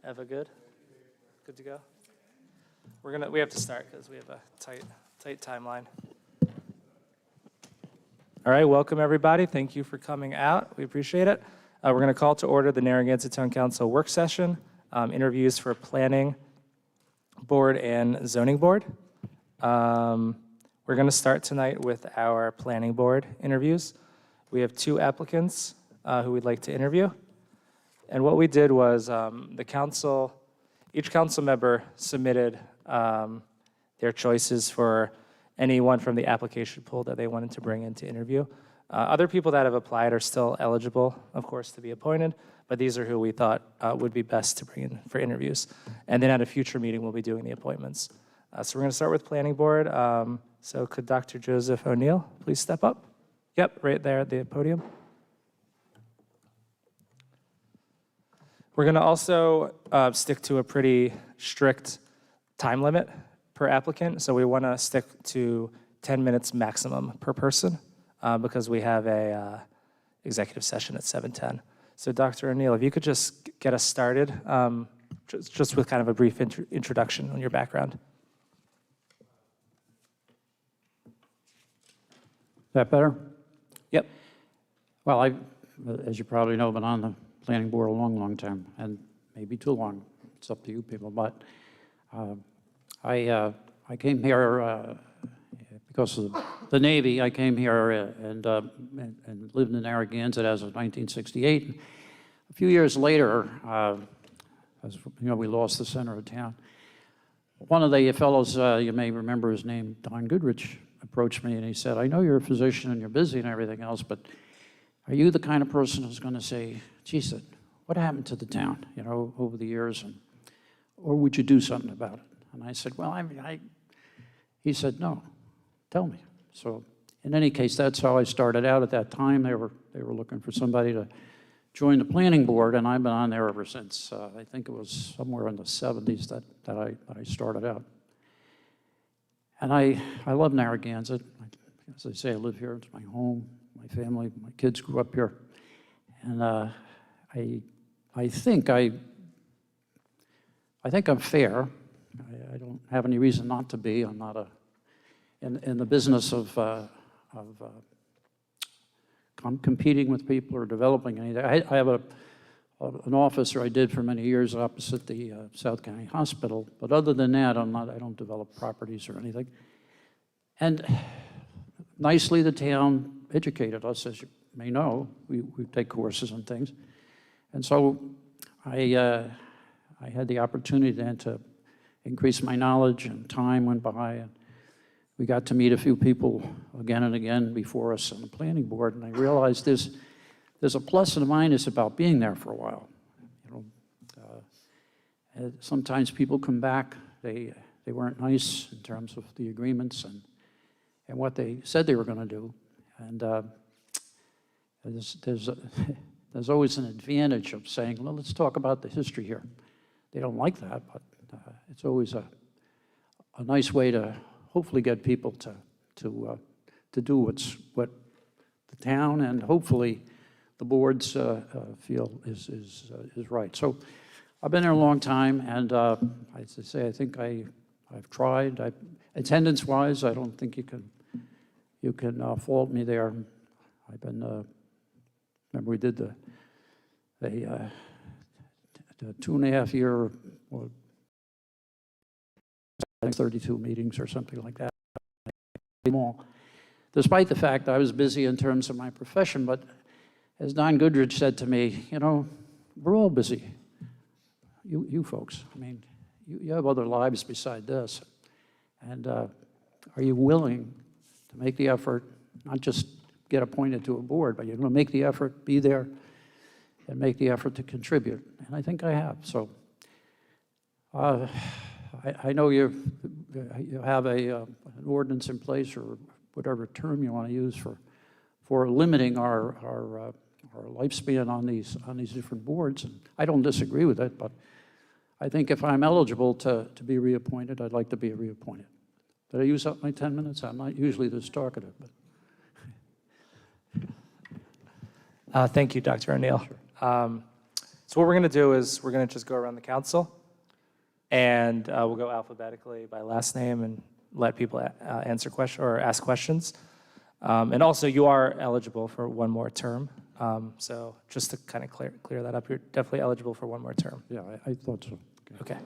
Eva, good? Good to go? We have to start because we have a tight timeline. All right, welcome everybody. Thank you for coming out. We appreciate it. We're going to call to order the Narragansett Town Council work session, interviews for Planning Board and Zoning Board. We're going to start tonight with our Planning Board interviews. We have two applicants who we'd like to interview. And what we did was each council member submitted their choices for anyone from the application pool that they wanted to bring in to interview. Other people that have applied are still eligible, of course, to be appointed, but these are who we thought would be best to bring in for interviews. And then at a future meeting, we'll be doing the appointments. So we're going to start with Planning Board. So could Dr. Joseph O'Neill please step up? Yep, right there at the podium. We're going to also stick to a pretty strict time limit per applicant. So we want to stick to 10 minutes maximum per person because we have a executive session at 7:10. So Dr. O'Neill, if you could just get us started, just with kind of a brief introduction on your background. Is that better? Yep. Well, as you probably know, been on the planning board a long time, and maybe too long. It's up to you people. But I came here because of the Navy. I came here and lived in Narragansett as of 1968. A few years later, as you know, we lost the center of town. One of the fellows, you may remember his name, Don Goodrich, approached me and he said, "I know you're a physician and you're busy and everything else, but are you the kind of person who's going to say, geez, what happened to the town, you know, over the years, or would you do something about it?" And I said, well, he said, no, tell me. So in any case, that's how I started out at that time. They were looking for somebody to join the planning board, and I've been on there ever since. I think it was somewhere in the 70s that I started out. And I love Narragansett. As I say, I live here. It's my home, my family, my kids grew up here. And I think I'm fair. I don't have any reason not to be. I'm not in the business of competing with people or developing anything. I have an office, or I did for many years, opposite the South County Hospital. But other than that, I don't develop properties or anything. And nicely, the town educated us, as you may know. We take courses and things. And so I had the opportunity then to increase my knowledge, and time went by, and we got to meet a few people again and again before us on the planning board, and I realized there's a plus and a minus about being there for a while. You know, sometimes people come back, they weren't nice in terms of the agreements and what they said they were going to do, and there's always an advantage of saying, well, let's talk about the history here. They don't like that, but it's always a nice way to hopefully get people to do what the town and hopefully the boards feel is right. So I've been there a long time, and as I say, I think I've tried. Attendance-wise, I don't think you can fault me there. I've been remember we did the 2.5 year, or 32 meetings or something like that. Despite the fact I was busy in terms of my profession, but as Don Goodrich said to me, you know, we're all busy. You folks, I mean, you have other lives beside this. And are you willing to make the effort, not just get appointed to a board, but you're going to make the effort, be there, and make the effort to contribute? And I think I have. So I know you have an ordinance in place, or whatever term you want to use, for limiting our lifespan on these different boards. And I don't disagree with it, but I think if I'm eligible to be reappointed, I'd like to be reappointed. Did I use up my 10 minutes? I'm not usually this talkative, but. Thank you, Dr. O'Neill. Sure. So what we're going to do is we're going to just go around the council, and we'll go alphabetically by last name and let people answer questions or ask questions. And also, you are eligible for one more term. So just to kind of clear that up, you're definitely eligible for one more term. Yeah, I thought so. Okay.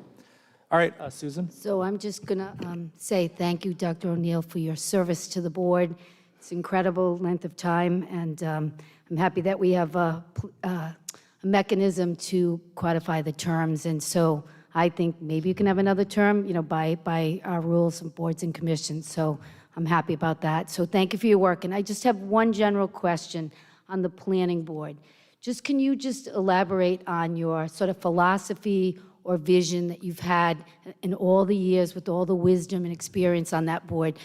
All right, Susan. So I'm just going to say thank you, Dr. O'Neill, for your service to the board. It's an incredible length of time, and I'm happy that we have a mechanism to codify the terms. And so I think maybe you can have another term, by our rules of boards and commissions. So I'm happy about that. So thank you for your work. And I just have one general question on the planning board. Can you just elaborate on your sort of philosophy or vision that you've had in all the years with all the wisdom and experience on that board?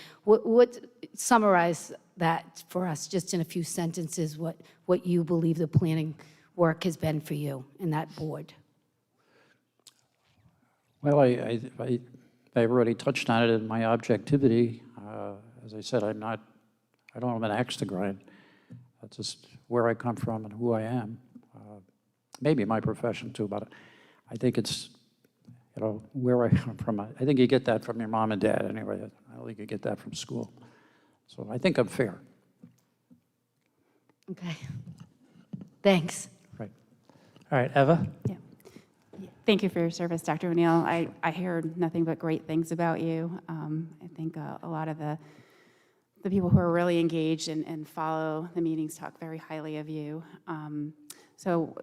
Summarize that for us just in a few sentences, what you believe the planning work has been for you in that board. Well, I've already touched on it in my objectivity. As I said, I don't have an axe to grind. That's just where I come from and who I am. Maybe my profession too, but I think it's, where I come from. I think you get that from your mom and dad anyway. I don't think you get that from school. So I think I'm fair. Okay. Thanks. Right. All right, Eva. Yeah. Thank you for your service, Dr. O'Neill. I heard nothing but great things about you. I think a lot of the people who are really engaged and follow the meetings talk very highly of you. So,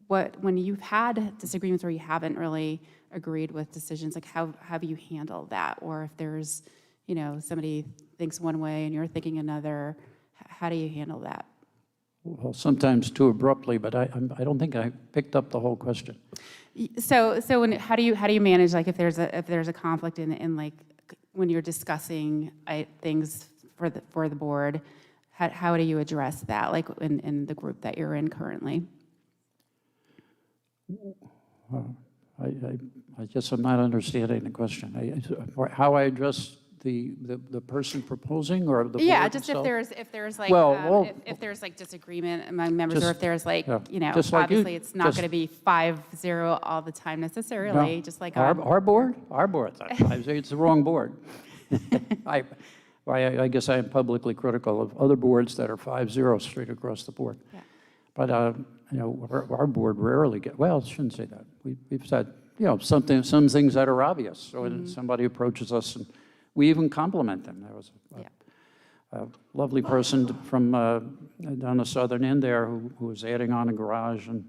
when you've had disagreements where you haven't really agreed with decisions, like how have you handled that? Or if there's, somebody thinks one way and you're thinking another, how do you handle that? Well, sometimes too abruptly, but I don't think I picked up the whole question. So how do you manage, like, if there's a conflict in like when you're discussing things for the board, how do you address that, like in the group that you're in currently? I guess I'm not understanding the question. How I address the person proposing or the board Just itself? if there's like Well, if there's like disagreement among members, or if there's like just like obviously you- it's not just- going to be 5-0 all the time necessarily. No. Just like Our board? Our board. I say it's the wrong board. I guess I am publicly critical of other boards that are 5-0 straight across the board. Yeah. But, our board rarely well, I shouldn't say that. We've said, some things that are obvious. So when somebody approaches us, and we even compliment them. There was a lovely person from down the southern end there who was adding on a garage, and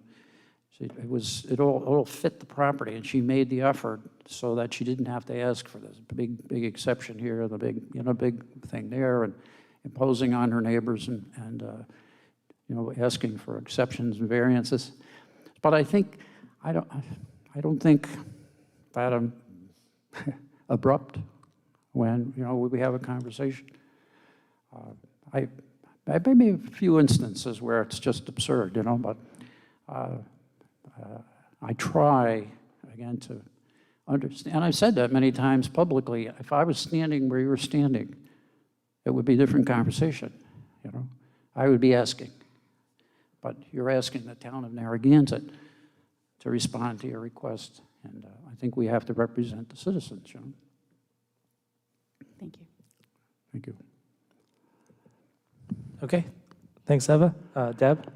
it all fit the property, and she made the effort so that she didn't have to ask for this big exception here, the big thing there, and imposing on her neighbors and asking for exceptions and variances. But I don't think that I'm abrupt when we have a conversation. I may be a few instances where it's just absurd, but I try again to understand. And I've said that many times publicly. If I was standing where you were standing, it would be a different conversation. I would be asking. But you're asking the town of Narragansett to respond to your request, and I think we have to represent the citizens. Thank you. Thank you. Okay. Thanks, Eva. Deb.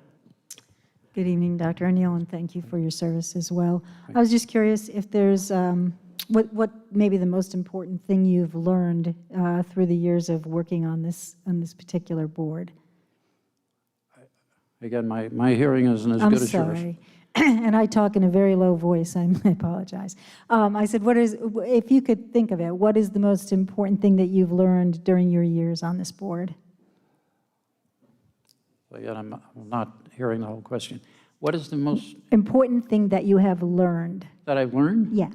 Good evening, Dr. O'Neill, and thank you for your service as well. I was just curious if there's, what maybe the most important thing you've learned through the years of working on this particular board. Again, my hearing isn't as I'm good as yours. sorry. And I talk in a very low voice. I apologize. I said, if you could think of it, what is the most important thing that you've learned during your years on this board? Again, I'm not hearing the whole question. What is the most Important thing that you have learned? that I've learned? Yeah.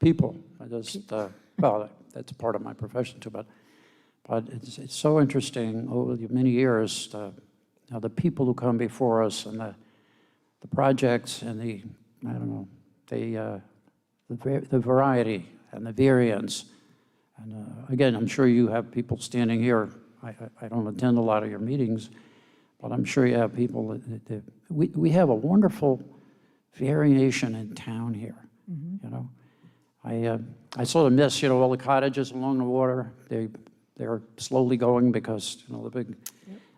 People. I just, well, that's part of my profession too, but it's so interesting over the many years, the people who come before us and the projects and the variety and the variance. And again, I'm sure you have people standing here. I don't attend a lot of your meetings, but I'm sure you have people that we have a wonderful variation in town here, you know? I sort of miss, you know, all the cottages along the water. They're slowly going because, you know, the big,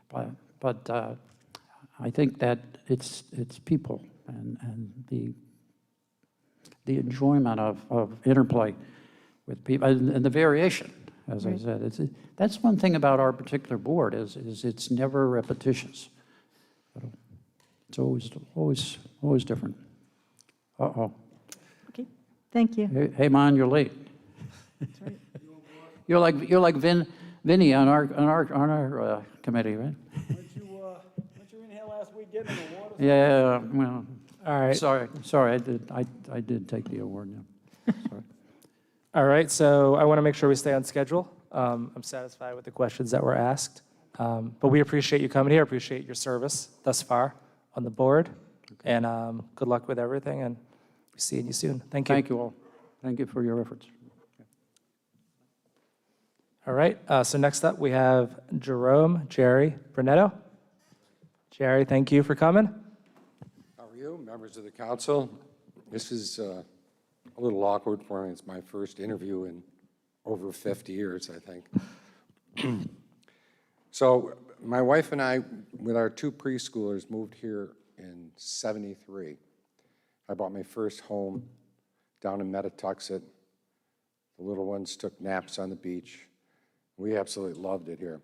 but I think that it's people and the enjoyment of interplay with people and the variation, as I said. That's one thing about our particular board is it's never repetitious. It's always different. Uh-oh. Okay, thank you. Hey, man, you're late. You're like Vinny on our committee, right? Weren't you in here last week getting the water? Yeah, well, All right. sorry, I did take the award, yeah. Sorry. All right, so I want to make sure we stay on schedule. I'm satisfied with the questions that were asked. But we appreciate you coming here, appreciate your service thus far on the board. And good luck with everything, and we'll see you soon. Thank you. Thank you all. Thank you for your efforts. All right, so next up, we have Jerry Brunetto. Jerry, thank you for coming. How are you, members of the council? This is a little awkward for me. It's my first interview in over 50 years, I think. So my wife and I, with our 2 preschoolers, moved here in '73. I bought my first home down in Metattuxet. The little ones took naps on the beach. We absolutely loved it here.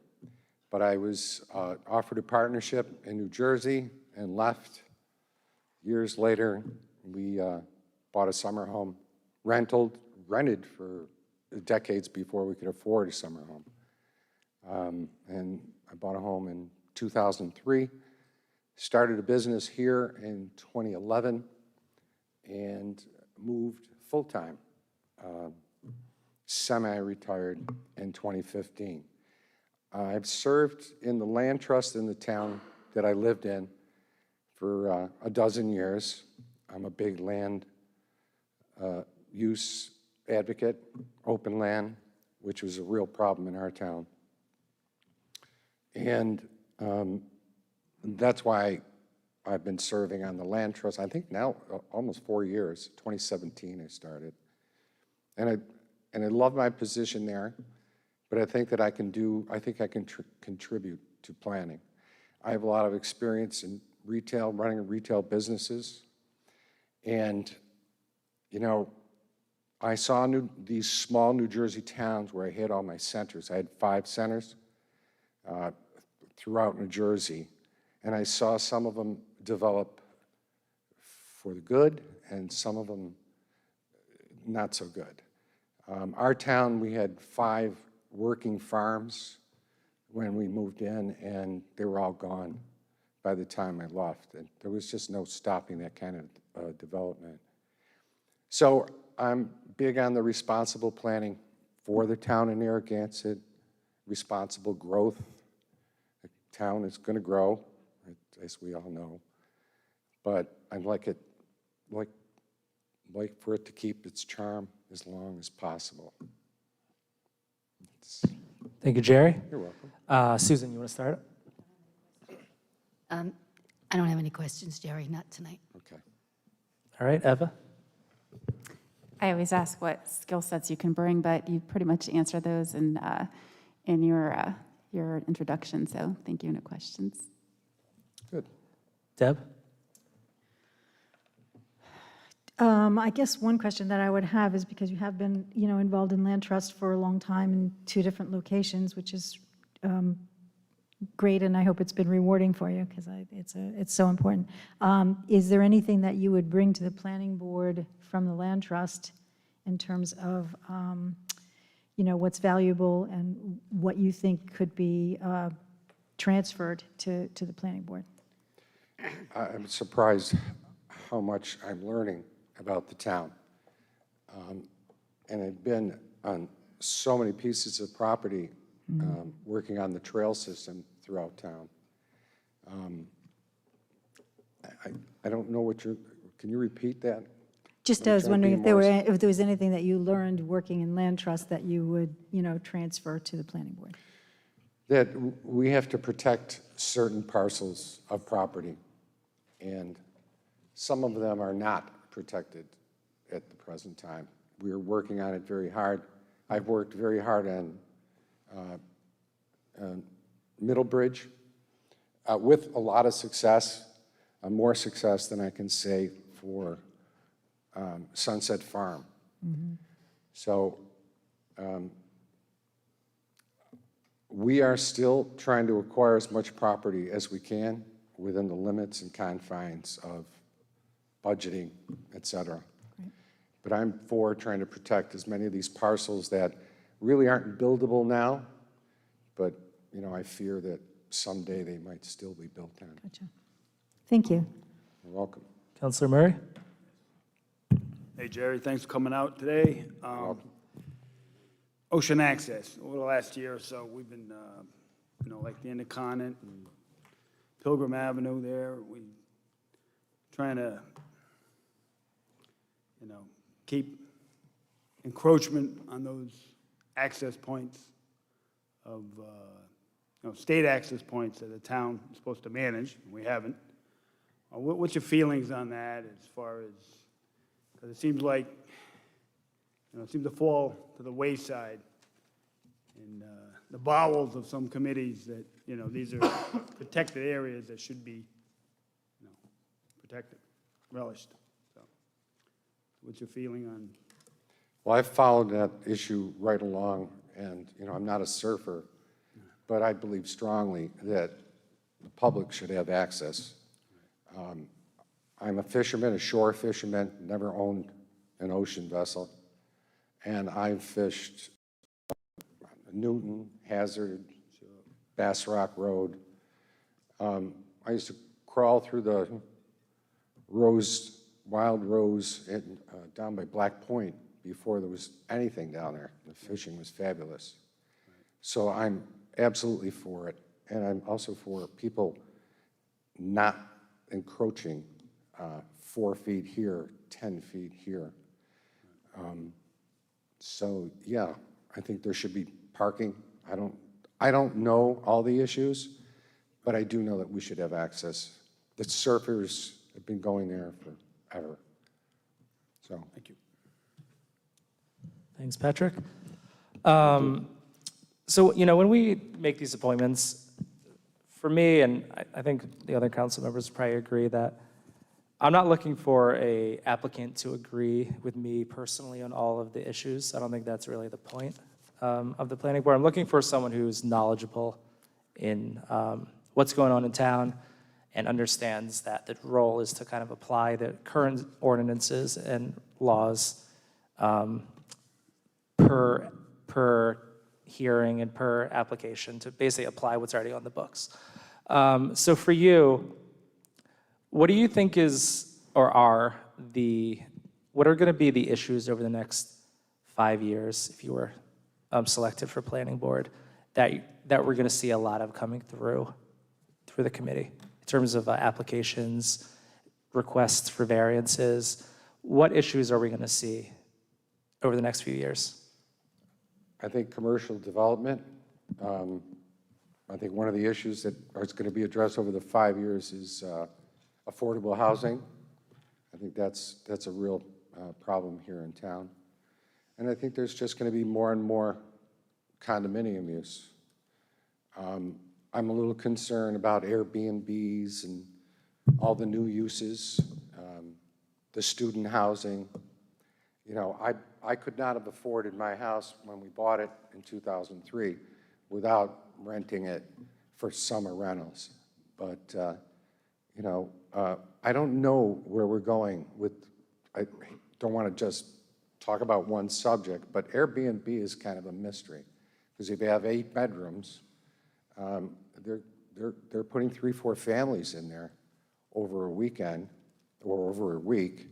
But I was offered a partnership in New Jersey and left. Years later, we bought a summer home, rented for decades before we could afford a summer home. And I bought a home in 2003, started a business here in 2011, and moved full-time, semi-retired in 2015. I've served in the land trust in the town that I lived in for a dozen years. I'm a big land use advocate, open land, which was a real problem in our town. And that's why I've been serving on the land trust, I think now almost 4 years, 2017 I started. And I love my position there, but I think that I can contribute to planning. I have a lot of experience in retail, running retail businesses. And, you know, I saw these small New Jersey towns where I had all my centers. I had 5 centers throughout New Jersey. And I saw some of them develop for the good and some of them not so good. Our town, we had 5 working farms when we moved in, and they were all gone by the time I left. And there was just no stopping that kind of development. So I'm big on the responsible planning for the town of Narragansett, responsible growth. The town is going to grow, as we all know, but I'd like for it to keep its charm as long as possible. Thank you, Jerry. You're welcome. Susan, you want to start? I don't have any questions, Jerry, not tonight. Okay. All right, Eva? I always ask what skill sets you can bring, but you pretty much answered those in your introduction, so thank you. No questions. Good. Deb? I guess one question that I would have is because you have been, you know, involved in land trust for a long time in 2 different locations, which is great, and I hope it's been rewarding for you because it's so important. Is there anything that you would bring to the planning board from the land trust in terms of, you know, what's valuable and what you think could be transferred to the planning board? I'm surprised how much I'm learning about the town. And I've been on so many pieces of property working on the trail system throughout town. I don't know can you repeat that? Just I was wondering if there was anything that you learned working in land trust that you would, you know, transfer to the planning board. That we have to protect certain parcels of property. and some of them are not protected at the present time. We're working on it very hard. I've worked very hard on Middlebridge with a lot of success, more success than I can say for Sunset Farm. So we are still trying to acquire as much property as we can within the limits and confines of budgeting, et cetera. But I'm for trying to protect as many of these parcels that really aren't buildable now, but I fear that someday they might still be built on. Gotcha. Thank you. You're welcome. Councilor Murray? Hey, Jerry, thanks for coming out today. Ocean access, over the last year or so, we've been, like the Intercontinent and Pilgrim Avenue there, we trying to, keep encroachment on those access points of, state access points that the town is supposed to manage, and we haven't. What's your feelings on that as far as, because it seems like, it seems to fall to the wayside in the bowels of some committees that, these are protected areas that should be, protected, relished. So, what's your feeling on? Well, I've followed that issue right along, and, I'm not a surfer, but I believe strongly that the public should have access. I'm a fisherman, a shore fisherman, never owned an ocean vessel, and I've fished Newton, Hazard, Bass Rock Road. I used to crawl through the wild rose down by Black Point before there was anything down there. The fishing was fabulous. So I'm absolutely for it, and I'm also for people not encroaching 4 feet here, 10 feet here. So yeah, I think there should be parking. I don't know all the issues, but I do know that we should have access. The surfers have been going there forever. So Thank you. Thanks, Patrick. So, when we make these appointments, for me, and I think the other council members probably agree that I'm not looking for an applicant to agree with me personally on all of the issues. I don't think that's really the point of the planning board. I'm looking for someone who's knowledgeable in what's going on in town and understands that the role is to kind of apply the current ordinances and laws per hearing and per application to basically apply what's already on the books. So for you, what do you think is, or are what are going to be the issues over the next 5 years, if you were selected for planning board, that we're going to see a lot of coming through the committee in terms of applications, requests for variances? What issues are we going to see over the next few years? I think commercial development, I think one of the issues that is going to be addressed over the 5 years is affordable housing. I think that's a real problem here in town. And I think there's just going to be more and more condominium use. I'm a little concerned about Airbnbs and all the new uses, the student housing. I could not have afforded my house when we bought it in 2003 without renting it for summer rentals. But, I don't know where we're going with, I don't want to just talk about one subject, but Airbnb is kind of a mystery. Because if you have 8 bedrooms, they're putting 3, 4 families in there over a weekend or over a week.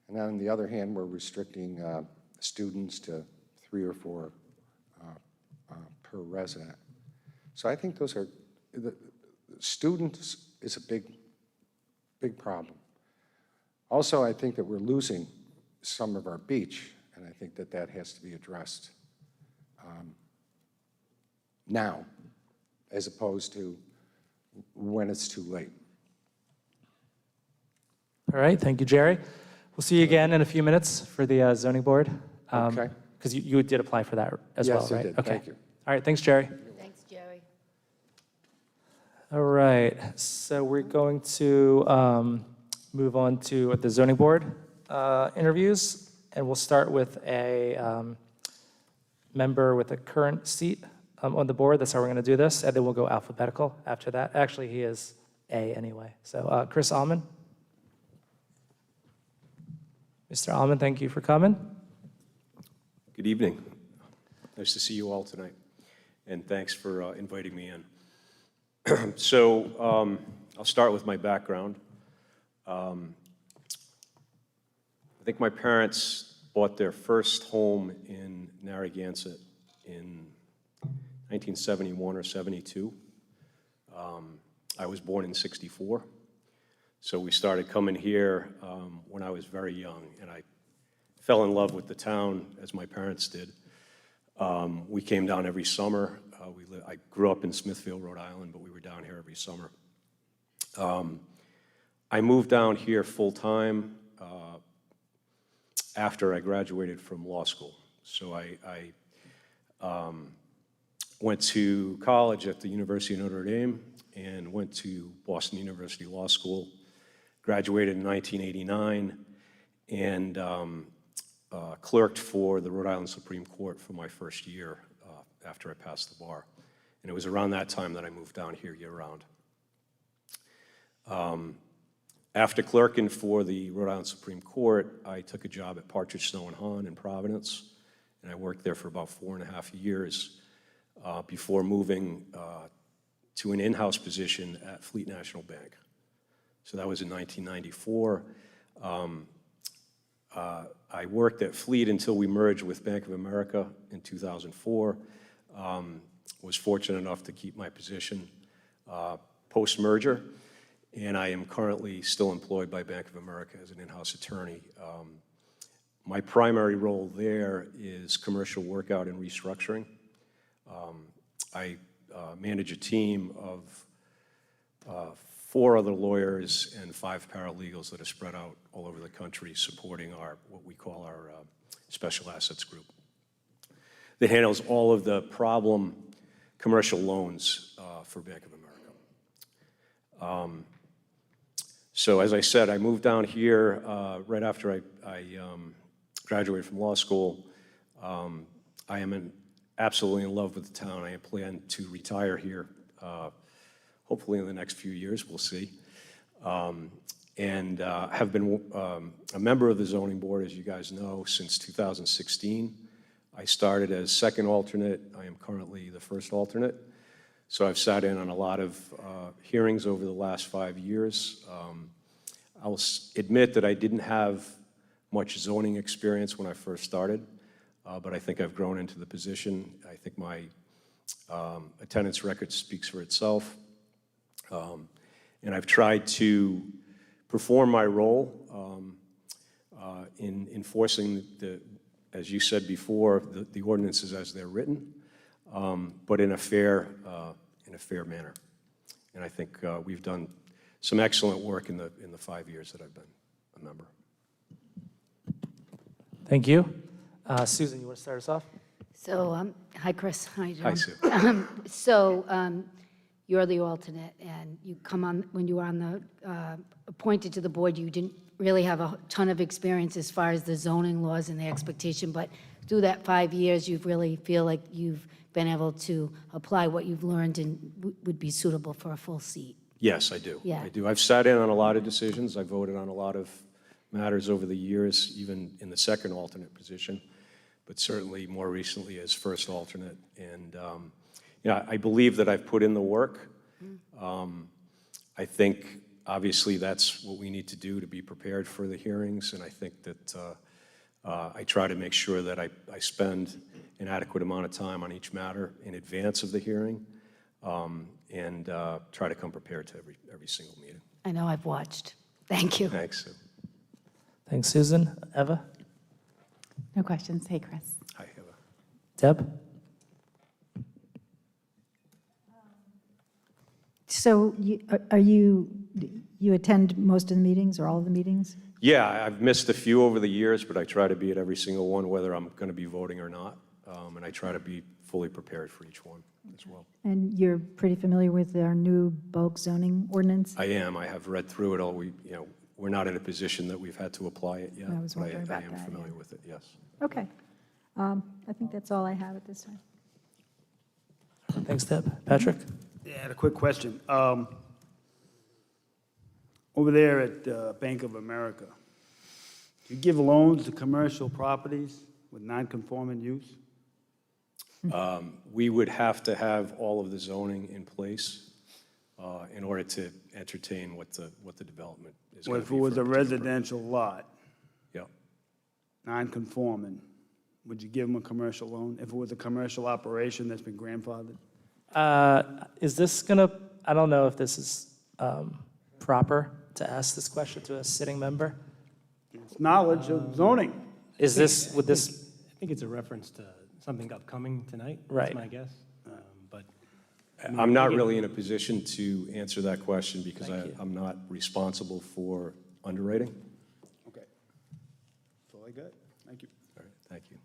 And then on the other hand, we're restricting students to 3 or 4 per resident. So I think the students is a big problem. Also, I think that we're losing some of our beach, and I think that has to be addressed now, as opposed to when it's too late. All right, thank you, Jerry. We'll see you again in a few minutes for the zoning board. Okay. Because you did apply for that as well, Yes, I right? did. Okay. Thank you. All right, thanks, Jerry. Thanks, Jerry. All right, so we're going to move on to the zoning board interviews, and we'll start with a member with a current seat on the board. That's how we're going to do this, and then we'll go alphabetical after that. Actually, he is A anyway. So Chris Alman. Mr. Alman, thank you for coming. Good evening. Nice to see you all tonight, and thanks for inviting me in. So I'll start with my background. I think my parents bought their first home in Narragansett in 1971 or 72. I was born in 64. So we started coming here when I was very young, and I fell in love with the town, as my parents did. We came down every summer. I grew up in Smithfield, Rhode Island, but we were down here every summer. I moved down here full-time after I graduated from law school. So I went to college at the University of Notre Dame and went to Boston University Law School, graduated in 1989, and clerked for the Rhode Island Supreme Court for my first year after I passed the bar. And it was around that time that I moved down here year-round. After clerking for the Rhode Island Supreme Court, I took a job at Partridge, Snow and Hahn in Providence, and I worked there for about 4.5 years before moving to an in-house position at Fleet National Bank. So that was in 1994. I worked at Fleet until we merged with Bank of America in 2004. Was fortunate enough to keep my position post-merger, and I am currently still employed by Bank of America as an in-house attorney. My primary role there is commercial workout and restructuring. I manage a team of 4 other lawyers and 5 paralegals that are spread out all over the country supporting what we call our special assets group that handles all of the problem commercial loans for Bank of America. So as I said, I moved down here right after I graduated from law school. I am absolutely in love with the town. I plan to retire here hopefully in the next few years, we'll see. And have been a member of the zoning board, as you guys know, since 2016. I started as second alternate. I am currently the first alternate. So I've sat in on a lot of hearings over the last 5 years. I'll admit that I didn't have much zoning experience when I first started, but I think I've grown into the position. I think my attendance record speaks for itself. And I've tried to perform my role in enforcing as you said before, the ordinances as they're written, but in a fair manner. And I think we've done some excellent work in the 5 years that I've been a member. Thank you. Susan, you want to start us off? So, hi, Chris. How you doing? Hi, Sue. So, you're the alternate, and you come on, when you were on the, appointed to the board, you didn't really have a ton of experience as far as the zoning laws and the expectation, but through that 5 years, you really feel like you've been able to apply what you've learned and would be suitable for a full seat. Yes, I do. Yeah. I do. I've sat in on a lot of decisions. I voted on a lot of matters over the years, even in the second alternate position, but certainly more recently as first alternate. And I believe that I've put in the work. I think, obviously, that's what we need to do to be prepared for the hearings, and I think that I try to make sure that I spend an adequate amount of time on each matter in advance of the hearing, and try to come prepared to every single meeting. I know I've watched. Thank you. Thanks, Sue. Thanks, Susan. Eva? No questions. Hey, Chris. Hi, Eva. Deb? So you you attend most of the meetings or all of the meetings? Yeah, I've missed a few over the years, but I try to be at every single one, whether I'm going to be voting or not. And I try to be fully prepared for each one as well. And you're pretty familiar with our new bulk zoning ordinance? I am. I have read through it all. We're not in a position that we've had to apply it yet. I was wondering but I about am that, familiar yeah. with it, yes. Okay. I think that's all I have at this time. Thanks, Deb. Patrick? Yeah, I had a quick question. Over there at Bank of America, do you give loans to commercial properties with non-conforming use? We would have to have all of the zoning in place in order to entertain what the development is Well, going to if be. it was for a particular residential lot, Yeah. non-conforming, would you give them a commercial loan? If it was a commercial operation that's been grandfathered? Is this gonna, I don't know if this is proper to ask this question to a sitting member. It's knowledge of zoning. Is this, would this, I think it's a reference to something upcoming tonight. Right. That's my guess. But I'm not really in a position to answer that question because Thank you. I'm not responsible for underwriting. Okay. That's all I got. Thank you. All right, thank you.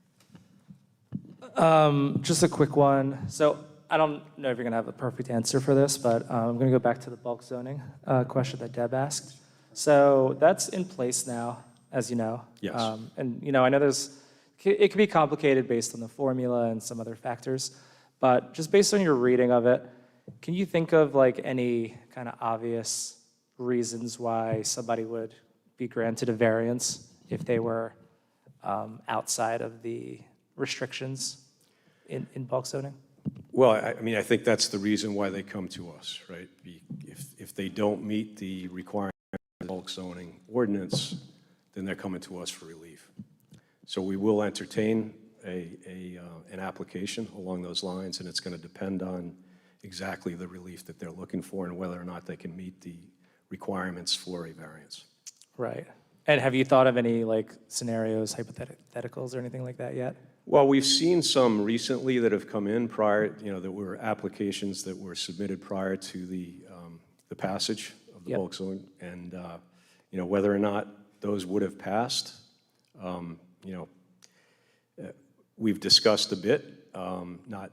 just a quick one. So I don't know if you're gonna have a perfect answer for this, but I'm gonna go back to the bulk zoning question that Deb asked. So that's in place now, as you know. Yes. And, I know it can be complicated based on the formula and some other factors, but just based on your reading of it, can you think of like any kind of obvious reasons why somebody would be granted a variance if they were outside of the restrictions in bulk zoning? Well, I think that's the reason why they come to us, right? If they don't meet the requirements of the bulk zoning ordinance, then they're coming to us for relief. So we will entertain an application along those lines, and it's going to depend on exactly the relief that they're looking for and whether or not they can meet the requirements for a variance. Right. And have you thought of any like scenarios, hypotheticals or anything like that yet? Well, we've seen some recently that have come in prior, that were applications that were submitted prior to the passage of the Yep. bulk zone, and whether or not those would have passed, we've discussed a bit, not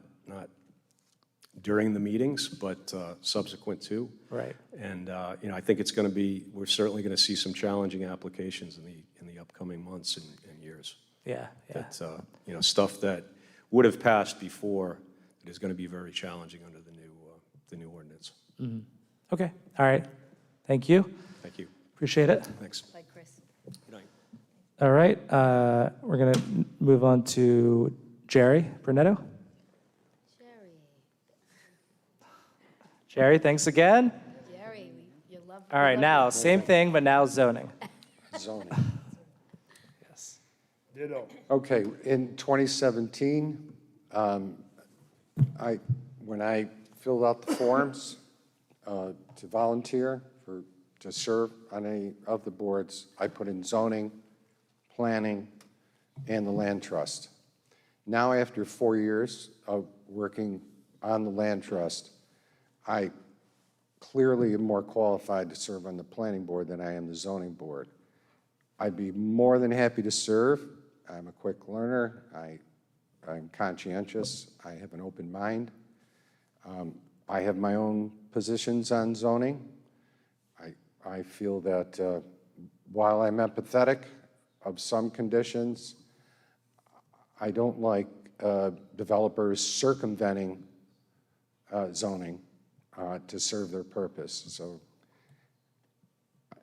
during the meetings, but subsequent to. Right. And I think it's going to be, we're certainly going to see some challenging applications in the upcoming months and years. Yeah, yeah. That, stuff that would have passed before that is going to be very challenging under the new ordinance. Okay, all right. Thank you. Thank you. Appreciate it. Thanks. Bye, Chris. Good night. All right, we're gonna move on to Jerry Brunetto. Jerry, thanks again. Jerry, you love. All right, now, same thing, but now zoning. Zoning. Yes. Ditto. Okay, in 2017, when I filled out the forms to volunteer to serve on any of the boards, I put in zoning, planning, and the land trust. Now, after 4 years of working on the land trust, I clearly am more qualified to serve on the planning board than I am the zoning board. I'd be more than happy to serve. I'm a quick learner. I'm conscientious. I have an open mind. I have my own positions on zoning. I feel that while I'm empathetic of some conditions, I don't like developers circumventing zoning to serve their purpose. So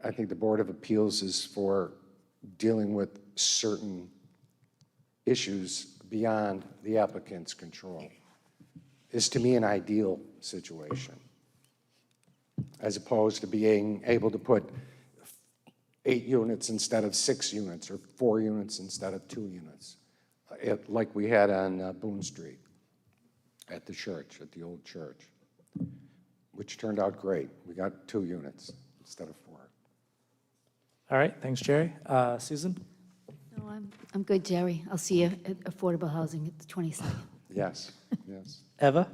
I think the Board of Appeals is for dealing with certain issues beyond the applicant's control. Is to me an ideal situation, as opposed to being able to put 8 units instead of 6 units, or 4 units instead of 2 units, like we had on Boone Street at the church, at the old church, which turned out great. We got 2 units instead of 4. All right, thanks, Jerry. Susan? No, I'm good, Jerry. I'll see you at Affordable Housing at the 22nd. Yes, yes. Eva?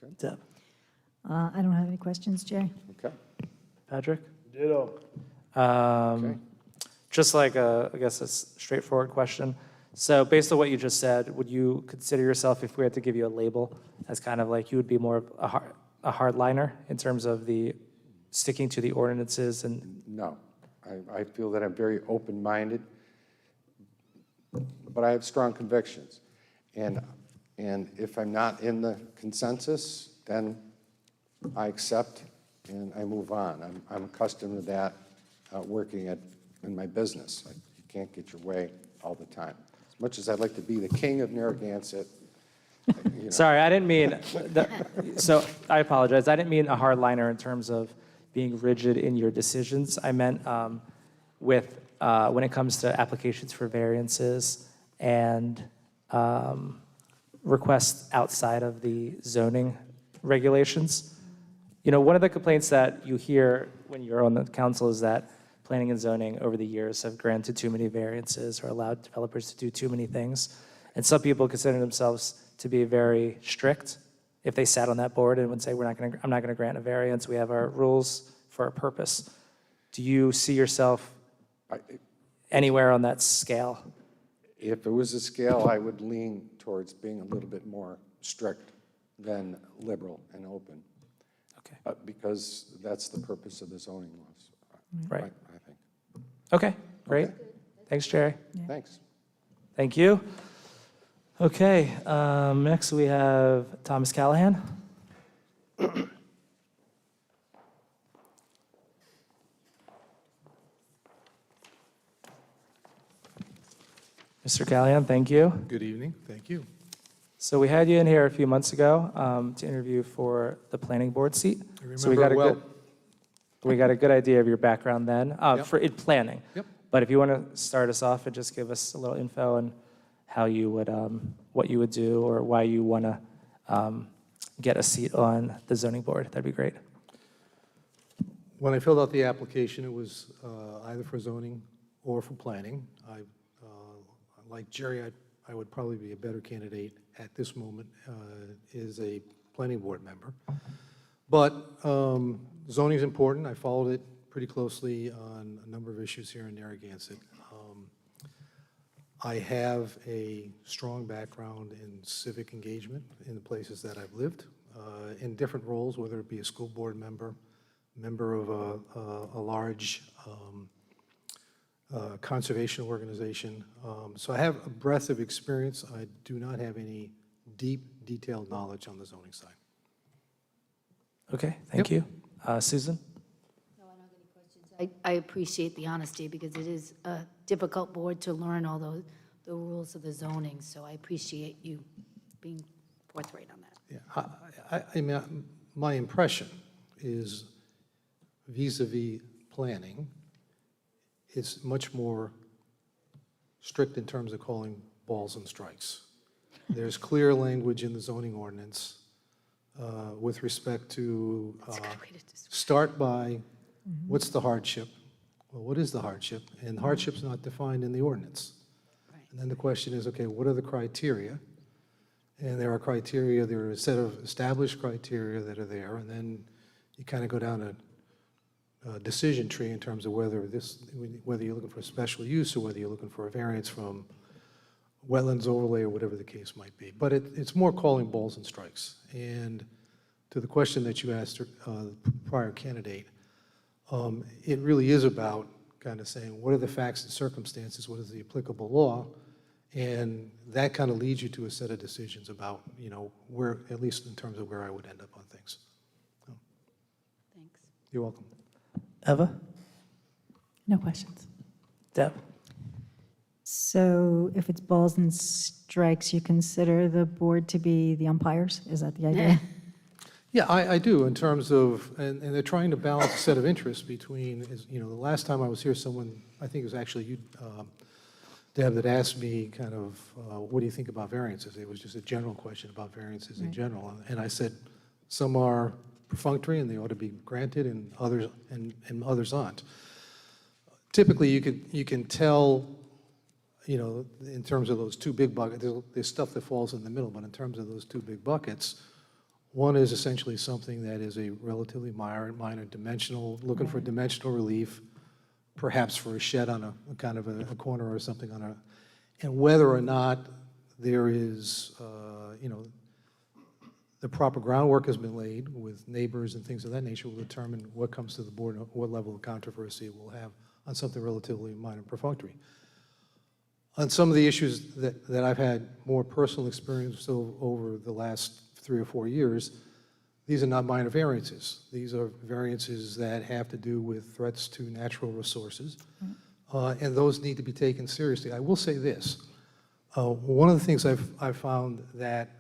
Good. Deb? I don't have any questions, Jay. Okay. Patrick? Ditto. Okay. Just like I guess a straightforward question. So based on what you just said, would you consider yourself, if we had to give you a label, as kind of like you would be more of a hardliner in terms of the sticking to the ordinances and, No, I feel that I'm very open-minded, but I have strong convictions. And if I'm not in the consensus, then I accept and I move on. I'm accustomed to that working in my business. You can't get your way all the time. As much as I'd like to be the king of Narragansett, you know. sorry, I didn't mean, so I apologize. I didn't mean a hardliner in terms of being rigid in your decisions. I meant with, when it comes to applications for variances and requests outside of the zoning regulations. You know, one of the complaints that you hear when you're on the council is that planning and zoning over the years have granted too many variances or allowed developers to do too many things. And some people consider themselves to be very strict if they sat on that board and would say, I'm not gonna grant a variance. We have our rules for a purpose. Do you see yourself anywhere on that scale? If it was a scale, I would lean towards being a little bit more strict than liberal and open. Okay. Because that's the purpose of the zoning laws. Right. I think. Okay, great. Okay. Thanks, Jerry. Thanks. Thank you. Okay, next we have Thomas Callahan. Mr. Callahan, thank you. Good evening, thank you. So we had you in here a few months ago to interview for the planning board seat. I So we remember got it a well. we got a good idea of your background then Yep. for in planning. Yep. But if you want to start us off and just give us a little info on how you would, what you would do or why you want to get a seat on the zoning board, that'd be great. When I filled out the application, it was either for zoning or for planning. Like Jerry, I would probably be a better candidate at this moment as a planning board member. But zoning is important. I followed it pretty closely on a number of issues here in Narragansett. I have a strong background in civic engagement in the places that I've lived, in different roles, whether it be a school board member, member of a large conservation organization. So I have a breadth of experience. I do not have any deep, detailed knowledge on the zoning side. Okay, thank you. Susan? I appreciate the honesty because it is a difficult board to learn all the rules of the zoning, so I appreciate you being forthright on that. Yeah, I mean, my impression is vis-à-vis planning, it's much more strict in terms of calling balls and strikes. There's clear language in the zoning ordinance with respect to start by what's the hardship? Well, what is the hardship? And hardship's not defined in the ordinance. And then the question is, okay, what are the criteria? And there are criteria, there are a set of established criteria that are there, and then you kind of go down a decision tree in terms of whether you're looking for a special use or whether you're looking for a variance from wetlands overlay or whatever the case might be. But it's more calling balls and strikes. And to the question that you asked the prior candidate, it really is about kind of saying, what are the facts and circumstances, what is the applicable law, and that kind of leads you to a set of decisions about, where, at least in terms of where I would end up on things. So, Thanks. you're welcome. Eva? No questions. Deb? So if it's balls and strikes, you consider the board to be the umpires? Is that the idea? Yeah, I do, in terms of, and they're trying to balance a set of interests between, the last time I was here, someone, I think it was actually you, Deb, that asked me kind of, what do you think about variances? It was just a general question about variances in general. And I said, some are perfunctory and they ought to be granted, and others aren't. Typically, you can tell, in terms of those two big buckets, there's stuff that falls in the middle, but in terms of those two big buckets, One is essentially something that is a relatively minor dimensional, looking for dimensional relief, perhaps for a shed on a kind of a corner or something on a, and whether or not there is, you know, the proper groundwork has been laid with neighbors and things of that nature will determine what comes to the board and what level of controversy it will have on something relatively minor and perfunctory. On some of the issues that I've had more personal experience over the last 3 or 4 years, these are not minor variances. These are variances that have to do with threats to natural resources, and those need to be taken seriously. I will say this. One of the things I've found that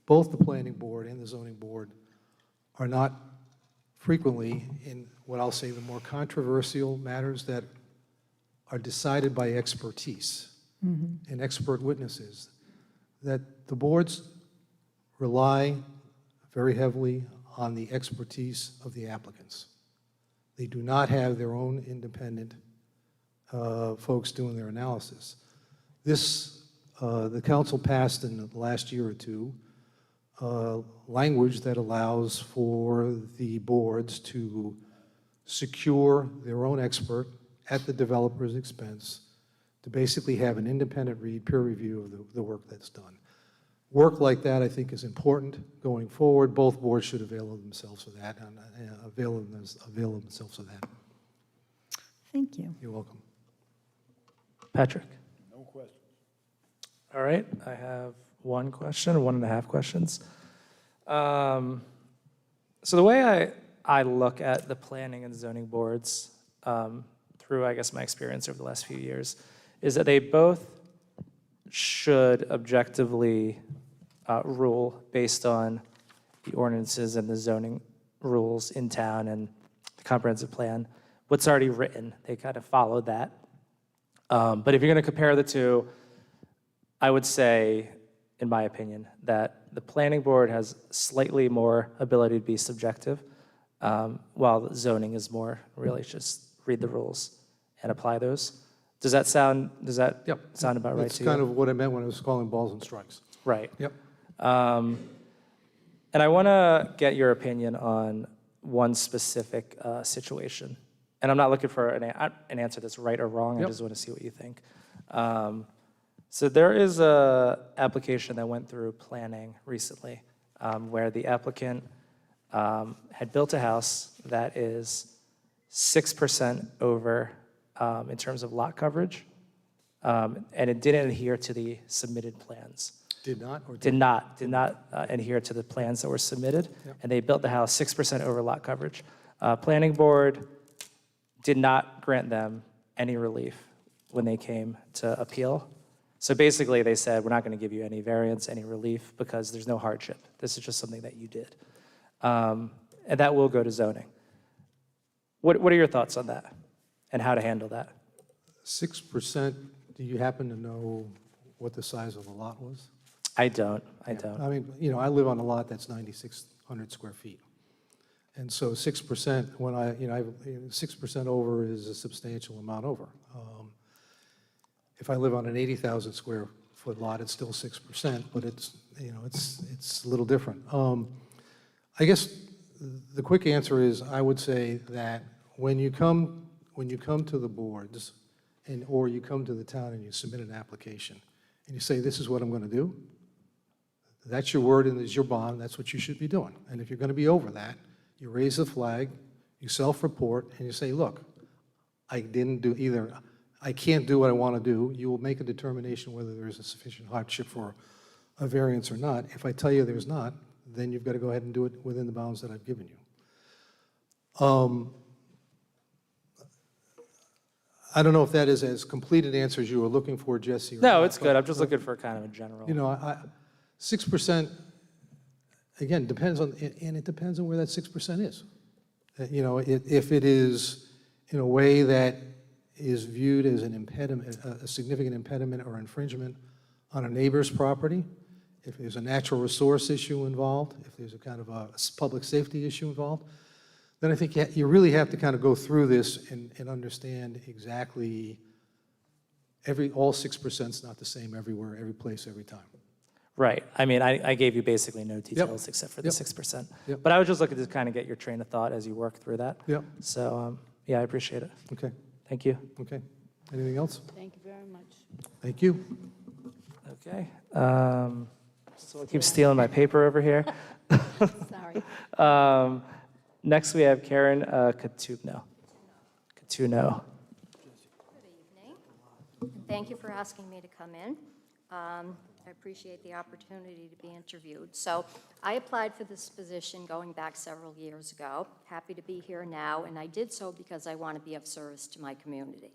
both the planning board and the zoning board are not frequently in what I'll say the more controversial matters that are decided by expertise and expert witnesses, that the boards rely very heavily on the expertise of the applicants. They do not have their own independent folks doing their analysis. This, the council passed in the last year or two language that allows for the boards to secure their own expert at the developer's expense to basically have an independent peer review of the work that's done. Work like that, I think, is important going forward. Both boards should avail themselves of that and avail themselves of that. Thank you. You're welcome. Patrick? No questions. All right, I have one question, 1.5 questions. So the way I look at the planning and zoning boards through, I guess, my experience over the last few years is that they both should objectively rule based on the ordinances and the zoning rules in town and the comprehensive plan. What's already written, they kind of follow that. But if you're going to compare the two, I would say, in my opinion, that the planning board has slightly more ability to be subjective, while the zoning is more really just read the rules and apply those. Does that sound about right That's to you? kind of what I meant when I was calling balls and strikes. Right. Yep. And I want to get your opinion on one specific situation. And I'm not looking for an answer that's right or wrong. I just want to see what you think. So there is a application that went through planning recently where the applicant had built a house that is 6% over in terms of lot coverage, and it didn't adhere to the submitted plans. Did not? Or Did not adhere to the plans that were submitted, and they built the house 6% over lot coverage. Planning board did not grant them any relief when they came to appeal. So basically, they said, we're not going to give you any variance, any relief, because there's no hardship. This is just something that you did. And that will go to zoning. What are your thoughts on that and how to handle that? 6%, do you happen to know what the size of the lot was? I don't. I mean, you know, I live on a lot that's 9,600 square feet. And so 6%, when 6% over is a substantial amount over. If I live on an 80,000 square foot lot, it's still 6%, but it's, you know, it's a little different. I guess the quick answer is I would say that when you come to the boards or you come to the town and you submit an application and you say, this is what I'm going to do, that's your word and is your bond, that's what you should be doing. And if you're going to be over that, you raise the flag, you self-report, and you say, look, I didn't do either. I can't do what I want to do. You will make a determination whether there is a sufficient hardship for a variance or not. If I tell you there's not, then you've got to go ahead and do it within the bounds that I've given you. I don't know if that is as complete an answer as you were looking for, Jesse. No, it's good. I'm just looking for kind of a general. You know, 6%, again, depends on, and it depends on where that 6% is. You know, if it is in a way that is viewed as an impediment, a significant impediment or infringement on a neighbor's property, if there's a natural resource issue involved, if there's a kind of a public safety issue involved, then I think you really have to kind of go through this and understand exactly all 6% is not the same everywhere, every place, every time. Right. I mean, I gave you basically no details except for the Yep. 6%. Yep. But I was just looking to kind of get your train of thought as you work through that. Yep. So, yeah, I appreciate it. Okay, Thank you. okay. Anything else? Thank you very much. Thank you. Okay. Someone keeps stealing my paper over here. Sorry. Next, we have Karen Catugno. Good evening. And thank you for asking me to come in. I appreciate the opportunity to be interviewed. So I applied for this position going back several years ago. Happy to be here now, and I did so because I want to be of service to my community.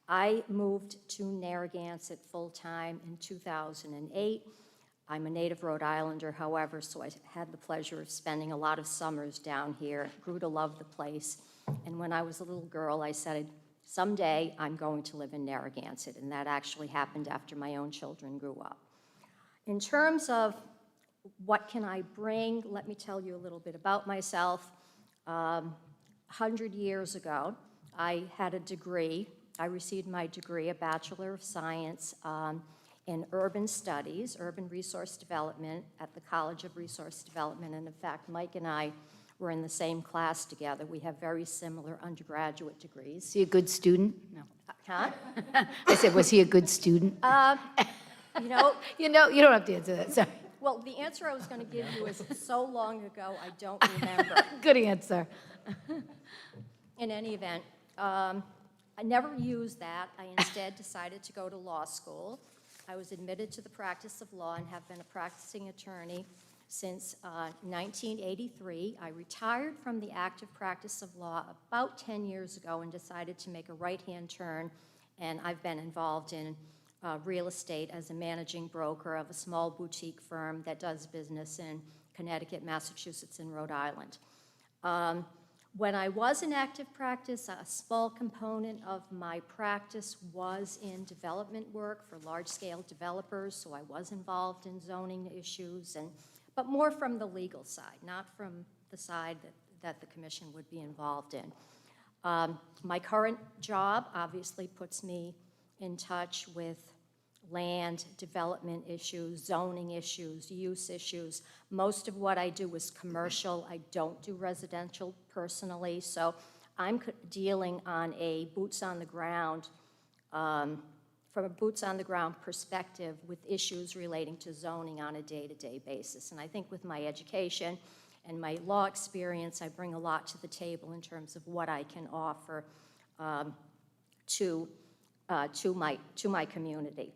I moved to Narragansett full-time in 2008. I'm a native Rhode Islander, however, so I had the pleasure of spending a lot of summers down here, grew to love the place. And when I was a little girl, I said, someday I'm going to live in Narragansett, and that actually happened after my own children grew up. In terms of what can I bring, let me tell you a little bit about myself. 100 years ago, I had a degree. I received my degree, a Bachelor of Science in Urban Studies, Urban Resource Development at the College of Resource Development. And in fact, Mike and I were in the same class together. We have very similar undergraduate degrees. Is he a good student? No. Huh? I said, was he a good student? You know, You don't have to answer that, sorry. well, the answer I was going to give you is so long ago, I don't remember. Good answer. In any event, I never used that. I instead decided to go to law school. I was admitted to the practice of law and have been a practicing attorney since 1983. I retired from the active practice of law about 10 years ago and decided to make a right-hand turn, and I've been involved in real estate as a managing broker of a small boutique firm that does business in Connecticut, Massachusetts, and Rhode Island. When I was in active practice, a small component of my practice was in development work for large-scale developers, so I was involved in zoning issues, but more from the legal side, not from the side that the commission would be involved in. My current job obviously puts me in touch with land development issues, zoning issues, use issues. Most of what I do is commercial. I don't do residential personally, so I'm dealing on a boots on the ground, from a boots on the ground perspective with issues relating to zoning on a day-to-day basis. And I think with my education and my law experience, I bring a lot to the table in terms of what I can offer to my community.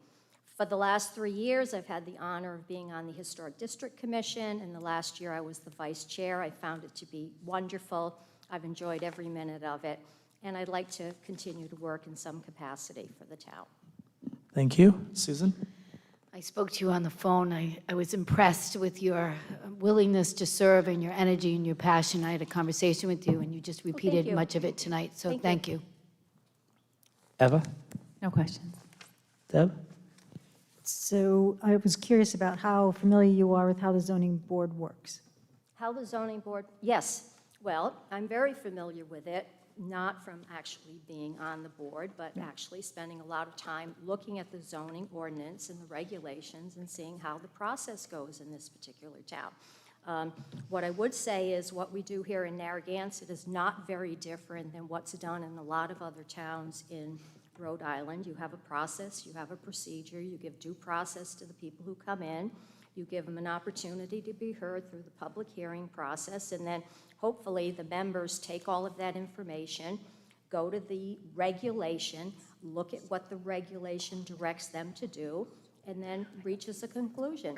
For the last 3 years, I've had the honor of being on the Historic District Commission, and the last year I was the vice chair. I found it to be wonderful. I've enjoyed every minute of it, and I'd like to continue to work in some capacity for the town. Thank you. Susan? I spoke to you on the phone. I was impressed with your willingness to serve and your energy and your passion. I had a conversation with you, and you just repeated you. much of it tonight, so Thank thank you. Eva? No questions. Deb? So I was curious about how familiar you are with how the zoning board works. How the zoning board, yes. Well, I'm very familiar with it, not from actually being on the board, but actually spending a lot of time looking at the zoning ordinance and the regulations and seeing how the process goes in this particular town. What I would say is what we do here in Narragansett is not very different than what's done in a lot of other towns in Rhode Island. You have a process, you have a procedure, you give due process to the people who come in, you give them an opportunity to be heard through the public hearing process, and then hopefully the members take all of that information, go to the regulation, look at what the regulation directs them to do, and then reaches a conclusion.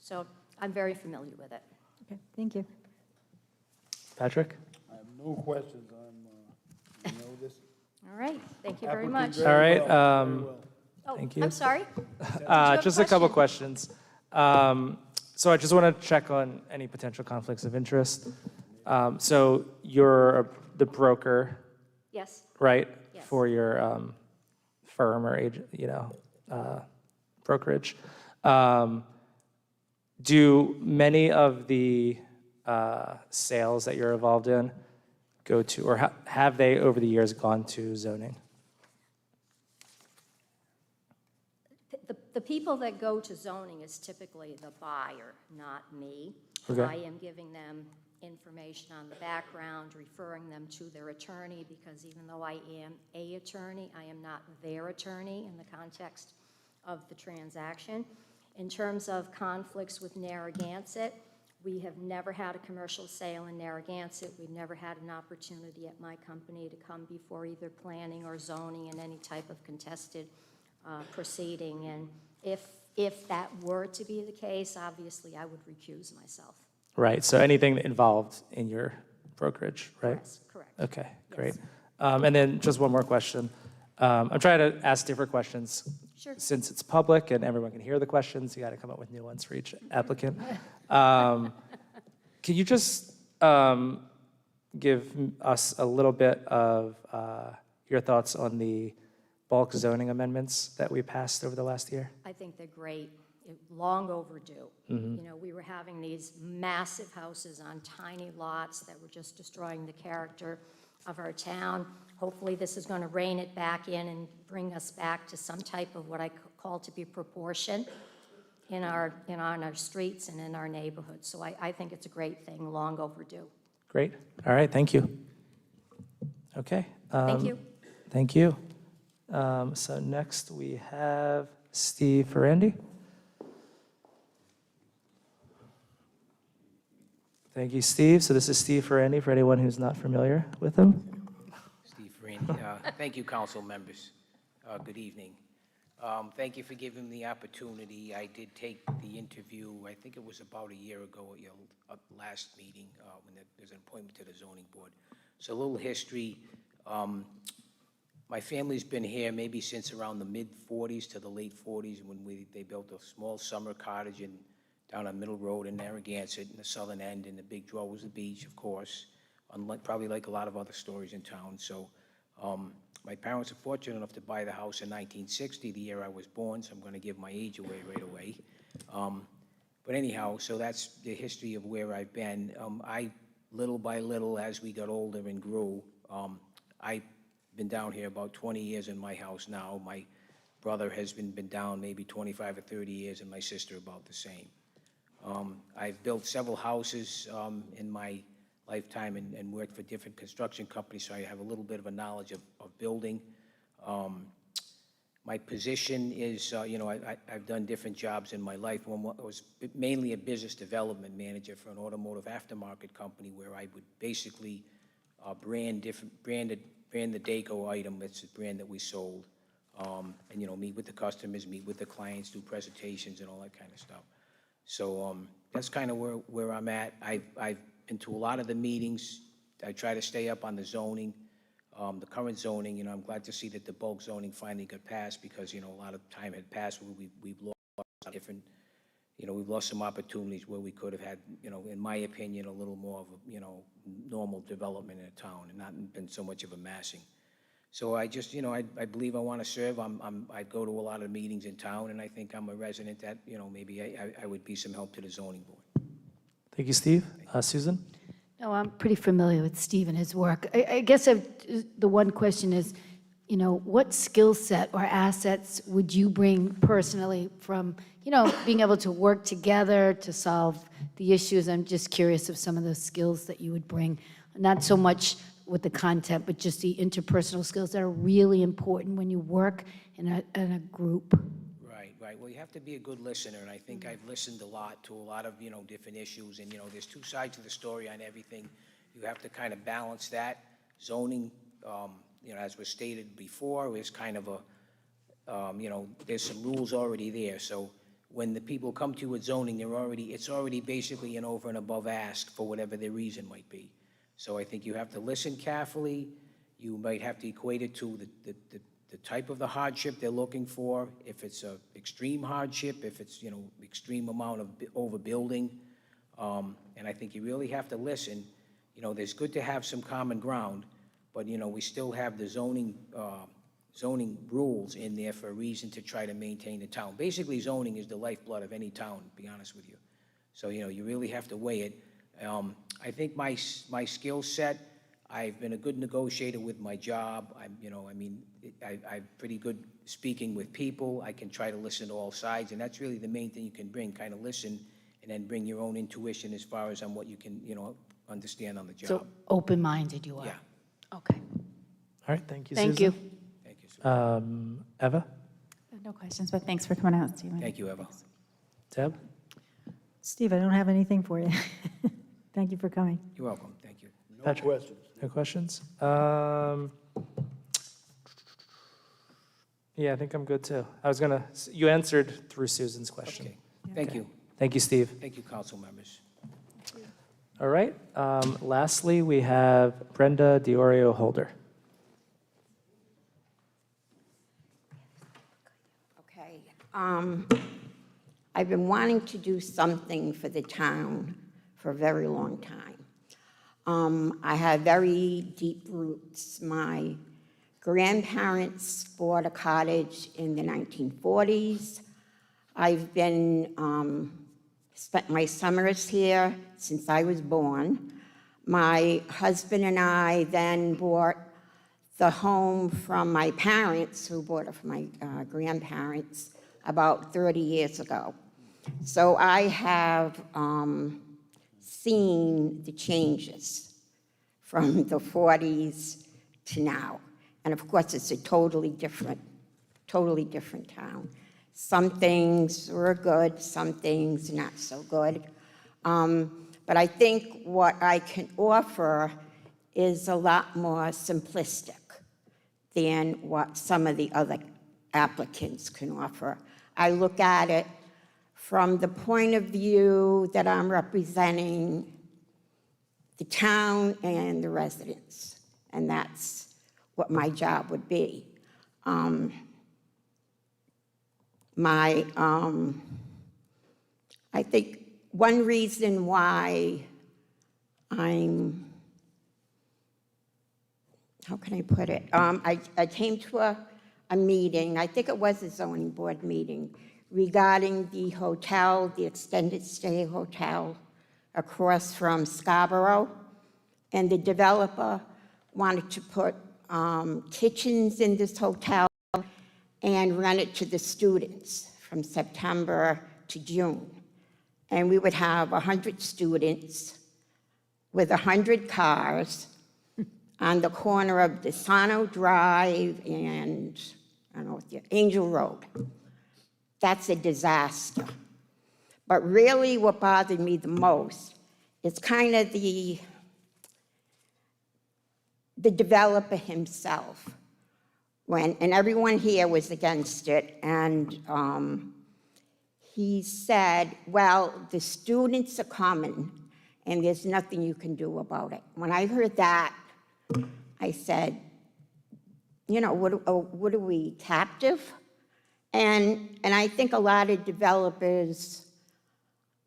So I'm very familiar with it. Okay, thank you. Patrick? I have no questions. This All right, thank you very applicant much. All right, very well. Oh, thank you. I'm sorry? have a Just a couple question? questions. So I just want to check on any potential conflicts of interest. So you're the broker, Yes. right? Yes. For your firm or agent, brokerage. Do many of the sales that you're involved in go to, or have they over the years gone to zoning? the people that go to zoning is typically the buyer, not me. Okay. I am giving them information on the background, referring them to their attorney, because even though I am a attorney, I am not their attorney in the context of the transaction. In terms of conflicts with Narragansett, we have never had a commercial sale in Narragansett. We've never had an opportunity at my company to come before either planning or zoning in any type of contested proceeding. And if that were to be the case, obviously I would recuse myself. Right, so anything involved in your brokerage, right? Yes, correct. Okay, great. And then just one more question. I'm trying to ask different questions. Sure. Since it's public and everyone can hear the questions, you got to come up with new ones for each applicant. Can you just give us a little bit of your thoughts on the bulk zoning amendments that we passed over the last year? I think they're great, long overdue. You know, we were having these massive houses on tiny lots that were just destroying the character of our town. Hopefully this is going to rein it back in and bring us back to some type of what I call to be proportion on our streets and in our neighborhoods. So I think it's a great thing, long overdue. Great, all right, thank you. Okay. Thank you. Thank you. So next we have Steve Ferrandi. Thank you, Steve. So this is Steve Ferrandi, for anyone who's not familiar with him. Steve Ferrandi. Thank you, council members. Good evening. Thank you for giving me the opportunity. I did take the interview, I think it was about a year ago at your last meeting, when there's an appointment to the zoning board. So a little history. My family's been here maybe since around the mid-40s to the late 40s when they built a small summer cottage down on Middle Road in Narragansett in the southern end, and the big draw was the beach, of course, probably like a lot of other stories in town. So my parents were fortunate enough to buy the house in 1960, the year I was born, so I'm going to give my age away right away. But anyhow, so that's the history of where I've been. Little by little, as we got older and grew, I've been down here about 20 years in my house now. My brother has been down maybe 25 or 30 years, and my sister about the same. I've built several houses in my lifetime and worked for different construction companies, so I have a little bit of a knowledge of building. My position is, I've done different jobs in my life. One was mainly a business development manager for an automotive aftermarket company, where I would basically brand the Daco item. That's the brand that we sold, and meet with the customers, meet with the clients, do presentations and all that kind of stuff. So that's kind of where I'm at. I've been to a lot of the meetings. I try to stay up on the zoning, the current zoning. I'm glad to see that the bulk zoning finally got passed, because a lot of time had passed where we've lost different, we've lost some opportunities where we could have had, in my opinion, a little more of a, normal development in a town and not been so much of a massing. So I just, I believe I want to serve. I go to a lot of meetings in town, and I think I'm a resident that, maybe I would be some help to the zoning board. Thank you, Steve. Susan? No, I'm pretty familiar with Steve and his work. I guess the one question is, what skill set or assets would you bring personally from, being able to work together to solve the issues? I'm just curious of some of those skills that you would bring, not so much with the content, but just the interpersonal skills that are really important when you work in a group. Right. Well, you have to be a good listener, and I think I've listened a lot to a lot of, different issues, and, there's two sides to the story on everything. You have to kind of balance that. Zoning, as was stated before, is kind of a, there's some rules already there. So when the people come to you with zoning, it's already basically an over and above ask for whatever their reason might be. So I think you have to listen carefully. You might have to equate it to the type of the hardship they're looking for. If it's a extreme hardship, if it's, extreme amount of overbuilding. And I think you really have to listen. There's good to have some common ground, but, we still have the zoning rules in there for a reason, to try to maintain the town. Basically, zoning is the lifeblood of any town, to be honest with you. So, you really have to weigh it. I think my skill set, I've been a good negotiator with my job. I'm pretty good speaking with people. I can try to listen to all sides, and that's really the main thing you can bring, kind of listen, and then bring your own intuition as far as on what you can, understand on the job. So open-minded you are? Yeah. Okay. All right, thank you, Thank Susan. you. Thank you, sir. Eva? No questions, but thanks for coming out, Stephen. Thank you, Eva. Deb? Steve, I don't have anything for you. Thank you for coming. You're welcome. Thank you. No Patrick? questions. No questions? Yeah, I think I'm good too. You answered through Susan's question. Okay. Thank you. Thank you, Steve. Thank you, council members. All right, lastly, we have Brenda Diorio Holder. Okay. I've been wanting to do something for the town for a very long time. I have very deep roots. My grandparents bought a cottage in the 1940s. I've been spent my summers here since I was born. My husband and I then bought the home from my parents, who bought it from my grandparents about 30 years ago. So I have seen the changes from the 40s to now. And of course, it's a totally different town. Some things were good, some things not so good. But I think what I can offer is a lot more simplistic than what some of the other applicants can offer. I look at it from the point of view that I'm representing the town and the residents, and that's what my job would be. I think one reason why how can I put it? I came to a meeting, I think it was a zoning board meeting, regarding the hotel, the extended stay hotel across from Scarborough. And the developer wanted to put kitchens in this hotel and rent it to the students from September to June. And we would have 100 students with 100 cars on the corner of Desano Drive and, I don't know what the, Angel Road. That's a disaster. But really what bothered me the most is kind of the developer himself. And everyone here was against it, and he said, well, the students are coming, and there's nothing you can do about it. When I heard that, I said, what are we, captive? And I think a lot of developers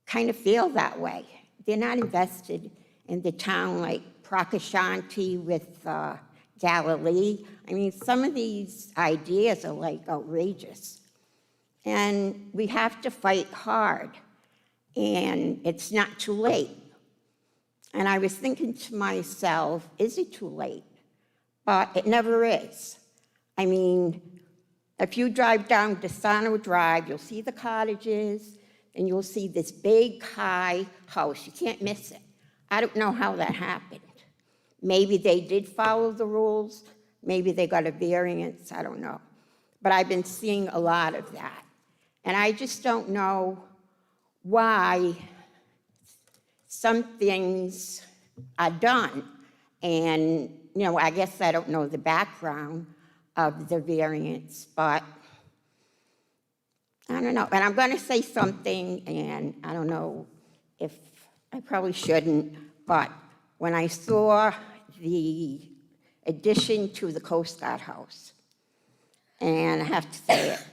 kind of feel that way. They're not invested in the town like Prakashanti with Galilee. I mean, some of these ideas are like outrageous. And we have to fight hard, and it's not too late. And I was thinking to myself, is it too late? But it never is. I mean, if you drive down Desano Drive, you'll see the cottages, and you'll see this big, high house. You can't miss it. I don't know how that happened. Maybe they did follow the rules. Maybe they got a variance. I don't know. But I've been seeing a lot of that. And I just don't know why some things are done. And, I guess I don't know the background of the variance, but I don't know. And I'm going to say something, and I don't know if I probably shouldn't, but when I saw the addition to the Coast Guard house, and I have to say it,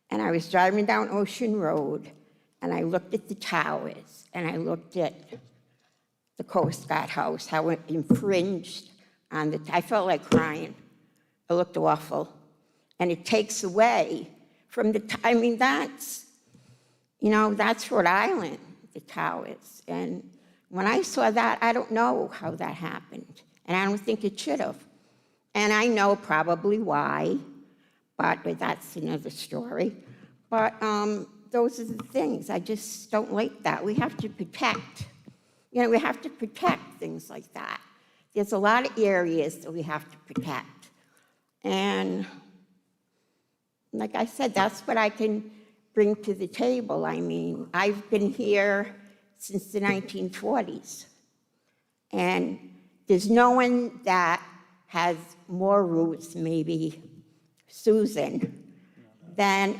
and I was driving down Ocean Road, and I looked at the towers, and I looked at the Coast Guard house, how it infringed on I felt like crying. It looked awful. And it takes away from I mean, that's Rhode Island, the towers. And when I saw that, I don't know how that happened. and I don't think it should have. And I know probably why, but that's another story. But those are the things. I just don't like that. We have to protect. We have to protect things like that. There's a lot of areas that we have to protect. And like I said, that's what I can bring to the table. I mean, I've been here since the 1940s. And there's no one that has more roots, maybe Susan, than,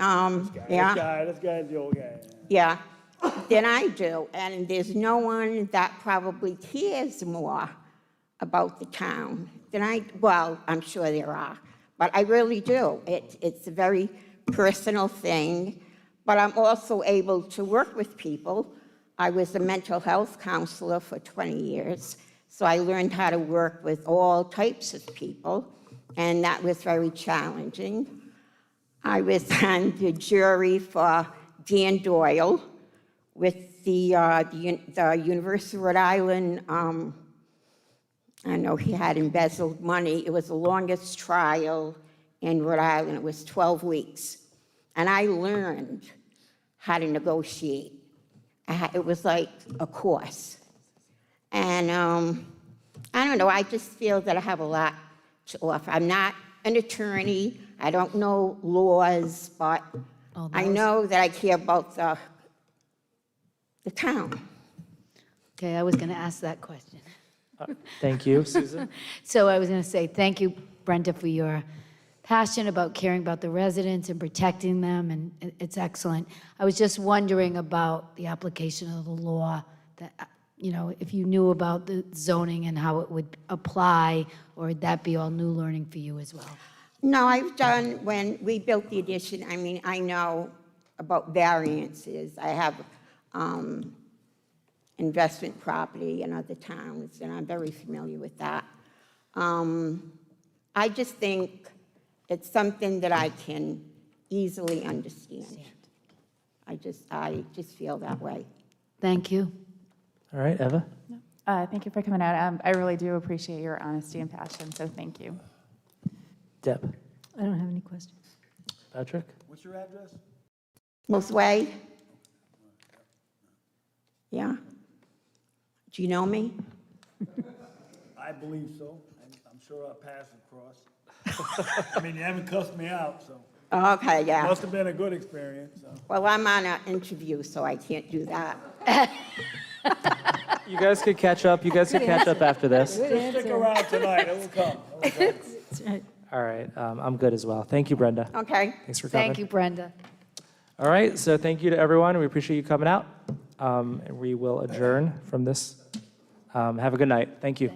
This guy's the old guy. yeah, than I do. And there's no one that probably cares more about the town than well, I'm sure there are, but I really do. It's a very personal thing, but I'm also able to work with people. I was a mental health counselor for 20 years, so I learned how to work with all types of people, and that was very challenging. I was on the jury for Dan Doyle with the University of Rhode Island. I know he had embezzled money. It was the longest trial in Rhode Island. It was 12 weeks. And I learned how to negotiate. It was like a course. And I don't know, I just feel that I have a lot to offer. I'm not an attorney. I don't know laws, but I know that I care about the town. Okay, I was going to ask that question. Thank you, Susan. So I was going to say, thank you, Brenda, for your passion about caring about the residents and protecting them, and it's excellent. I was just wondering about the application of the law, that, if you knew about the zoning and how it would apply, or would that be all new learning for you as well? No, I've done, when we built the addition, I mean, I know about variances. I have investment property in other towns, and I'm very familiar with that. I just think it's something that I can easily understand. I just feel that way. Thank you. All right, Eva? Thank you for coming out. I really do appreciate your honesty and passion, so thank you. Deb? I don't have any questions. Patrick? What's your address? Mills Way? Yeah? Do you know me? I believe so. I'm sure our paths have crossed. I mean, you haven't cussed me out, so. Okay, yeah. Must have been a good experience, so. Well, I'm on an interview, so I can't do that. You guys could catch up. You guys could catch up after this. Just stick around tonight, it will come. That's right. All right, I'm good as well. Thank you, Brenda. Okay. Thanks for coming. Thank you, Brenda. All right, so thank you to everyone. We appreciate you coming out. And we will adjourn from this. Have a good night. Thank you.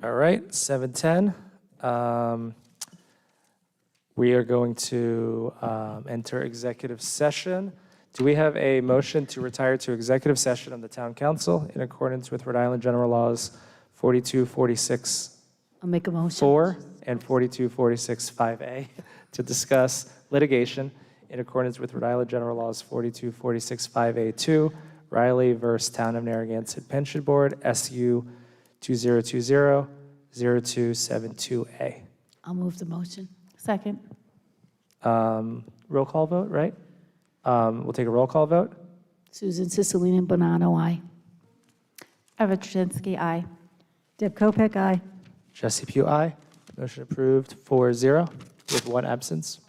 All right, 7:10. We are going to enter executive session. Do we have a motion to retire to executive session of the town council in accordance with Rhode Island General Laws 4246 I'll make a motion. 4 and 4246 5A to discuss litigation in accordance with Rhode Island General Laws 4246 5A2, Riley versus Town of Narragansett Pension Board, SU 2020-0272A. I'll move the motion. Second. Roll call vote, right? We'll take a roll call vote. Susan Cicilline Bonanno, aye. Eva Jasinski, aye. Deb Kopek, aye. Jesse Pugh, aye. Motion approved 4-0 with 1 absence.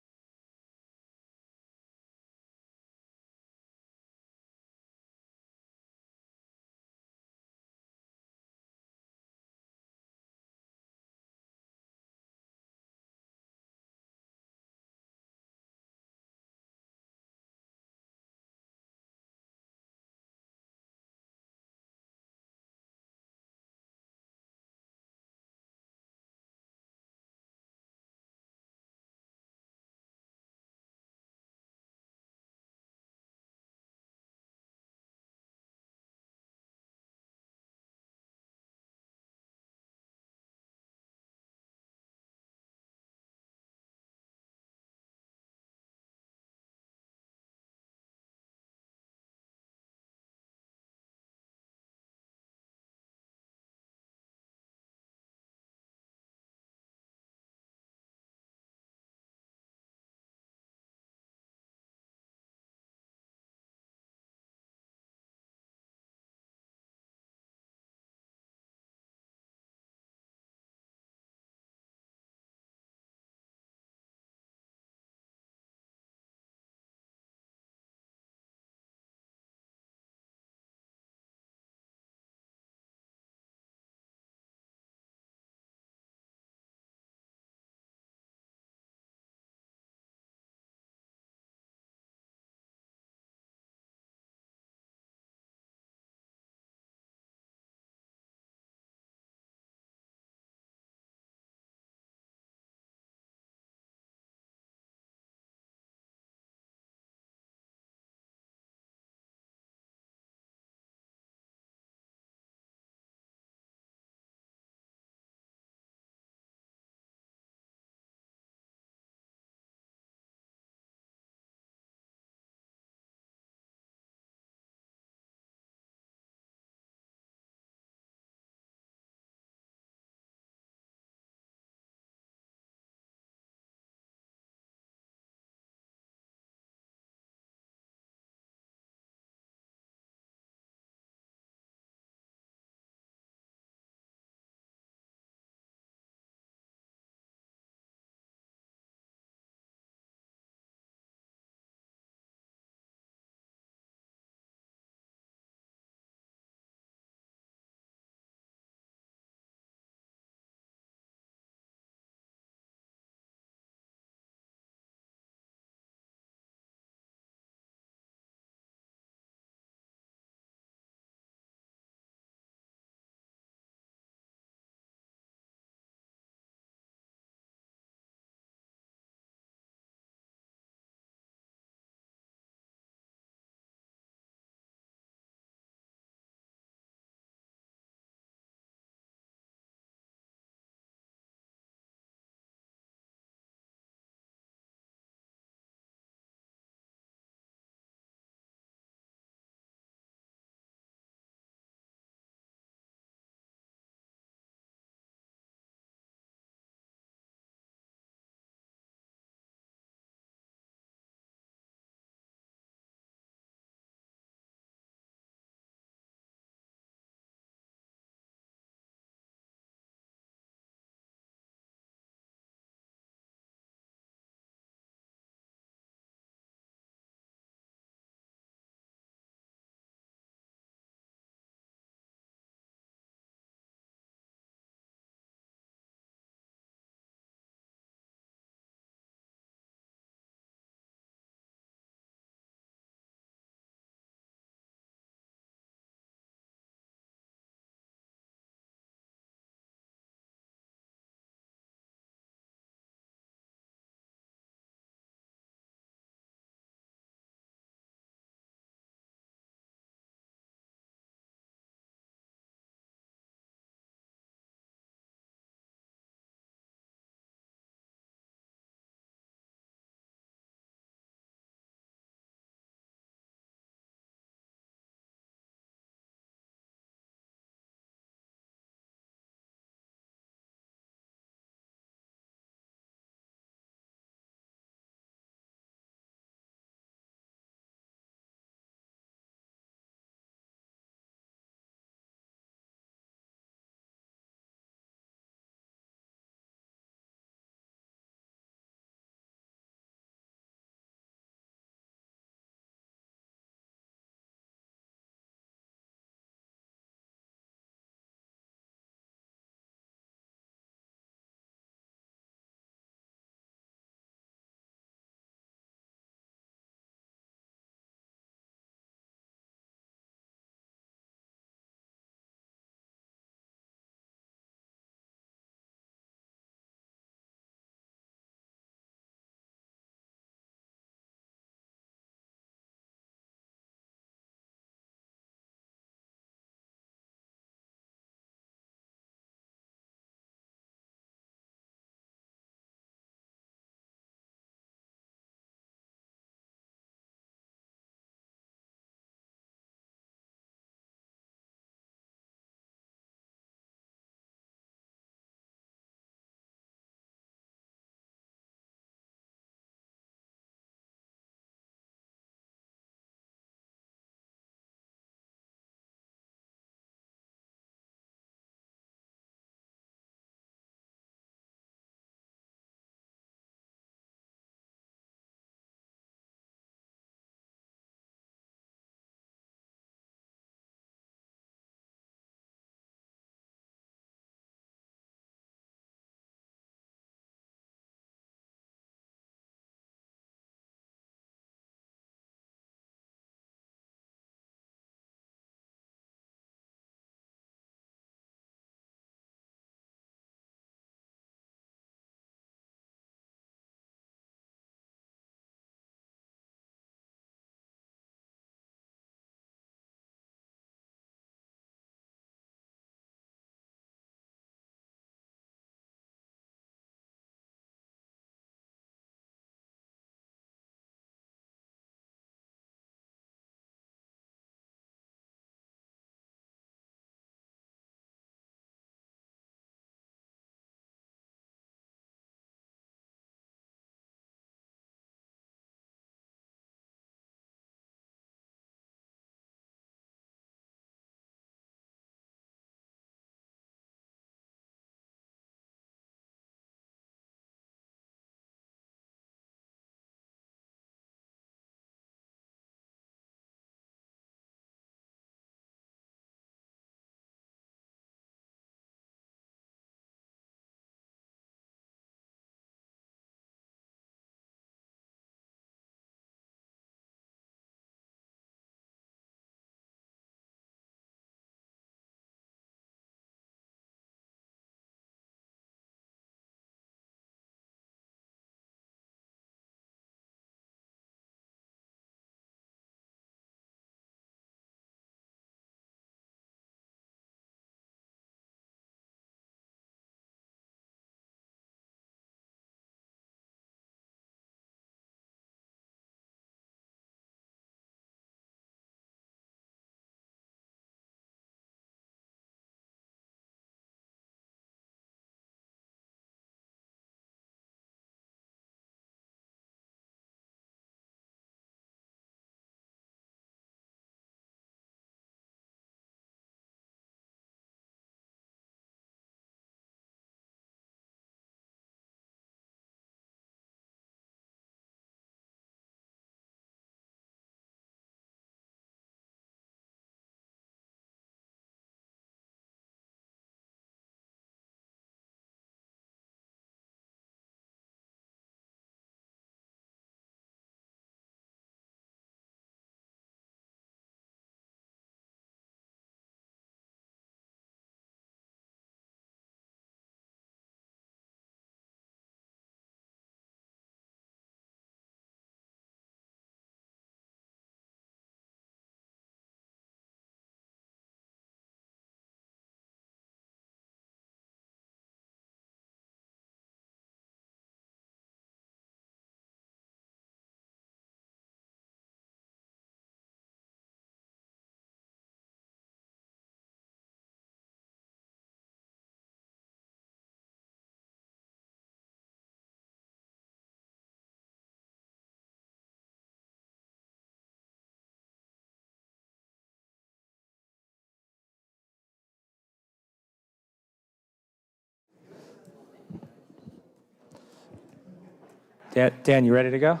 Dan, you ready to go?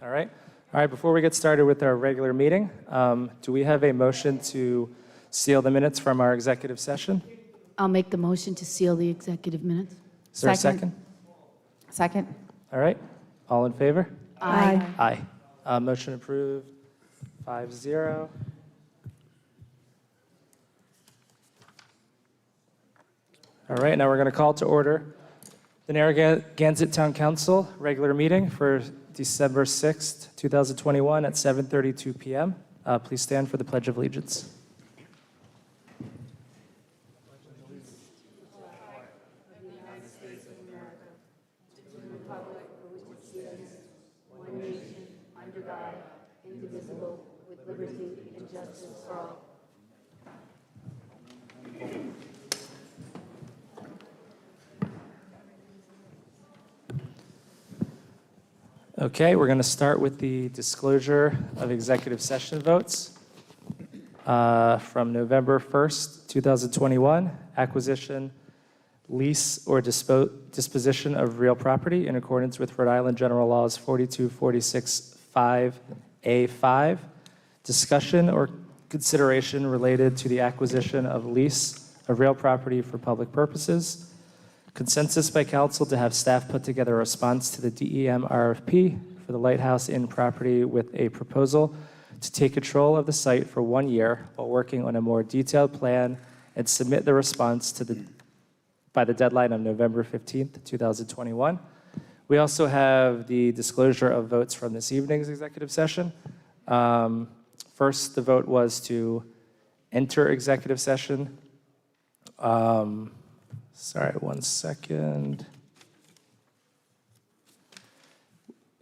All right. All right, before we get started with our regular meeting, do we have a motion to seal the minutes from our executive session? I'll make the motion to seal the executive minutes. Is there a Second. second? Second. All right. All in favor? Aye. Aye. Motion approved, 5-0. All right, now we're going to call to order the Narragansett Town Council regular meeting for December 6th, 2021 at 7:32 p.m. Please stand for the Pledge of Allegiance. Okay, we're going to start with the disclosure of executive session votes from November 1st, 2021, acquisition, lease, or disposition of real property in accordance with Rhode Island General Laws 42465A5, discussion or consideration related to the acquisition of lease of real property for public purposes, consensus by council to have staff put together a response to the DEM RFP for the Lighthouse Inn property with a proposal to take control of the site for 1 year while working on a more detailed plan and submit the response by the deadline of November 15th, 2021. We also have the disclosure of votes from this evening's executive session. First, the vote was to enter executive session. Sorry, 1 second.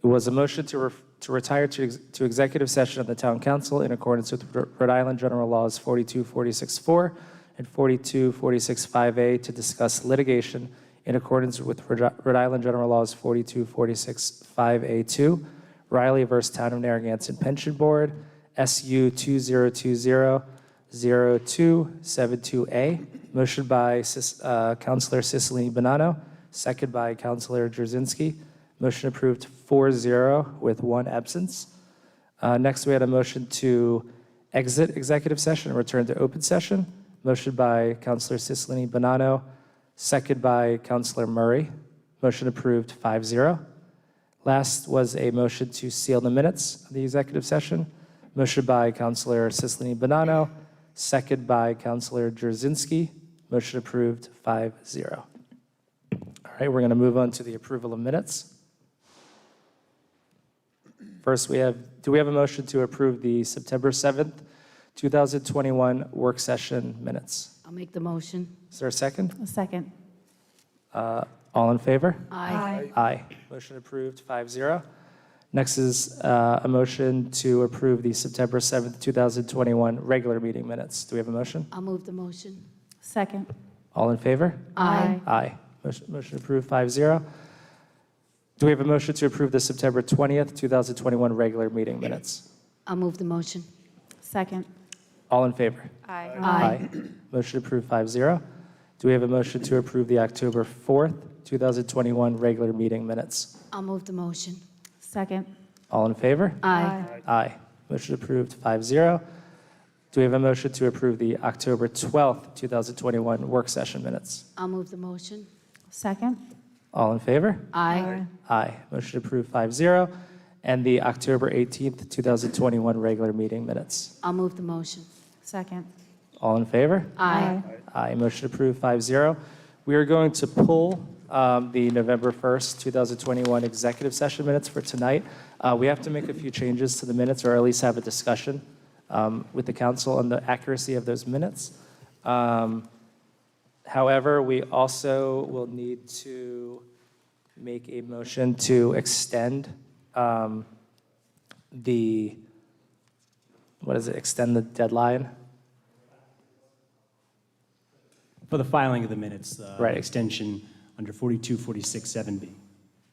It was a motion to retire to executive session of the town council in accordance with Rhode Island General Laws 42464 and 42465A to discuss litigation in accordance with Rhode Island General Laws 42465A2, Riley versus Town of Narragansett Pension Board, SU 2020-0272A. Motion by Councilor Cicilline Bonanno, second by Councilor Jarzynski. Motion approved 4-0 with 1 absence. Next, we had a motion to exit executive session and return to open session. Motion by Councilor Cicilline Bonanno, second by Councilor Murray. Motion approved 5-0. Last was a motion to seal the minutes of the executive session. Motion by Councilor Cicilline Bonanno, second by Councilor Jarzynski. Motion approved 5-0. All right, we're going to move on to the approval of minutes. First, do we have a motion to approve the September 7th, 2021 work session minutes? I'll make the motion. Is there a second? A second. All in favor? Aye. Aye. Motion approved 5-0. Next is a motion to approve the September 7th, 2021 regular meeting minutes. Do we have a motion? I'll move the motion. Second. All in favor? Aye. Aye. Motion approved 5-0. Do we have a motion to approve the September 20th, 2021 regular meeting minutes? I'll move the motion. Second. All in favor? Aye. Aye. Motion approved 5-0. Do we have a motion to approve the October 4th, 2021 regular meeting minutes? I'll move the motion. Second. All in favor? Aye. Aye. Motion approved 5-0. Do we have a motion to approve the October 12th, 2021 work session minutes? I'll move the motion. Second. All in favor? Aye. Aye. Motion approved 5-0. And the October 18th, 2021 regular meeting minutes? I'll move the motion. Second. All in favor? Aye. Aye. Motion approved 5-0. We are going to pull the November 1st, 2021 executive session minutes for tonight. We have to make a few changes to the minutes, or at least have a discussion with the council on the accuracy of those minutes. However, we also will need to make a motion to extend extend the deadline? For the filing of the minutes, Right. extension under 42467B.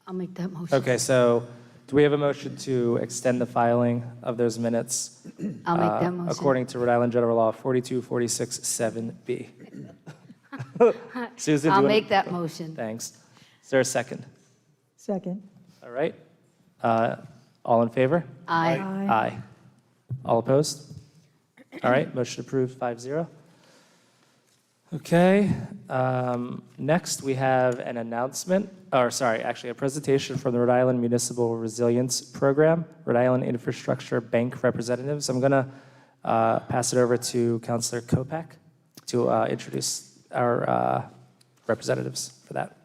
I'll make that motion. Okay, so do we have a motion to extend the filing of those minutes? I'll make that motion. According to Rhode Island General Law 42467B. Susan, do you I'll wanna- make that motion. Thanks. Is there a second? Second. All right. All in favor? Aye. Aye. All opposed? All right, motion approved, 5-0. Okay, next we have an announcement, or sorry, actually a presentation from the Rhode Island Municipal Resilience Program, Rhode Island Infrastructure Bank representatives. I'm gonna pass it over to Councilor Kopak to introduce our representatives for that.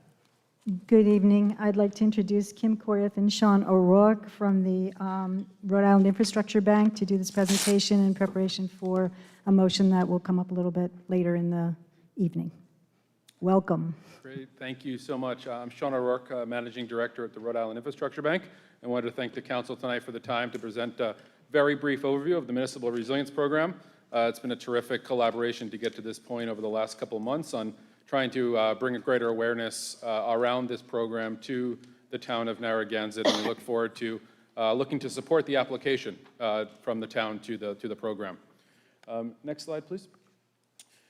Good evening. I'd like to introduce Kim Coryath and Sean O'Rourke from the Rhode Island Infrastructure Bank to do this presentation in preparation for a motion that will come up a little bit later in the evening. Welcome. Great, thank you so much. I'm Sean O'Rourke, Managing Director at the Rhode Island Infrastructure Bank. I wanted to thank the council tonight for the time to present a very brief overview of the Municipal Resilience Program. It's been a terrific collaboration to get to this point over the last couple of months on trying to bring a greater awareness around this program to the town of Narragansett, and we look forward to looking to support the application from the town to the program. Next slide, please.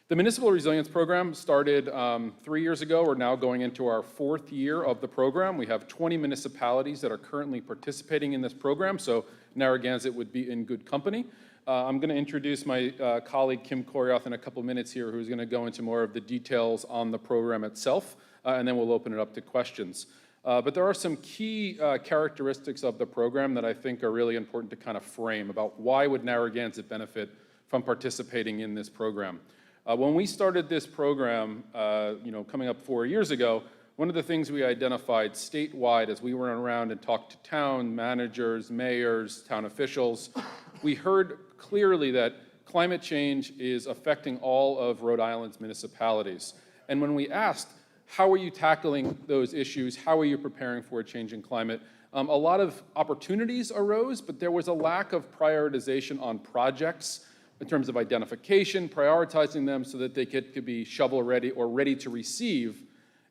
The Municipal Resilience Program started 3 years ago. We're now going into our 4th year of the program. We have 20 municipalities that are currently participating in this program, so Narragansett would be in good company. I'm going to introduce my colleague Kim Coryath in a couple minutes here, who's going to go into more of the details on the program itself, and then we'll open it up to questions. But there are some key characteristics of the program that I think are really important to kind of frame about why would Narragansett benefit from participating in this program. When we started this program, coming up 4 years ago, one of the things we identified statewide as we went around and talked to town managers, mayors, town officials, we heard clearly that climate change is affecting all of Rhode Island's municipalities. And when we asked, how are you tackling those issues? How are you preparing for a changing climate? A lot of opportunities arose, but there was a lack of prioritization on projects in terms of identification, prioritizing them so that they could be shovel-ready or ready to receive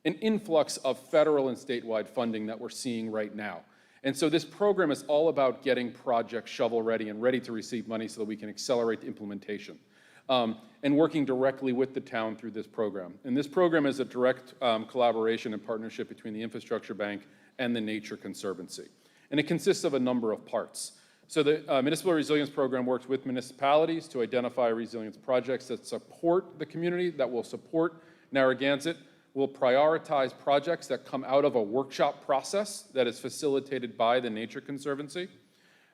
an influx of federal and statewide funding that we're seeing right now. And so this program is all about getting projects shovel-ready and ready to receive money so that we can accelerate the implementation. And working directly with the town through this program. And this program is a direct collaboration and partnership between the Infrastructure Bank and the Nature Conservancy. And it consists of a number of parts. So the Municipal Resilience Program works with municipalities to identify resilience projects that support the community, that will support Narragansett. We'll prioritize projects that come out of a workshop process that is facilitated by the Nature Conservancy.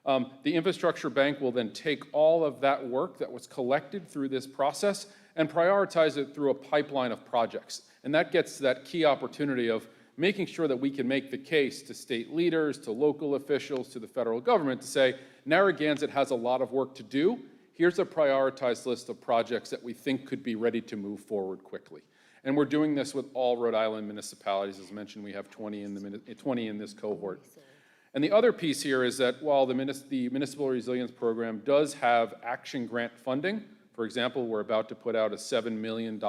The Infrastructure Bank will then take all of that work that was collected through this process and prioritize it through a pipeline of projects. And that gets to that key opportunity of making sure that we can make the case to state leaders, to local officials, to the federal government to say, Narragansett has a lot of work to do. Here's a prioritized list of projects that we think could be ready to move forward quickly. And we're doing this with all Rhode Island municipalities. As mentioned, we have 20 in this cohort. And the other piece here is that while the Municipal Resilience Program does have action grant funding, for example, we're about to put out a $7 million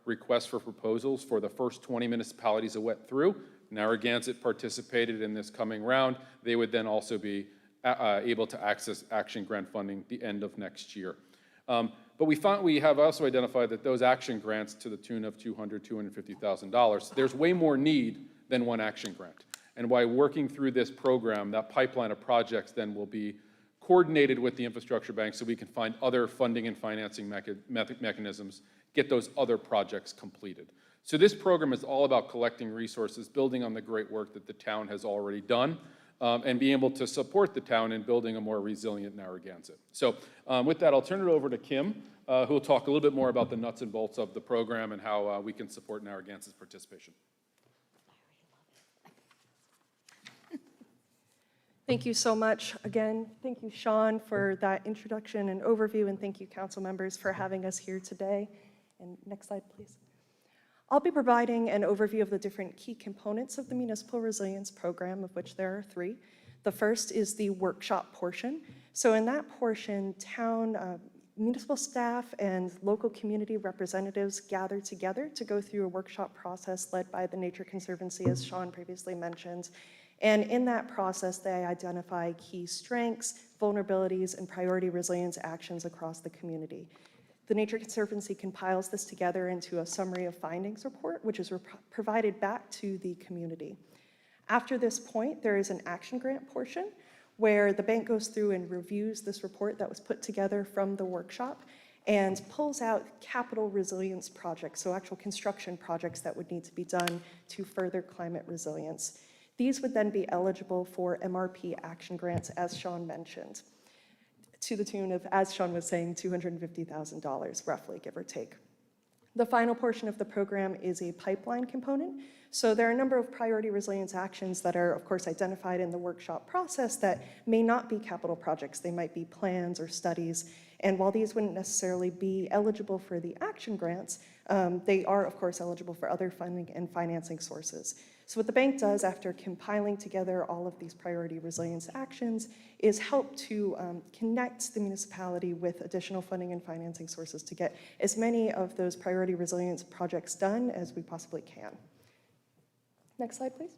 request for proposals for the first 20 municipalities that went through. Narragansett participated in this coming round. They would then also be able to access action grant funding at the end of next year. But we have also identified that those action grants to the tune of $250,000, there's way more need than one action grant. And by working through this program, that pipeline of projects then will be coordinated with the Infrastructure Bank so we can find other funding and financing mechanisms, get those other projects completed. So this program is all about collecting resources, building on the great work that the town has already done, and being able to support the town in building a more resilient Narragansett. So with that, I'll turn it over to Kim, who will talk a little bit more about the nuts and bolts of the program and how we can support Narragansett's participation. Thank you so much. Again, thank you, Sean, for that introduction and overview, and thank you, council members, for having us here today. And next slide, please. I'll be providing an overview of the different key components of the Municipal Resilience Program, of which there are 3. The first is the workshop portion. So in that portion, town, municipal staff and local community representatives gather together to go through a workshop process led by the Nature Conservancy, as Sean previously mentioned. And in that process, they identify key strengths, vulnerabilities, and priority resilience actions across the community. The Nature Conservancy compiles this together into a summary of findings report, which is provided back to the community. After this point, there is an action grant portion where the bank goes through and reviews this report that was put together from the workshop and pulls out capital resilience projects, so actual construction projects that would need to be done to further climate resilience. These would then be eligible for MRP action grants, as Sean mentioned, to the tune of, as Sean was saying, $250,000 roughly, give or take. The final portion of the program is a pipeline component. So there are a number of priority resilience actions that are, of course, identified in the workshop process that may not be capital projects. They might be plans or studies. And while these wouldn't necessarily be eligible for the action grants, they are, of course, eligible for other funding and financing sources. So what the bank does after compiling together all of these priority resilience actions is help to connect the municipality with additional funding and financing sources to get as many of those priority resilience projects done as we possibly can. Next slide, please.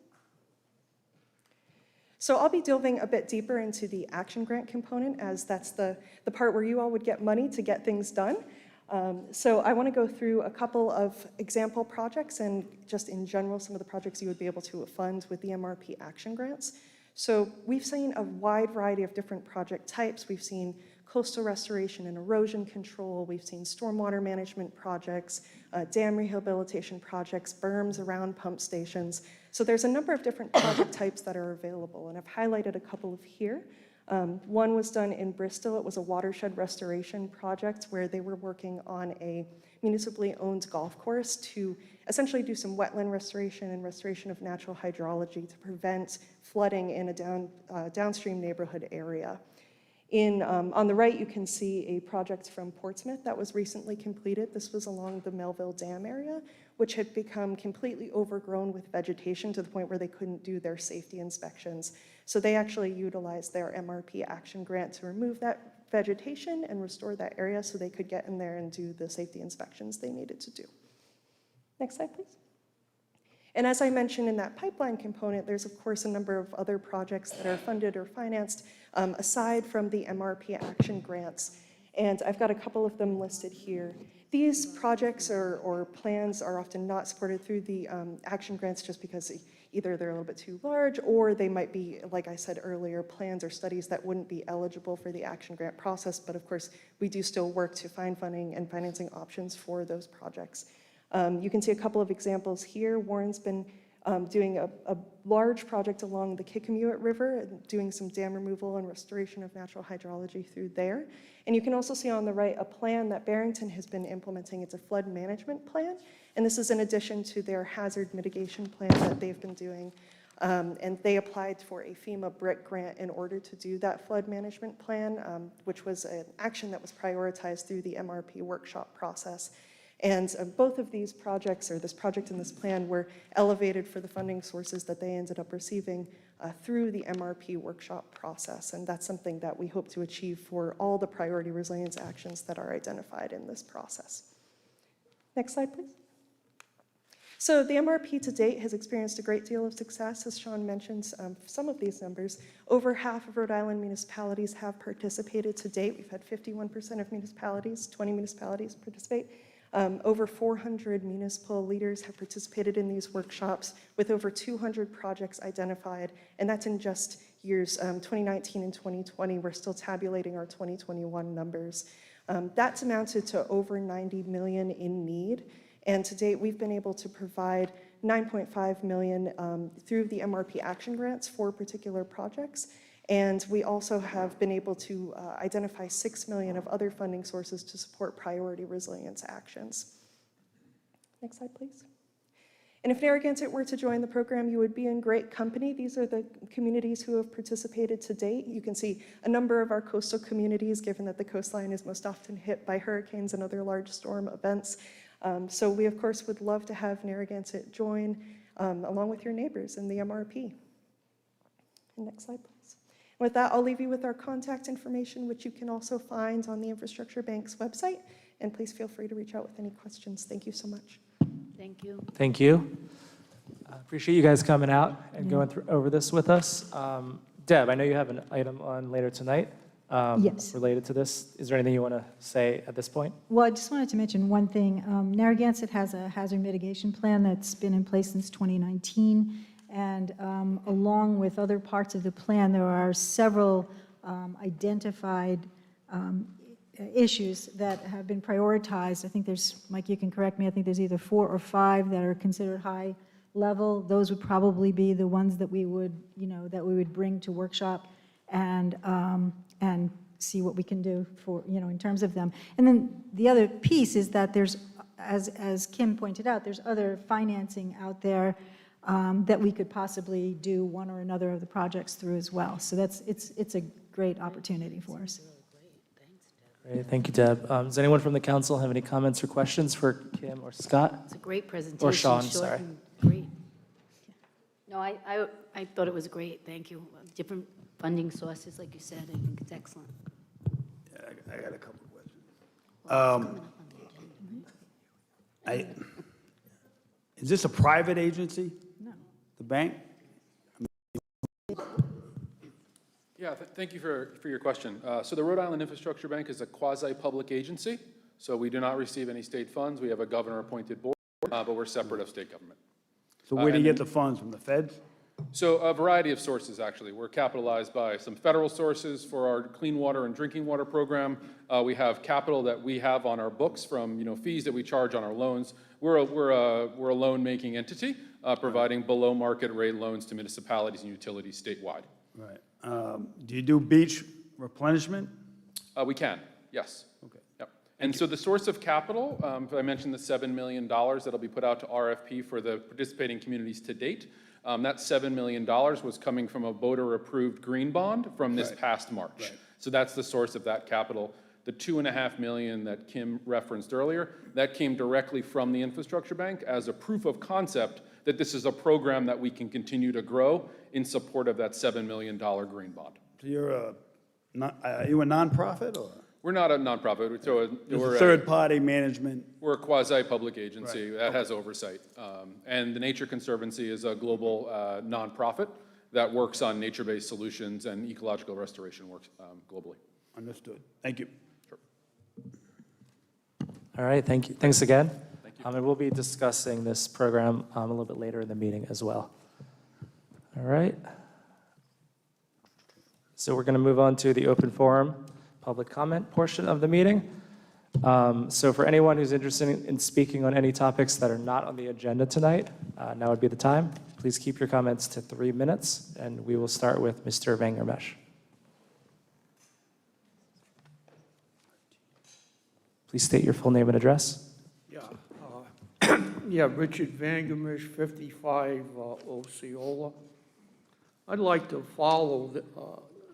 So I'll be delving a bit deeper into the action grant component, as that's the part where you all would get money to get things done. So I want to go through a couple of example projects and just in general some of the projects you would be able to fund with the MRP action grants. So we've seen a wide variety of different project types. We've seen coastal restoration and erosion control. We've seen stormwater management projects, dam rehabilitation projects, berms around pump stations. So there's a number of different project types that are available, and I've highlighted a couple of here. One was done in Bristol. It was a watershed restoration project where they were working on a municipally owned golf course to essentially do some wetland restoration and restoration of natural hydrology to prevent flooding in a downstream neighborhood area. On the right, you can see a project from Portsmouth that was recently completed. This was along the Melville Dam area, which had become completely overgrown with vegetation to the point where they couldn't do their safety inspections. So they actually utilized their MRP action grant to remove that vegetation and restore that area so they could get in there and do the safety inspections they needed to do. Next slide, please. And as I mentioned in that pipeline component, there's of course a number of other projects that are funded or financed aside from the MRP action grants. And I've got a couple of them listed here. These projects or plans are often not supported through the action grants just because either they're a little bit too large or they might be, like I said earlier, plans or studies that wouldn't be eligible for the action grant process. But of course, we do still work to find funding and financing options for those projects. You can see a couple of examples here. Warren's been doing a large project along the Kickamuit River, doing some dam removal and restoration of natural hydrology through there. And you can also see on the right a plan that Barrington has been implementing. It's a flood management plan, and this is in addition to their hazard mitigation plan that they've been doing. And they applied for a FEMA BRIC grant in order to do that flood management plan, which was an action that was prioritized through the MRP workshop process. And both of these projects, or this project and this plan, were elevated for the funding sources that they ended up receiving through the MRP workshop process. And that's something that we hope to achieve for all the priority resilience actions that are identified in this process. Next slide, please. So the MRP to date has experienced a great deal of success. As Sean mentioned, some of these numbers, over half of Rhode Island municipalities have participated to date. We've had 51% of municipalities, 20 municipalities participate. Over 400 municipal leaders have participated in these workshops with over 200 projects identified, and that's in just years 2019 and 2020. We're still tabulating our 2021 numbers. That's amounted to over 90 million in need, and to date we've been able to provide 9.5 million through the MRP action grants for particular projects. And we also have been able to identify 6 million of other funding sources to support priority resilience actions. Next slide, please. And if Narragansett were to join the program, you would be in great company. These are the communities who have participated to date. You can see a number of our coastal communities, given that the coastline is most often hit by hurricanes and other large storm events. So we, of course, would love to have Narragansett join along with your neighbors in the MRP. And next slide, please. With that, I'll leave you with our contact information, which you can also find on the Infrastructure Bank's website. And please feel free to reach out with any questions. Thank you so much. Thank you. Thank you. I appreciate you guys coming out and going over this with us. Deb, I know you have an item on later tonight Yes. related to this. Is there anything you want to say at this point? Well, I just wanted to mention one thing. Narragansett has a hazard mitigation plan that's been in place since 2019. And along with other parts of the plan, there are several identified issues that have been prioritized. I think there's, Mike, you can correct me, I think there's either 4 or 5 that are considered high level. Those would probably be the ones that we would, that we would bring to workshop and see what we can do for, in terms of them. And then the other piece is that there's, as Kim pointed out, there's other financing out there that we could possibly do one or another of the projects through as well. So it's a great opportunity for us. Great, thank you, Deb. Does anyone from the council have any comments or questions for Kim or Scott? It's a great presentation. Or Sean, short sorry. and Great. No, I thought it was great, thank you. Different funding sources, like you said, I think it's excellent. Yeah, I got a couple of questions. Is this a private agency? No. The bank? Yeah, thank you for your question. So the Rhode Island Infrastructure Bank is a quasi-public agency, so we do not receive any state funds. We have a governor-appointed board, but we're separate of state government. So where do you get the funds, from the feds? So a variety of sources, actually. We're capitalized by some federal sources for our clean water and drinking water program. We have capital that we have on our books from fees that we charge on our loans. We're a loan-making entity, providing below-market rate loans to municipalities and utilities statewide. Right. Do you do beach replenishment? We can, yes. Okay. Yep. And so the source of capital, I mentioned the $7 million that'll be put out to RFP for the participating communities to date. That $7 million was coming from a voter-approved green bond from this past March. Right. So that's the source of that capital. The $2.5 million that Kim referenced earlier, that came directly from the Infrastructure Bank as a proof of concept that this is a program that we can continue to grow in support of that $7 million green bond. So are you a nonprofit, or? We're not a nonprofit. We're a third-party management. We're a quasi-public agency that has oversight. And the Nature Conservancy is a global nonprofit that works on nature-based solutions and ecological restoration works globally. Understood. Thank you. Sure. All right, thank you. Thanks again. Thank you. And we'll be discussing this program a little bit later in the meeting as well. All right. So we're going to move on to the open forum public comment portion of the meeting. So for anyone who's interested in speaking on any topics that are not on the agenda tonight, now would be the time. Please keep your comments to 3 minutes, and we will start with Mr. Vangermesh. Please state your full name and address. Yeah, Richard Vangermish, 55 Osceola. I'd like to follow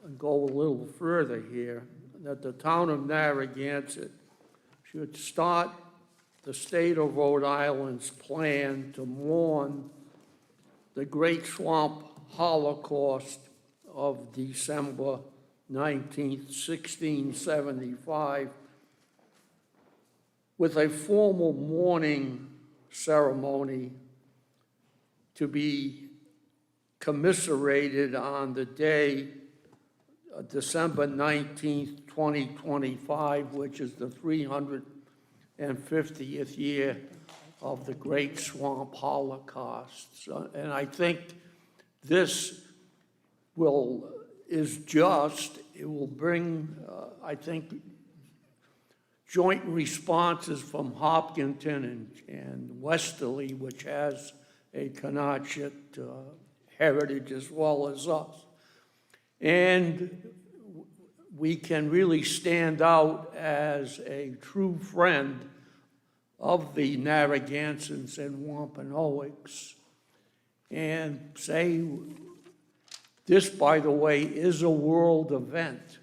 and go a little further here, that the town of Narragansett should start the state of Rhode Island's plan to mourn the Great Swamp Holocaust of December 19th, 1675, with a formal mourning ceremony to be commiserated on the day December 19th, 2025, which is the 350th year of the Great Swamp Holocaust. And I think this is just. It will bring, I think, joint responses from Hopkinton and Westerly, which has a Canachet heritage as well as us. And we can really stand out as a true friend of the Narragansetts and Wampanoags and say, this, by the way, is a world event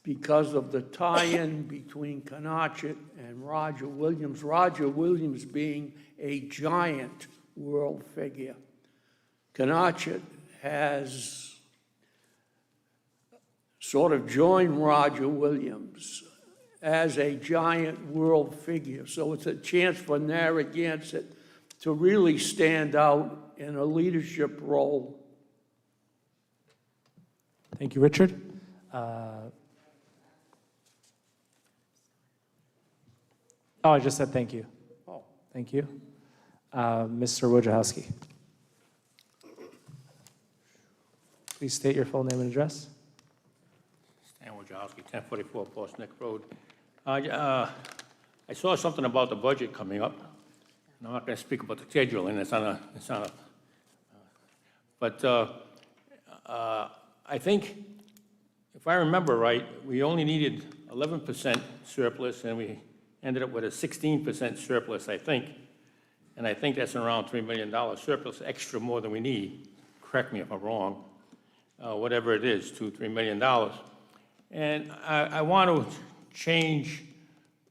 because of the tie-in between Canachet and Roger Williams, Roger Williams being a giant world figure. Canachet has sort of joined Roger Williams as a giant world figure. So it's a chance for Narragansett to really stand out in a leadership role. Thank you, Richard. I just said thank you. Oh. Thank you. Mr. Wojciechowski. Please state your full name and address. Stan Wojcicki, 1044 Post Neck Road. I saw something about the budget coming up. And I'm not going to speak about the schedule, and but I think, if I remember right, we only needed 11% surplus, and we ended up with a 16% surplus, I think. And I think that's around $3 million surplus, extra more than we need. Correct me if I'm wrong. Whatever it is, $2-3 million. And I want to change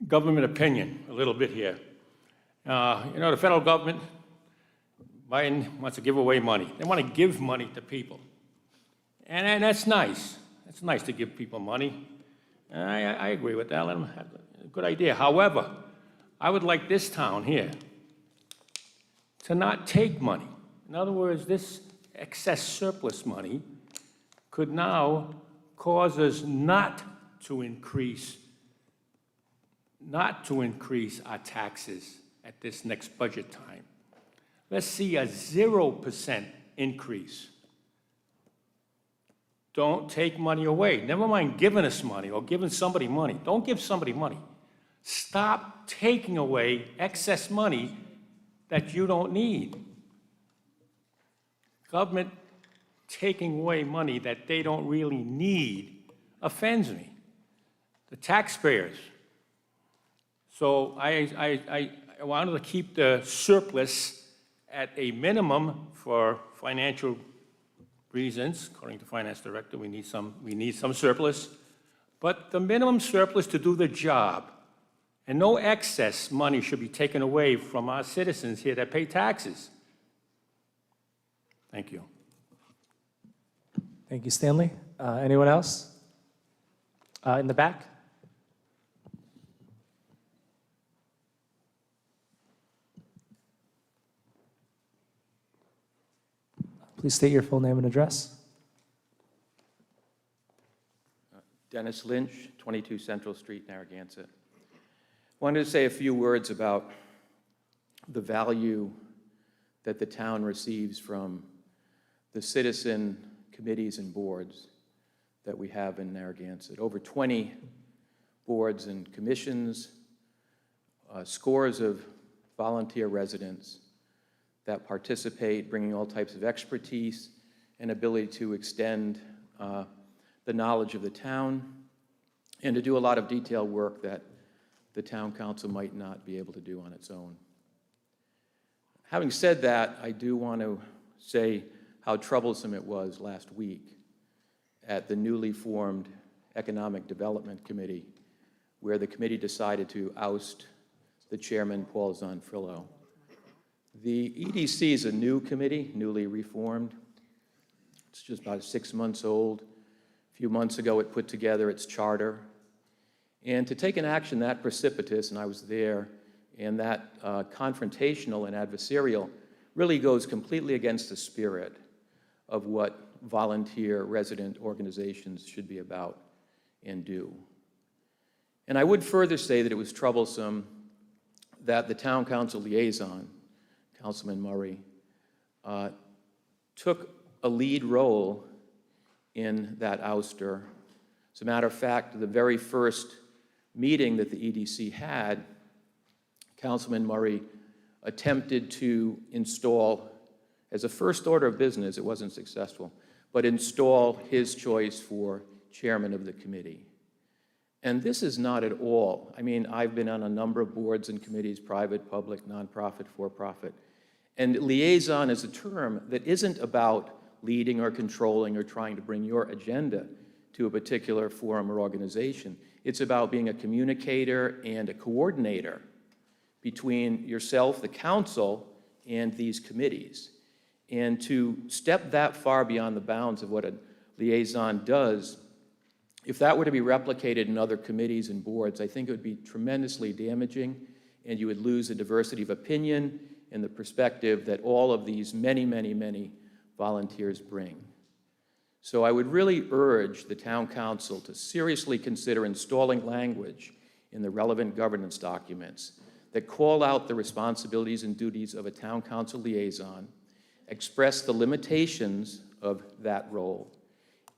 government opinion a little bit here. The federal government, Biden wants to give away money. They want to give money to people. And that's nice. It's nice to give people money. And I agree with that. Let them have a good idea. However, I would like this town here to not take money. In other words, this excess surplus money could now cause us not to increase our taxes at this next budget time. Let's see a 0% increase. Don't take money away. Never mind giving us money or giving somebody money. Don't give somebody money. Stop taking away excess money that you don't need. Government taking away money that they don't really need offends me. The taxpayers. So I wanted to keep the surplus at a minimum for financial reasons. According to Finance Director, we need some surplus. But the minimum surplus to do the job. And no excess money should be taken away from our citizens here that pay taxes. Thank you. Thank you, Stanley. Anyone else? In the back? Please state your full name and address. Dennis Lynch, 22 Central Street, Narragansett. Wanted to say a few words about the value that the town receives from the citizen committees and boards that we have in Narragansett. Over 20 boards and commissions, scores of volunteer residents that participate, bringing all types of expertise and ability to extend the knowledge of the town and to do a lot of detailed work that the town council might not be able to do on its own. Having said that, I do want to say how troublesome it was last week at the newly formed Economic Development Committee, where the committee decided to oust the chairman, Paul Zonfrillo. The EDC is a new committee, newly reformed. It's just about 6 months old. A few months ago, it put together its charter. And to take an action that precipitous, and I was there, and that confrontational and adversarial really goes completely against the spirit of what volunteer resident organizations should be about and do. And I would further say that it was troublesome that the town council liaison, Councilman Murray, took a lead role in that ouster. As a matter of fact, the very first meeting that the EDC had, Councilman Murray attempted to install, as a first order of business, it wasn't successful, but install his choice for chairman of the committee. And this is not at all, I mean, I've been on a number of boards and committees, private, public, nonprofit, for-profit, and liaison is a term that isn't about leading or controlling or trying to bring your agenda to a particular forum or organization. It's about being a communicator and a coordinator between yourself, the council, and these committees. And to step that far beyond the bounds of what a liaison does, if that were to be replicated in other committees and boards, I think it would be tremendously damaging, and you would lose the diversity of opinion and the perspective that all of these many, many, many volunteers bring. So I would really urge the town council to seriously consider installing language in the relevant governance documents that call out the responsibilities and duties of a town council liaison, express the limitations of that role,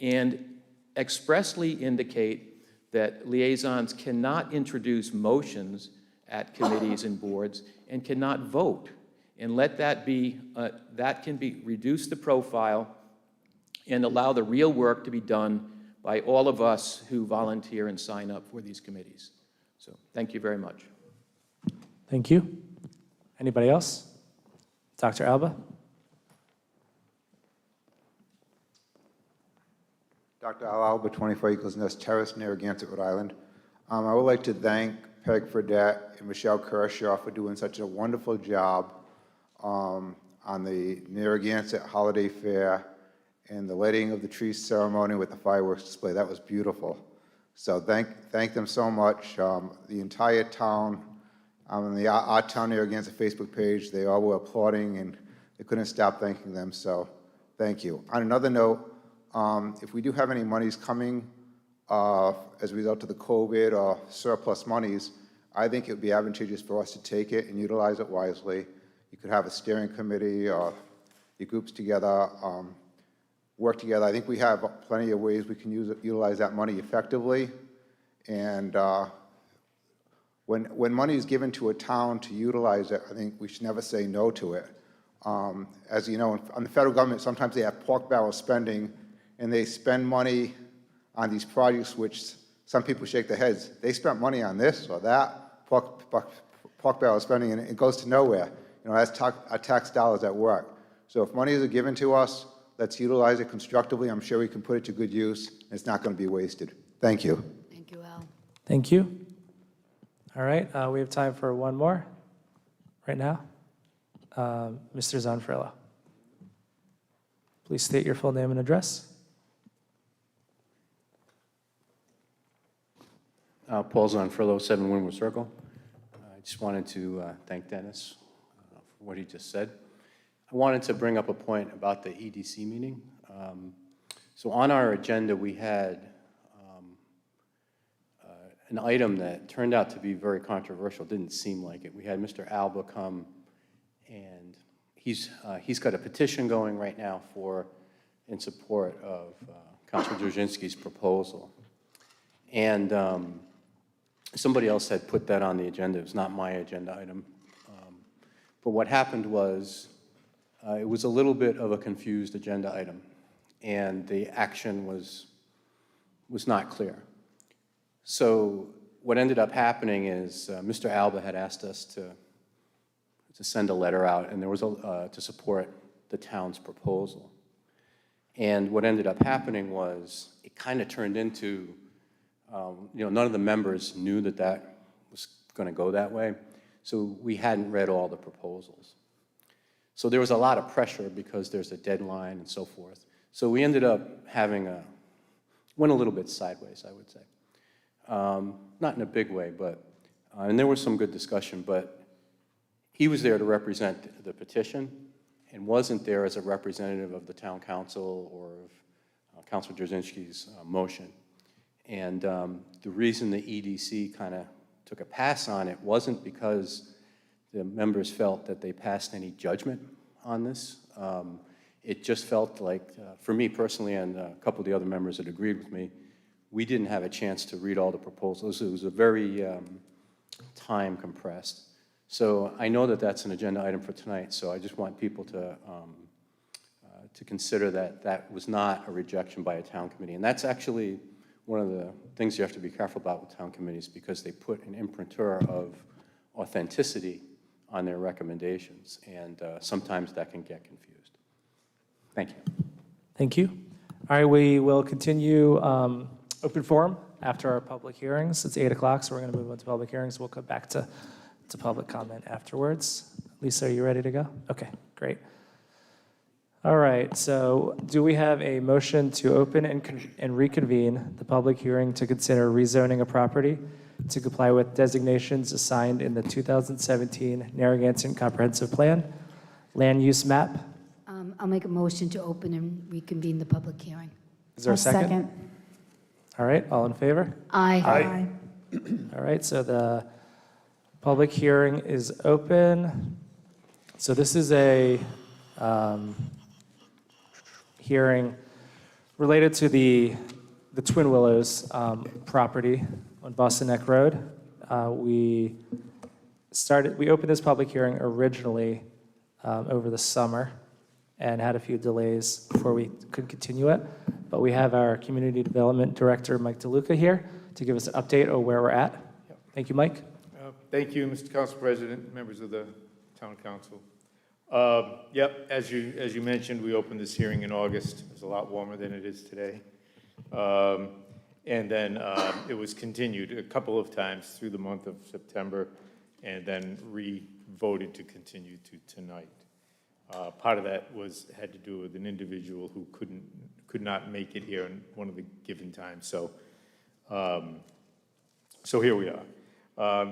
and expressly indicate that liaisons cannot introduce motions at committees and boards and cannot vote. And let that be, that can be, reduce the profile and allow the real work to be done by all of us who volunteer and sign up for these committees. So thank you very much. Thank you. Anybody else? Dr. Alba? Dr. Al Alba, 24 Eagles Nest Terrace, Narragansett, Rhode Island. I would like to thank Peg Fredette and Michelle Kershaw for doing such a wonderful job on the Narragansett Holiday Fair and the lighting of the tree ceremony with the fireworks display. That was beautiful. So thank them so much. The entire town, on the Our Town Narragansett Facebook page, they all were applauding and they couldn't stop thanking them. So thank you. On another note, if we do have any monies coming as a result of the COVID or surplus monies, I think it would be advantageous for us to take it and utilize it wisely. You could have a steering committee or your groups together, work together. I think we have plenty of ways we can utilize that money effectively. And when money is given to a town to utilize it, I think we should never say no to it. As you know, on the federal government, sometimes they have pork barrel spending, and they spend money on these projects which some people shake their heads. They spent money on this or that, pork barrel spending, and it goes to nowhere. You know, that's our tax dollars at work. So if money is given to us, let's utilize it constructively. I'm sure we can put it to good use, and it's not going to be wasted. Thank you. Thank you, Al. Thank you. All right, we have time for one more right now. Mr. Zanfrillo. Please state your full name and address. Paul Zanfrillo, 7 Windward Circle. I just wanted to thank Dennis for what he just said. I wanted to bring up a point about the EDC meeting. So on our agenda, we had an item that turned out to be very controversial, didn't seem like it. We had Mr. Alba come, and he's got a petition going right now in support of Councilor Dzerzhinsky's proposal. And somebody else had put that on the agenda. It was not my agenda item. But what happened was it was a little bit of a confused agenda item, and the action was not clear. So what ended up happening is Mr. Alba had asked us to send a letter out, and there was to support the town's proposal. And what ended up happening was it kind of turned into, none of the members knew that that was going to go that way, so we hadn't read all the proposals. So there was a lot of pressure because there's a deadline and so forth. So we ended up went a little bit sideways, I would say. Not in a big way, but, and there was some good discussion, but he was there to represent the petition and wasn't there as a representative of the town council or of Councilor Dzerzhinsky's motion. And the reason the EDC kind of took a pass on it wasn't because the members felt that they passed any judgment on this. It just felt like, for me personally and a couple of the other members that agreed with me, we didn't have a chance to read all the proposals. It was a very time compressed. So I know that that's an agenda item for tonight, so I just want people to consider that that was not a rejection by a town committee. And that's actually one of the things you have to be careful about with town committees, because they put an imprimatur of authenticity on their recommendations, and sometimes that can get confused. Thank you. Thank you. All right, we will continue open forum after our public hearings. It's 8 o'clock, so we're going to move on to public hearings. We'll come back to public comment afterwards. Lisa, are you ready to go? Okay, great. All right, so do we have a motion to open and reconvene the public hearing to consider rezoning a property to comply with designations assigned in the 2017 Narragansett Comprehensive Plan land use map? I'll make a motion to open and reconvene the public hearing. Is there a second? All right, all in favor? Aye. All right, so the public hearing is open. So this is a hearing related to the Twin Willows property on Boston Neck Road. We opened this public hearing originally over the summer and had a few delays before we could continue it. But we have our Community Development Director, Mike DeLuca, here to give us an update on where we're at. Thank you, Mike. Thank you, Mr. Council President, members of the Town Council. Yep, as you mentioned, we opened this hearing in August. It was a lot warmer than it is today. And then it was continued a couple of times through the month of September, and then re-voted to continue to tonight. Part of that had to do with an individual who could not make it here in one of the given times. So here we are.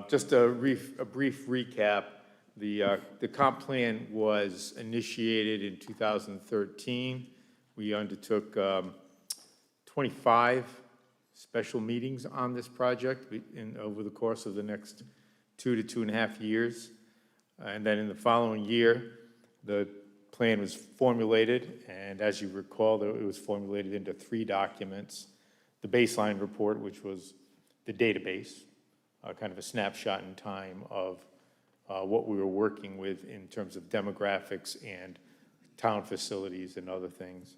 Just a brief recap. The comp plan was initiated in 2013. We undertook 25 special meetings on this project over the course of the next 2 to 2.5 years. And then in the following year, the plan was formulated, and as you recall, it was formulated into 3 documents. The baseline report, which was the database, kind of a snapshot in time of what we were working with in terms of demographics and town facilities and other things.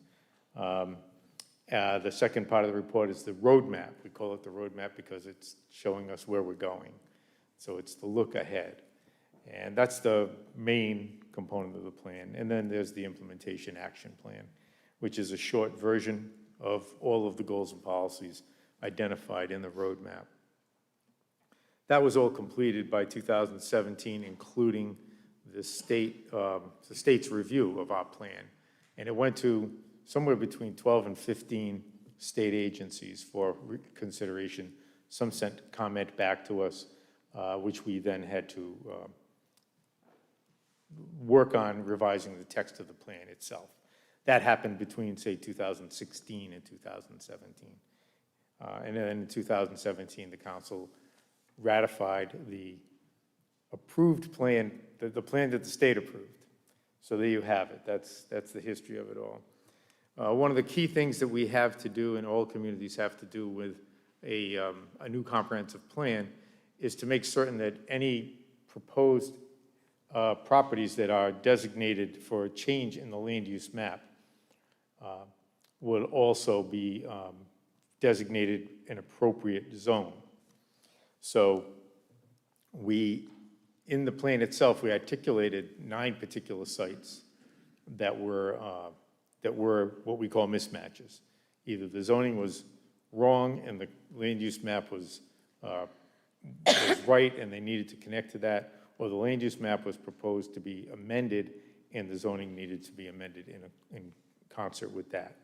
The second part of the report is the roadmap. We call it the roadmap because it's showing us where we're going. So it's the look ahead. And that's the main component of the plan. And then there's the implementation action plan, which is a short version of all of the goals and policies identified in the roadmap. That was all completed by 2017, including the state's review of our plan. And it went to somewhere between 12 and 15 state agencies for consideration. Some sent comment back to us, which we then had to work on revising the text of the plan itself. That happened between, say, 2016 and 2017. And then in 2017, the council ratified the approved plan, the plan that the state approved. So there you have it. That's the history of it all. One of the key things that we have to do, and all communities have to do with a new comprehensive plan, is to make certain that any proposed properties that are designated for a change in the land use map will also be designated an appropriate zone. So in the plan itself, we articulated 9 particular sites that were what we call mismatches. Either the zoning was wrong and the land use map was right and they needed to connect to that, or the land use map was proposed to be amended and the zoning needed to be amended in concert with that.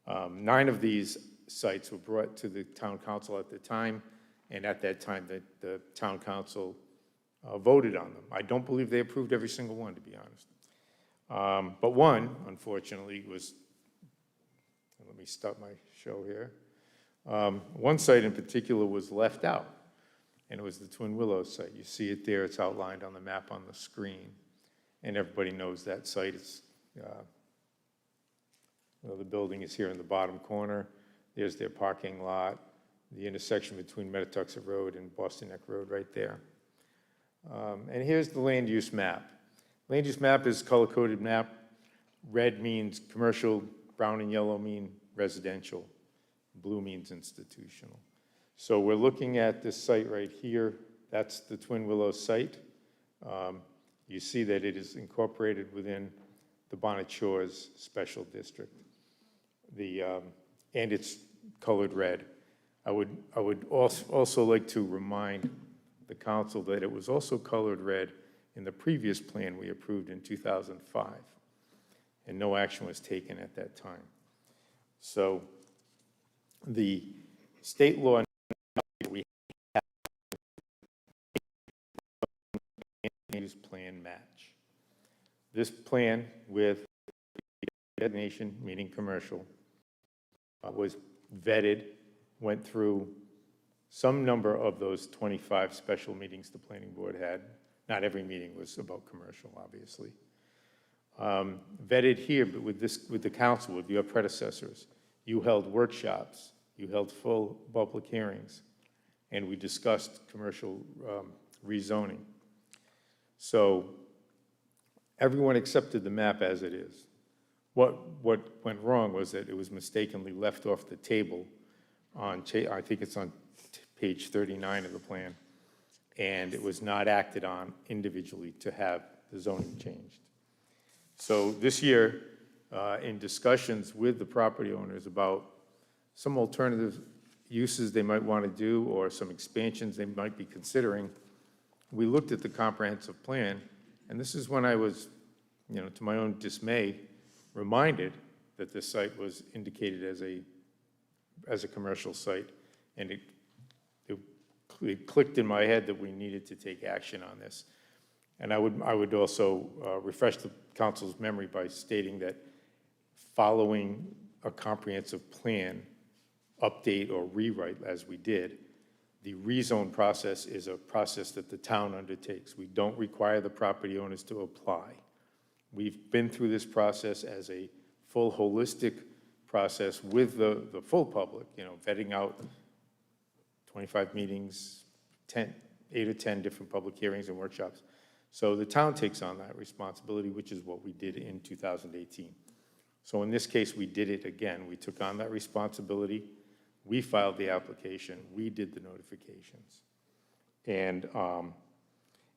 9 of these sites were brought to the town council at the time, and at that time the town council voted on them. I don't believe they approved every single one, to be honest. But one, unfortunately, was, let me stop my show here. One site in particular was left out, and it was the Twin Willows site. You see it there, it's outlined on the map on the screen, and everybody knows that site. It's, well, the building is here in the bottom corner. There's their parking lot, the intersection between Metatux Road and Boston Neck Road right there. And here's the land use map. Land use map is color-coded map. Red means commercial, brown and yellow mean residential, blue means institutional. So we're looking at this site right here. That's the Twin Willows site. You see that it is incorporated within the Bonnet Shores Special District. And it's colored red. I would also like to remind the council that it was also colored red in the previous plan we approved in 2005, and no action was taken at that time. So the state law we have use plan match. This plan with designation, meaning commercial, was vetted, went through some number of those 25 special meetings the planning board had. Not every meeting was about commercial, obviously. Vetted here, but with the council, with your predecessors, You held workshops, you held full public hearings, and we discussed commercial rezoning. So everyone accepted the map as it is. What went wrong was that it was mistakenly left off the table on, I think it's on page 39 of the plan, and it was not acted on individually to have the zoning changed. So this year, in discussions with the property owners about some alternative uses they might want to do or some expansions they might be considering, we looked at the comprehensive plan, and this is when I was, to my own dismay, reminded that this site was indicated as a commercial site, and it clicked in my head that we needed to take action on this. And I would also refresh the council's memory by stating that following a comprehensive plan update or rewrite as we did, the rezone process is a process that the town undertakes. We don't require the property owners to apply. We've been through this process as a full holistic process with the full public, vetting out 25 meetings, 8 or 10 different public hearings and workshops. So the town takes on that responsibility, which is what we did in 2018. So in this case, we did it again. We took on that responsibility. We filed the application. We did the notifications. And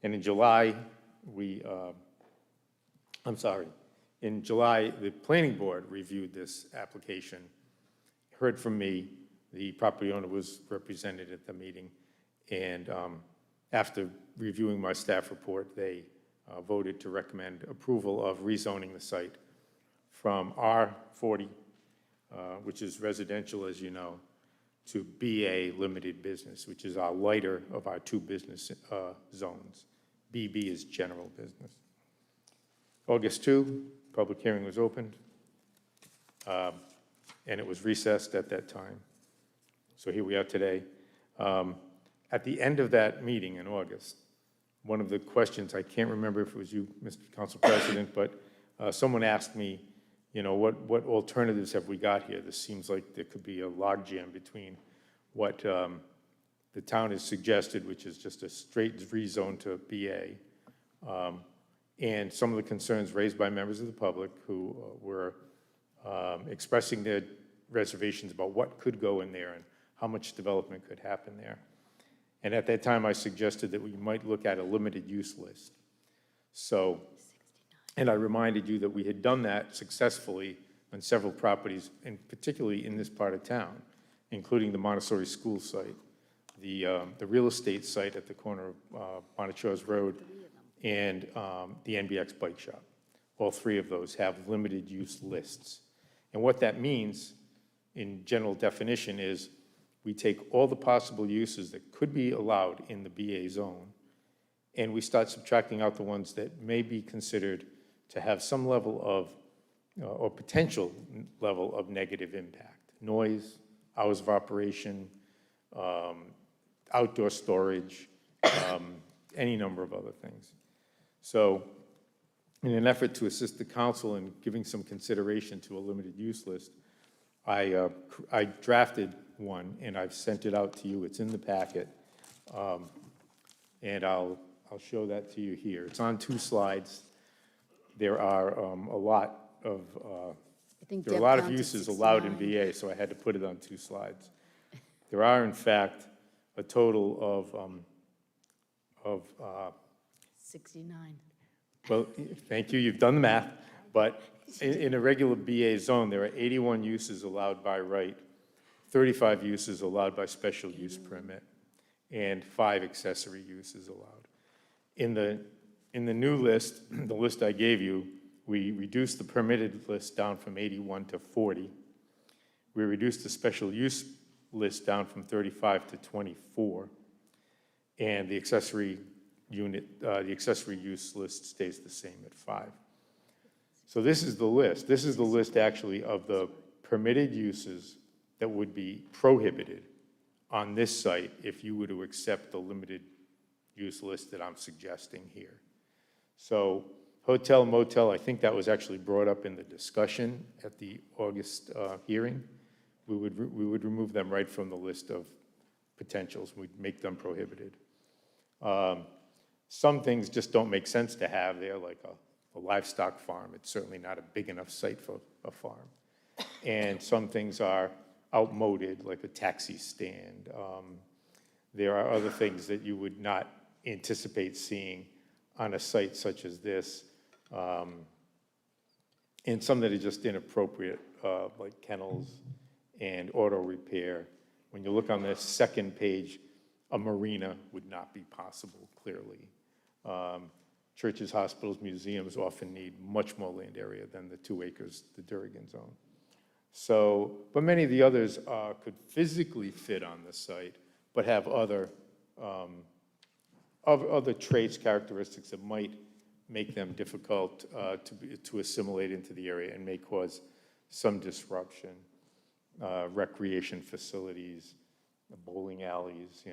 in July, in July, the planning board reviewed this application, heard from me. The property owner was represented at the meeting, and after reviewing my staff report, they voted to recommend approval of rezoning the site from R40, which is residential, as you know, to BA limited business, which is our lighter of our two business zones. BB is general business. August 2, public hearing was opened, and it was recessed at that time. So here we are today. At the end of that meeting in August, one of the questions, I can't remember if it was you, Mr. Council President, but someone asked me, what alternatives have we got here? This seems like there could be a logjam between what the town has suggested, which is just a straight rezone to BA, and some of the concerns raised by members of the public who were expressing their reservations about what could go in there and how much development could happen there. And at that time, I suggested that we might look at a limited use list. So, and I reminded you that we had done that successfully on several properties, and particularly in this part of town, including the Montessori school site, the real estate site at the corner of Montechores Road, and the NBX bike shop. All three of those have limited use lists. And what that means in general definition is we take all the possible uses that could be allowed in the BA zone, and we start subtracting out the ones that may be considered to have some level of, or potential level of negative impact. Noise, hours of operation, outdoor storage, any number of other things. So in an effort to assist the council in giving some consideration to a limited use list, I drafted one, and I've sent it out to you. It's in the packet, and I'll show that to you here. It's on 2 slides. There are a lot of uses allowed in VA, so I had to put it on 2 slides. There are, in fact, a total of 69. well, thank you. You've done the math, but in a regular BA zone, there are 81 uses allowed by right, 35 uses allowed by special use permit, and 5 accessory uses allowed. In the new list, the list I gave you, we reduced the permitted list down from 81 to 40. We reduced the special use list down from 35 to 24. And the accessory use list stays the same at 5. So this is the list. This is the list actually of the permitted uses that would be prohibited on this site if you were to accept the limited use list that I'm suggesting here. So hotel, motel, I think that was actually brought up in the discussion at the August hearing. we would remove them right from the list of potentials. We'd make them prohibited. Some things just don't make sense to have there, like a livestock farm. It's certainly not a big enough site for a farm. And some things are outmoded, like a taxi stand. There are other things that you would not anticipate seeing on a site such as this, and some that are just inappropriate, like kennels and auto repair. When you look on the second page, a marina would not be possible, clearly. Churches, hospitals, museums often need much more land area than the 2 acres the Durgan zone. So, but many of the others could physically fit on the site, but have other traits, characteristics that might make them difficult to assimilate into the area and may cause some disruption. Recreation facilities, bowling alleys,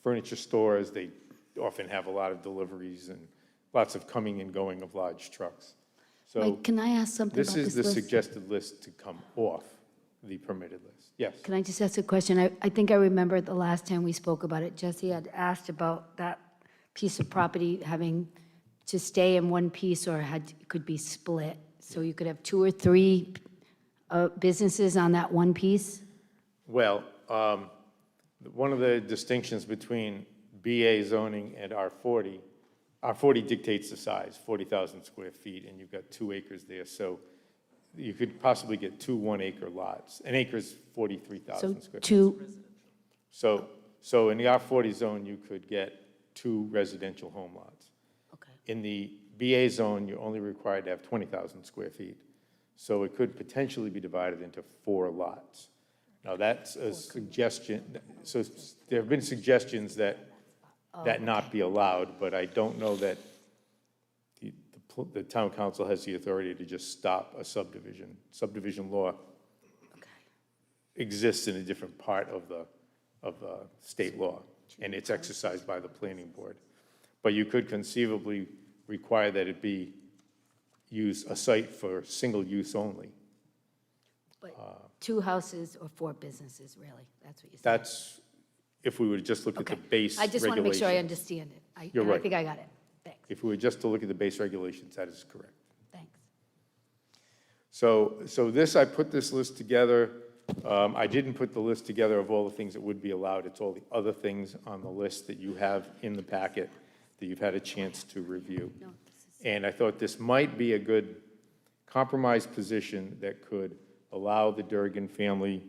furniture stores. They often have a lot of deliveries and lots of coming and going of large trucks. So Mike, can I ask something about this this is the list? suggested list to come off the permitted list. Yes. Can I just ask a question? I think I remember the last time we spoke about it, Jesse had asked about that piece of property having to stay in one piece or could be split. So you could have 2 or 3 businesses on that one piece? Well, one of the distinctions between BA zoning and R40, R40 dictates the size, 40,000 square feet, and you've got 2 acres there. So you could possibly get 2 1-acre lots. An acre is 43,000 square feet. So in the R40 zone, you could get 2 residential home lots. Okay. In the BA zone, you're only required to have 20,000 square feet. So it could potentially be divided into 4 lots. Now, that's a suggestion. So there have been suggestions that not be allowed, but I don't know that the town council has the authority to just stop a subdivision. Subdivision law exists in a different part of the state law, and it's exercised by the planning board. But you could conceivably require that it be a site for single use only. But 2 houses or 4 businesses, really? That's what you said? That's, if we would just look at the base regulations. I just want to make sure I understand it. You're right. I think I got it. Thanks. If we were just to look at the base regulations, that is correct. Thanks. So I put this list together. I didn't put the list together of all the things that would be allowed. It's all the other things on the list that you have in the packet that you've had a chance to review. And I thought this might be a good compromise position that could allow the Durgan family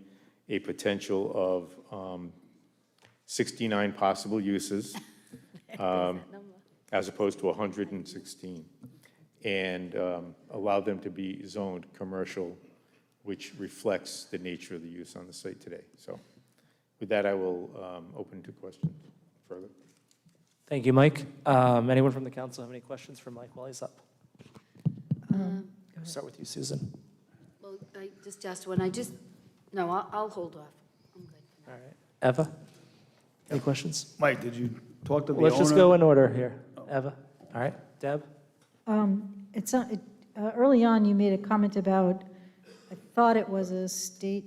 a potential of 69 possible uses, as opposed to 116, and allow them to be zoned commercial, which reflects the nature of the use on the site today. So with that, I will open to questions further. Thank you, Mike. Anyone from the council have any questions for Mike while he's up? Start with you, Susan. Well, I just asked one. No, I'll hold off. I'm good. All right. Eva, any questions? Mike, did you talk to the Let's just owner? go in order here. Eva, all right. Deb? Early on, you made a comment about, I thought it was a state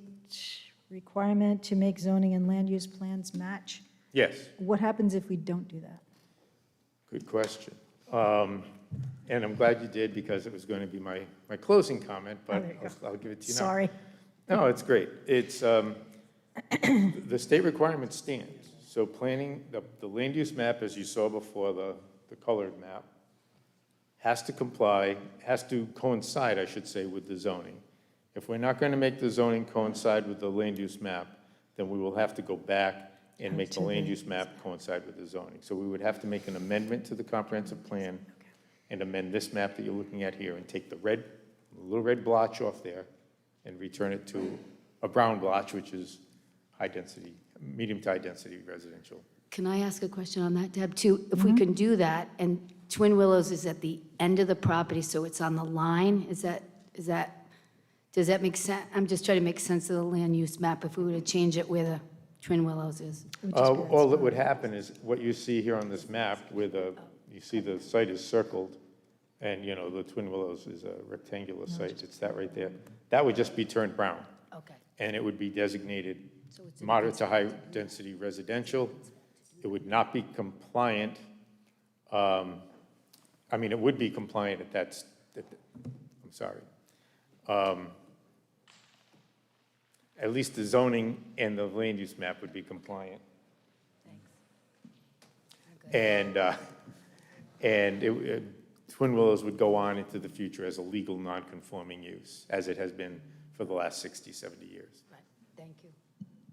requirement to make zoning and land use plans match. Yes. What happens if we don't do that? Good question. And I'm glad you did, because it was going to be my closing comment, but I'll give it to you now. Sorry. No, it's great. It's, the state requirement stands. So planning, the land use map, as you saw before, the colored map, has to coincide, I should say, with the zoning. If we're not going to make the zoning coincide with the land use map, then we will have to go back and make the land use map coincide with the zoning. So we would have to make an amendment to the comprehensive plan and amend this map that you're looking at here and take the little red blotch off there and return it to a brown blotch, which is high density, medium to high density residential. Can I ask a question on that, Deb, too? If we can do that, and Twin Willows is at the end of the property, so it's on the line, does that make sense? I'm just trying to make sense of the land use map if we were to change it where the Twin Willows is. All that would happen is what you see here on this map, where you see the site is circled, And, you know, the Twin Willows is a rectangular site, it's that right there. That would just be turned brown. Okay. And it would be designated So it's a moderate to high-density residential. It would not be compliant, I mean, it would be compliant at I'm sorry. At least the zoning and the land use map would be compliant. And Twin Willows would go on into the future as a legal non-conforming use, as it has been for the last 60, 70 years. Right, thank you.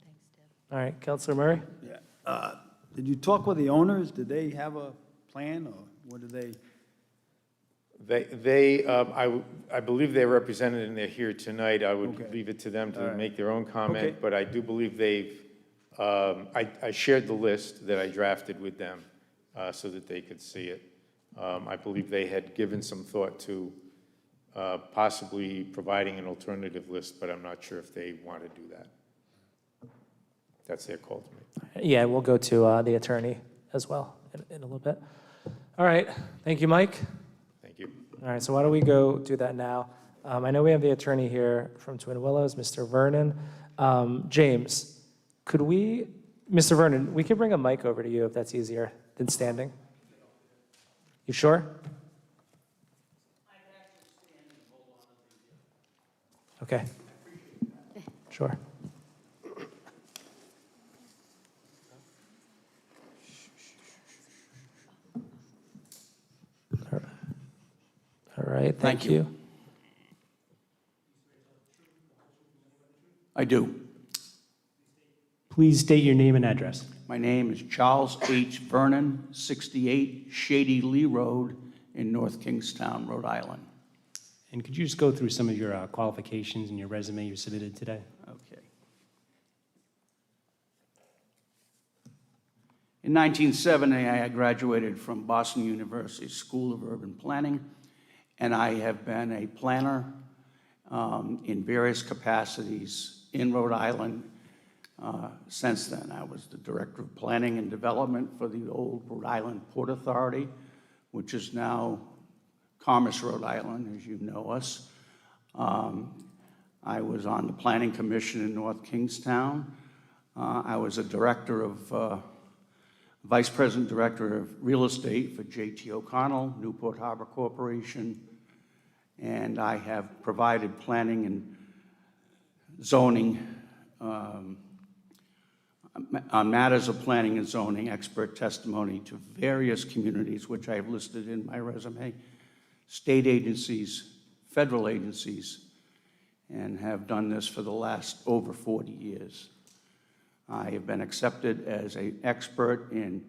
Thanks, Deb. All right, Counselor Murray? Yeah. Did you talk with the owners? Did they have a plan, or what did they? I believe they're represented and they're here tonight. I would Okay. leave it to them All to right. make their own comment, Okay. but I do believe I shared the list that I drafted with them so that they could see it. I believe they had given some thought to possibly providing an alternative list, but I'm not sure if they want to do that. That's their call to make. Yeah, we'll go to the attorney as well in a little bit. All right, thank you, Mike. Thank you. All right, so why don't we go do that now? I know we have the attorney here from Twin Willows, Mr. Vernon. James, could we, Mr. Vernon, we could bring a mic over to you if that's easier than standing. You sure? Okay. Sure. All right, thank you. I do. Please state your name and address. My name is Charles H. Vernon, 68 Shady Lee Road in North Kingstown, Rhode Island. And could you just go through some of your qualifications and your resume you submitted today? Okay. In 1970, I graduated from Boston University School of Urban Planning, and I have been a planner in various capacities in Rhode Island since then. I was the Director of Planning and Development for the old Rhode Island Port Authority, which is now Commerce, Rhode Island, as you know us. I was on the Planning Commission in North Kingstown. I was a director of, Vice President Director of Real Estate for J.T. O'Connell, Newport Harbor Corporation, and I have provided planning and zoning on matters of planning and zoning expert testimony to various communities, which I have listed in my resume, state agencies, federal agencies, and have done this for the last over 40 years. I have been accepted as an expert in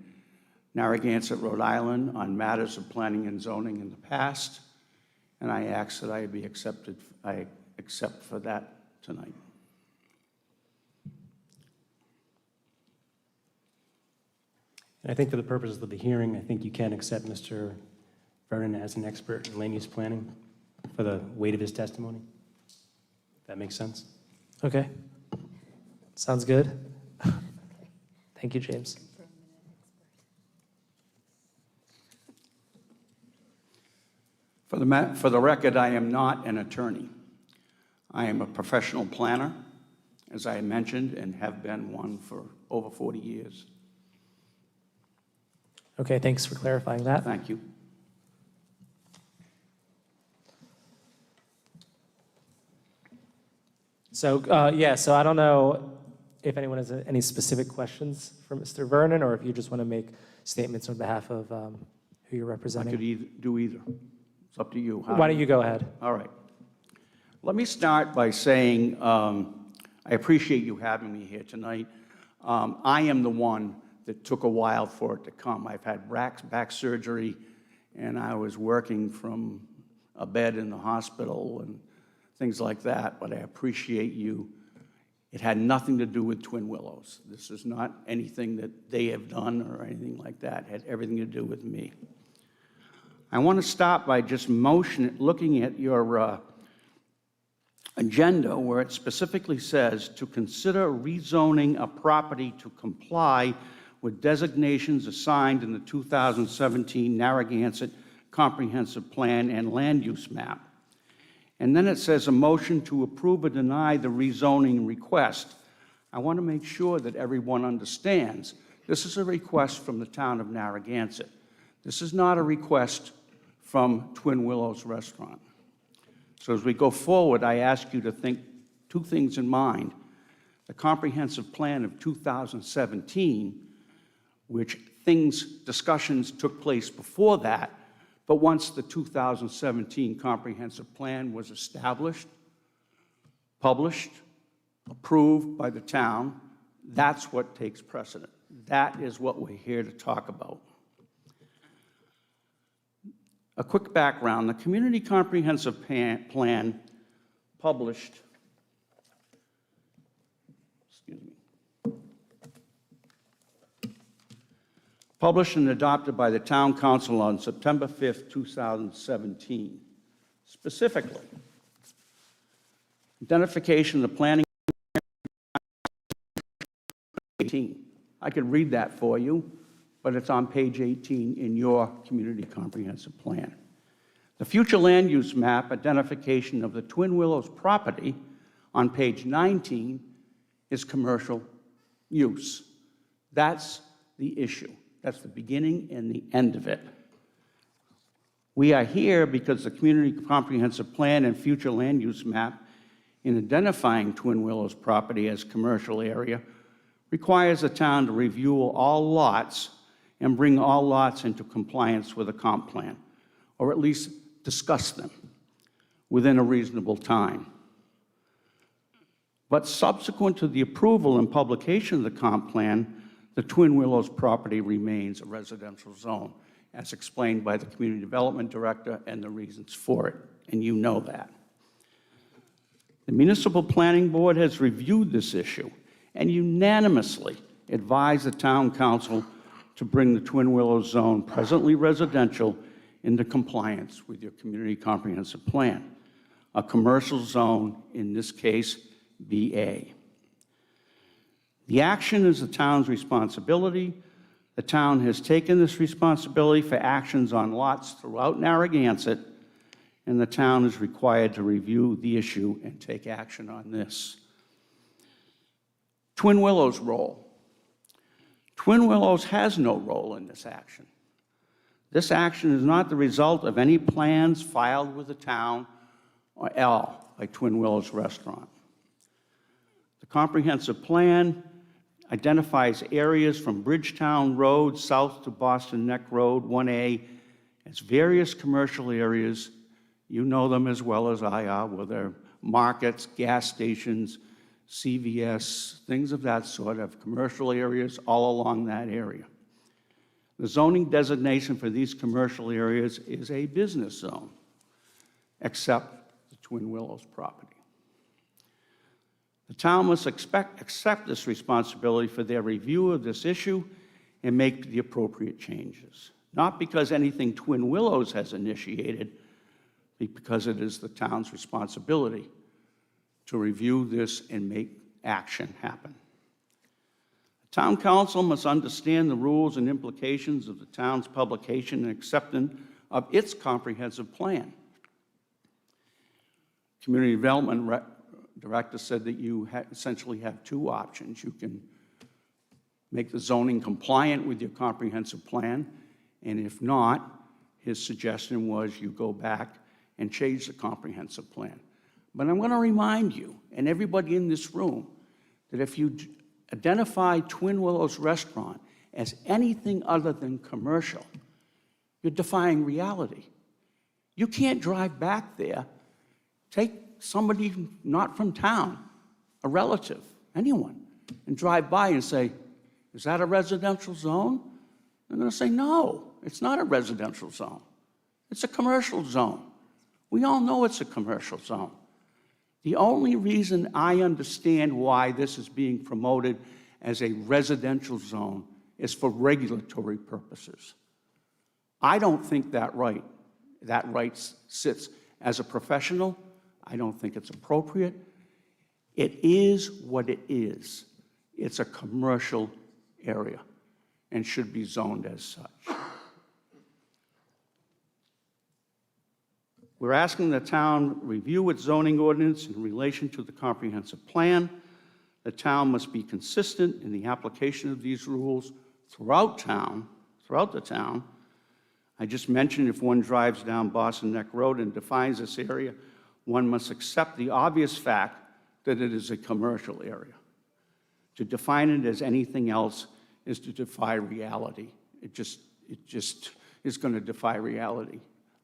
Narragansett, Rhode Island on matters of planning and zoning in the past, and I ask that I be accepted, I accept for that tonight. And I think for the purposes of the hearing, I think you can accept Mr. Vernon as an expert in land use planning for the weight of his testimony. That makes sense? Okay. Sounds good. Thank you, James. For the record, I am not an attorney. I am a professional planner, as I mentioned, and have been one for over 40 years. Okay, thanks for clarifying that. Thank you. So, so I don't know if anyone has any specific questions for Mr. Vernon, or if you just want to make statements on behalf of who you're I representing. could do either. It's up to you. Why don't you go ahead? All right. Let me start by saying I appreciate you having me here tonight. I am the one that took a while for it to come. I've had back surgery, and I was working from a bed in the hospital and things like that, but I appreciate you. It had nothing to do with Twin Willows. This is not anything that they have done or anything like that. It had everything to do with me. I want to start by just looking at your agenda, where it specifically says to consider rezoning a property to comply with designations assigned in the 2017 Narragansett comprehensive plan and land use map. And then it says a motion to approve or deny the rezoning request. I want to make sure that everyone understands this is a request from the town of Narragansett. This is not a request from Twin Willows Restaurant. So as we go forward, I ask you to think two things in mind. The comprehensive plan of 2017, which discussions took place before that, but once the 2017 comprehensive plan was established, published, approved by the town, that's what takes precedent. That is what we're here to talk about. A quick background, the Community Comprehensive Plan published, published and adopted by the Town Council on September 5th, 2017. Specifically, identification of the planning. I could read that for you, but it's on page 18 in your Community Comprehensive Plan. The future land use map identification of the Twin Willows property on page 19 is commercial use. That's the issue. That's the beginning and the end of it. We are here because the Community Comprehensive Plan and future land use map in identifying Twin Willows property as commercial area requires the town to review all lots and bring all lots into compliance with a comp plan, or at least discuss them within a reasonable time. But subsequent to the approval and publication of the comp plan, the Twin Willows property remains a residential zone, as explained by the Community Development Director and the reasons for it, and you know that. The Municipal Planning Board has reviewed this issue and unanimously advised the Town Council to bring the Twin Willows zone, presently residential, into compliance with your Community Comprehensive Plan, a commercial zone, in this case, BA. The action is the town's responsibility. The town has taken this responsibility for actions on lots throughout Narragansett, and the town is required to review the issue and take action on this. Twin Willows' role. Twin Willows has no role in this action. This action is not the result of any plans filed with the town or like Twin Willows Restaurant. The comprehensive plan identifies areas from Bridgetown Road south to Boston Neck Road 1A as various commercial areas. You know them as well as I are, where there are markets, gas stations, CVS, things of that sort of commercial areas all along that area. The zoning designation for these commercial areas is a business zone, except the Twin Willows property. The town must accept this responsibility for their review of this issue and make the appropriate changes. Not because anything Twin Willows has initiated, but because it is the town's responsibility to review this and make action happen. The Town Council must understand the rules and implications of the town's publication and acceptance of its comprehensive plan. Community Development Director said that you essentially have two options. You can make the zoning compliant with your comprehensive plan, and if not, his suggestion was you go back and change the comprehensive plan. But I'm going to remind you, and everybody in this room, that if you identify Twin Willows Restaurant as anything other than commercial, you're defying reality. You can't drive back there, take somebody not from town, a relative, anyone, and drive by and say, is that a residential zone? They're going to say, no, it's not a residential zone. It's a commercial zone. We all know it's a commercial zone. The only reason I understand why this is being promoted as a residential zone is for regulatory purposes. I don't think that right sits. As a professional, I don't think it's appropriate. It is what it is. It's a commercial area and should be zoned as such. We're asking the town review its zoning ordinance in relation to the comprehensive plan. The town must be consistent in the application of these rules throughout the town. I just mentioned if one drives down Boston Neck Road and defines this area, one must accept the obvious fact that it is a commercial area. To define it as anything else is to defy reality. It just is going to defy reality.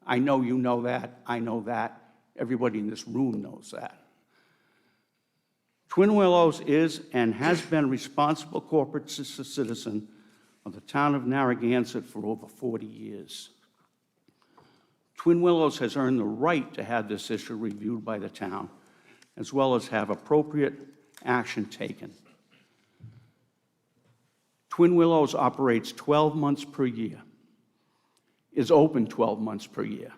I know you know that. I know that. Everybody in this room knows that. Twin Willows is and has been a responsible corporate citizen of the town of Narragansett for over 40 years. Twin Willows has earned the right to have this issue reviewed by the town, as well as have appropriate action taken. Twin Willows operates 12 months per year, is open 12 months per year,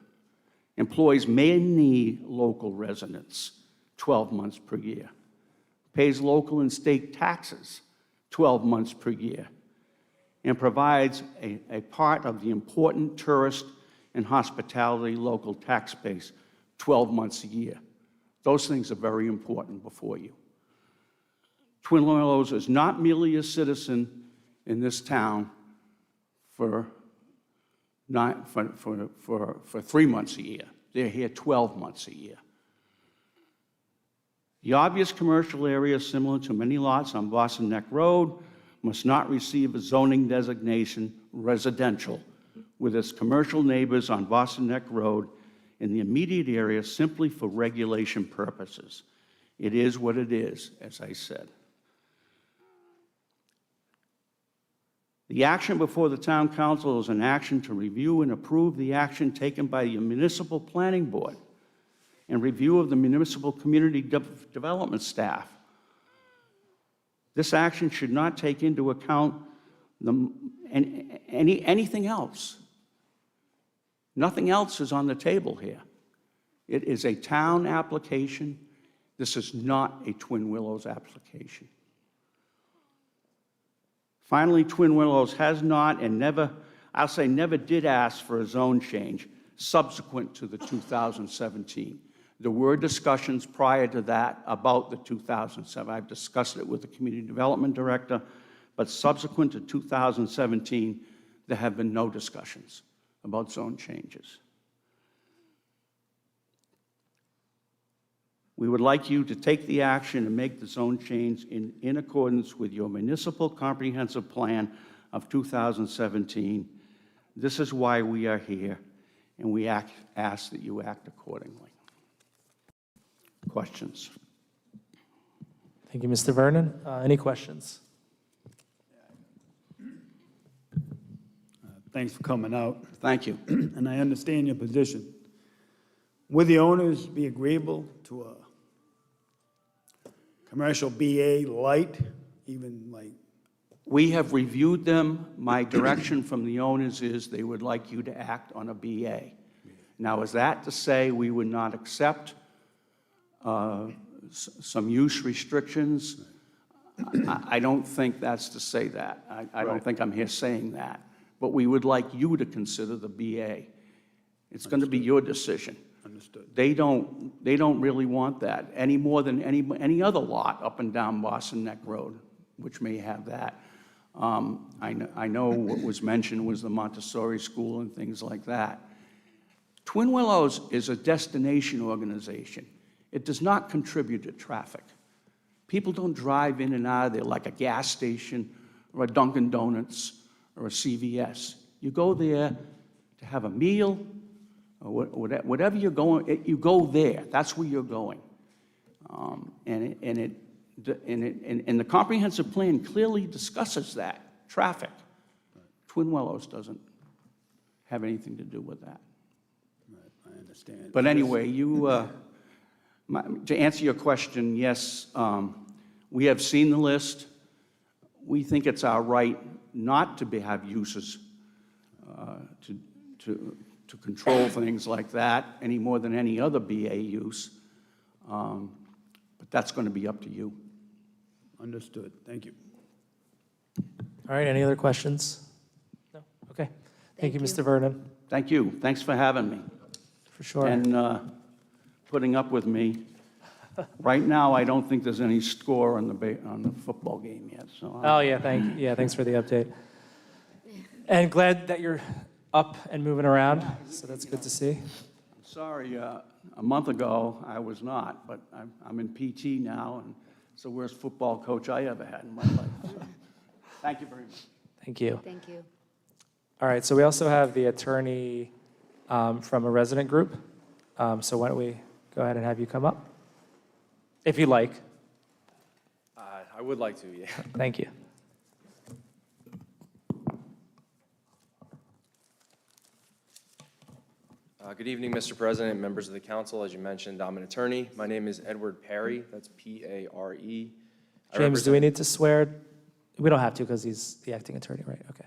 employs many local residents 12 months per year, pays local and state taxes 12 months per year, and provides a part of the important tourist and hospitality local tax base 12 months a year. Those things are very important before you. Twin Willows is not merely a citizen in this town for 3 months a year. They're here 12 months a year. The obvious commercial area, similar to many lots on Boston Neck Road, must not receive a zoning designation residential with its commercial neighbors on Boston Neck Road in the immediate area simply for regulation purposes. It is what it is, as I said. The action before the town council is an action to review and approve the action taken by the municipal planning board and review of the municipal community development staff. This action should not take into account anything else. Nothing else is on the table here. It is a town application. This is not a Twin Willows application. Finally, Twin Willows has not and never, I'll say never did ask for a zone change subsequent to the 2017. There were discussions prior to that about the 2007. I've discussed it with the community development director, but subsequent to 2017, there have been no discussions about zone changes. We would like you to take the action and make the zone change in accordance with your municipal comprehensive plan of 2017. This is why we are here, and we ask that you act accordingly. Questions? Thank you, Mr. Vernon. Any questions? Thanks for coming out. Thank you. And I understand your position. Would the owners be agreeable to a commercial BA light, even like? We have reviewed them. My direction from the owners is they would like you to act on a BA. Now, is that to say we would not accept some use restrictions? I don't think that's to say that. I don't think I'm here saying that. But we would like you to consider the BA. It's going to be your decision. Understood. They don't really want that any more than any other lot up and down Boston Neck Road, which may have that. I know what was mentioned was the Montessori school and things like that. Twin Willows is a destination organization. It does not contribute to traffic. People don't drive in and out of there like a gas station or a Dunkin' Donuts or a CVS. You go there to have a meal, or whatever you're going, you go there. That's where you're going. And the comprehensive plan clearly discusses that, traffic. Twin Willows doesn't have anything to do with that. I understand. But anyway, to answer your question, yes, we have seen the list. We think it's our right not to have uses to control things like that any more than any other BA use. But that's going to be up to you. Understood. Thank you. All right, any other questions? No? Okay. Thank you, Mr. Vernon. Thank you. Thanks for having me. For sure. and putting up with me. Right now, I don't think there's any score on the football game yet, so. Oh, yeah, thanks for the update. And glad that you're up and moving around, so that's good to see. Sorry, a month ago, I was not, but I'm in PT now, and it's the worst football coach I ever had in my life. So, thank you very much. Thank you. Thank you. All right, so we also have the attorney from a resident group. So why don't we go ahead and have you come up? If you like. I would like to, yeah. Thank you. Good evening, Mr. President, members of the council. As you mentioned, I'm an attorney. My name is Edward Perry. That's P-A-R-E. James, do we need to swear? We don't have to because he's the acting attorney, right? Okay.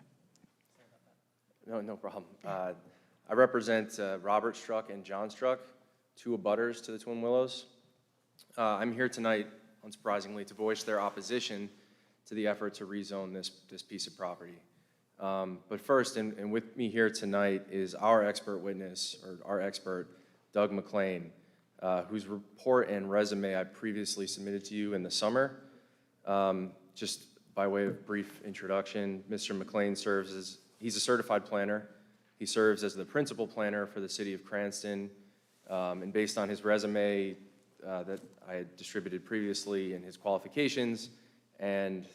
No problem. I represent Robert Struck and John Struck, two abutters to the Twin Willows. I'm here tonight, unsurprisingly, to voice their opposition to the effort to rezone this piece of property. But first, and with me here tonight is our expert witness, or our expert, Doug McLean, whose report and resume I previously submitted to you in the summer. Just by way of brief introduction, Mr. McLean he's a certified planner. He serves as the principal planner for the city of Cranston. And based on his resume that I had distributed previously and his qualifications, and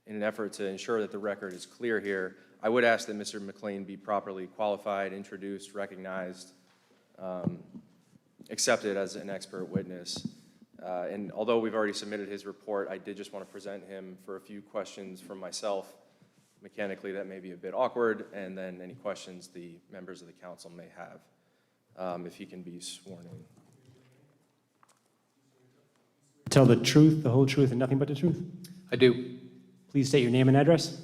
in an effort to ensure that the record is clear here, I would ask that Mr. McLean be properly qualified, introduced, recognized, accepted as an expert witness. And although we've already submitted his report, I did just want to present him for a few questions from myself. Mechanically, that may be a bit awkward, and then any questions the members of the council may have, if he can be sworn in. Tell the truth, the whole truth, and nothing but the truth? I do. Please state your name and address.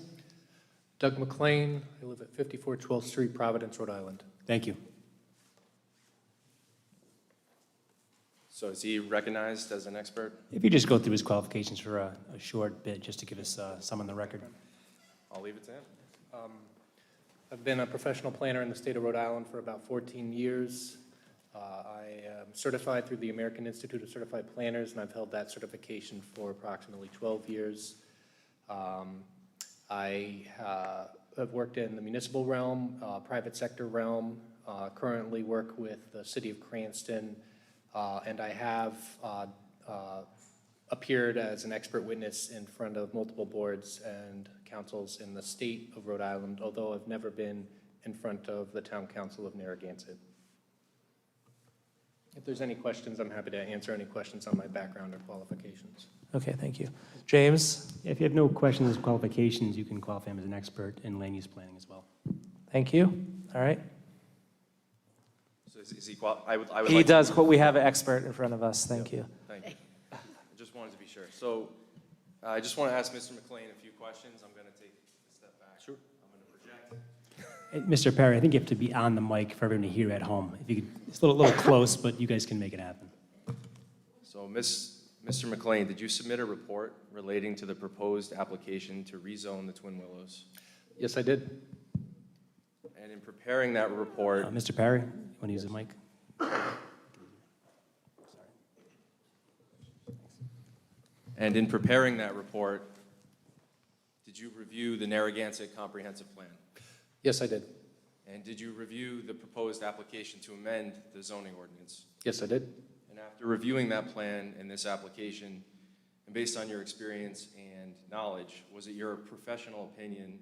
Doug McLean. I live at 54 12th Street, Providence, Rhode Island. Thank you. So is he recognized as an expert? If you just go through his qualifications for a short bit, just to give us some on the record. I'll leave it to him. I've been a professional planner in the state of Rhode Island for about 14 years. I am certified through the American Institute of Certified Planners, and I've held that certification for approximately 12 years. I have worked in the municipal realm, private sector realm, currently work with the city of Cranston, and I have appeared as an expert witness in front of multiple boards and councils in the state of Rhode Island, although I've never been in front of the town council of Narragansett. If there's any questions, I'm happy to answer any questions on my background or qualifications. Okay, thank you. James? If you have no questions or qualifications, you can qualify him as an expert in land use planning as well. Thank you. All right. So is he I would He like does, to, but we have an expert in front of us. Thank you. Thank you. I just wanted to be sure. So I just want to ask Mr. McLean a few questions. I'm going to take a step back. Sure. I'm going to project. Hey, Mr. Perry, I think you have to be on the mic for everyone to hear at home. If you could, it's a little close, but you guys can make it happen. So Mr. McLean, did you submit a report relating to the proposed application to rezone the Twin Willows? Yes, I did. And in preparing that report, Mr. Perry, you want to use the mic? and in preparing that report, did you review the Narragansett Comprehensive Plan? Yes, I did. And did you review the proposed application to amend the zoning ordinance? Yes, I did. And after reviewing that plan and this application, and based on your experience and knowledge, was it your professional opinion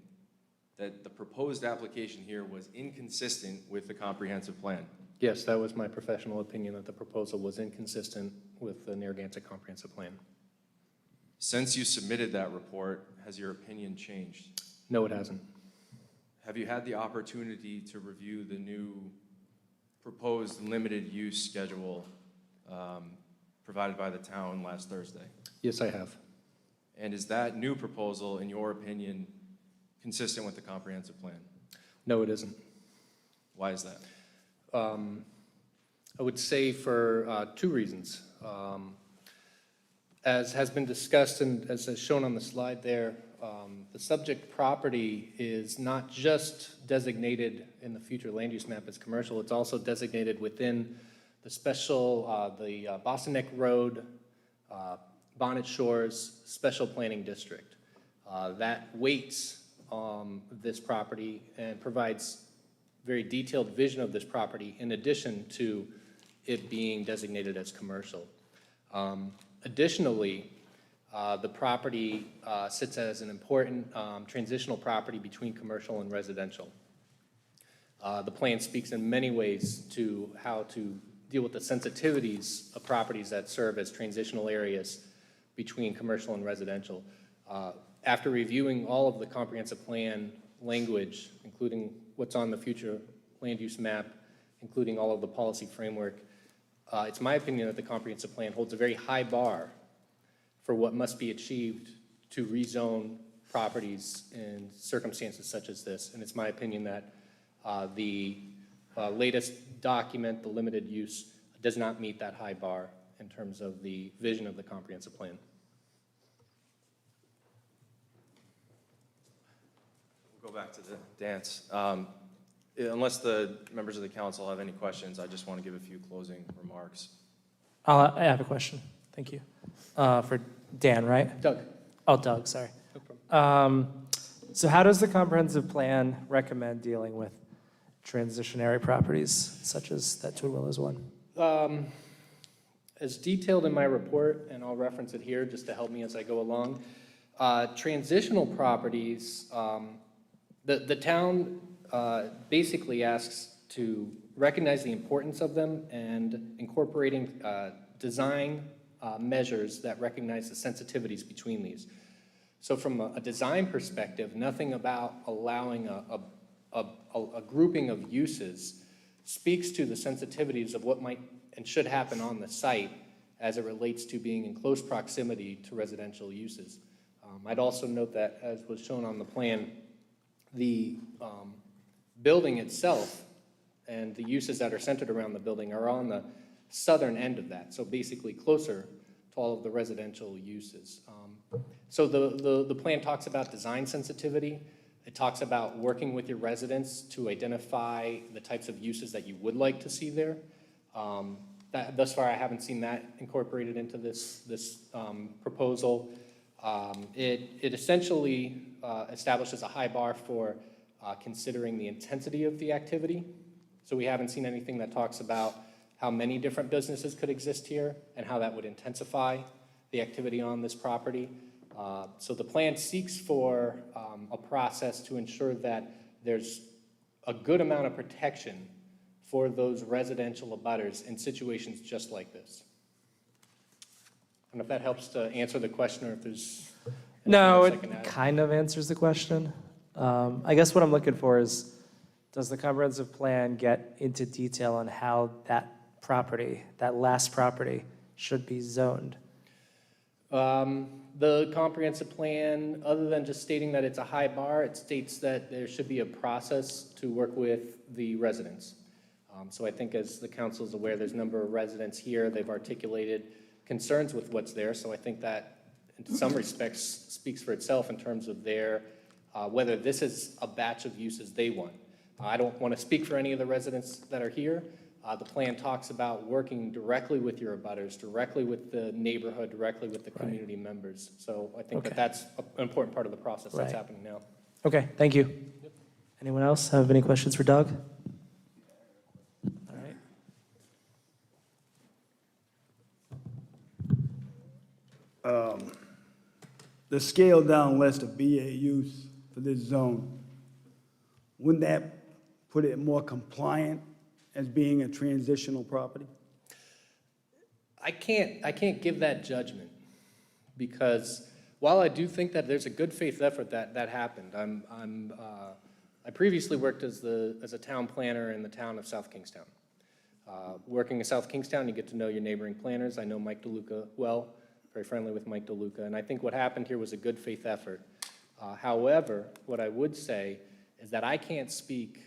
that the proposed application here was inconsistent with the comprehensive plan? Yes, that was my professional opinion, that the proposal was inconsistent with the Narragansett Comprehensive Plan. Since you submitted that report, has your opinion changed? No, it hasn't. Have you had the opportunity to review the new proposed limited use schedule provided by the town last Thursday? Yes, I have. And is that new proposal, in your opinion, consistent with the comprehensive plan? No, it isn't. Why is that? I would say for two reasons. As has been discussed and as is shown on the slide there, the subject property is not just designated in the future land use map as commercial, it's also designated within the special, Boston Neck Road, Bonnet Shores Special Planning District. That weights this property and provides very detailed vision of this property in addition to it being designated as commercial. Additionally, the property sits as an important transitional property between commercial and residential. The plan speaks in many ways to how to deal with the sensitivities of properties that serve as transitional areas between commercial and residential. After reviewing all of the comprehensive plan language, including what's on the future land use map, including all of the policy framework, it's my opinion that the comprehensive plan holds a very high bar for what must be achieved to rezone properties in circumstances such as this. And it's my opinion that the latest document, the limited use, does not meet that high bar in terms of the vision of the comprehensive plan. We'll go back to the dance. Unless the members of the council have any questions, I just want to give a few closing remarks. I have a question. Thank you. For Dan, right? Doug. Oh, Doug, sorry. So how does the comprehensive plan recommend dealing with transitionary properties such as that Twin Willows one? As detailed in my report, and I'll reference it here just to help me as I go along, transitional properties, the town basically asks to recognize the importance of them and incorporating design measures that recognize the sensitivities between these. So from a design perspective, nothing about allowing a grouping of uses speaks to the sensitivities of what might and should happen on the site as it relates to being in close proximity to residential uses. I'd also note that, as was shown on the plan, the building itself and the uses that are centered around the building are on the southern end of that, so basically closer to all of the residential uses. So the plan talks about design sensitivity. It talks about working with your residents to identify the types of uses that you would like to see there. Thus far, I haven't seen that incorporated into this proposal. It essentially establishes a high bar for considering the intensity of the activity. So we haven't seen anything that talks about how many different businesses could exist here and how that would intensify the activity on this property. So the plan seeks for a process to ensure that there's a good amount of protection for those residential abutters in situations just like this. I don't know if that helps to answer the question or if there's No, anything else I can it add. kind of answers the question. I guess what I'm looking for is, does the comprehensive plan get into detail on how that property, that last property, should be zoned? The comprehensive plan, other than just stating that it's a high bar, it states that there should be a process to work with the residents. So I think, as the council is aware, there's a number of residents here. They've articulated concerns with what's there. So I think that, in some respects, speaks for itself in terms of their, whether this is a batch of uses they want. I don't want to speak for any of the residents that are here. The plan talks about working directly with your abutters, directly with the neighborhood, directly with the community members. So I think that that's an important part of the process that's happening now. Okay, thank you. Anyone else have any questions for Doug? All right. The scaled down list of BAUs for this zone, wouldn't that put it more compliant as being a transitional property? I can't give that judgment, because while I do think that there's a good faith effort that happened, I previously worked as a town planner in the town of South Kingstown. Working in South Kingstown, you get to know your neighboring planners. I know Mike DeLuca well, very friendly with Mike DeLuca, and I think what happened here was a good faith effort. However, what I would say is that I can't speak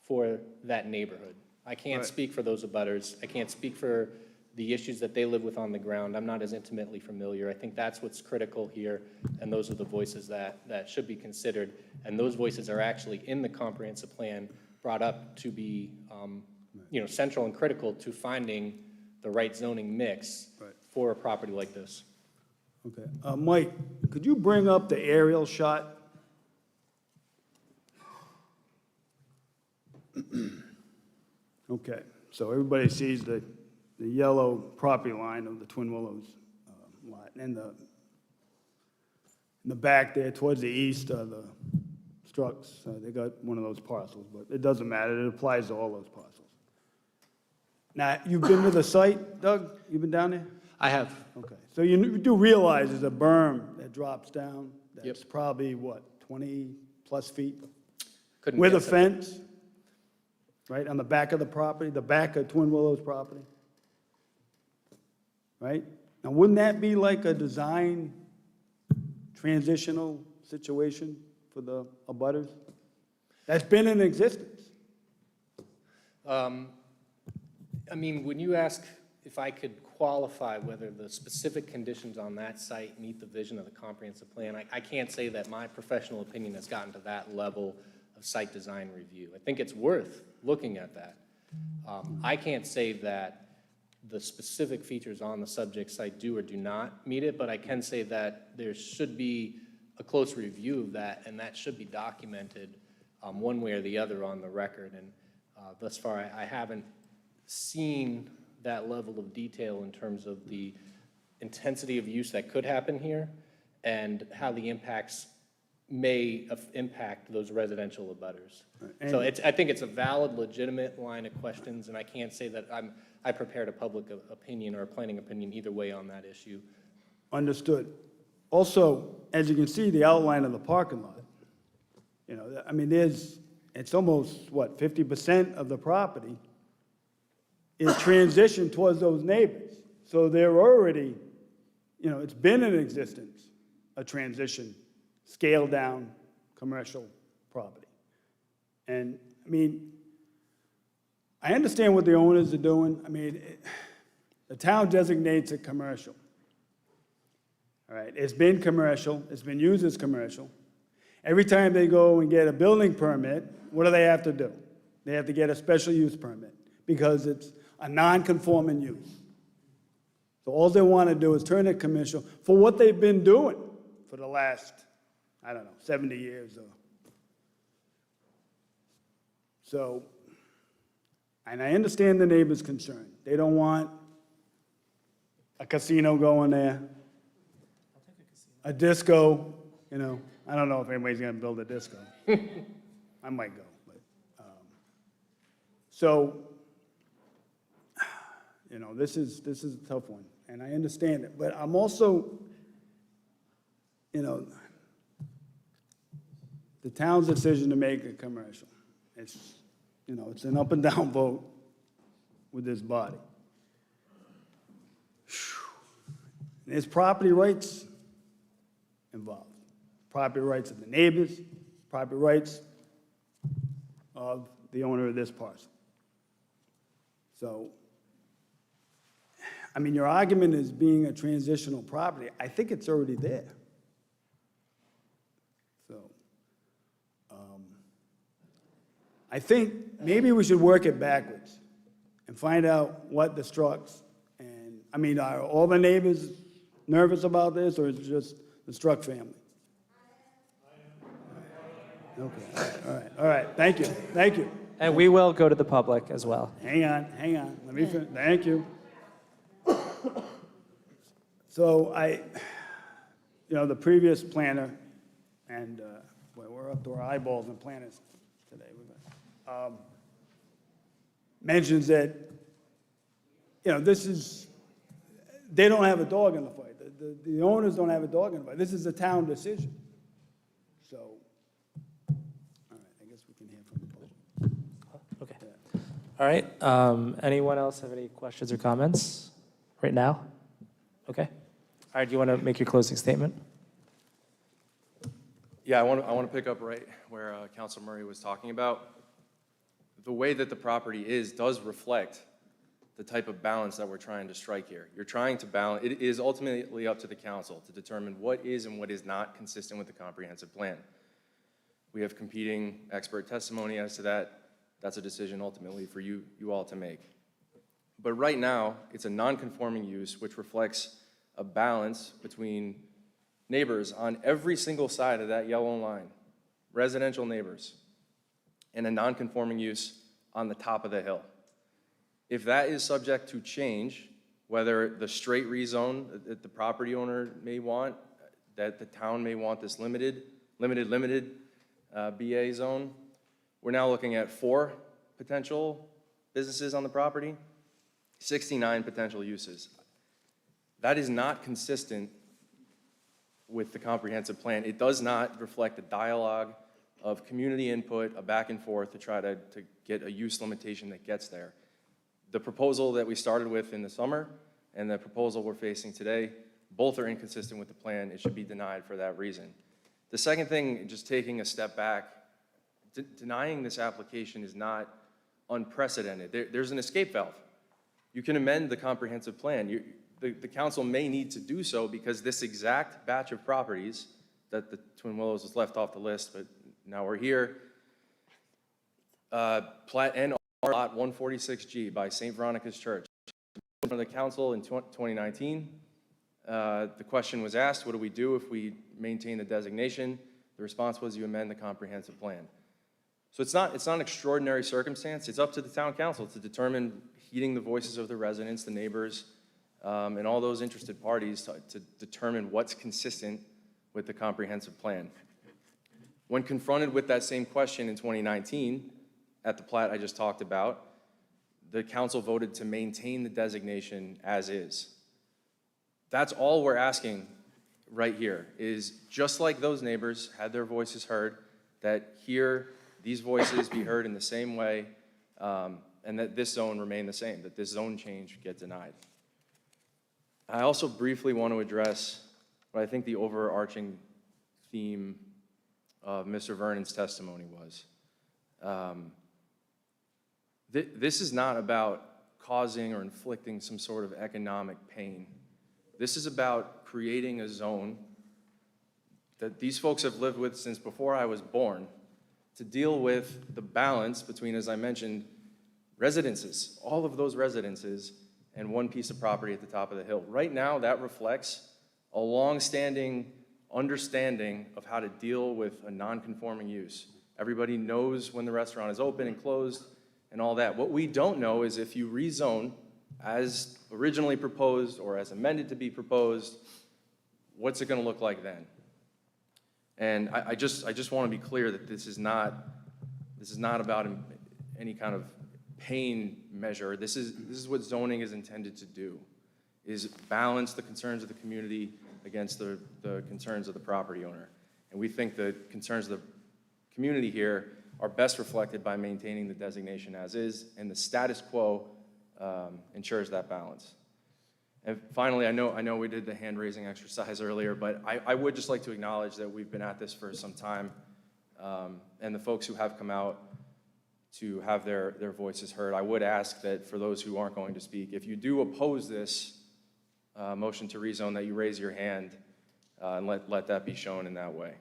for that neighborhood. I can't speak for those abutters. I can't speak for the issues that they live with on the ground. I'm not as intimately familiar. I think that's what's critical here, and those are the voices that should be considered. And those voices are actually in the comprehensive plan brought up to be central and critical to finding the right zoning mix for a property like this. Okay. Mike, could you bring up the aerial shot? Okay, so everybody sees the yellow property line of the Twin Willows lot. And in the back there, towards the east, are the Strucks. They got one of those parcels, but it doesn't matter. It applies to all those parcels. Now, you've been to the site, Doug? You've been down there? I have. Okay, so you do realize there's a berm that drops down? That's probably, what, 20-plus feet? Couldn't With a guess it. fence, right, on the back of the property, the back of Twin Willows property? Right? Now, wouldn't that be like a design transitional situation for the abutters? That's been in existence. I mean, when you ask if I could qualify whether the specific conditions on that site meet the vision of the comprehensive plan, I can't say that my professional opinion has gotten to that level of site design review. I think it's worth looking at that. I can't say that the specific features on the subject site do or do not meet it, but I can say that there should be a close review of that, and that should be documented one way or the other on the record. And thus far, I haven't seen that level of detail in terms of the intensity of use that could happen here and how the impacts may impact those residential abutters. Right. So I think it's a valid, legitimate line of questions, and I can't say that I prepared a public opinion or a planning opinion either way on that issue. Understood. Also, as you can see, the outline of the parking lot, I mean, it's almost, what, 50% of the property is transitioned towards those neighbors. So they're already, it's been in existence, a transition, scaled down commercial property. And, I mean, I understand what the owners are doing. I mean, the town designates it commercial. All right, it's been commercial, it's been used as commercial. Every time they go and get a building permit, what do they have to do? They have to get a special use permit because it's a non-conforming use. So all they want to do is turn it commercial for what they've been doing for the last, 70 years or so. And I understand the neighbors' concern. They don't want a casino going there, a disco, I don't know if anybody's going to build a disco. I might go, but, this is a tough one, and I understand it. But I'm also, the town's decision to make it commercial. It's an up and down vote with this body. There's property rights involved. Property rights of the neighbors, property rights of the owner of this parcel. So, I mean, your argument is being a transitional property. I think it's already there. So, I think maybe we should work it backwards and find out what the Strucks, and, I mean, are all the neighbors nervous about this, or is it just the Struck family? Okay, all right, thank you. And we will go to the public as well. Hang on, let me finish, thank you. So the previous planner, and we're up to our eyeballs in planners today, mentions that, they don't have a dog in the fight. The owners don't have a dog in the fight. This is a town decision. So, all right, I guess we can hear from the public. Okay. All right. Anyone else have any questions or comments right now? Okay. All right, do you want to make your closing statement? Yeah, I want to pick up right where Council Murray was talking about. The way that the property does reflect the type of balance that we're trying to strike here. You're trying to balance, it is ultimately up to the council to determine what is and what is not consistent with the comprehensive plan. We have competing expert testimony as to that. That's a decision ultimately for you all to make. But right now, it's a non-conforming use which reflects a balance between neighbors on every single side of that yellow line, residential neighbors, and a non-conforming use on the top of the hill. If that is subject to change, whether the straight rezone that the property owner may want, that the town may want this limited BA zone, we're now looking at 4 potential businesses on the property, 69 potential uses. That is not consistent with the comprehensive plan. It does not reflect a dialogue of community input, a back and forth to try to get a use limitation that gets there. The proposal that we started with in the summer and the proposal we're facing today, both are inconsistent with the plan. It should be denied for that reason. The second thing, just taking a step back, denying this application is not unprecedented. There's an escape valve. You can amend the comprehensive plan. The council may need to do so because this exact batch of properties that the Twin Willows was left off the list, but now we're here, Plat NR Lot 146G by St. Veronica's Church. In the council in 2019, the question was asked, what do we do if we maintain the designation? The response was you amend the comprehensive plan. So it's not an extraordinary circumstance. It's up to the town council to determine, heeding the voices of the residents, the neighbors, and all those interested parties to determine what's consistent with the comprehensive plan. When confronted with that same question in 2019, at the plat I just talked about, the council voted to maintain the designation as is. That's all we're asking right here, is just like those neighbors had their voices heard, that here these voices be heard in the same way, and that this zone remain the same, that this zone change get denied. I also briefly want to address what I think the overarching theme of Mr. Vernon's testimony was. This is not about causing or inflicting some sort of economic pain. This is about creating a zone that these folks have lived with since before I was born to deal with the balance between, as I mentioned, residences, all of those residences, and one piece of property at the top of the hill. Right now, that reflects a long-standing understanding of how to deal with a non-conforming use. Everybody knows when the restaurant is open and closed and all that. What we don't know is if you rezone as originally proposed or as amended to be proposed, what's it going to look like then? And I just want to be clear that this is not about any kind of pain measure. This is what zoning is intended to do, is balance the concerns of the community against the concerns of the property owner. And we think the concerns of the community here are best reflected by maintaining the designation as is, and the status quo ensures that balance. And finally, I know we did the hand-raising exercise earlier, but I would just like to acknowledge that we've been at this for some time, and the folks who have come out to have their voices heard. I would ask that for those who aren't going to speak, if you do oppose this motion to rezone, that you raise your hand and let that be shown in that way.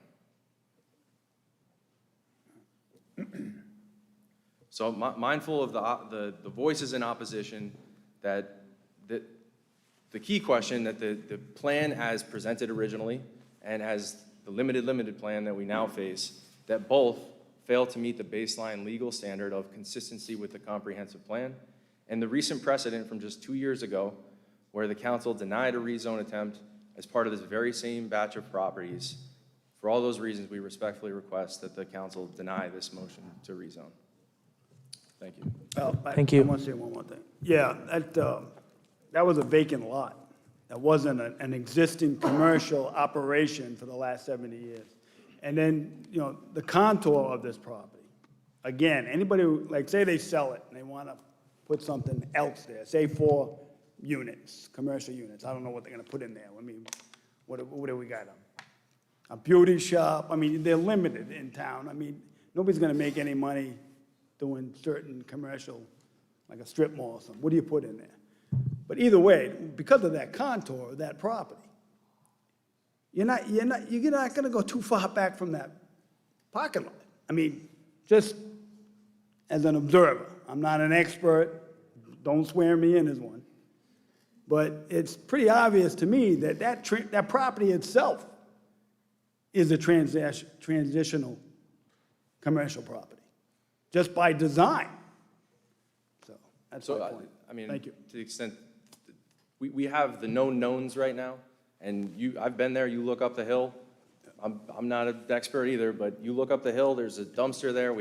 So mindful of the voices in opposition, that the key question that the plan as presented originally and as the limited plan that we now face, that both fail to meet the baseline legal standard of consistency with the comprehensive plan, and the recent precedent from just 2 years ago where the council denied a rezone attempt as part of this very same batch of properties. For all those reasons, we respectfully request that the council deny this motion to rezone. Thank you. Thank you. I want to say one more thing. Yeah, that was a vacant lot. That wasn't an existing commercial operation for the last 70 years. And then, the contour of this property. Again, anybody who, say they sell it and they want to put something else there, say 4 units, commercial units. I don't know what they're going to put in there. I mean, what do we got? A beauty shop. I mean, they're limited in town. I mean, nobody's going to make any money doing certain commercial like a strip mall or something. What do you put in there? But either way, because of that contour of that property, you're not going to go too far back from that parking lot. I mean, just as an observer. I'm not an expert. Don't swear me in as one. But it's pretty obvious to me that that property itself is a transitional commercial property, just by design. So that's my point. I mean, Thank you. to the extent, we have the known knowns right now, and I've been there, you look up the hill, I'm not an expert either, but you look up the hill, there's a dumpster there,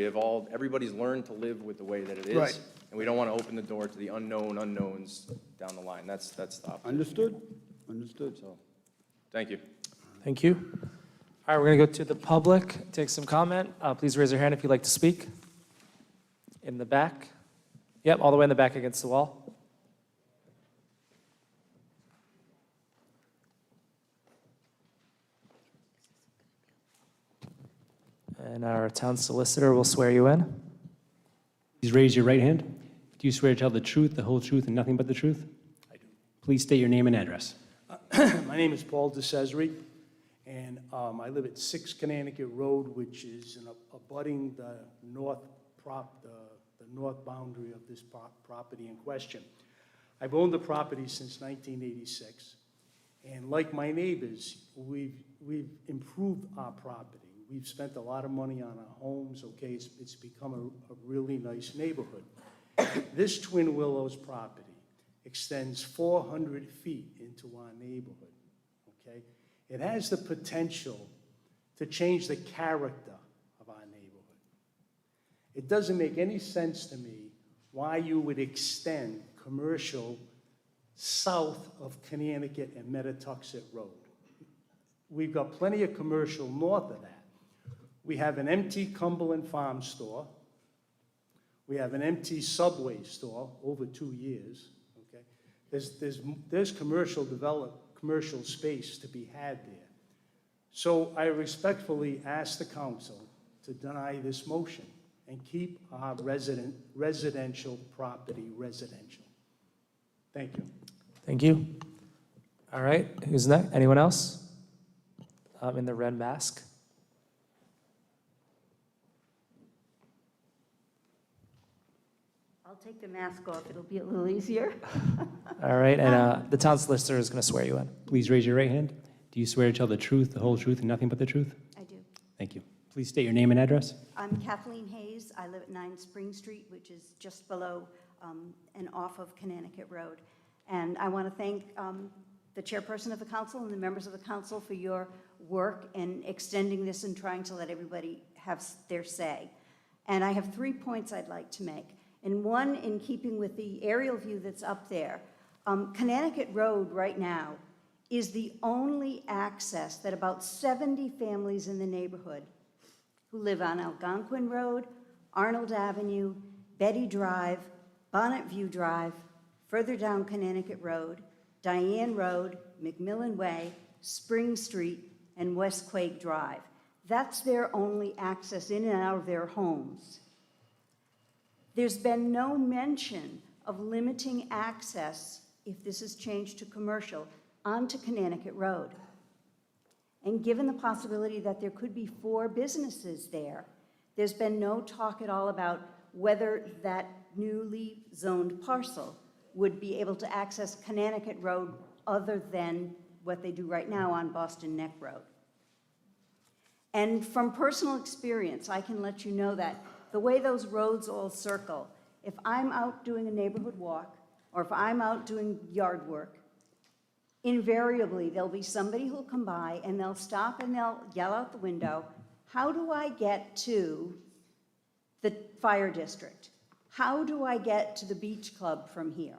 everybody's learned to live with the way that it is. Right. And we don't want to open the door to the unknown unknowns down the line. That's the opposite. Understood? Understood. So, thank you. Thank you. All right, we're going to go to the public, take some comment. Please raise your hand if you'd like to speak. In the back. Yep, all the way in the back against the wall. And our town solicitor will swear you in. Please raise your right hand. Do you swear to tell the truth, the whole truth, and nothing but the truth? I do. Please state your name and address. My name is Paul DeCesare, and I live at 6 Connecticut Road, which is abutting the north boundary of this property in question. I've owned the property since 1986, and like my neighbors, we've improved our property. We've spent a lot of money on our homes, okay? It's become a really nice neighborhood. This Twin Willows property extends 400 feet into our neighborhood, okay? It has the potential to change the character of our neighborhood. It doesn't make any sense to me why you would extend commercial south of Connecticut and Metuxet Road. We've got plenty of commercial north of that. We have an empty Cumberland Farm store. We have an empty Subway store over 2 years. Okay, there's commercial space to be had there. So I respectfully ask the council to deny this motion and keep our residential property residential. Thank you. Thank you. All right, who's next? Anyone else? In the red mask. I'll take the mask off. It'll be a little easier. All right, and the town solicitor is going to swear you in. Please raise your right hand. Do you swear to tell the truth, the whole truth, and nothing but the truth? I do. Thank you. Please state your name and address. I'm Kathleen Hayes. I live at 9 Spring Street, which is just below and off of Connecticut Road. And I want to thank the chairperson of the council and the members of the council for your work in extending this and trying to let everybody have their say. And I have 3 points I'd like to make. And one, in keeping with the aerial view that's up there, Connecticut Road right now is the only access that about 70 families in the neighborhood who live on Algonquin Road, Arnold Avenue, Betty Drive, Bonnet View Drive, further down Connecticut Road, Diane Road, McMillan Way, Spring Street, and West Quake Drive. That's their only access in and out of their homes. There's been no mention of limiting access, if this is changed to commercial, onto Connecticut Road. And given the possibility that there could be 4 businesses there, there's been no talk at all about whether that newly zoned parcel would be able to access Connecticut Road other than what they do right now on Boston Neck Road. And from personal experience, I can let you know that the way those roads all circle, if I'm out doing a neighborhood walk, or if I'm out doing yard work, invariably there'll be somebody who'll come by and they'll stop and they'll yell out the window, how do I get to the fire district? How do I get to the beach club from here?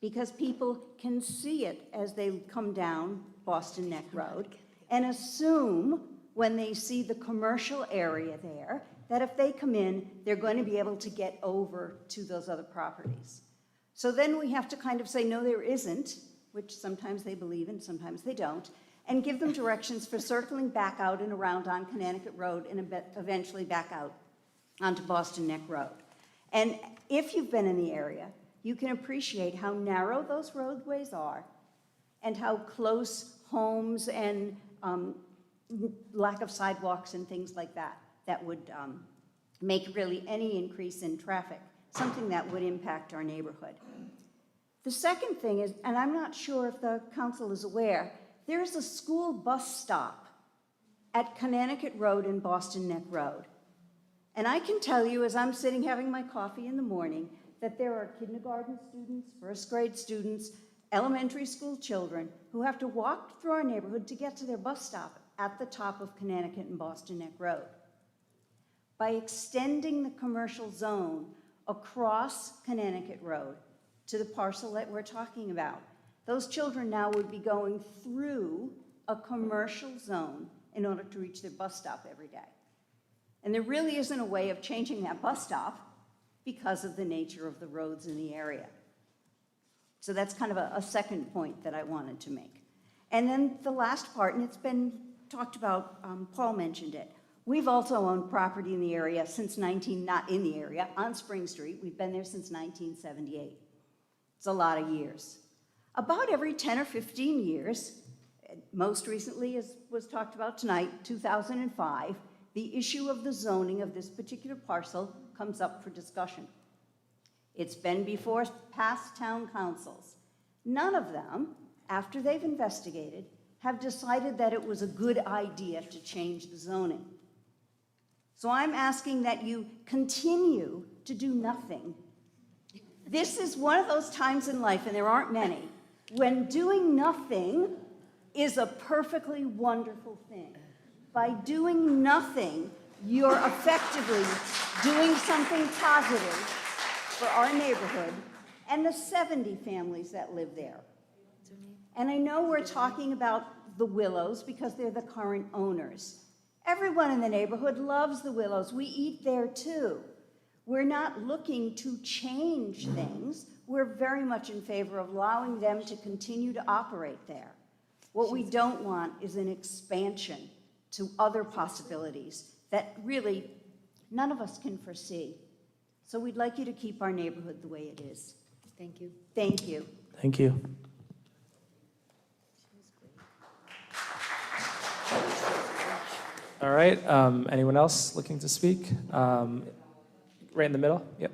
Because people can see it as they come down Boston Neck Road and assume when they see the commercial area there that if they come in, they're going to be able to get over to those other properties. So then we have to kind of say, no, there isn't, which sometimes they believe in, sometimes they don't, and give them directions for circling back out and around on Connecticut Road and eventually back out onto Boston Neck Road. And if you've been in the area, you can appreciate how narrow those roadways are and how close homes and lack of sidewalks and things like that, that would make really any increase in traffic, something that would impact our neighborhood. The second thing is, and I'm not sure if the council is aware, there's a school bus stop at Connecticut Road and Boston Neck Road. And I can tell you, as I'm sitting having my coffee in the morning, that there are kindergarten students, first grade students, elementary school children who have to walk through our neighborhood to get to their bus stop at the top of Connecticut and Boston Neck Road. By extending the commercial zone across Connecticut Road to the parcel that we're talking about, those children now would be going through a commercial zone in order to reach their bus stop every day. And there really isn't a way of changing that bus stop because of the nature of the roads in the area. So that's kind of a second point that I wanted to make. And then the last part, and it's been talked about, Paul mentioned it. We've also owned property in the area since not in the area, on Spring Street. We've been there since 1978. It's a lot of years. About every 10 or 15 years, most recently, as was talked about tonight, 2005, the issue of the zoning of this particular parcel comes up for discussion. It's been before past town councils. None of them, after they've investigated, have decided that it was a good idea to change the zoning. So I'm asking that you continue to do nothing. This is one of those times in life, and there aren't many, when doing nothing is a perfectly wonderful thing. By doing nothing, you're effectively doing something positive for our neighborhood and the 70 families that live there. And I know we're talking about the Willows because they're the current owners. Everyone in the neighborhood loves the Willows. We eat there too. We're not looking to change things. We're very much in favor of allowing them to continue to operate there. What we don't want is an expansion to other possibilities that really none of us can foresee. So we'd like you to keep our neighborhood the way it is. Thank you. Thank you. Thank you. All right, anyone else looking to speak? Right in the middle, yep.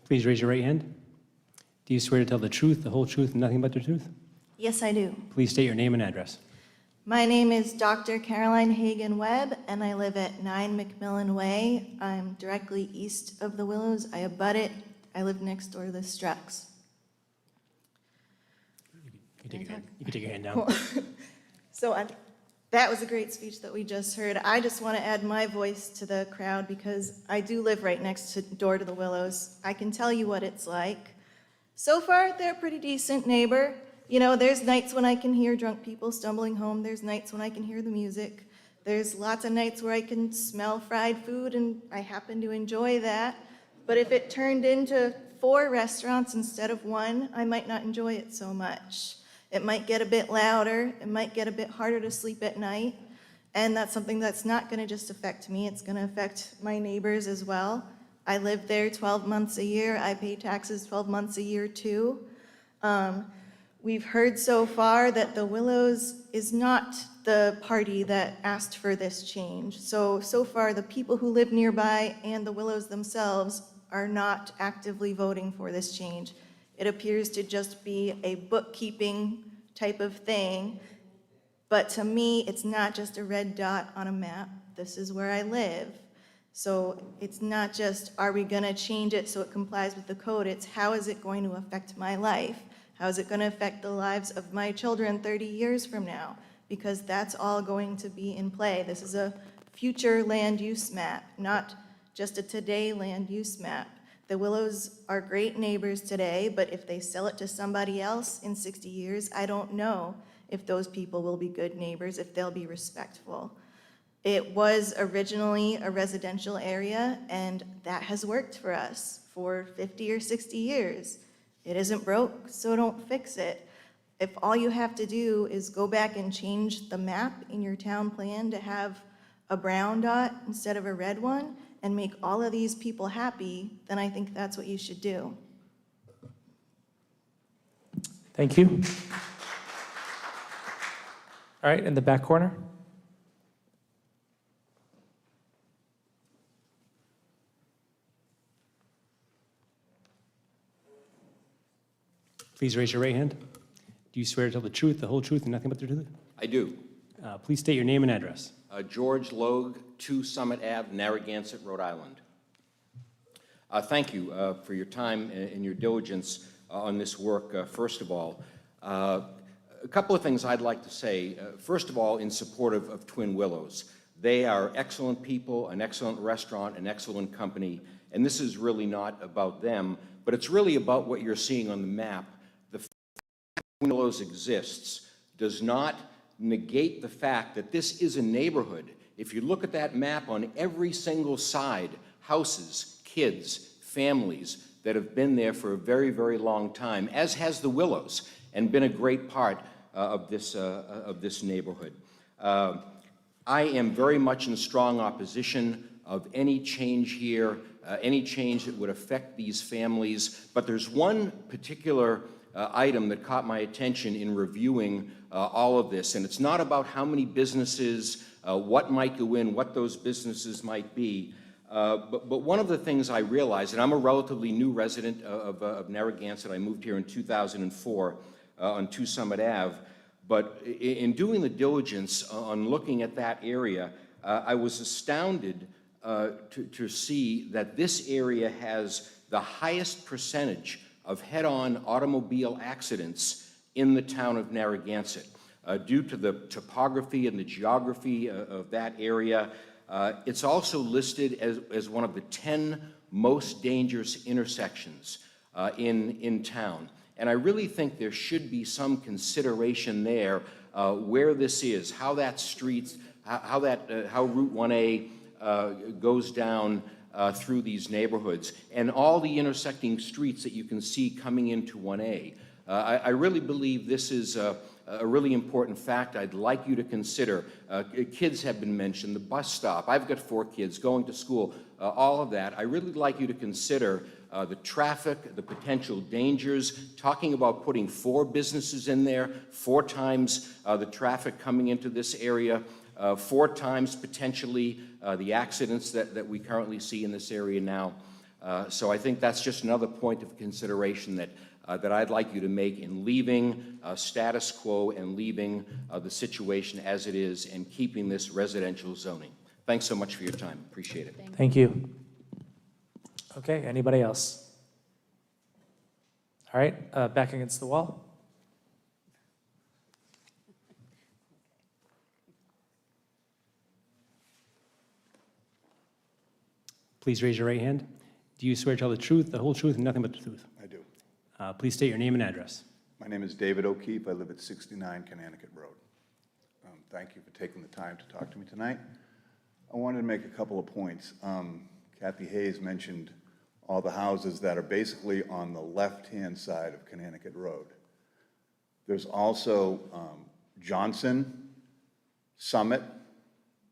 Please raise your right hand. Do you swear to tell the truth, the whole truth, and nothing but the truth? Yes, I do. Please state your name and address. My name is Dr. Caroline Hagan-Webb, and I live at 9 McMillan Way. I'm directly east of the Willows. I abut it. I live next door to the Strucks. You can take your hand down. So that was a great speech that we just heard. I just want to add my voice to the crowd because I do live right next door to the Willows. I can tell you what it's like. So far, they're a pretty decent neighbor. You know, there's nights when I can hear drunk people stumbling home. There's nights when I can hear the music. There's lots of nights where I can smell fried food, and I happen to enjoy that. But if it turned into 4 restaurants instead of 1, I might not enjoy it so much. It might get a bit louder. It might get a bit harder to sleep at night. And that's something that's not going to just affect me. It's going to affect my neighbors as well. I live there 12 months a year. I pay taxes 12 months a year too. We've heard so far that the Willows is not the party that asked for this change. So far, the people who live nearby and the Willows themselves are not actively voting for this change. It appears to just be a bookkeeping type of thing. But to me, it's not just a red dot on a map. This is where I live. So it's not just, are we going to change it so it complies with the code? It's how is it going to affect my life? How is it going to affect the lives of my children 30 years from now? Because that's all going to be in play. This is a future land use map, not just a today land use map. The Willows are great neighbors today, but if they sell it to somebody else in 60 years, I don't know if those people will be good neighbors, if they'll be respectful. It was originally a residential area, and that has worked for us for 50 or 60 years. It isn't broke, so don't fix it. if all you have to do is go back and change the map in your town plan to have a brown dot instead of a red one and make all of these people happy, then I think that's what you should do. Thank you. All right, in the back corner. Please raise your right hand. Do you swear to tell the truth, the whole truth, and nothing but the truth? I do. Please state your name and address. George Logue, 2 Summit Ave, Narragansett, Rhode Island. Thank you for your time and your diligence on this work, first of all. A couple of things I'd like to say. First of all, in support of Twin Willows. They are excellent people, an excellent restaurant, an excellent company, and this is really not about them, but it's really about what you're seeing on the map. The fact that Twin Willows exists does not negate the fact that this is a neighborhood. If you look at that map on every single side, houses, kids, families that have been there for a very, very long time, as has the Willows, and been a great part of this neighborhood. I am very much in strong opposition of any change here, any change that would affect these families. But there's one particular item that caught my attention in reviewing all of this, and it's not about how many businesses, what might go in, what those businesses might be. But one of the things I realized, and I'm a relatively new resident of Narragansett. I moved here in 2004 on 2 Summit Ave. But in doing the diligence on looking at that area, I was astounded to see that this area has the highest percentage of head-on automobile accidents in the town of Narragansett. Due to the topography and the geography of that area, it's also listed as one of the 10 most dangerous intersections in town. And I really think there should be some consideration there where this is, how that street, how Route 1A goes down through these neighborhoods, and all the intersecting streets that you can see coming into 1A. I really believe this is a really important fact I'd like you to consider. Kids have been mentioned, the bus stop. I've got 4 kids going to school, all of that. I really like you to consider the traffic, the potential dangers, talking about putting 4 businesses in there, 4 times the traffic coming into this area, 4 times potentially the accidents that we currently see in this area now. So I think that's just another point of consideration that I'd like you to make in leaving status quo and leaving the situation as it is and keeping this residential zoning. Thanks so much for your time. Appreciate it. Thank you. Okay, anybody else? All right, back against the wall. Please raise your right hand. Do you swear to tell the truth, the whole truth, and nothing but the truth? I do. Please state your name and address. My name is David O'Keefe. I live at 69 Connecticut Road. Thank you for taking the time to talk to me tonight. I wanted to make a couple of points. Kathy Hayes mentioned all the houses that are basically on the left-hand side of Connecticut Road. There's also Johnson, Summit,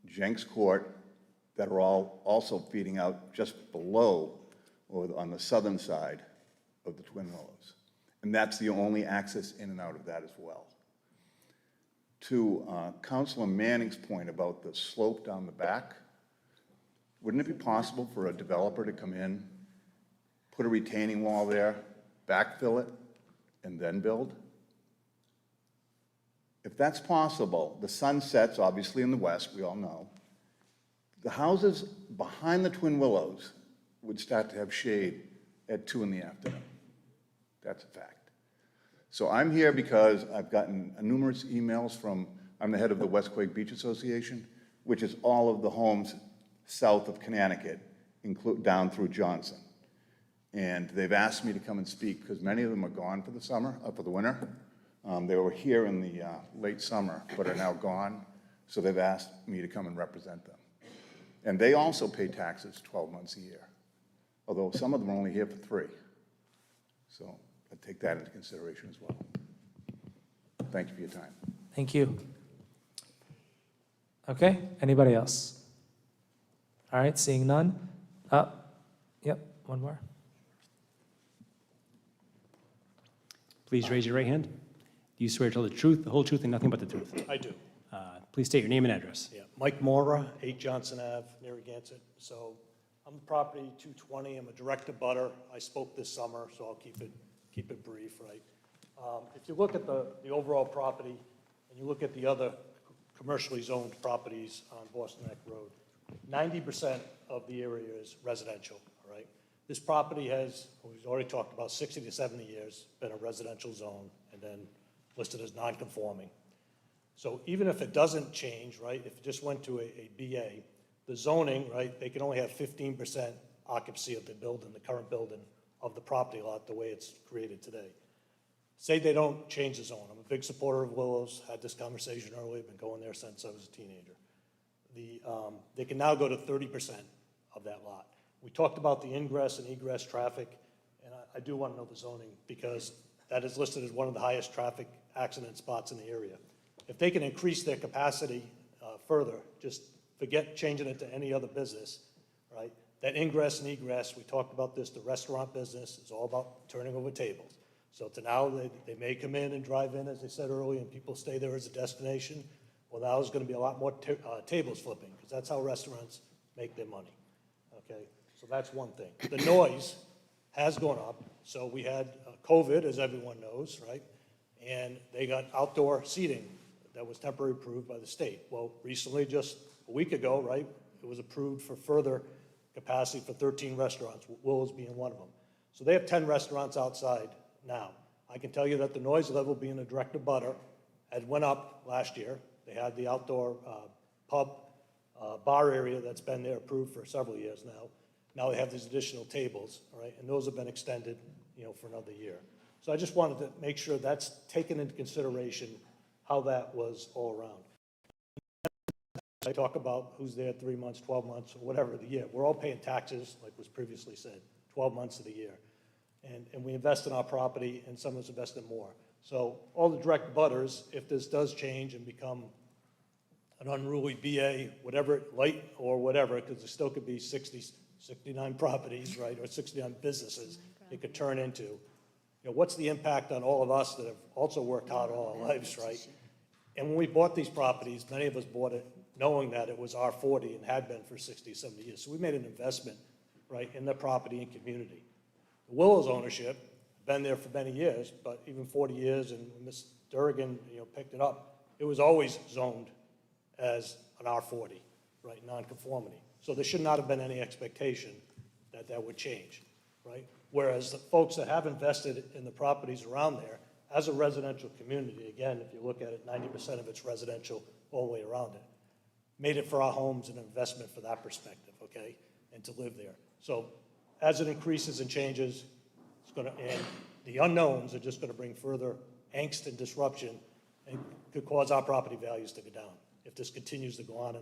Jenks Court, that are all also feeding out just below or on the southern side of the Twin Willows. And that's the only access in and out of that as well. To Councilor Manning's point about the slope down the back, wouldn't it be possible for a developer to come in, put a retaining wall there, backfill it, and then build? If that's possible, the sun sets obviously in the west, we all know. The houses behind the Twin Willows would start to have shade at 2 in the afternoon. That's a fact. So I'm here because I've gotten numerous emails from, I'm the head of the West Quake Beach Association, which is all of the homes south of Connecticut, down through Johnson. And they've asked me to come and speak because many of them are gone for the summer, for the winter. They were here in the late summer, but are now gone. So they've asked me to come and represent them. And they also pay taxes 12 months a year, although some of them are only here for 3. So I take that into consideration as well. Thank you for your time. Thank you. Okay, anybody else? All right, seeing none. Yep, one more. Please raise your right hand. Do you swear to tell the truth, the whole truth, and nothing but the truth? I do. Please state your name and address. Yeah, Mike Mora, 8 Johnson Ave, Narragansett. So I'm the property 220. I'm a direct abutter. I spoke this summer, so I'll keep it brief, right? If you look at the overall property and you look at the other commercially zoned properties on Boston Neck Road, 90% of the area is residential, all right? This property has, we've already talked about, 60 to 70 years, been a residential zone and then listed as non-conforming. So even if it doesn't change, right, if it just went to a BA, the zoning, right, they can only have 15% occupancy of the building, the current building of the property lot, the way it's created today. Say they don't change the zone. I'm a big supporter of Willows, had this conversation earlier, been going there since I was a teenager. They can now go to 30% of that lot. We talked about the ingress and egress traffic, and I do want to know the zoning because that is listed as one of the highest traffic accident spots in the area. If they can increase their capacity further, just forget changing it to any other business, right? That ingress and egress, we talked about this, the restaurant business is all about turning over tables. So to now, they may come in and drive in, as I said earlier, and people stay there as a destination. Well, now there's going to be a lot more tables flipping because that's how restaurants make their money, okay? So that's one thing. The noise has gone up. So we had COVID, as everyone knows, right? And they got outdoor seating that was temporarily approved by the state. Well, recently, just a week ago, right, it was approved for further capacity for 13 restaurants, Willow's being one of them. So they have 10 restaurants outside now. I can tell you that the noise level, being a direct abutter, had went up last year. They had the outdoor pub, bar area that's been there approved for several years now. Now they have these additional tables, all right, and those have been extended, for another year. So I just wanted to make sure that's taken into consideration how that was all around. I talk about who's there 3 months, 12 months, or whatever of the year. We're all paying taxes, like was previously said, 12 months of the year. And we invest in our property, and some of us invest in more. So all the direct butters, if this does change and become an unruly BA, whatever, light or whatever, because there still could be 69 properties, right, or 69 businesses it could turn into. What's the impact on all of us that have also worked hard all our lives, right? And when we bought these properties, many of us bought it knowing that it was our 40 and had been for 60, 70 years. So we made an investment, right, in the property and community. The Willows ownership, been there for many years, but even 40 years, and when Ms. Durgan, picked it up, it was always zoned as an R40, right, non-conformity. So there should not have been any expectation that that would change, right? Whereas the folks that have invested in the properties around there, as a residential community, again, if you look at it, 90% of it's residential all the way around it, made it for our homes and investment for that perspective, okay, and to live there. So as it increases and changes, it's going to, and the unknowns are just going to bring further angst and disruption and could cause our property values to go down if this continues to go on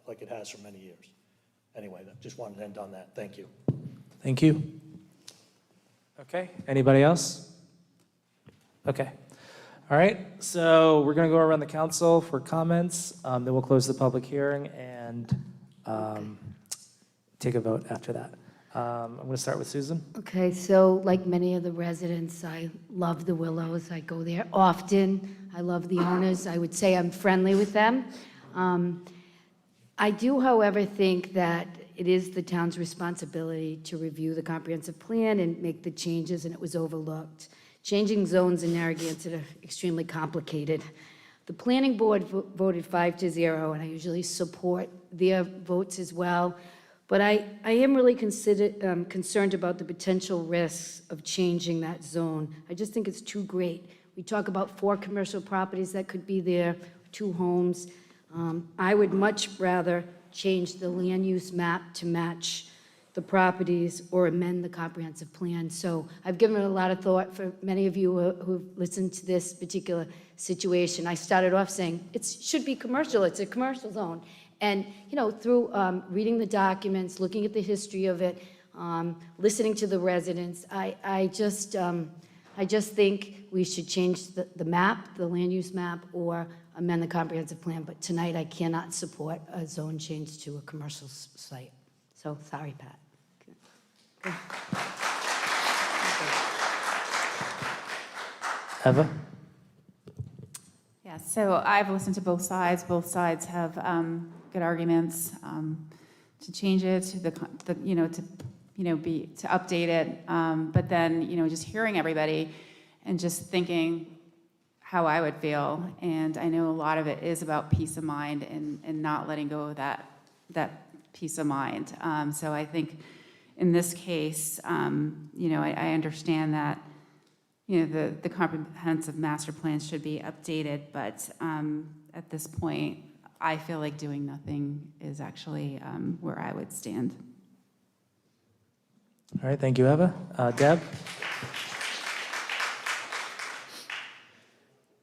like it has for many years. Anyway, just wanted to end on that. Thank you. Thank you. Okay, anybody else? Okay. All right, so we're going to go around the council for comments. Then we'll close the public hearing and take a vote after that. I'm going to start with Susan. Okay, so like many of the residents, I love the Willows. I go there often. I love the owners. I would say I'm friendly with them. I do, however, think that it is the town's responsibility to review the comprehensive plan and make the changes, and it was overlooked. Changing zones in Narragansett are extremely complicated. The planning board voted 5-0, and I usually support their votes as well. But I am really concerned about the potential risks of changing that zone. I just think it's too great. We talk about 4 commercial properties that could be there, 2 homes. I would much rather change the land use map to match the properties or amend the comprehensive plan. So I've given it a lot of thought. For many of you who've listened to this particular situation, I started off saying it should be commercial. It's a commercial zone. And, through reading the documents, looking at the history of it, listening to the residents, I just, I just think we should change the map, the land use map, or amend the comprehensive plan, but tonight I cannot support a zone change to a commercial site. So, sorry, Pat. Eva? Yeah, so I've listened to both sides. Both sides have good arguments to change it, to to update it. But then, just hearing everybody and just thinking how I would feel. And I know a lot of it is about peace of mind and not letting go of that peace of mind. So I think in this case, I understand that, the comprehensive master plan should be updated, but at this point, I feel like doing nothing is actually where I would stand. All right, thank you, Eva. Deb?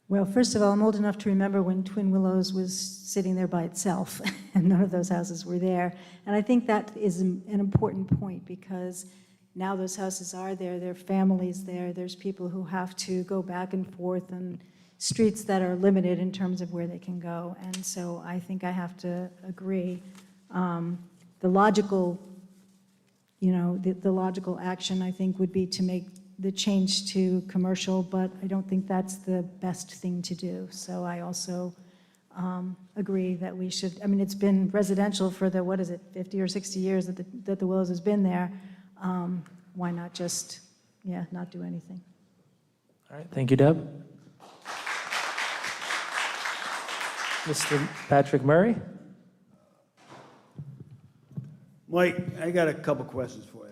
Well, first of all, I'm old enough to remember when Twin Willows was sitting there by itself, and none of those houses were there. And I think that is an important point, because now those houses are there are families there, there's people who have to go back and forth, and streets that are limited in terms of where they can go. And so I think I have to agree. The logical, the logical action, I think, would be to make the change to commercial, but I don't think that's the best thing to do. So I also agree that we should, it's been residential for the, 50 or 60 years that the Willows has been there. Why not just, not do anything? All right, thank you, Deb. Mr. Patrick Murray? Mike, I got a couple questions for you.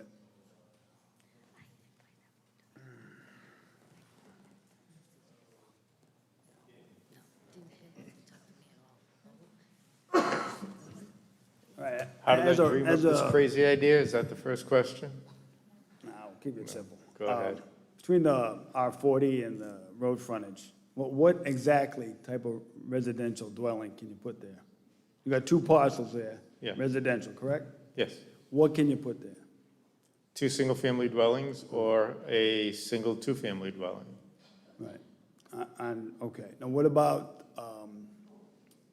All right. How did I dream up this crazy idea? Is that the first question? No, keep it simple. Go ahead. Between the R40 and the road frontage, what exactly type of residential dwelling can you put there? You got 2 parcels there. Yeah. Residential, correct? Yes. What can you put there? 2 single-family dwellings or a single 2-family dwelling? Right. Okay. Now, what about?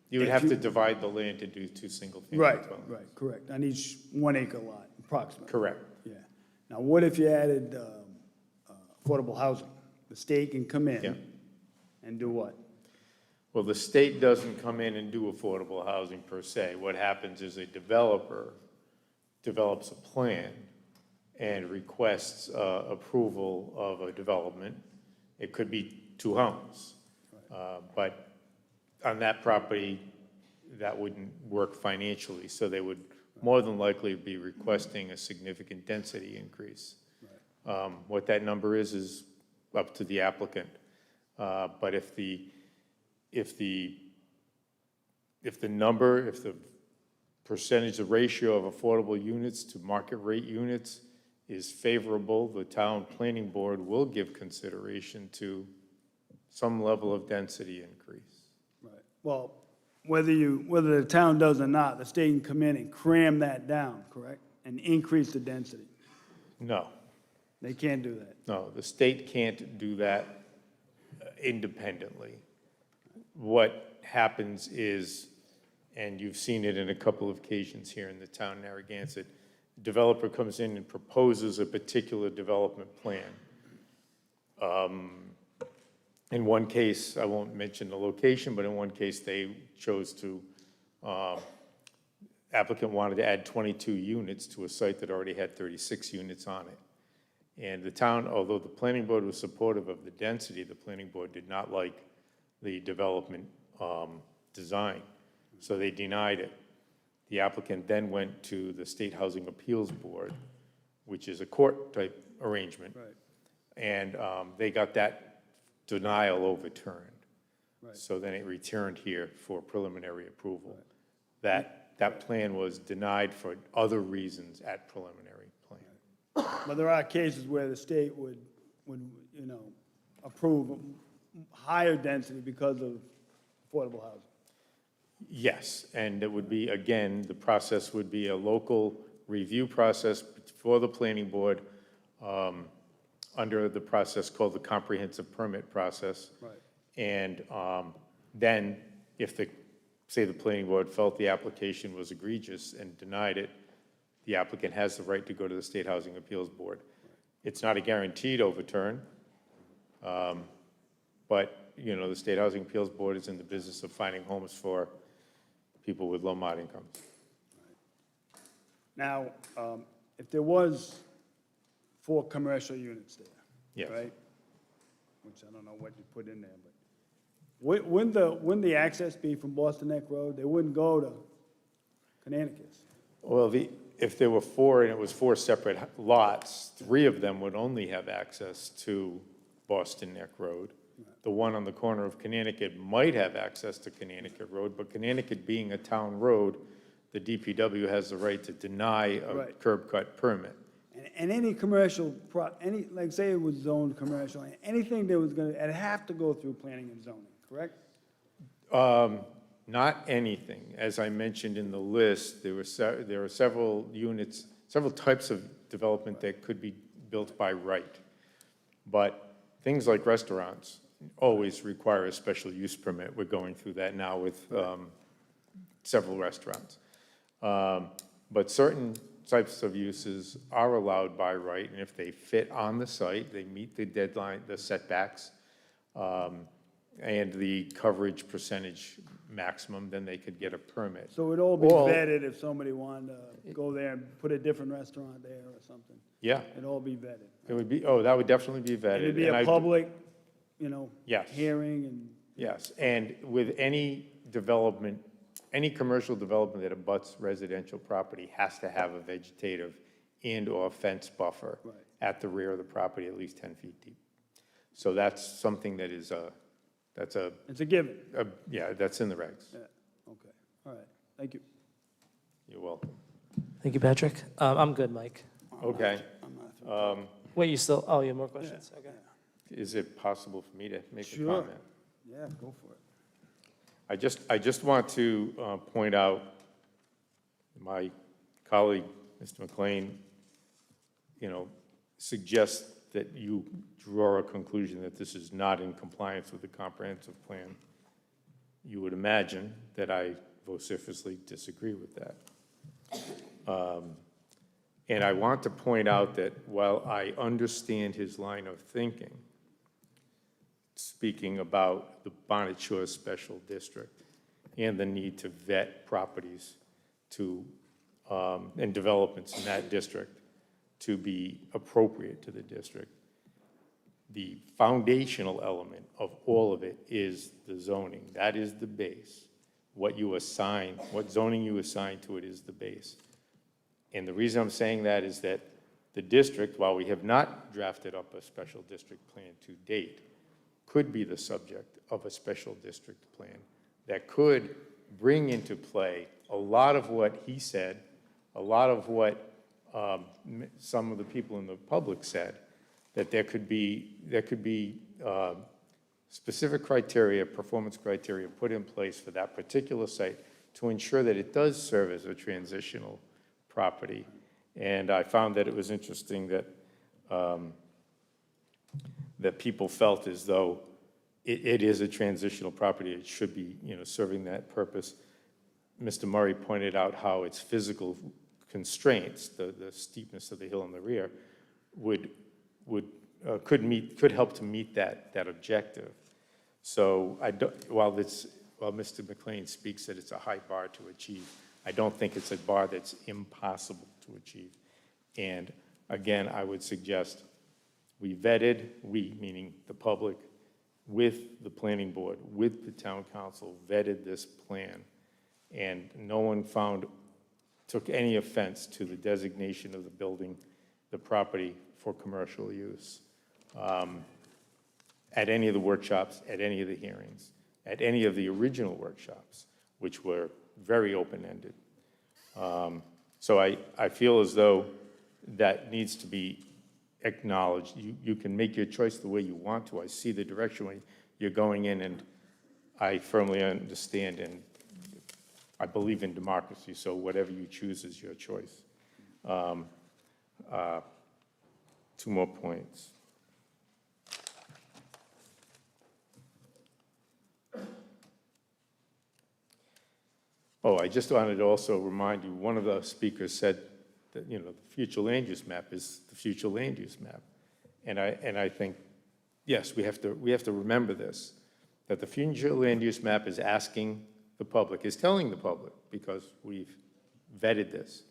You would have to divide the land to do 2 single-family Right, dwellings. right, correct. On each 1 acre lot, approximately. Correct. Yeah. Now, what if you added affordable housing? The state can come in and do what? Well, the state doesn't come in and do affordable housing per se. What happens is a developer develops a plan and requests approval of a development. It could be 2 homes. But on that property, that wouldn't work financially, so they would more than likely be requesting a significant density increase. What that number is up to the applicant. But if the percentage, the ratio of affordable units to market rate units is favorable, the town planning board will give consideration to some level of density increase. Right. Well, whether the town does or not, the state can come in and cram that down, correct? And increase the density. No. They can't do that. No, the state can't do that independently. What happens is, and you've seen it in a couple of occasions here in the town of Narragansett, developer comes in and proposes a particular development plan. In one case, I won't mention the location, but in one case they chose to, applicant wanted to add 22 units to a site that already had 36 units on it. And the town, although the planning board was supportive of the density, the planning board did not like the development design, so they denied it. The applicant then went to the State Housing Appeals Board, which is a court-type arrangement. Right. And they got that denial overturned. Right. So then it returned here for preliminary approval. That plan was denied for other reasons at preliminary plan. But there are cases where the state would approve higher density because of affordable housing. Yes, and it would be, again, the process would be a local review process for the planning board under the process called the comprehensive permit process. Right. And then if say the planning board felt the application was egregious and denied it, the applicant has the right to go to the State Housing Appeals Board. It's not a guaranteed overturn, but, you know, the State Housing Appeals Board is in the business of finding homes for people with low mod incomes. Now, if there was 4 commercial units there, Yes. right? Which I don't know what you put in there, but wouldn't the access be from Boston Neck Road? They wouldn't go to Connecticut's. Well, if there were 4 and it was 4 separate lots, 3 of them would only have access to Boston Neck Road. The one on the corner of Connecticut might have access to Connecticut Road, but Connecticut being a town road, the DPW has the right to deny a Right. curb cut permit. And any commercial, like say it was zoned commercial, anything that was gonna, it'd have to go through planning and zoning, correct? Not anything. As I mentioned in the list, there were several units, several types of development that could be built by right. But things like restaurants always require a special use permit. We're going through that now with several restaurants. But certain types of uses are allowed by right, and if they fit on the site, they meet the deadline, the setbacks, and the coverage percentage maximum, then they could get a permit. So it'd all be vetted if somebody wanted to go there and put a different restaurant there or something. Yeah, It'd all be vetted. it would be, that would definitely be vetted. It'd be and a I- public, you know, Yes. hearing and. Yes, and with any development, any commercial development that abuts residential property has to have a vegetative and/or fence buffer Right. at the rear of the property, at least 10 feet deep. So that's something that is It's a given. yeah, that's in the regs. Yeah, okay, all right, thank you. You're welcome. Thank you, Patrick. I'm good, Mike. Okay. Wait, you still, oh, you have more questions? Okay. Is it possible for me to make a Sure. comment? Yeah, go for it. I just want to point out, my colleague, Mr. McLean, you know, suggests that you draw a conclusion that this is not in compliance with the comprehensive plan. You would imagine that I vociferously disagree with that. And I want to point out that while I understand his line of thinking, speaking about the Bonnet Shores Special District and the need to vet properties to, and developments in that district to be appropriate to the district, the foundational element of all of it is the zoning. That is the base. What you assign, what zoning you assign to it is the base. And the reason I'm saying that is that the district, while we have not drafted up a special district plan to date, could be the subject of a special district plan that could bring into play a lot of what he said, a lot of what some of the people in the public said, that there could be specific criteria, performance criteria put in place for that particular site to ensure that it does serve as a transitional property. And I found that it was interesting that that people felt as though it is a transitional property. It should be, you know, serving that purpose. Mr. Murray pointed out how its physical constraints, the steepness of the hill in the rear, could help to meet that objective. So while Mr. McLean speaks that it's a high bar to achieve, I don't think it's a bar that's impossible to achieve. And again, I would suggest we vetted, we meaning the public, with the planning board, with the town council, vetted this plan, and no one took any offense to the designation of the building, the property for commercial use at any of the workshops, at any of the hearings, at any of the original workshops, which were very open-ended. So I feel as though that needs to be acknowledged. You can make your choice the way you want to. I see the direction you're going in, and I firmly understand, and I believe in democracy, so whatever you choose is your choice. 2 more points. Oh, I just wanted to also remind you, one of the speakers said that, the future land use map is the future land use map. And I think, yes, we have to remember this, that the future land use map is asking the public, is telling the public, because we've vetted this.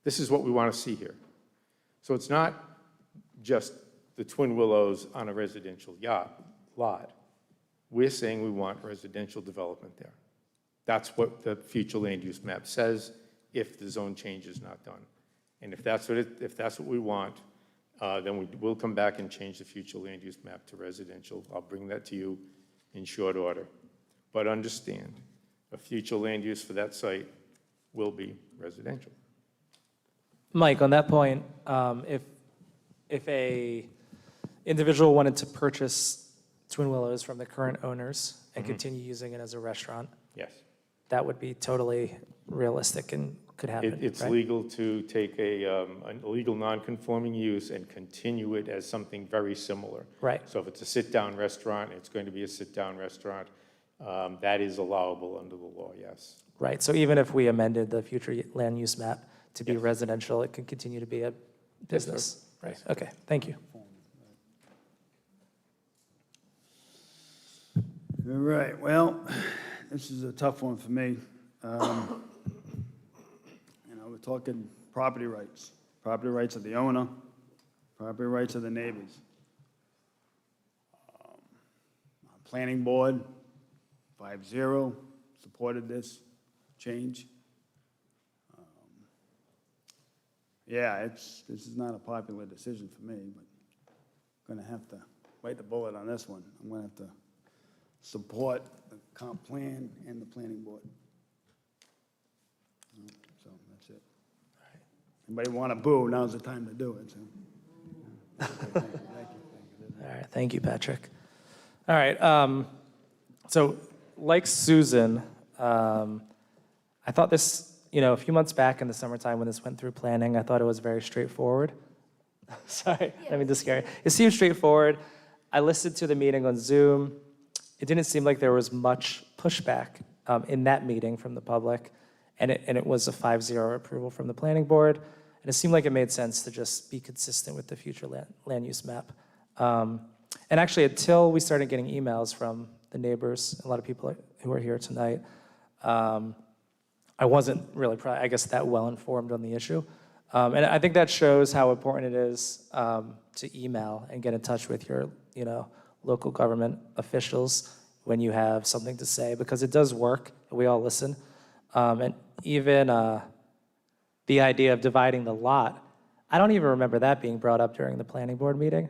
This is what we want to see here. So it's not just the Twin Willows on a residential lot. We're saying we want residential development there. That's what the future land use map says if the zone change is not done. And if that's what we want, then we will come back and change the future land use map to residential. I'll bring that to you in short order. But understand, a future land use for that site will be residential. Mike, on that point, if a individual wanted to purchase Twin Willows from the current owners and continue using it as a restaurant, yes, that would be totally realistic and could happen. It's right? legal to take a legal non-conforming use and continue it as something very similar. Right. So if it's a sit-down restaurant, it's going to be a sit-down restaurant. That is allowable under the law, yes. Right. So even if we amended the future land use map to be residential, it could continue to be a business. Right. Yes. Okay. Thank you. All right, well, this is a tough one for me. We're talking property rights of the owner, property rights of the neighbors. Planning board, 5-0, supported this change. Yeah, this is not a popular decision for me, but I'm gonna have to bite the bullet on this one. I'm gonna have to support the comp plan and the planning board. So that's it. Anybody want to boo, now's the time to do it. So. Thank you. All right. Thank you, Patrick. All right. So like Susan, I thought this, a few months back in the summertime when this went through planning, I thought it was very straightforward. Sorry, I mean to scare you. It seemed straightforward. I listened to the meeting on Zoom. It didn't seem like there was much pushback in that meeting from the public, and it was a 5-0 approval from the planning board, and it seemed like it made sense to just be consistent with the future land use map. And actually, until we started getting emails from the neighbors, a lot of people who are here tonight, I wasn't really, I guess, that well informed on the issue. And I think that shows how important it is to email and get in touch with your, local government officials when you have something to say, because it does work. We all listen. And even the idea of dividing the lot, I don't even remember that being brought up during the planning board meeting.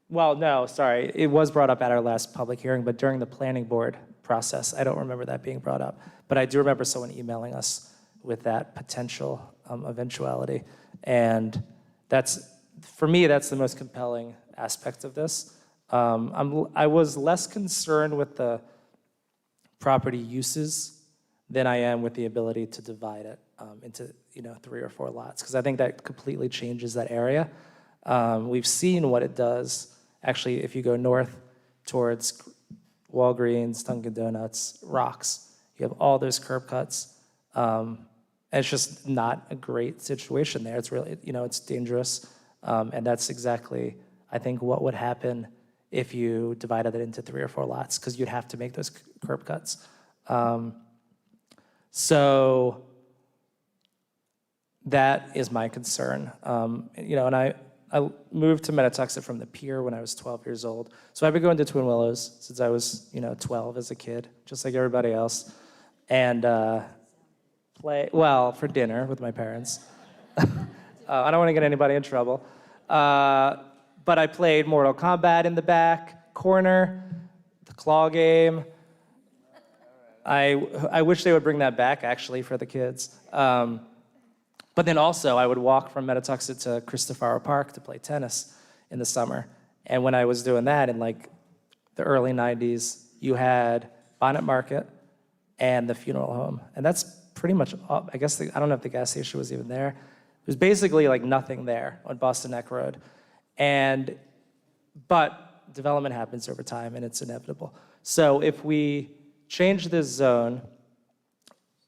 Well, no, sorry. It was brought up at our last public hearing, but during the planning board process, I don't remember that being brought up. But I do remember someone emailing us with that potential eventuality. And for me, that's the most compelling aspect of this. I was less concerned with the property uses than I am with the ability to divide it into 3 or 4 lots, because I think that completely changes that area. We've seen what it does. Actually, if you go north towards Walgreens, Dunkin' Donuts, Rocks, you have all those curb cuts. And it's just not a great situation there. It's really, it's dangerous. And that's exactly, I think, what would happen if you divided it into 3 or 4 lots, because you'd have to make those curb cuts. So that is my concern. And I moved to Mettatuxet from the Pier when I was 12 years old. So I've been going to Twin Willows since I was, 12 as a kid, just like everybody else. And for dinner with my parents. I don't want to get anybody in trouble. But I played Mortal Kombat in the back corner, the claw game. I wish they would bring that back, actually, for the kids. But then also, I would walk from Mettatuxet to Cristofaro Park to play tennis in the summer. And when I was doing that in the early 90s, you had Bonnet Market and the funeral home. And that's pretty much, I guess, I don't know if the gas station was even there. There's basically nothing there on Boston Neck Road. But development happens over time, and it's inevitable. So if we change this zone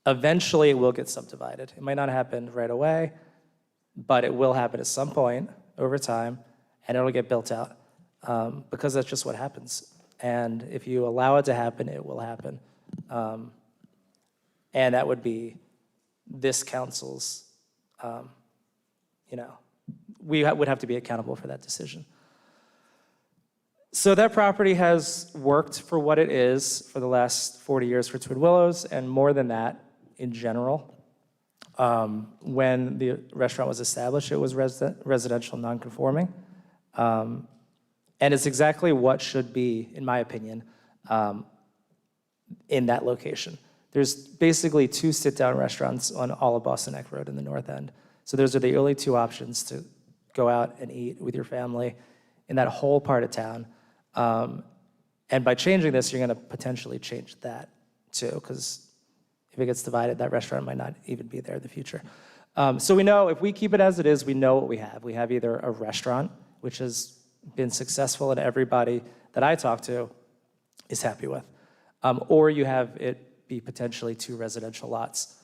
Eventually, it will get subdivided. It might not happen right away, but it will happen at some point over time, and it'll get built out because that's just what happens. And if you allow it to happen, it will happen. And that would be this council's, would have to be accountable for that decision. So that property has worked for what it is for the last 40 years for Twin Willows, and more than that in general. When the restaurant was established, it was residential non-conforming. And it's exactly what should be, in my opinion, in that location. There's basically 2 sit-down restaurants on all of Boston Neck Road in the north end. So those are the only 2 options to go out and eat with your family in that whole part of town. And by changing this, you're going to potentially change that too, because if it gets divided, that restaurant might not even be there in the future. So we know if we keep it as it is, we know what we have. We have either a restaurant, which has been successful and everybody that I talk to is happy with, or you have it be potentially 2 residential lots.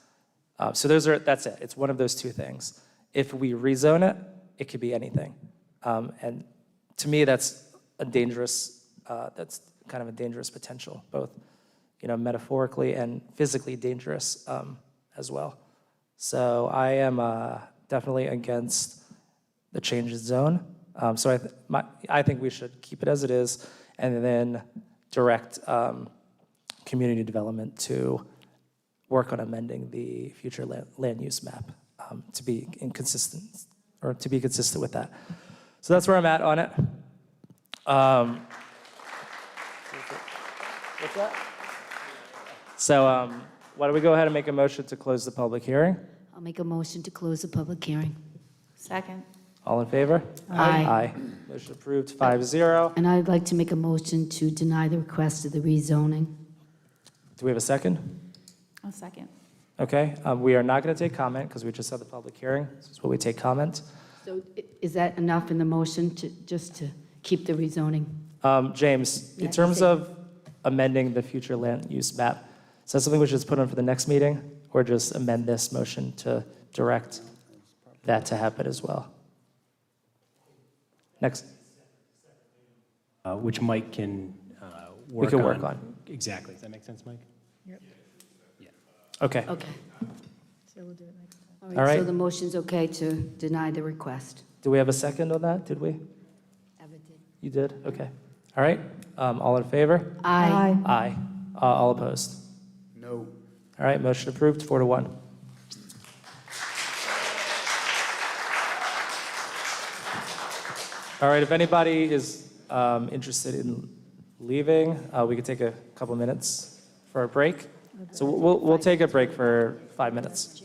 So that's it. It's one of those 2 things. If we rezone it, it could be anything. And to me, that's a dangerous, that's kind of a dangerous potential, both metaphorically and physically dangerous as well. So I am definitely against the change in zone. So I think we should keep it as it is and then direct community development to work on amending the future land use map to be consistent with that. So that's where I'm at on it. What's that? So why don't we go ahead and make a motion to close the public hearing? I'll make a motion to close the public hearing. Second. All in favor? Aye. Aye. Motion approved 5-0. And I'd like to make a motion to deny the request of the rezoning. Do we have a second? I'll second. Okay, we are not going to take comment because we just had the public hearing. This is where we take comment. So is that enough in the motion just to keep the rezoning? James, Yeah, in terms you of amending the future land use map, is that something we should just put on for the next meeting or just amend this motion to direct that to happen as well? Next. Which Mike can work on. We can work on. Exactly. Does that make sense, Mike? Yep. Okay. Okay. So we'll do it next time. All right, All right. so the motion's okay to deny the request. Do we have a second on that? Did we? You did? Okay. All right. All in favor? Aye. Aye. All opposed? No. All right, motion approved, 4-1. All right, if anybody is interested in leaving, we could take a couple minutes for a break. So we'll take a break for 5 minutes.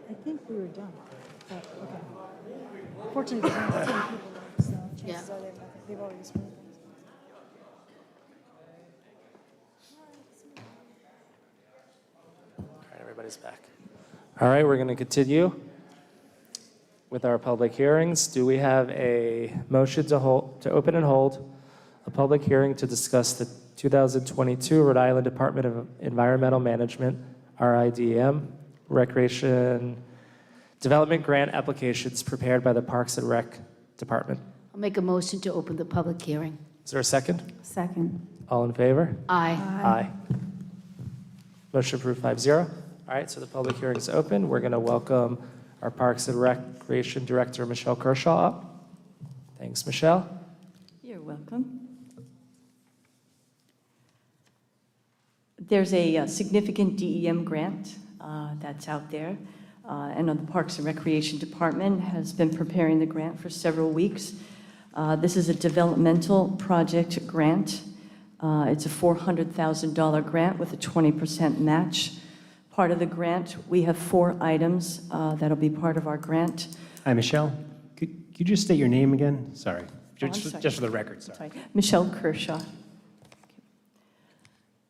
I think we were done. But, okay. Fortunately, there's only 10 people left, so chances are they've already spoken. All right, everybody's back. All right, we're going to continue with our public hearings. Do we have a motion to open and hold a public hearing to discuss the 2022 Rhode Island Department of Environmental Management, RIDM, Recreation Development Grant applications prepared by the Parks and Rec Department? I'll make a motion to open the public hearing. Is there a second? Second. All in favor? Aye. Aye. Motion approved 5-0. All right, so the public hearing is open. We're going to welcome our Parks and Recreation Director, Michelle Kershaw, up. Thanks, Michelle. You're welcome. There's a significant DEM grant that's out there, and the Parks and Recreation Department has been preparing the grant for several weeks. This is a developmental project grant. It's a $400,000 grant with a 20% match. Part of the grant, we have 4 items that'll be part of our grant. Hi, Michelle. Could you just state your name again? Sorry. I'm sorry. Just for the record, sorry. Michelle Kershaw.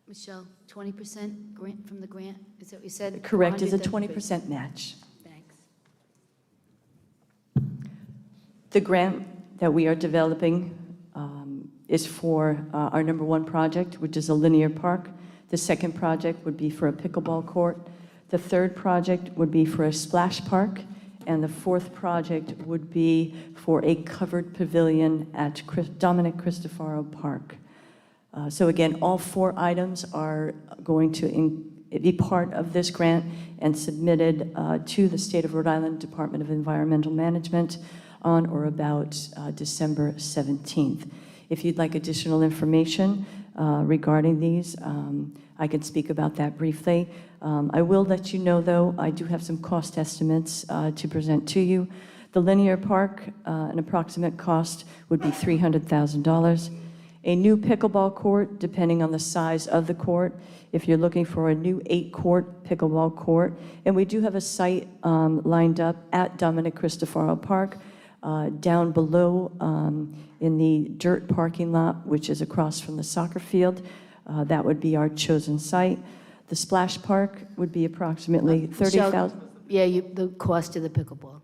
Michelle, 20% grant from the grant? Is that what you said? Correct, is a 400, 20% match. Thanks. The grant that we are developing is for our number 1 project, which is a linear park. The second project would be for a pickleball court. The third project would be for a splash park. And the fourth project would be for a covered pavilion at Dominic Cristofaro Park. So again, all 4 items are going to be part of this grant and submitted to the State of Rhode Island Department of Environmental Management on or about December 17th. If you'd like additional information regarding these, I can speak about that briefly. I will let you know, though, I do have some cost estimates to present to you. The linear park, an approximate cost would be $300,000. A new pickleball court, depending on the size of the court, if you're looking for a new 8-court pickleball court, and we do have a site lined up at Dominic Cristofaro Park, down below in the dirt parking lot, which is across from the soccer field. That would be our chosen site. The splash park would be approximately $30,000. Yeah, the cost of the pickleball.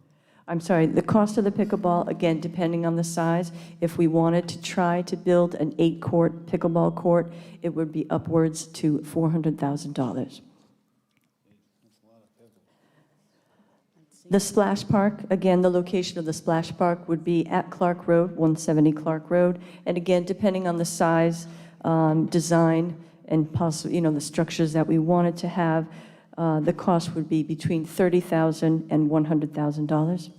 I'm sorry, the cost of the pickleball, again, depending on the size, if we wanted to try to build an 8-court pickleball court, it would be upwards to $400,000. The splash park, again, the location of the splash park would be at Clark Road, 170 Clark Road. And again, depending on the size, design, and possibly, the structures that we wanted to have, the cost would be between $30,000 and $100,000.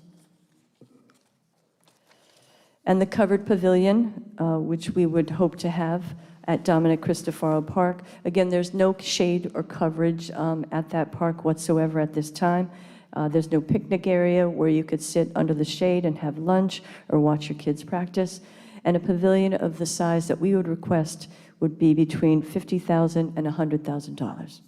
And the covered pavilion, which we would hope to have at Dominic Cristofaro Park. Again, there's no shade or coverage at that park whatsoever at this time. There's no picnic area where you could sit under the shade and have lunch or watch your kids practice. And a pavilion of the size that we would request would be between $50,000 and $100,000.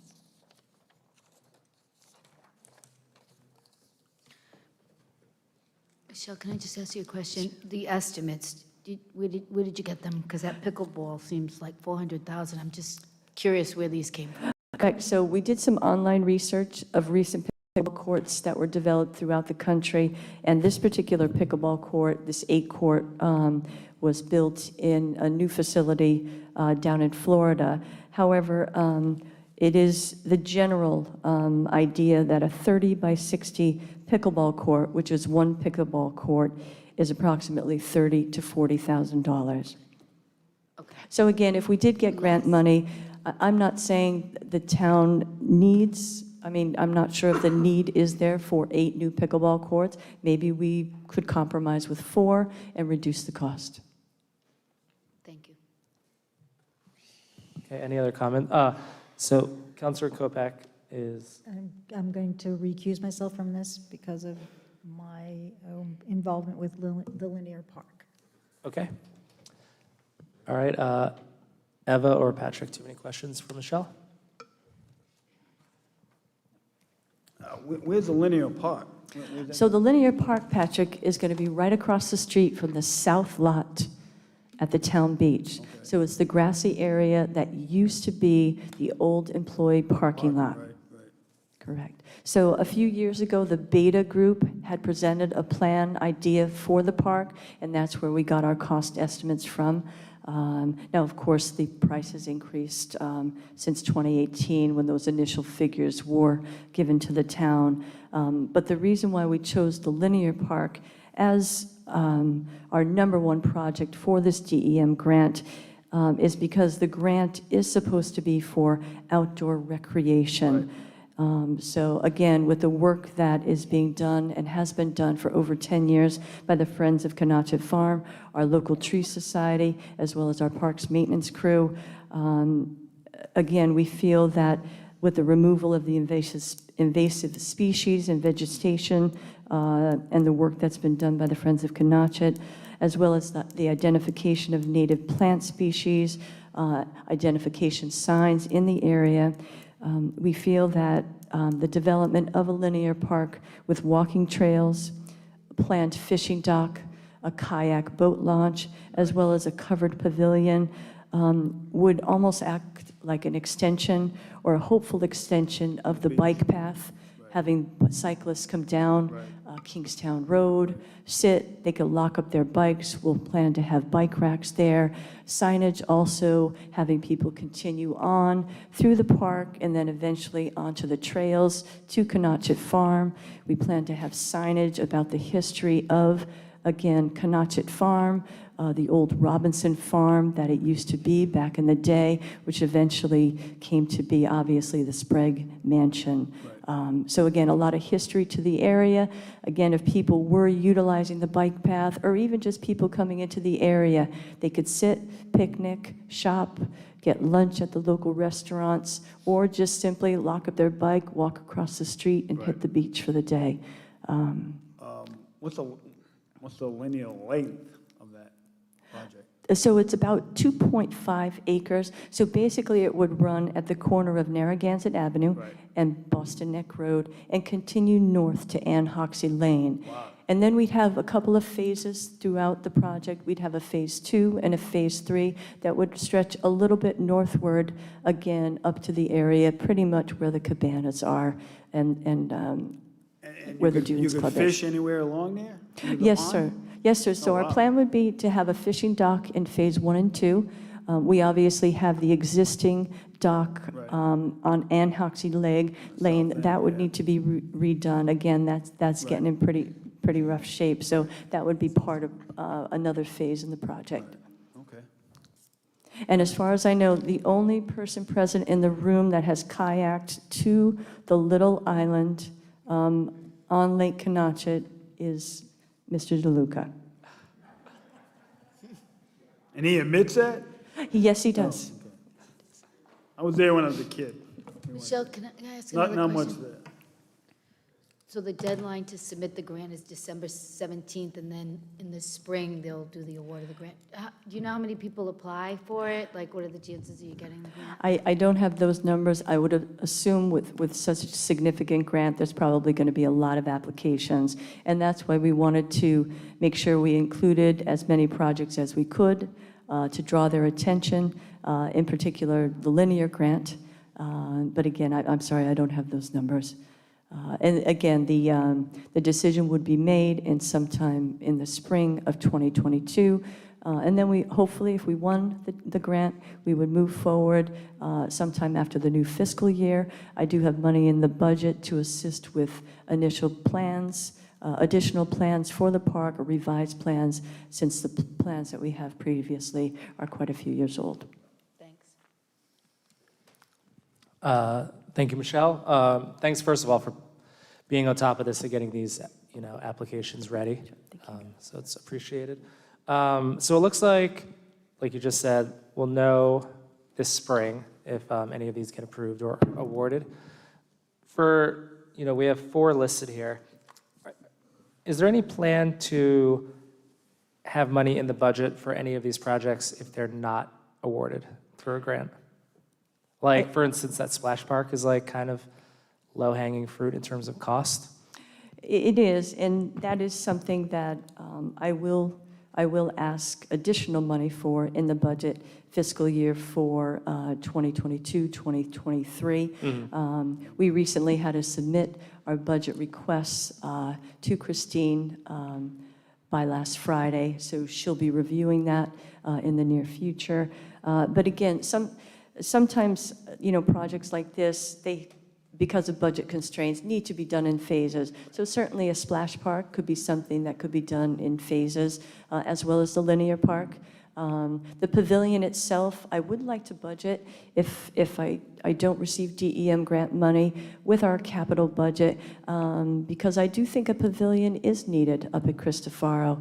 Michelle, can I just ask you a question? The estimates, where did you get them? Because that pickleball seems like $400,000. I'm just curious where these came from. Okay, so we did some online research of recent pickleball courts that were developed throughout the country, and this particular pickleball court, this 8-court, was built in a new facility down in Florida. However, it is the general idea that a 30 by 60 pickleball court, which is 1 pickleball court, is approximately $30,000 to $40,000. Okay. So again, if we did get grant money, I'm not saying the town needs, I'm not sure if the need is there for 8 new pickleball courts. Maybe we could compromise with 4 and reduce the cost. Thank you. Okay, any other comment? So Councilor Kopak is, I'm going to recuse myself from this because of my involvement with the linear park. okay. All right, Eva or Patrick, do you have any questions for Michelle? Where's the linear park? Where's that? So the linear park, Patrick, is going to be right across the street from the south lot at the town beach. So it's the grassy area that used to be the old employee parking lot. Right. Correct. So a few years ago, the Beta Group had presented a plan idea for the park, and that's where we got our cost estimates from. Now, of course, the price has increased since 2018 when those initial figures were given to the town. But the reason why we chose the linear park as our number one project for this DEM grant is because the grant is supposed to be for outdoor recreation. So again, with the work that is being done and has been done for over 10 years by the Friends of Canachet Farm, our local tree society, as well as our parks maintenance crew, again, we feel that with the removal of the invasive species and vegetation and the work that's been done by the Friends of Canachet, as well as the identification of native plant species, identification signs in the area, we feel that the development of a linear park with walking trails, a planned fishing dock, a kayak boat launch, as well as a covered pavilion would almost act like an extension or a hopeful extension of the bike path, having cyclists come down Kingstown Road, sit, they could lock up their bikes. We'll plan to have bike racks there. Signage also having people continue on through the park and then eventually onto the trails to Canachet Farm. We plan to have signage about the history of, again, Canachet Farm, the old Robinson farm that it used to be back in the day, which eventually came to be, obviously, the Sprague Mansion. So again, a lot of history to the area. Again, if people were utilizing the bike path, or even just people coming into the area, they could sit, picnic, shop, get lunch at the local restaurants, or just simply lock up their bike, walk across the street, and hit the beach for the day. What's the linear length of that project? So it's about 2.5 acres. So basically, it would run at the corner of Narragansett Avenue and Boston Neck Road and continue north to Ann Hoxie Lane. And then we'd have a couple of phases throughout the project. We'd have a phase 2 and a phase 3 that would stretch a little bit northward, again, up to the area, pretty much where the cabanas are and where the Dunes You Club could is. fish anywhere along there? Yes, sir. Yes, sir. So our plan would be to have a fishing dock in phase 1 and 2. We obviously have the existing dock on Ann Hoxie Lane. That would need to be redone. Again, that's getting in pretty rough shape. So that would be part of another phase in the project. Okay. And as far as I know, the only person present in the room that has kayaked to the little island on Lake Canachet is Mr. DeLuca. And he admits that? Yes, he does. I was there when I was a kid. Michelle, can I ask Not another much question? there. So the deadline to submit the grant is December 17th, and then in the spring, they'll do the award of the grant. Do you know how many people apply for it? Like, what are the chances of you getting the grant? I don't have those numbers. I would assume with such a significant grant, there's probably going to be a lot of applications. And that's why we wanted to make sure we included as many projects as we could to draw their attention, in particular the linear grant. But again, I'm sorry, I don't have those numbers. And again, the decision would be made in sometime in the spring of 2022. And then we, hopefully, if we won the grant, we would move forward sometime after the new fiscal year. I do have money in the budget to assist with initial plans, additional plans for the park, or revised plans, since the plans that we have previously are quite a few years old. Thank you, Michelle. Thanks, first of all, for being on top of this and getting these, applications ready. So it's appreciated. So it looks like you just said, we'll know this spring if any of these get approved or awarded. We have 4 listed here. Is there any plan to have money in the budget for any of these projects if they're not awarded through a grant? Like, for instance, that splash park is kind of low-hanging fruit in terms of cost? It is, and that is something that I will ask additional money for in the budget fiscal year for 2022, 2023. We recently had to submit our budget requests to Christine by last Friday, so she'll be reviewing that in the near future. But again, sometimes, projects like this, because of budget constraints, need to be done in phases. So certainly a splash park could be something that could be done in phases, as well as the linear park. The pavilion itself, I would like to budget, if I don't receive DEM grant money, with our capital budget, because I do think a pavilion is needed up at Cristofaro.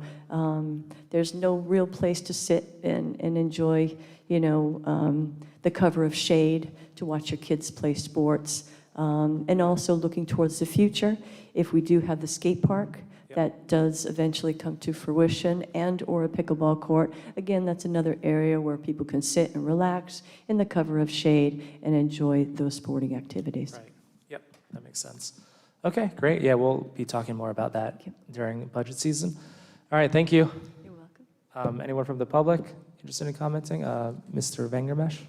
There's no real place to sit and enjoy, the cover of shade to watch your kids play sports. And also looking towards the future, if we do have the skate park, that does eventually come to fruition, and or a pickleball court. Again, that's another area where people can sit and relax in the cover of shade and enjoy those sporting activities. Right. Yep, that makes sense. Okay, great. Yeah, we'll be talking more about that during budget season. All right, thank you. You're welcome. Anyone from the public interested in commenting? Mr. Vangermesh?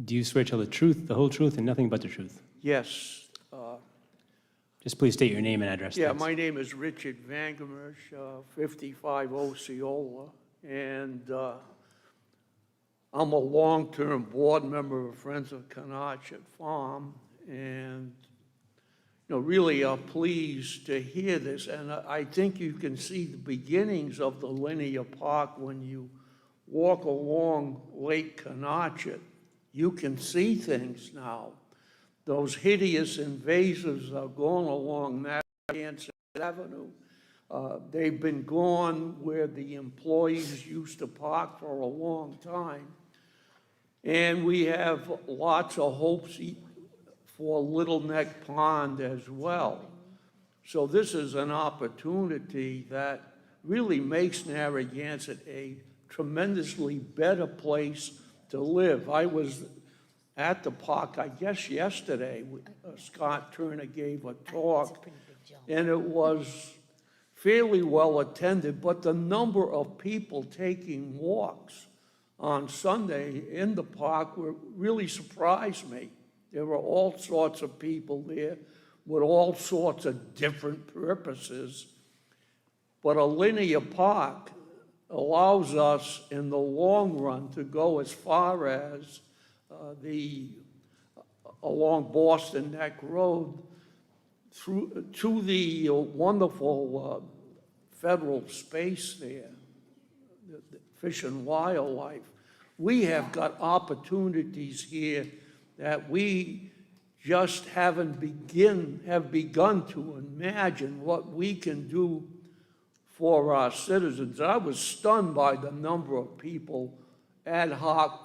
Do you swear to tell the truth, the whole truth, and nothing but the truth? Yes. Just please state your name and address. Yeah, thanks. my name is Richard Vangermesh, 55 Osceola, and I'm a long-term board member of Friends of Canachet Farm, and really pleased to hear this. And I think you can see the beginnings of the linear park when you walk along Lake Canachet. You can see things now. Those hideous invasives are going along Narragansett Avenue. They've been gone where the employees used to park for a long time. And we have lots of hopes for Little Neck Pond as well. So this is an opportunity that really makes Narragansett a tremendously better place to live. I was at the park, I guess yesterday, Scott Turner gave a talk, and it was fairly well attended, but the number of people taking walks on Sunday in the park really surprised me. There were all sorts of people there with all sorts of different purposes, but a linear park allows us in the long run to go as far as along Boston Neck Road to the wonderful federal space there, the Fish and Wildlife. We have got opportunities here that we just have begun to imagine what we can do for our citizens. I was stunned by the number of people ad hoc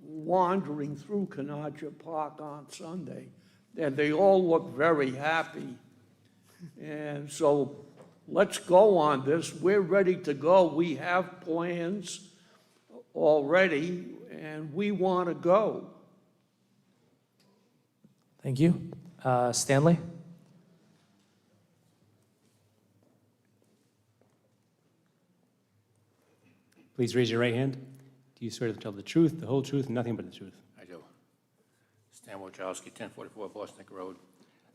wandering through Canachet Park on Sunday, and they all look very happy. And so let's go on this. We're ready to go. We have plans already, and we want to go. Thank you. Stanley? Please raise your right hand. Do you swear to tell the truth, the whole truth, and nothing but the truth? I do. Stan Wojcicki, 1044 Boston Neck Road.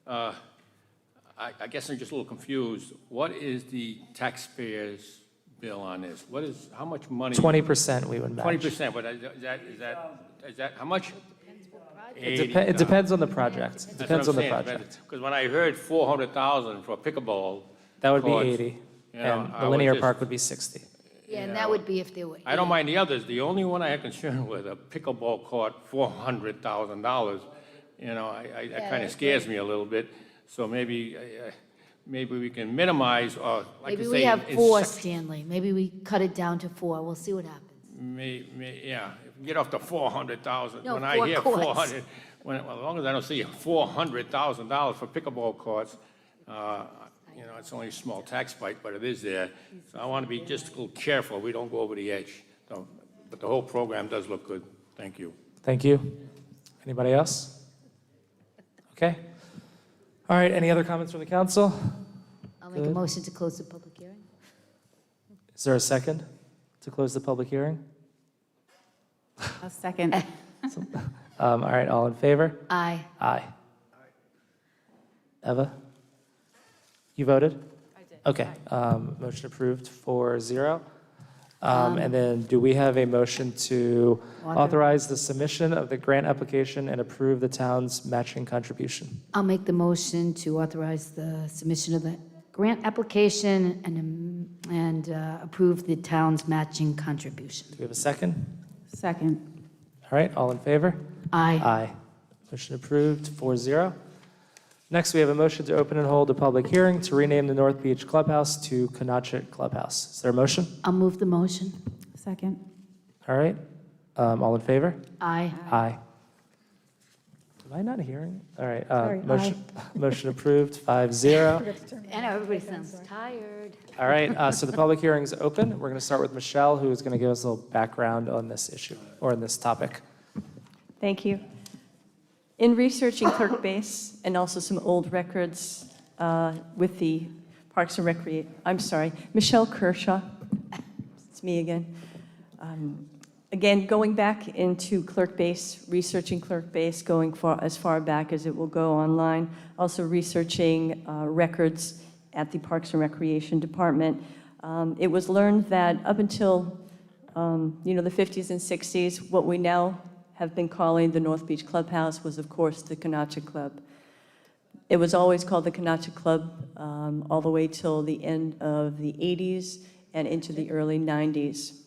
I guess I'm just a little confused. What is the taxpayers' bill on this? How much money? 20% we would match. 20%, but is that how much? It depends on the project. It depends on the project. Because when I heard 400,000 for pickleball, That would be courts, 80, and I the was linear just- park would be 60. Yeah, and that would be if there were. I don't mind the others. The only one I had concern with, a pickleball court, $400,000. That kind of scares me a little bit. So maybe we can minimize, or like you Maybe say. we have in 4, sec- Stanley. Maybe we cut it down to 4. We'll see what happens. Yeah, if we get off to 400,000. No, When 4 I hear courts. 400, as long as I don't see $400,000 for pickleball courts, you know, it's only a small tax bite, but it is there. So I want to be just a little careful, we don't go over the edge. So, but the whole program does look good. Thank you. Thank you. Anybody else? Okay. All right, any other comments from the council? I'll make a Good. motion to close the public hearing. Is there a second to close the public hearing? A second. All right, all in favor? Aye. Aye. Eva? You voted? I did. Okay, motion approved 4-0. And then do we have a motion to authorize the submission of the grant application and approve the town's matching contribution? I'll make the motion to authorize the submission of the grant application and approve the town's matching contribution. Do we have a second? Second. All right, all in favor? Aye. Aye. Motion approved 4-0. Next, we have a motion to open and hold a public hearing to rename the North Beach Clubhouse to Canachet Clubhouse. Is there a motion? I'll move the motion. Second. All right, all in favor? Aye. Aye. Am I not hearing? All right, Sorry, motion approved 5-0. I know, everybody sounds tired. All right, so the public hearing is open. We're going to start with Michelle, who is going to give us a little background on this issue, or on this topic. Thank you. In researching clerk base and also some old records with the Parks and Recreation, I'm sorry, Michelle Kershaw, it's me again. Again, going back into clerk base, researching clerk base, going as far back as it will go online, also researching records at the Parks and Recreation Department. It was learned that up until the 50s and 60s, what we now have been calling the North Beach Clubhouse was, of course, the Canachet Club. It was always called the Canachet Club all the way till the end of the 80s and into the early 90s.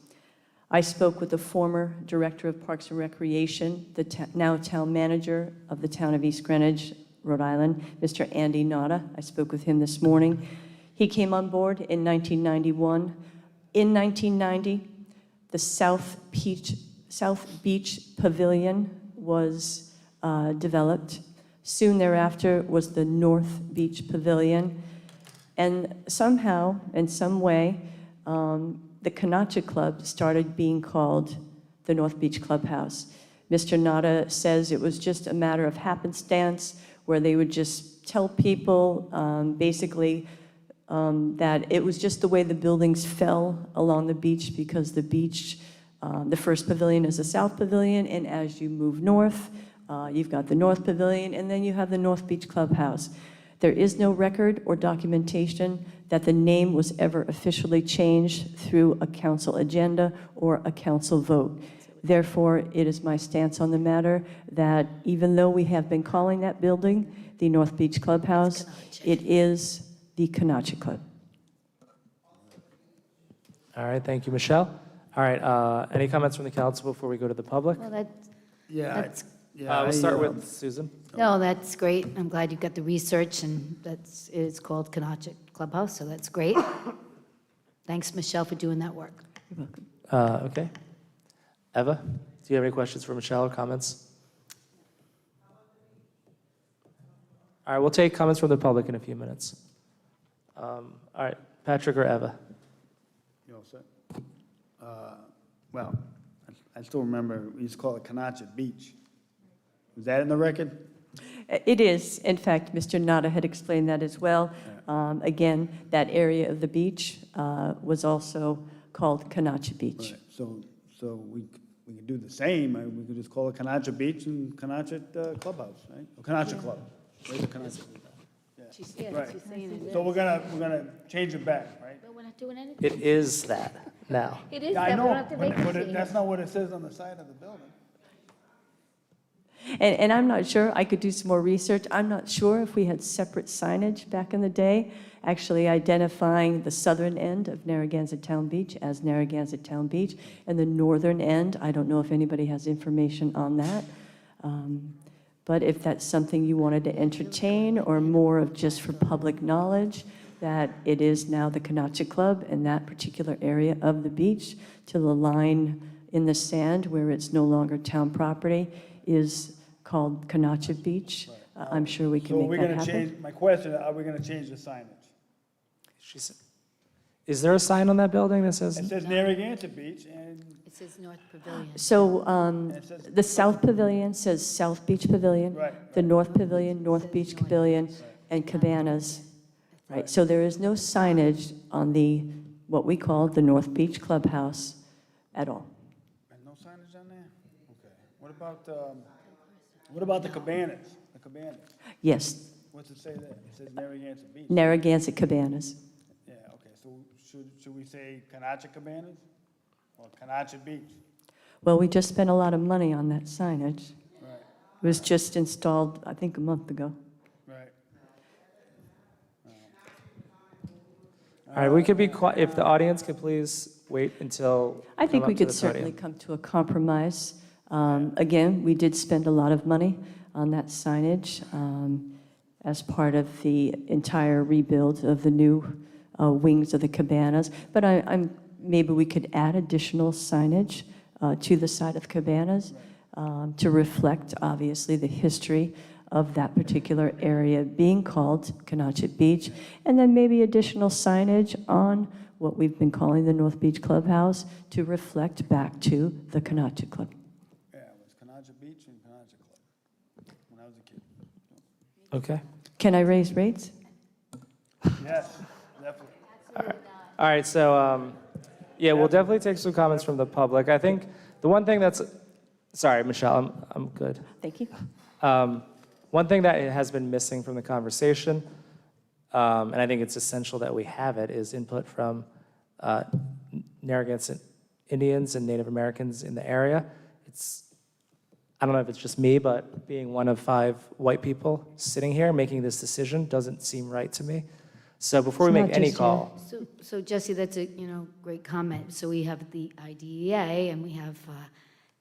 I spoke with the former director of Parks and Recreation, the now town manager of the town of East Greenwich, Rhode Island, Mr. Andy Nada. I spoke with him this morning. He came on board in 1991. In 1990, the South Beach Pavilion was developed. Soon thereafter was the North Beach Pavilion. And somehow, in some way, the Canachet Club started being called the North Beach Clubhouse. Mr. Nada says it was just a matter of happenstance where they would just tell people basically that it was just the way the buildings fell along the beach because the beach, the first pavilion is the South Pavilion, and as you move north, you've got the North Pavilion, and then you have the North Beach Clubhouse. There is no record or documentation that the name was ever officially changed through a council agenda or a council vote. Therefore, it is my stance on the matter that even though we have been calling that building the North Beach Clubhouse, it is the Canachet Club. All right, thank you, Michelle. All right, any comments from the council before we go to the public? Well, Yeah, We'll start with Susan. No, that's great. I'm glad you got the research, and it's called Canachet Clubhouse, so that's great. Thanks, Michelle, for doing that work. You're welcome. Okay. Eva, do you have any questions for Michelle or comments? All right, we'll take comments from the public in a few minutes. All right, Patrick or Eva? You all set? Well, I still remember, we used to call it Canachet Beach. Is that in the record? It is. In fact, Mr. Nada had explained that as well. Again, that area of the beach was also called Canachet Beach. Right. So we could do the same. We could just call it Canachet Beach and Canachet Clubhouse, right? Or Canachet Club. Where's the Canachet Club? Right. she's saying it is. So we're gonna change it back, right? No, we're not doing anything. It is that now. It is Yeah, I that, we know, don't have to make but it. that's not what it says on the side of the building. And I'm not sure, I could do some more research. I'm not sure if we had separate signage back in the day, actually identifying the southern end of Narragansett Town Beach as Narragansett Town Beach, and the northern end, I don't know if anybody has information on that. But if that's something you wanted to entertain, or more of just for public knowledge, that it is now the Canachet Club in that particular area of the beach, to the line in the sand where it's no longer town property, is called Canachet Beach. I'm sure we can So make we're that gonna happen. change, my question, are we gonna change the signage? Is there a sign on that building that says? It says Narragansett Beach, and It says North Pavilion. So the South Pavilion says South Beach Pavilion. Right. The North Pavilion, North Beach Pavilion, and Cabanas. Right, so there is no signage on the, what we call the North Beach Clubhouse at all. and no signage on there? Okay. What about the cabanas? The cabanas? Yes, What's it say there? It says Narragansett Beach. Narragansett Cabanas. Yeah, okay, so should we say Canachet Cabanas or Canachet Beach? Well, we just spent a lot of money on that signage. Right, It was just installed, I think, a month ago. right. All right, we could be quiet, if the audience could please wait until. I think come we up to could the certainly podium. come to a compromise. Again, we did spend a lot of money on that signage as part of the entire rebuild of the new wings of the cabanas. But maybe we could add additional signage to the side of cabanas to reflect, obviously, the history of that particular area being called Canachet Beach, and then maybe additional signage on what we've been calling the North Beach Clubhouse to reflect back to the Canachet Club. Yeah, it was Canachet Beach and Canachet Club when I was a kid. Okay. Can I raise rates? Yes, definitely. All right, so, yeah, we'll definitely take some comments from the public. I think the one thing that's, sorry, Michelle, I'm good. Thank you. One thing that has been missing from the conversation, and I think it's essential that we have it, is input from Narragansett Indians and Native Americans in the area. I don't know if it's just me, but being one of 5 white people sitting here making this decision doesn't seem right to me. So before we It's make not any just you. call, So Jesse, that's a, great comment. So we have the IDEA and we have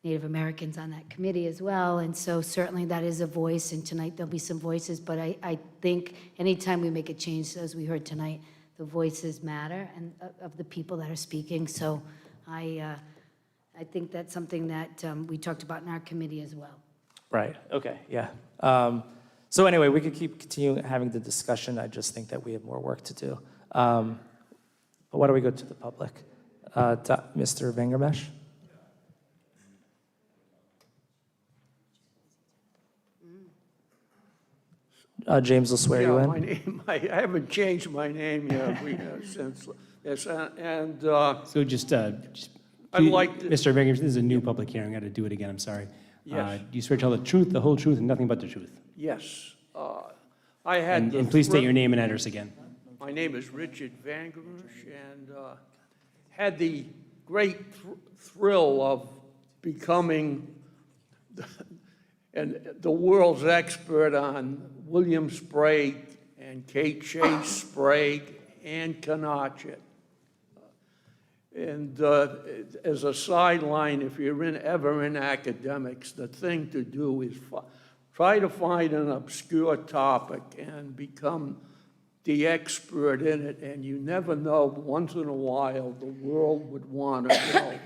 Native Americans on that committee as well. And so certainly that is a voice, and tonight there'll be some voices, but I think anytime we make a change, as we heard tonight, the voices matter and of the people that are speaking. So I think that's something that we talked about in our committee as well. right, okay, yeah. So anyway, we could continue having the discussion. I just think that we have more work to do. But why don't we go to the public? Mr. Vangermesh? James will swear you Yeah, in. my name, I haven't changed my name yet since, yes, and So just, I'd like to- Mr. Vegas, this is a new public hearing. I got to do it again, I'm sorry. Yes. Do you swear to tell the truth, the whole truth, and nothing but the truth? yes, I had And the and please state thrill- your name and address again. My name is Richard Vangermush, and had the great thrill of becoming the world's expert on William Sprague and Kate Chase Sprague and Canachet. And as a sideline, if you're ever in academics, the thing to do is try to find an obscure topic and become the expert in it, and you never know, once in a while, the world would want to know.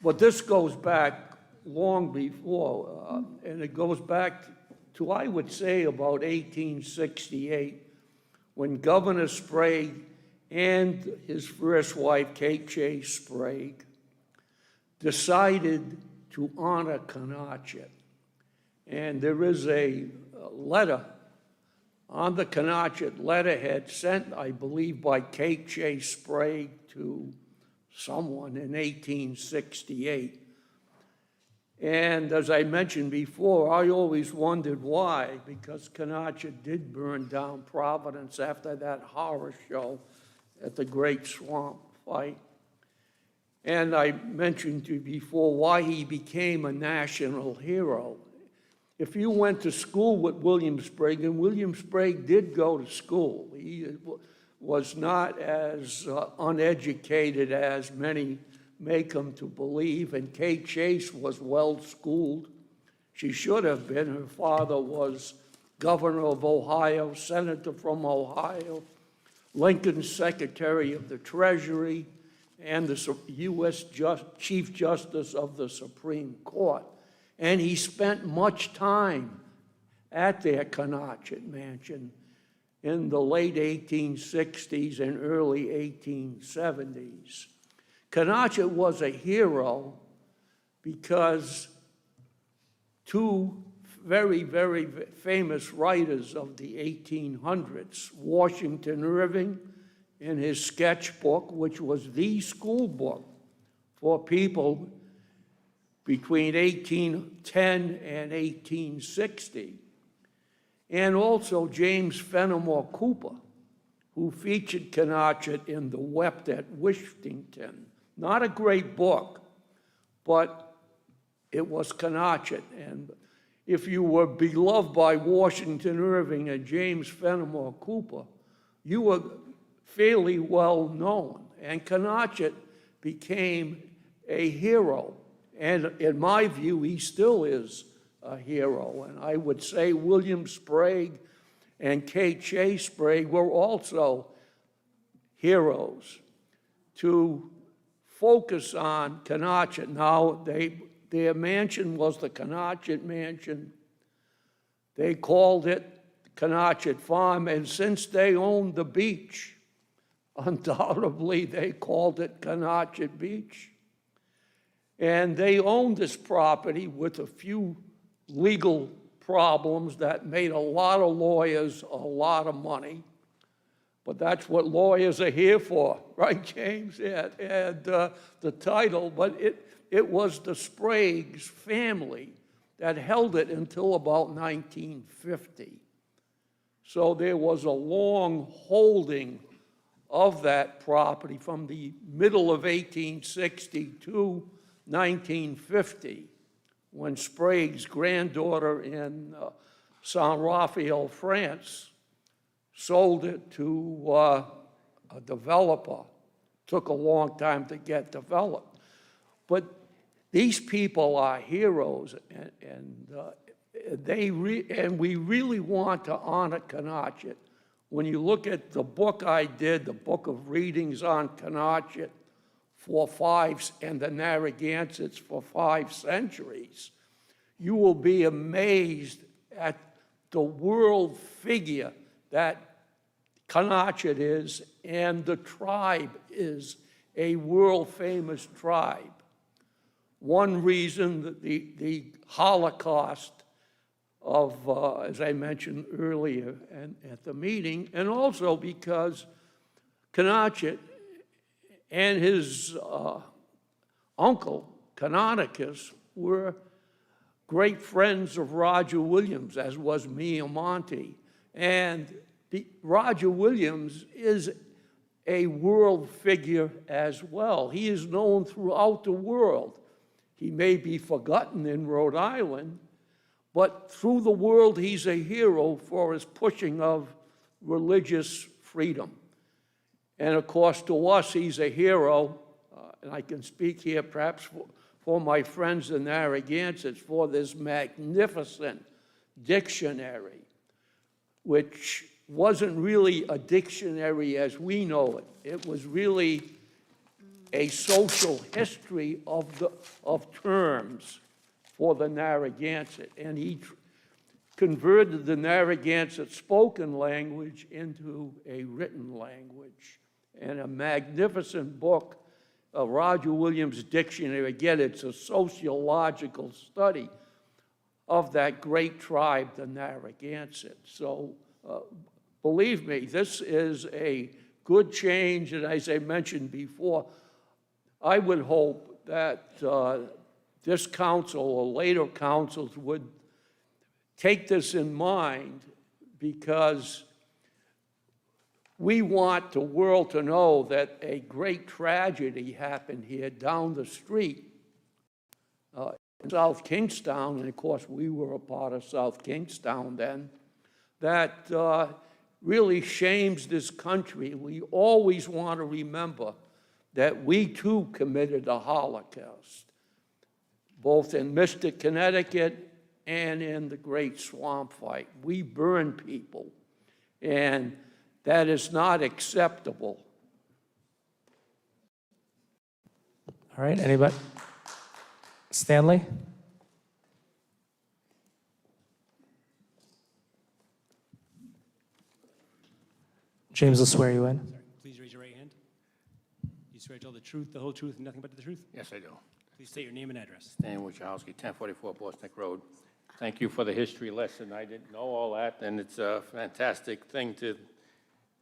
But this goes back long before, and it goes back to, I would say, about 1868, when Governor Sprague and his first wife, Kate Chase Sprague, decided to honor Canachet. And there is a letter on the Canachet letterhead sent, I believe, by Kate Chase Sprague to someone in 1868. And as I mentioned before, I always wondered why, because Canachet did burn down Providence after that horror show at the Great Swamp Fight. And I mentioned to you before why he became a national hero. If you went to school with William Sprague, and William Sprague did go to school, he was not as uneducated as many make him to believe, and Kate Chase was well-schooled. She should have been. Her father was governor of Ohio, senator from Ohio, Lincoln's Secretary of the Treasury, and the U.S. Chief Justice of the Supreme Court. And he spent much time at their Canachet mansion. in the late 1860s and early 1870s. Kenotchett was a hero because two very, very famous writers of the 1800s, Washington Irving in his sketchbook, which was the school book for people between 1810 and 1860, and also James Fenimore Cooper, who featured Kenotchett in The Wept at Wishington. Not a great book, but it was Kenotchett. And if you were beloved by Washington Irving and James Fenimore Cooper, you were fairly well known. And Kenotchett became a hero. And in my view, he still is a hero. And I would say William Sprague and Kate Shea Sprague were also heroes. To focus on Kenotchett, now their mansion was the Kenotchett Mansion. They called it Kenotchett Farm, and since they owned the beach, undoubtedly they called it Kenotchett Beach. And they owned this property with a few legal problems that made a lot of lawyers a lot of money. But that's what lawyers are here for, right, James? Yeah, and the title, but it was the Sprague's family that held it until about 1950. So there was a long holding of that property from the middle of 1860 to 1950, when Sprague's granddaughter in Saint Raphael, France, sold it to a developer. Took a long time to get developed. But these people are heroes, and we really want to honor Kenotchett. When you look at the book I did, the book of readings on Kenotchett, and the Narragansetts for 5 centuries, you will be amazed at the world figure that Kenotchett is, and the tribe is a world-famous tribe. One reason that the Holocaust of, as I mentioned earlier at the meeting, and also because Kenotchett and his uncle, Canonicus, were great friends of Roger Williams, as was Miamonte. And Roger Williams is a world figure as well. He is known throughout the world. He may be forgotten in Rhode Island, but through the world, he's a hero for his pushing of religious freedom. And of course, to us, he's a hero, and I can speak here perhaps for my friends in Narragansett, for this magnificent dictionary, which wasn't really a dictionary as we know it. It was really a social history of terms for the Narragansett. And he converted the Narragansett spoken language into a written language. And a magnificent book, Roger Williams' Dictionary. Again, it's a sociological study of that great tribe, the Narragansett. So believe me, this is a good change, and as I mentioned before, I would hope that this council or later councils would take this in mind, because we want the world to know that a great tragedy happened here down the street in South Kingstown, and of course we were a part of South Kingstown then, that really shames this country. We always want to remember that we too committed a Holocaust, both in Mystic, Connecticut, and in the Great Swamp Fight. We burned people, and that is not acceptable. All right, anybody? Stanley? James will swear you in. Sorry. Please raise your right hand. You swear to tell the truth, the whole truth, and nothing but the truth? Yes, I do. Please state your name and address. Stan Wachowski, 1044 Boston Road. Thank you for the history lesson. I didn't know all that, and it's a fantastic thing to...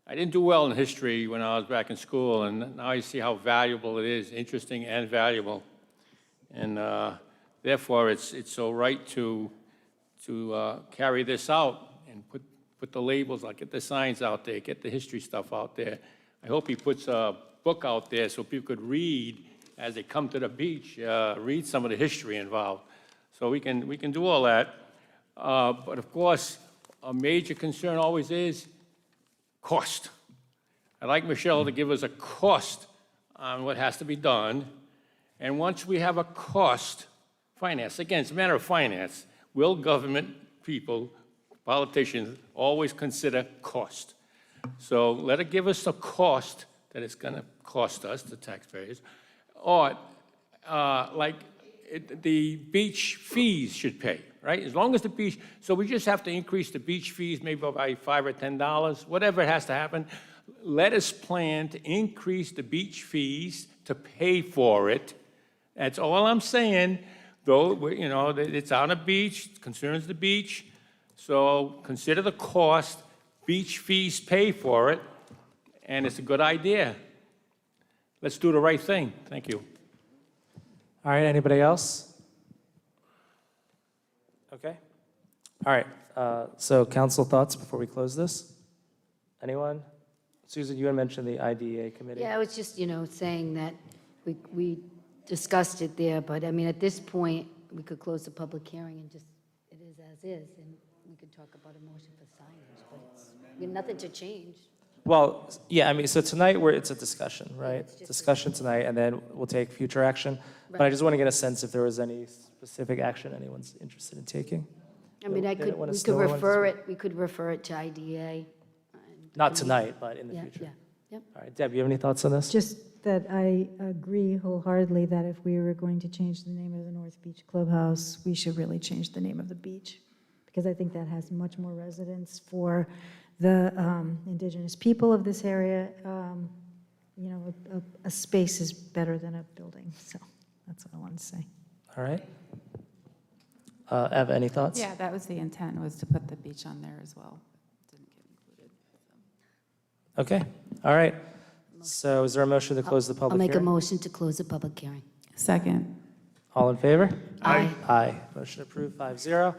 I didn't do well in history when I was back in school, and now I see how valuable it is, interesting and valuable. And therefore, it's so right to carry this out and put the labels, like get the signs out there, get the history stuff out there. I hope he puts a book out there so people could read as they come to the beach, read some of the history involved. So we can do all that. But of course, a major concern always is cost. I'd like Michelle to give us a cost on what has to be done. And once we have a cost, finance, again, it's a matter of finance. Will government people, politicians, always consider cost? So let it give us the cost that it's going to cost us, the taxpayers, or the beach fees should pay, right? As long as the beach, so we just have to increase the beach fees maybe by $5 or $10, whatever has to happen. Let us plan to increase the beach fees to pay for it. That's all I'm saying, though, you know, it's on a beach, it concerns the beach. So consider the cost, beach fees pay for it, and it's a good idea. Let's do the right thing. Thank you. All right, anybody else? Okay. All right, so council thoughts before we close this? Anyone? Susan, you had mentioned the IDEA committee. Yeah, I was just, saying that we discussed it there, but I mean, at this point, we could close the public hearing and just, it is as is, and we could talk about a motion for signage, but we have nothing to change. Well, yeah, I mean, so tonight it's a discussion, right? Discussion tonight, and then we'll take future action. But I just want to get a sense if there was any specific action anyone's interested in taking. I mean, we could refer it to IDA. Not tonight, but in the future. Yeah, yep. All right, Deb, you have any thoughts on this? Just that I agree wholeheartedly that if we were going to change the name of the North Beach Clubhouse, we should really change the name of the beach, because I think that has much more resonance for the indigenous people of this area. A space is better than a building, so that's what I wanted to say. All right. Eva, any thoughts? Yeah, that was the intent, was to put the beach on there as well. Didn't get included. So. Okay, all right. So is there a motion to close the public I'll make hearing? a motion to close the public hearing. Second. All in favor? Aye. Aye. Motion approved, 5-0.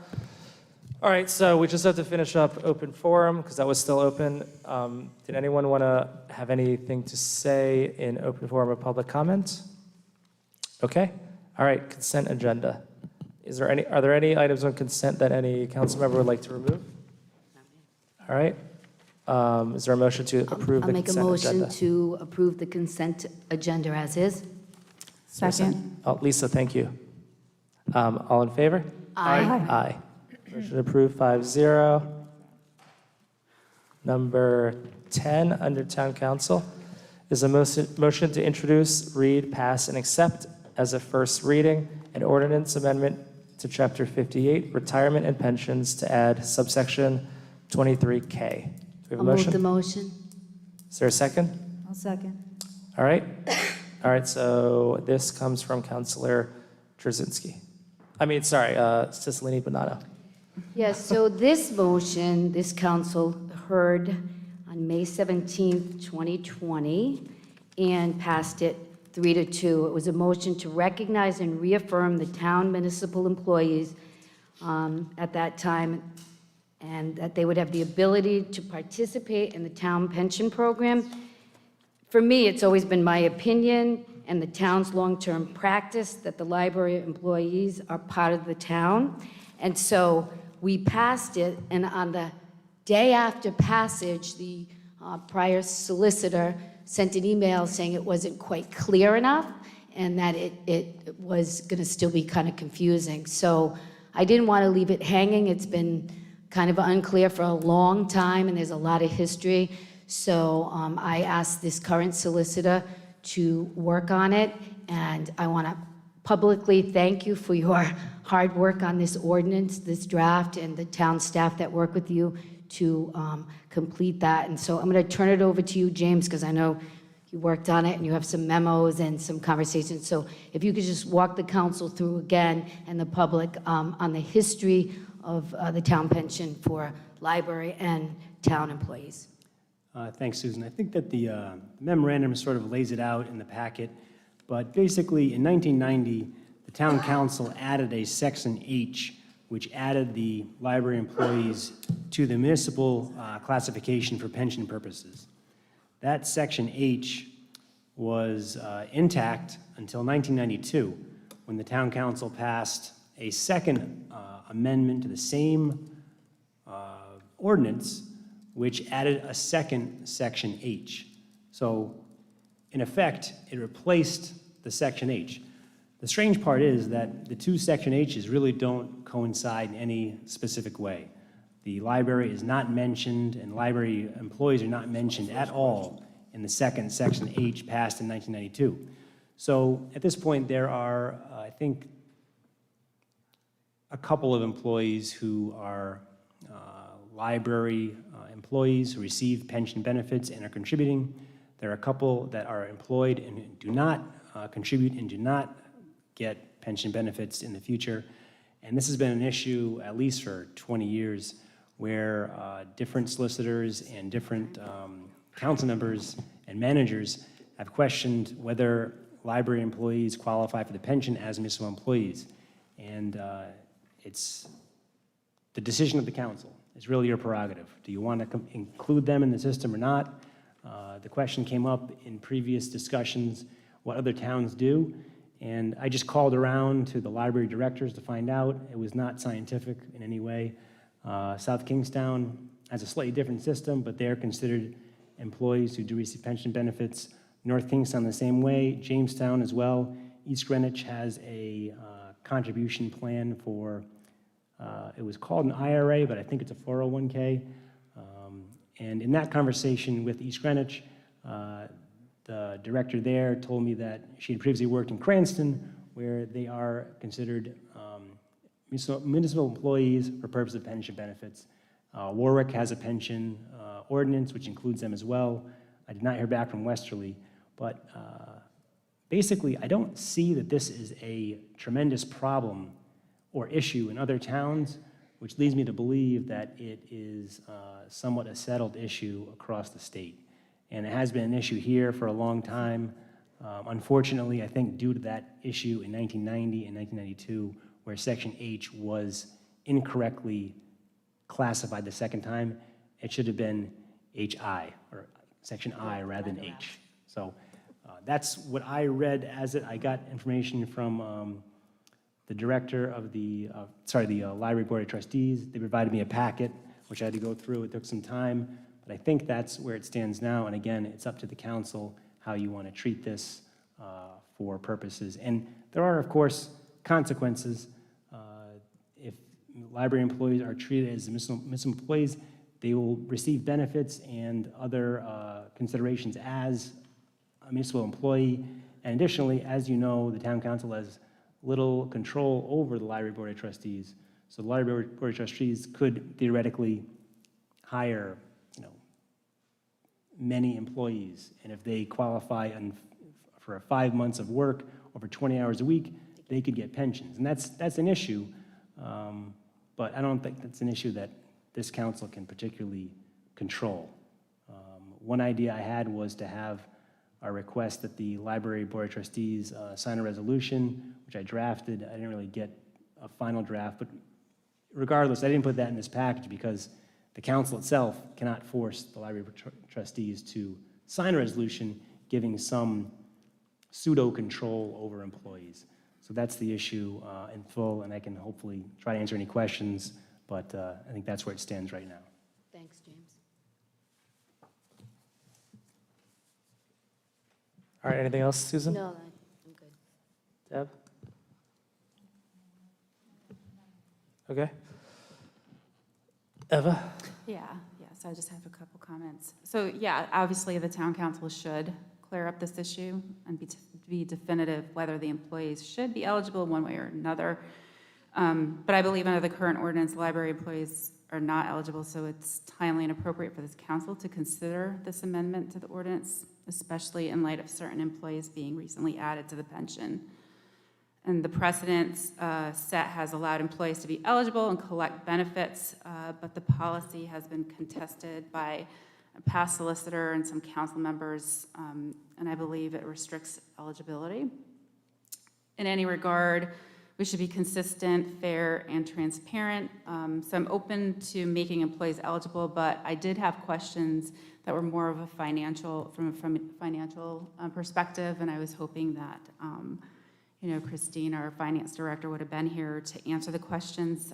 All right, so we just have to finish up open forum because that was still open. Did anyone want to have anything to say in open forum or public comment? Okay. All right, consent agenda. Are there any items on consent that any council member would like to remove? All right. Is there a motion to approve the consent agenda? I'll make a motion to approve the consent agenda as is. Second. Oh, Lisa, thank you. All in favor? Aye. Aye. Motion approved, 5-0. Number 10, under Town Council, is a motion to introduce, read, pass, and accept as a first reading an ordinance amendment to Chapter 58, Retirement and Pensions, to add subsection 23K. Do we have a I'll motion? move the motion. Is there a second? I'll second. All right. All right, so this comes from Councilor Trzynski. Cicilline Bonato. Yes, so this motion, this council heard on May 17th, 2020, and passed it 3-2. It was a motion to recognize and reaffirm the town municipal employees at that time, and that they would have the ability to participate in the town pension program. For me, it's always been my opinion and the town's long-term practice that the library employees are part of the town. And so we passed it, and on the day after passage, the prior solicitor sent an email saying it wasn't quite clear enough and that it was going to still be kind of confusing. So I didn't want to leave it hanging. It's been kind of unclear for a long time, and there's a lot of history. So I asked this current solicitor to work on it, and I want to publicly thank you for your hard work on this ordinance, this draft, and the town staff that work with you to complete that. And so I'm going to turn it over to you, James, because I know you worked on it and you have some memos and some conversations. So if you could just walk the council through again and the public on the history of the town pension for library and town employees. Thanks, Susan. I think that the memorandum sort of lays it out in the packet, but basically in 1990, the town council added a section H, which added the library employees to the municipal classification for pension purposes. That section H was intact until 1992, when the town council passed a second amendment to the same ordinance, which added a second section H. So in effect, it replaced the section H. The strange part is that the two section H's really don't coincide in any specific way. The library is not mentioned, and library employees are not mentioned at all in the second section H passed in 1992. So at this point, there are, I think, a couple of employees who are library employees who receive pension benefits and are contributing. There are a couple that are employed and do not contribute and do not get pension benefits in the future. And this has been an issue at least for 20 years where different solicitors and different council members and managers have questioned whether library employees qualify for the pension as municipal employees. And it's the decision of the council. It's really your prerogative. Do you want to include them in the system or not? The question came up in previous discussions, what other towns do. And I just called around to the library directors to find out. It was not scientific in any way. South Kingstown has a slightly different system, but they're considered employees who do receive pension benefits. North Kingstown the same way, Jamestown as well. East Greenwich has a contribution plan for, it was called an IRA, but I think it's a 401k. And in that conversation with East Greenwich, the director there told me that she had previously worked in Cranston, where they are considered municipal employees for purpose of pension benefits. Warwick has a pension ordinance, which includes them as well. I did not hear back from Westerly, but basically, I don't see that this is a tremendous problem or issue in other towns, which leads me to believe that it is somewhat a settled issue across the state. And it has been an issue here for a long time. Unfortunately, I think due to that issue in 1990 and 1992, where Section H was incorrectly classified the second time, it should have been HI, or Section I rather than H. So that's what I read as it. I got information from the director of the Library Board of Trustees. They provided me a packet, which I had to go through. It took some time, but I think that's where it stands now. And again, it's up to the council how you want to treat this for purposes. And there are, of course, consequences. If library employees are treated as municipal employees, they will receive benefits and other considerations as a municipal employee. And additionally, as you know, the town council has little control over the Library Board of Trustees. So the Library Board of Trustees could theoretically hire, many employees. And if they qualify for 5 months of work over 20 hours a week, they could get pensions. And that's an issue, but I don't think that's an issue that this council can particularly control. One idea I had was to have a request that the Library Board of Trustees sign a resolution, which I drafted. I didn't really get a final draft, but regardless, I didn't put that in this package because the council itself cannot force the Library Trustees to sign a resolution giving some pseudo-control over employees. So that's the issue in full, and I can hopefully try to answer any questions, but I think that's where it stands right now. Thanks, James. All right, anything else, Susan? No, I'm good. Deb? Okay. Eva? So I just have a couple comments. So yeah, obviously the town council should clear up this issue and be definitive whether the employees should be eligible one way or another. But I believe under the current ordinance, library employees are not eligible, so it's timely and appropriate for this council to consider this amendment to the ordinance, especially in light of certain employees being recently added to the pension. And the precedent set has allowed employees to be eligible and collect benefits, but the policy has been contested by a past solicitor and some council members, and I believe it restricts eligibility. In any regard, we should be consistent, fair, and transparent. So I'm open to making employees eligible, but I did have questions that were more of a financial, from a financial perspective, and I was hoping that Christine, our finance director, would have been here to answer the questions.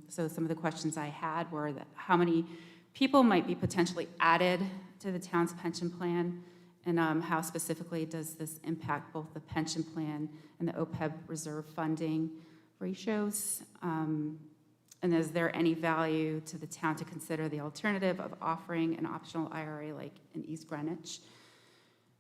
So some of the questions I had were that how many people might be potentially added to the town's pension plan, and how specifically does this impact both the pension plan and the OPEB reserve funding ratios? And is there any value to the town to consider the alternative of offering an optional IRA like in East Greenwich?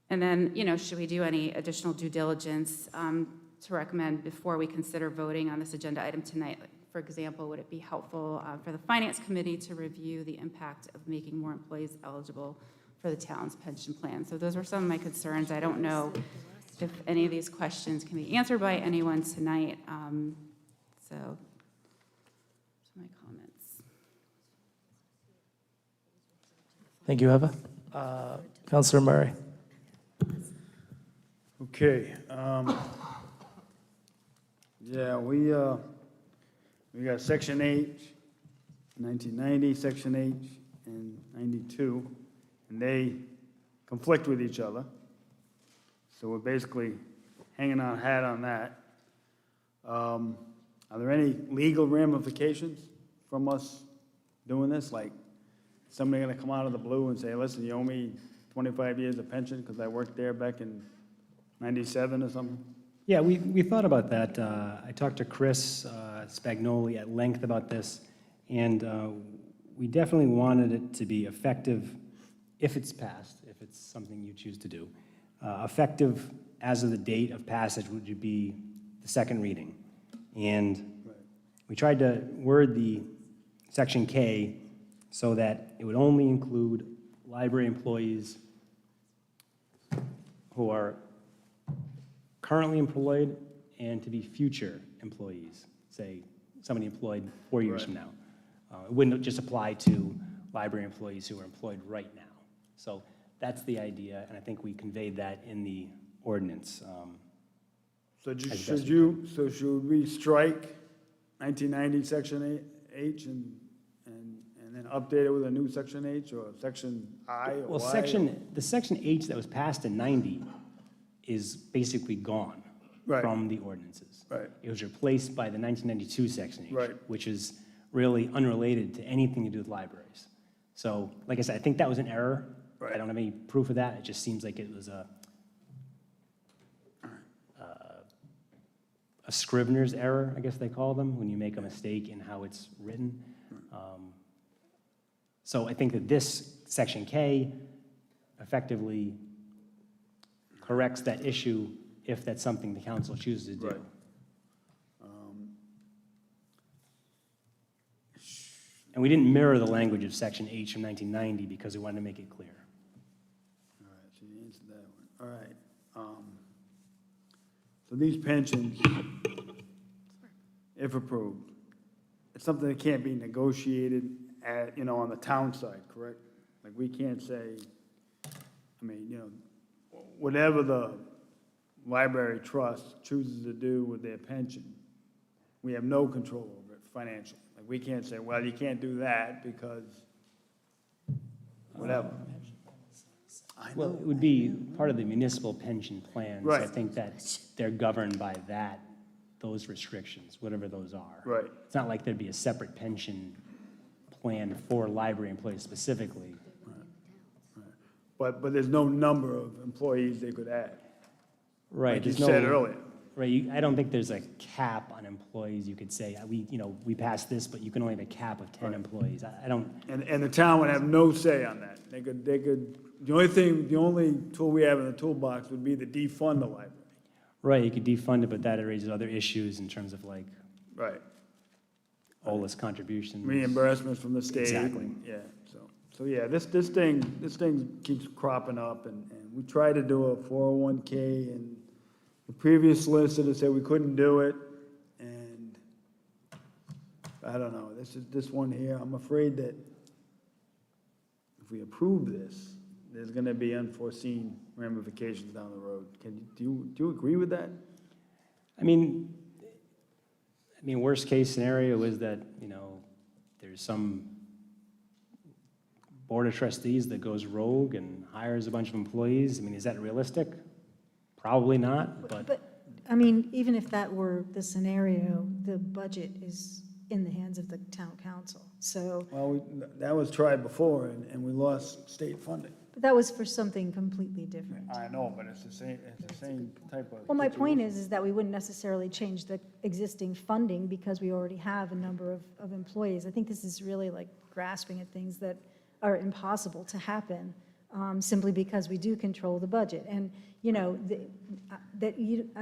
And then, should we do any additional due diligence to recommend before we consider voting on this agenda item tonight? Like, for example, would it be helpful for the Finance Committee to review the impact of making more employees eligible for the town's pension plan? So those are some of my concerns. I don't know if any of these questions can be answered by anyone tonight. So those are my comments. Thank you, Eva. Councilor Murray. Okay. Yeah, we got Section H, 1990, Section H, and 92, and they conflict with each other. So we're basically hanging our hat on that. Are there any legal ramifications from us doing this? Like, somebody gonna come out of the blue and say, listen, you owe me 25 years of pension because I worked there back in 97 or something? Yeah, we thought about that. I talked to Chris Spagnoli at length about this, and we definitely wanted it to be effective if it's passed, if it's something you choose to do. Effective as of the date of passage would be the second reading. And we tried to word the Section K so that it would only include library employees who are currently employed and to be future employees, say somebody employed 4 years from now. It wouldn't just apply to library employees who are employed right now. So that's the idea, and I think we conveyed that in the ordinance. So should we strike 1990 Section H and then update it with a new Section H or Section I or Well, Y? the Section H that was passed in 90 is basically gone from the ordinances. Right. It was replaced by the 1992 Section H, Right. which is really unrelated to anything to do with libraries. So, like I said, I think that was an error. Right. I don't have any proof of that. It just seems like it was a Scrivener's error, I guess they call them, when you make a mistake in how it's written. So I think that this Section K effectively corrects that issue if that's something the council chooses to do. Right. And we didn't mirror the language of Section H from 1990 because we wanted to make it clear. All right, so you answered that one. All right. So these pensions, if approved, it's something that can't be negotiated at, on the town side, correct? Like, we can't say, whatever the library trust chooses to do with their pension, we have no control over it financially. Like, we can't say, well, you can't do that because whatever. Well, it would be part of the municipal pension plans. Right. I think that they're governed by those restrictions, whatever those are. Right. It's not like there'd be a separate pension plan for library employees specifically. But there's no number of employees they could add. Right. Like you there's said earlier. Right, I don't think there's a cap on employees. You could say, we passed this, but you can only have a cap of 10 employees. I don't. And the town would have no say on that. They could, the only tool we have in the toolbox would be to defund the library. Right, you could defund it, but that raises other issues in terms of like Right. OLA's contributions. Reimbursements from the state. Exactly. Yeah, so yeah, this thing keeps cropping up, and we tried to do a 401K, and the previous solicitor said we couldn't do it, and I don't know, this one here, I'm afraid that if we approve this, there's gonna be unforeseen ramifications down the road. Do you agree with that? I mean, worst case scenario is that, there's some board of trustees that goes rogue and hires a bunch of employees. I mean, is that realistic? Probably not, but I mean, even if that were the scenario, the budget is in the hands of the town council. So, Well, that was tried before, and we lost state funding. but that was for something completely different. I know, but it's the same type of. Well, my point is that we wouldn't necessarily change the existing funding because we already have a number of employees. I think this is really like grasping at things that are impossible to happen simply because we do control the budget. And, I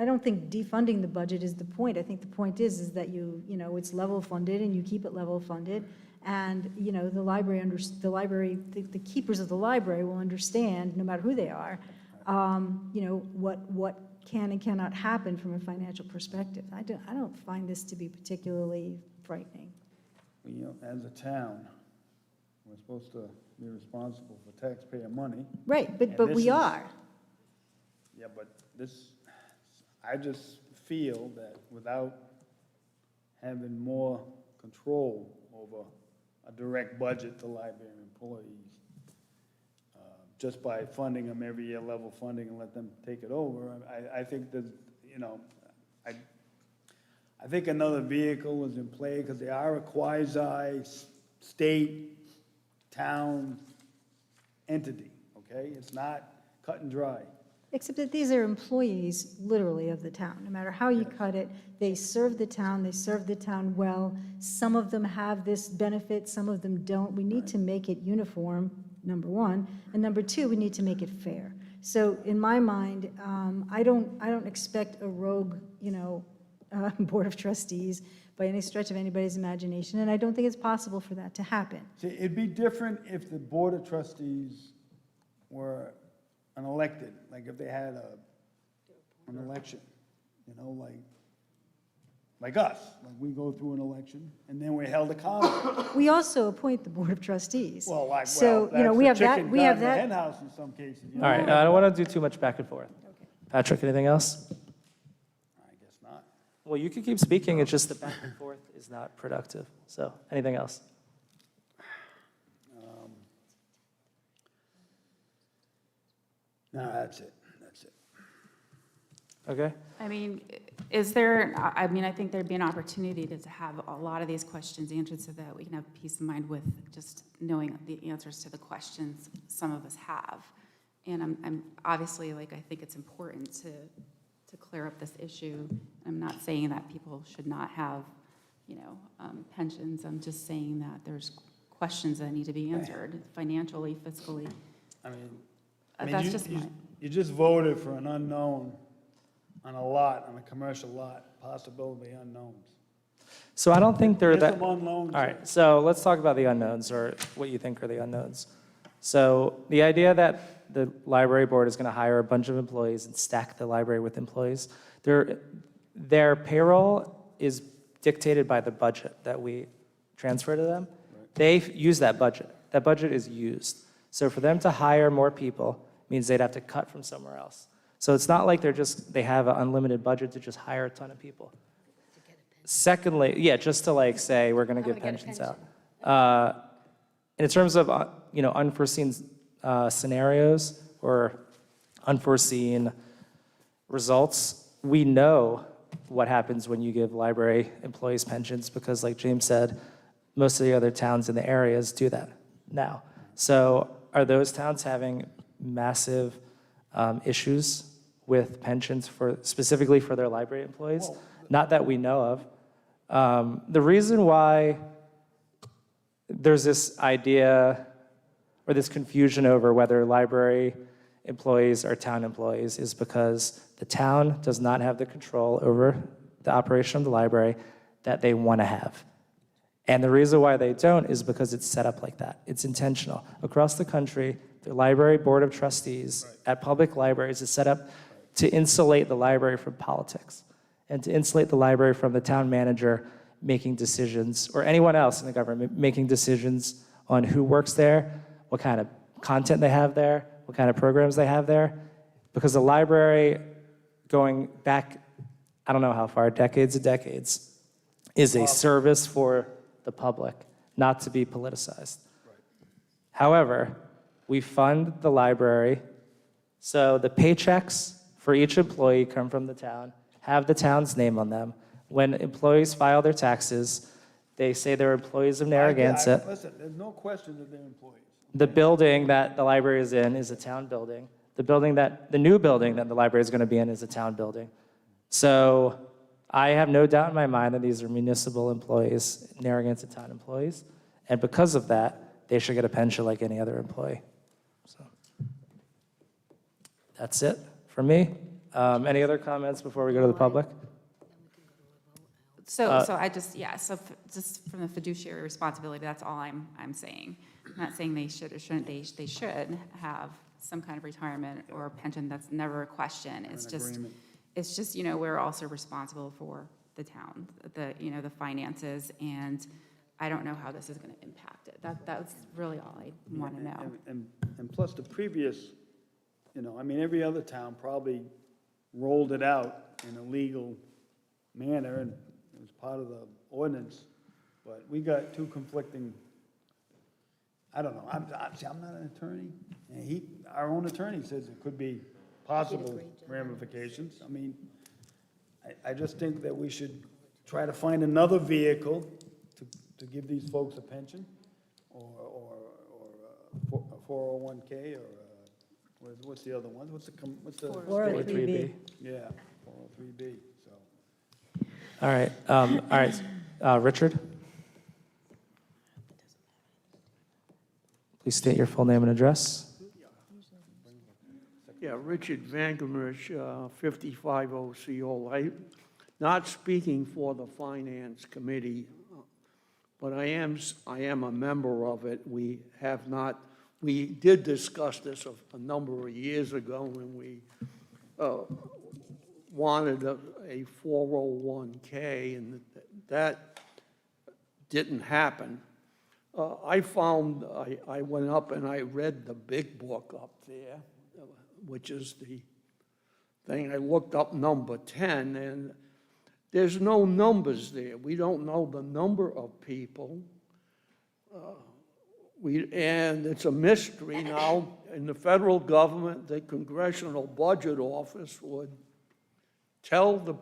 don't think defunding the budget is the point. I think the point is that it's level funded and you keep it level funded. And, the keepers of the library will understand, no matter who they are, what can and cannot happen from a financial perspective. I don't find this to be particularly frightening. As a town, we're supposed to be responsible for taxpayer money. Right, And but this we is- are. Yeah, but I just feel that without having more control over a direct budget to library employees, just by funding them every year, level funding, and let them take it over, I think that, I think another vehicle was in play, because they are a quasi-state, town entity, okay? It's not cut and dry. Except that these are employees, literally, of the town. No matter how you cut it, they serve the town well. Some of them have this benefit, some of them don't. We need to make it uniform, number one. And number two, we need to make it fair. So in my mind, I don't expect a rogue, board of trustees by any stretch of anybody's imagination, and I don't think it's possible for that to happen. See, it'd be different if the Board of Trustees were an elected, like if they had an election, like us, like we go through an election, and then we're held accountable. We also appoint the board of trustees. So, that's we have that. we have In the that. hen house in some cases. All right, I don't want to do too much back and forth. Patrick, anything else? I guess not. Well, you can keep speaking, it's just the back and forth is not productive. So, anything else? No, that's it. Okay. I mean, I think there'd be an opportunity to have a lot of these questions answered so that we can have peace of mind with just knowing the answers to the questions some of us have. And I'm obviously, I think it's important to clear up this issue. I'm not saying that people should not have, pensions. I'm just saying that there's questions that need to be answered financially, fiscally. That's just my... You just voted for an unknown on a commercial lot, possibility unknowns. So I don't think they're There's that. some unknowns. All right, so let's talk about the unknowns, or what you think are the unknowns. So the idea that the library board is going to hire a bunch of employees and stack the library with employees, their payroll is dictated by the budget that we transfer to them. They use that budget. That budget is used. So for them to hire more people means they'd have to cut from somewhere else. So it's not like they have an unlimited budget to just hire a ton of people. Secondly, just to say we're going to give pensions out. In terms of unforeseen scenarios or unforeseen results, we know what happens when you give library employees pensions because, like James said, most of the other towns in the areas do that now. So are those towns having massive issues with pensions specifically for their library employees? Not that we know of. The reason why there's this idea or this confusion over whether library employees are town employees is because the town does not have the control over the operation of the library that they want to have. And the reason why they don't is because it's set up like that. It's intentional. Across the country, the library board of trustees at public libraries is set up to insulate the library from politics and to insulate the library from the town manager making decisions, or anyone else in the government making decisions on who works there, what kind of content they have there, what kind of programs they have there. Because the library, going back, I don't know how far, decades and decades, is a service for the public, not to be politicized. However, we fund the library, so the paychecks for each employee come from the town, have the town's name on them. When employees file their taxes, they say they're employees of Narragansett. Listen, there's no question that they're employees. The building that the library is in is a town building. The new building that the library is going to be in is a town building. So I have no doubt in my mind that these are municipal employees, Narragansett town employees, and because of that, they should get a pension like any other employee. So that's it for me. Any other comments before we go to the public? So I just, yeah, so just from the fiduciary responsibility, that's all I'm saying. I'm not saying they should or shouldn't, they should have some kind of retirement or pension. That's never a question. It's just, you know, we're also responsible for the town, the finances, and I don't know how this is going to impact it. That's really all I want to know. And plus the previous, you know, I mean, every other town probably rolled it out in a legal manner, and it was part of the ordinance, but we got two conflicting, I don't know, I'm not an attorney, and our own attorney says it could be possible ramifications. I mean, I just think that we should try to find another vehicle to give these folks a pension, or a 401K, or what's the other one? What's the 403B. Yeah, 403B, so. All right, Richard? Please state your full name and address. Yeah, Richard Vangermish, 55 Osceola. Not speaking for the Finance Committee, but I am a member of it. We did discuss this a number of years ago when we wanted a 401K, and that didn't happen. I went up and I read the big book up there, which is the thing. I looked up number 10, and there's no numbers there. We don't know the number of people. And it's a mystery now. In the federal government, the Congressional Budget Office would tell the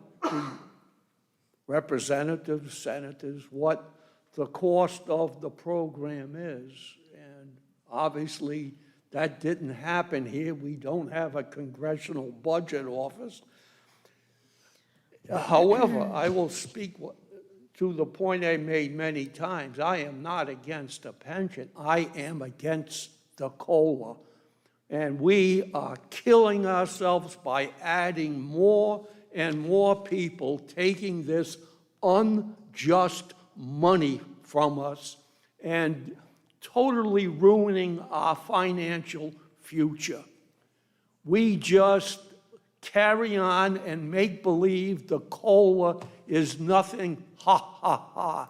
representatives, senators, what the cost of the program is. And obviously, that didn't happen here. We don't have a Congressional Budget Office. However, I will speak to the point I made many times. I am not against a pension. I am against the COLA. And we are killing ourselves by adding more and more people taking this unjust money from us and totally ruining our financial future. We just carry on and make believe the COLA is nothing, ha, ha, ha.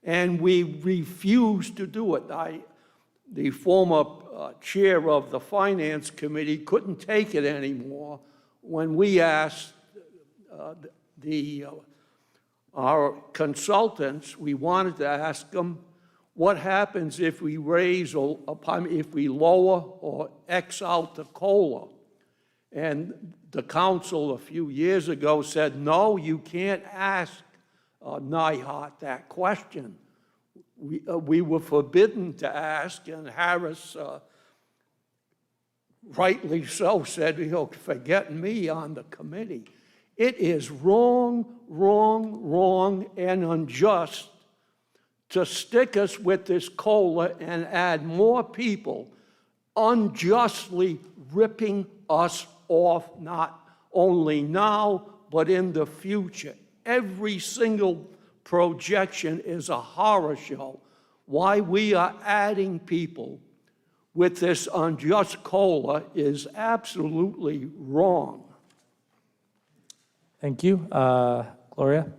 And we refuse to do it. The former chair of the Finance Committee couldn't take it anymore when we asked our consultants, we wanted to ask them, what happens if we if we lower or X out the COLA? And the council a few years ago said, no, you can't ask NIHOT that question. We were forbidden to ask, and Harris, rightly so, said, forget me on the committee. It is wrong, wrong, wrong, and unjust to stick us with this COLA and add more people, unjustly ripping us off, not only now, but in the future. Every single projection is a horror show. Why we are adding people with this unjust COLA is absolutely wrong. Thank you. Gloria?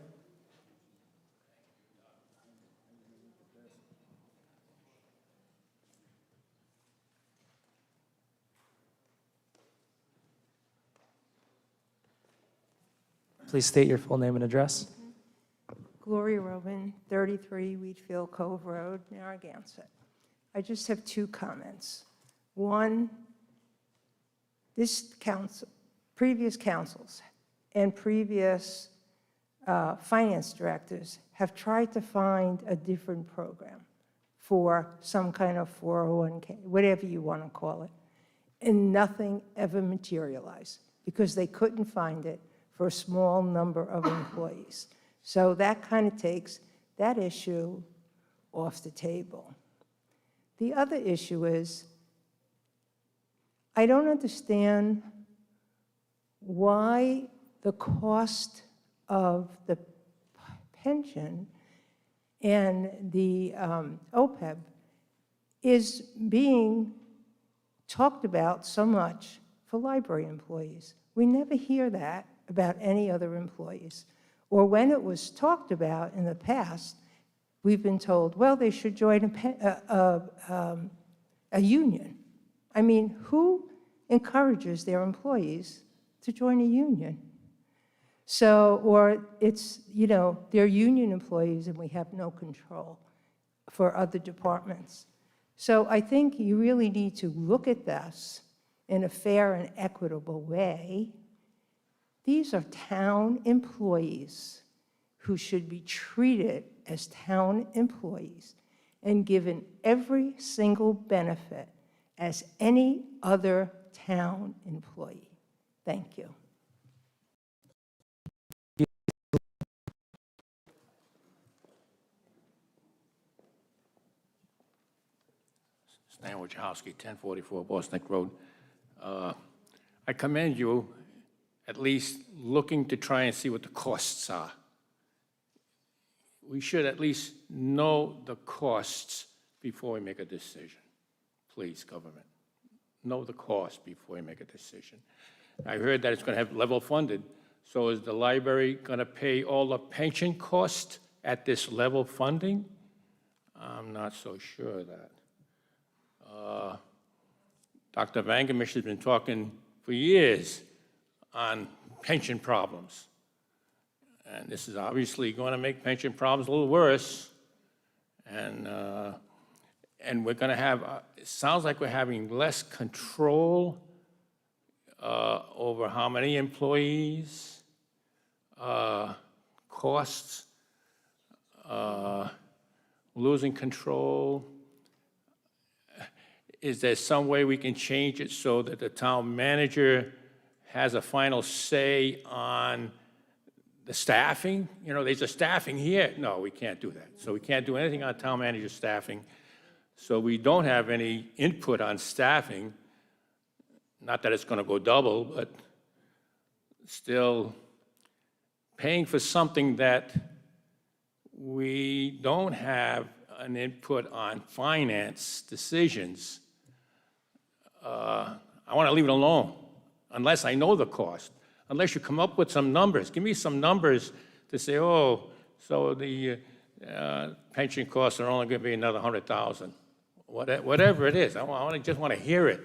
Please state your full name and address. Gloria Robin, 33 Wheatfield Cove Road, Narragansett. I just have two comments. One, this council, previous councils and previous finance directors have tried to find a different program for some kind of 401k, whatever you want to call it, and nothing ever materialized because they couldn't find it for a small number of employees. So that kind of takes that issue off the table. The other issue is, I don't understand why the cost of the pension and the OPEB is being talked about so much for library employees. We never hear that about any other employees. Or when it was talked about in the past, we've been told, well, they should join a union. I mean, who encourages their employees to join a union? So, or it's, you know, they're union employees and we have no control for other departments. So I think you really need to look at this in a fair and equitable way. These are town employees who should be treated as town employees and given every single benefit as any other town employee. Thank you. Stan Wachowski, 1044 Boston Neck Road. I commend you at least looking to try and see what the costs are. We should at least know the costs before we make a decision. Please, government, know the cost before we make a decision. I heard that it's going to have level funded. So is the library going to pay all the pension cost at this level funding? I'm not so sure of that. Dr. Vangamish has been talking for years on pension problems. And this is obviously going to make pension problems a little worse. And we're going to have, it sounds like we're having less control over how many employees, costs, losing control. Is there some way we can change it so that the town manager has a final say on the staffing? You know, there's a staffing here. No, we can't do that. So we can't do anything on town manager staffing. So we don't have any input on staffing. Not that it's going to go double, but still paying for something that we don't have an input on finance decisions. I want to leave it alone unless I know the cost, unless you come up with some numbers. Give me some numbers to say, oh, so the pension costs are only going to be another $100,000. Whatever it is, I just want to hear it.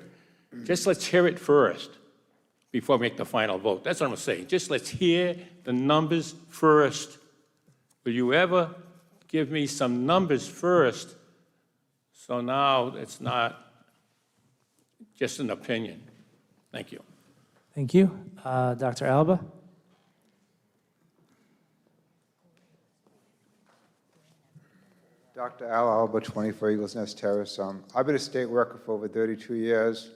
Just let's hear it first before we make the final vote. That's what I'm saying. Just let's hear the numbers first. Will you ever give me some numbers first so now it's not just an opinion? Thank you. Thank you. Dr. Alba? Dr. Al Alba, 24 Eagles Nest Terrace. I've been a state worker for over 32 years.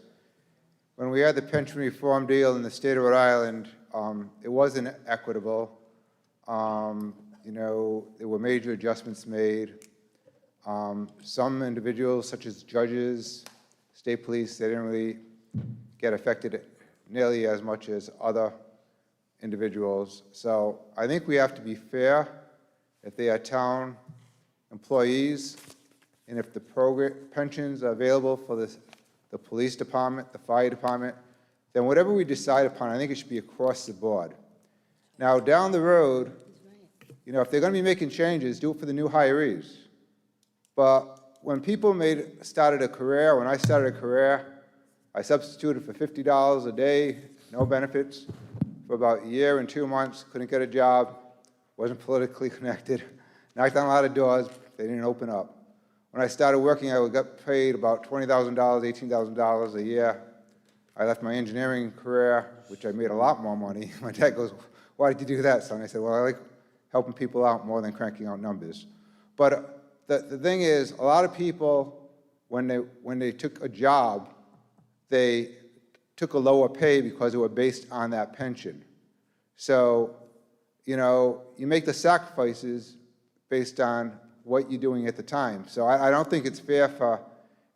When we had the pension reform deal in the state of Rhode Island, it wasn't equitable. You know, there were major adjustments made. Some individuals, such as judges, state police, they didn't really get affected nearly as much as other individuals. So I think we have to be fair if they are town employees, and if the pensions are available for the police department, the fire department, then whatever we decide upon, I think it should be across the board. Now, down the road, if they're going to be making changes, do it for the new hirees. But when people started a career, when I started a career, I substituted for $50 a day, no benefits, for about a year and 2 months, couldn't get a job, wasn't politically connected, knocked on a lot of doors, they didn't open up. When I started working, I got paid about $20,000, $18,000 a year. I left my engineering career, which I made a lot more money. My dad goes, "Why did you do that, son?" I said, "Well, I like helping people out more than cranking out numbers." But the thing is, a lot of people, when they took a job, they took a lower pay because they were based on that pension. So, you make the sacrifices based on what you're doing at the time. So I don't think it's fair for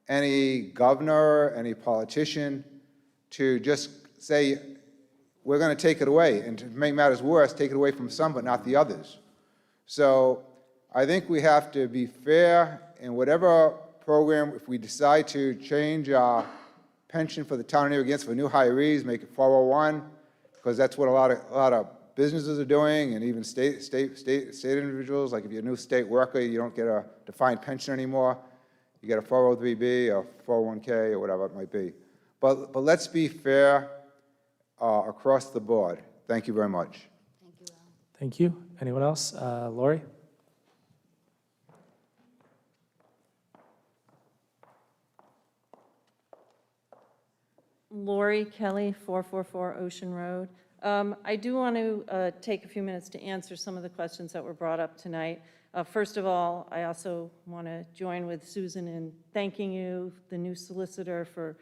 any governor, any politician to just say, we're going to take it away, and to make matters worse, take it away from some but not the others. So I think we have to be fair in whatever program. If we decide to change our pension for the town of Narragansett for new hirees, make it 401, because that's what a lot of businesses are doing, and even state individuals. Like if you're a new state worker, you don't get a defined pension anymore. You get a 403B or 401K or whatever it might be. But let's be fair across the board. Thank you very much. Thank you. Anyone else? Lori? Lori Kelly, 444 Ocean Road. I do want to take a few minutes to answer some of the questions that were brought up tonight. First of all, I also want to join with Susan in thanking you, the new solicitor, for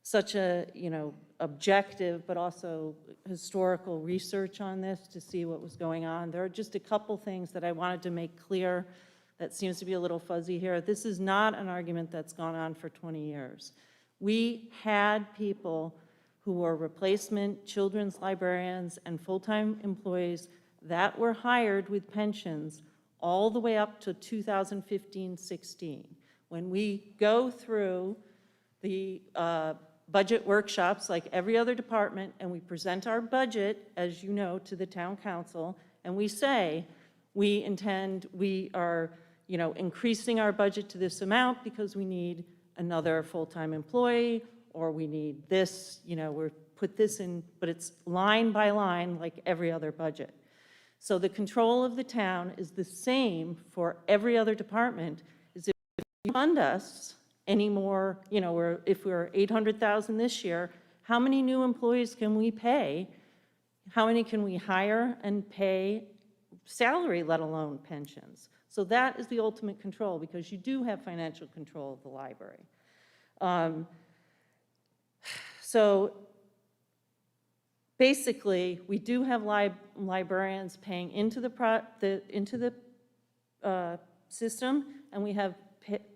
such a, objective but also historical research on this to see what was going on. There are just a couple things that I wanted to make clear that seems to be a little fuzzy here. This is not an argument that's gone on for 20 years. We had people who were replacement children's librarians and full-time employees that were hired with pensions all the way up to 2015-16. When we go through the budget workshops like every other department, and we present our budget, as you know, to the town council, and we say, we are, increasing our budget to this amount because we need another full-time employee, or we need this, we're put this in, but it's line by line like every other budget. So the control of the town is the same for every other department. Is if you fund us anymore, if we're 800,000 this year, how many new employees can we pay? How many can we hire and pay salary, let alone pensions? So that is the ultimate control, because you do have financial control of the library. So basically, we do have librarians paying into the system, and we have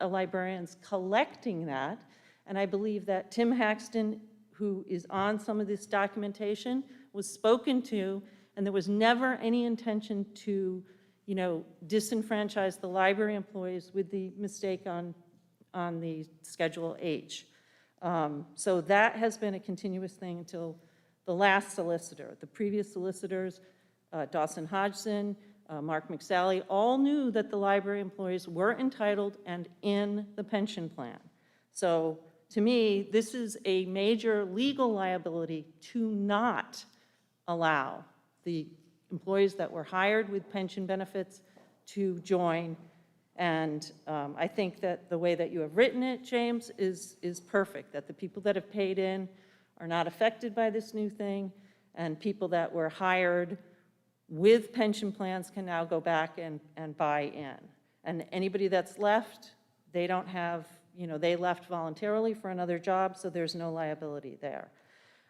librarians collecting that. And I believe that Tim Haxton, who is on some of this documentation, was spoken to, and there was never any intention to disenfranchise the library employees with the mistake on the Schedule H. So that has been a continuous thing until the last solicitor. The previous solicitors, Dawson Hodgson, Mark McSally, all knew that the library employees were entitled and in the pension plan. So to me, this is a major legal liability to not allow the employees that were hired with pension benefits to join. And I think that the way that you have written it, James, is perfect, that the people that have paid in are not affected by this new thing, and people that were hired with pension plans can now go back and buy in. And anybody that's left, they don't have, they left voluntarily for another job, so there's no liability there.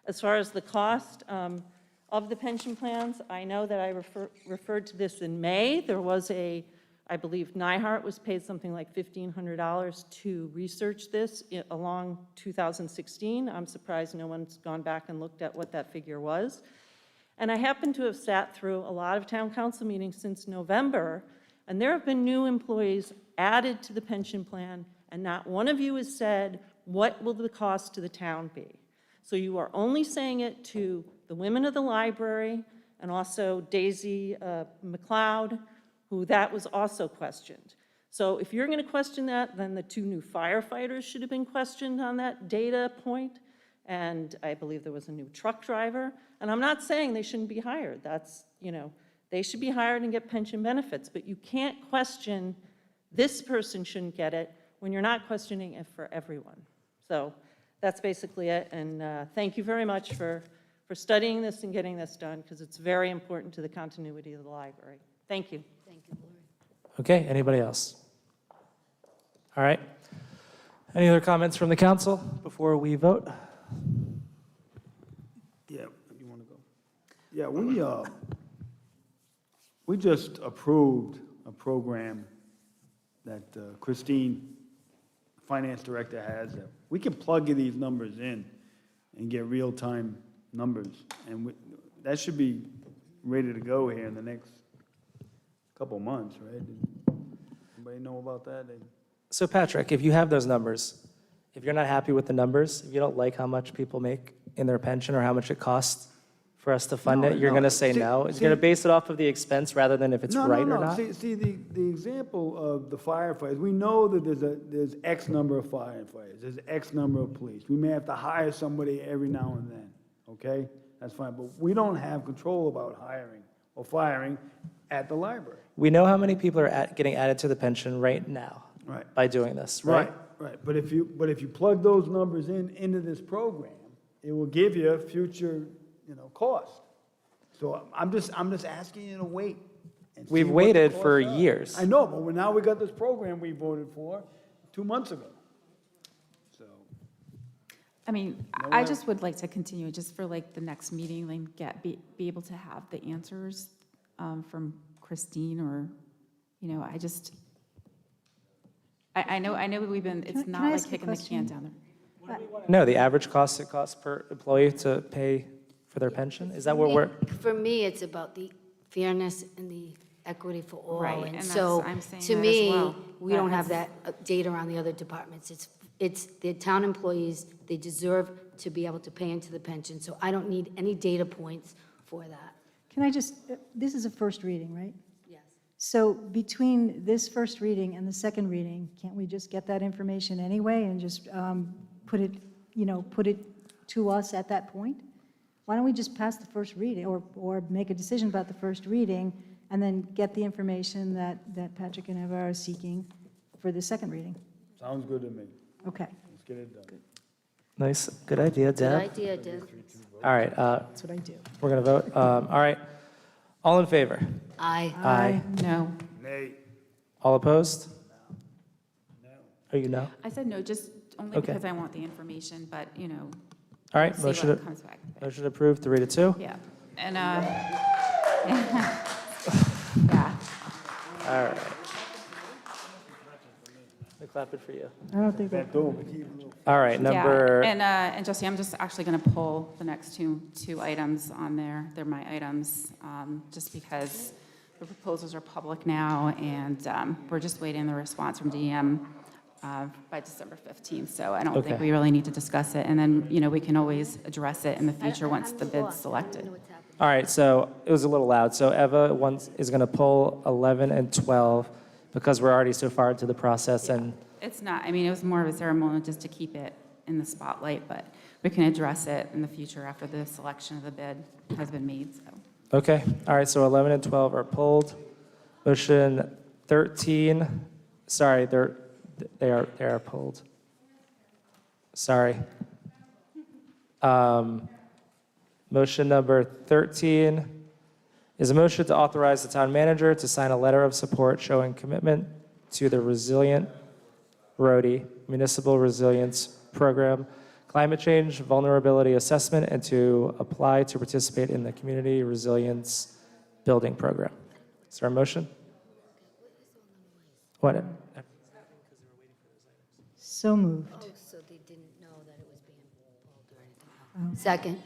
As far as the cost of the pension plans, I know that I referred to this in May. There was I believe Nyhart was paid something like $1,500 to research this along 2016. I'm surprised no one's gone back and looked at what that figure was. And I happen to have sat through a lot of town council meetings since November And there have been new employees added to the pension plan, and not one of you has said, what will the cost to the town be? So you are only saying it to the women of the library and also Daisy McLeod, who that was also questioned. So if you're going to question that, then the 2 new firefighters should have been questioned on that data point. And I believe there was a new truck driver. And I'm not saying they shouldn't be hired. That's, they should be hired and get pension benefits. But you can't question this person shouldn't get it when you're not questioning it for everyone. So that's basically it. And thank you very much for studying this and getting this done, because it's very important to the continuity of the library. Thank you. Thank you, Lori. Okay, anybody else? All right. Any other comments from the council before we vote? Yeah, you want to go? Yeah, we just approved a program that Christine, finance director, has. We can plug these numbers in and get real-time numbers, and that should be ready to go here in the next couple months, right? Anybody know about that? So Patrick, if you have those numbers, if you're not happy with the numbers, if you don't like how much people make in their pension or how much it costs for us to fund it, you're going to say no? It's going to base it off of the expense rather than if it's right or not? See, the example of the firefighters, we know that there's X number of firefighters, there's X number of police. We may have to hire somebody every now and then, okay? That's fine, but we don't have control about hiring or firing at the library. We know how many people are getting added to the pension right now by doing this, right? Right. But if you plug those numbers into this program, it will give you future, cost. So I'm just asking you to wait. And We've see what the waited costs for are. years. I know, but now we got this program we voted for 2 months ago. So. I mean, I just would like to continue just for like the next meeting, like be able to have the answers from Christine or, I know we've been, it's Can not I like ask a kicking the can question? down there. No, the average cost it costs per employee to pay for their pension? Is that what we're? For me, it's about the fairness and the equity for all. Right, And and so, I'm saying to that as me, well. we don't have that data on the other departments. It's the town employees, they deserve to be able to pay into the pension, so I don't need any data points for that. Can I just, this is a first reading, right? Yes. So between this first reading and the second reading, can't we just get that information anyway and just put it to us at that point? Why don't we just pass the first reading or make a decision about the first reading and then get the information that Patrick and Eva are seeking for the second reading? Sounds good to me. Okay. Let's get it done. Nice, good idea, Good Deb. idea, Deb. All right, That's what I do. we're going to vote. All right, all in favor? Aye. Aye. No. Nay. All opposed? Are you no? I said no, just only Okay. because I want the information, but, All right, see motion, what comes back. motion approved, 3-2. Yeah, and, yeah. All right. Let me clap it for you. I don't think that. All right, number, Yeah, and Jesse, I'm just actually going to pull the next two items on there. They're my items, just because the proposals are public now, and we're just waiting the response from DM by December 15th, so I don't think Okay. we really need to discuss it. And then, we can always address it in the future once the bid's selected. all right, so it was a little loud. So Eva is going to pull 11 and 12 because we're already so far into the process and It's not, it was more of a ceremonial just to keep it in the spotlight, but we can address it in the future after the selection of the bid has been made, so. Okay, all right, so 11 and 12 are pulled. Motion 13, sorry, they are pulled. Sorry. Motion number 13 is a motion to authorize the town manager to sign a letter of support showing commitment to the Resilient Rhody Municipal Resilience Program, Climate Change Vulnerability Assessment, and to apply to participate in the Community Resilience Building Program. Is there a motion? What? So moved. Oh, so they didn't know that it was being pulled or anything. Second.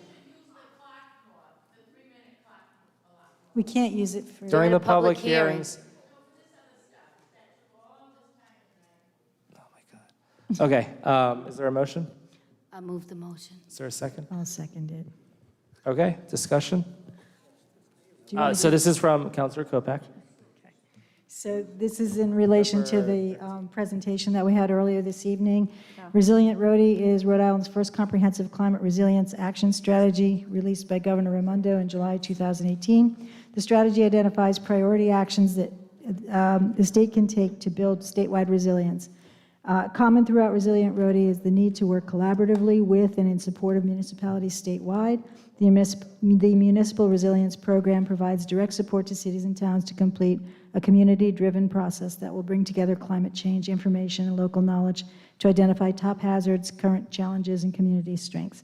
We can't use it for. During the public hearing. hearings. Okay, is there a motion? I'll move the motion. Is there a second? I'll second it. Okay, discussion? Do you wanna So do- this is from Counselor Kopak. So this is in relation to the presentation that we had earlier this evening. Resilient Rhody is Rhode Island's first comprehensive climate resilience action strategy released by Governor Raimondo in July 2018. The strategy identifies priority actions that the state can take to build statewide resilience. Common throughout Resilient Rhody is the need to work collaboratively with and in support of municipalities statewide. The Municipal Resilience Program provides direct support to cities and towns to complete a community-driven process that will bring together climate change information and local knowledge to identify top hazards, current challenges, and community strengths.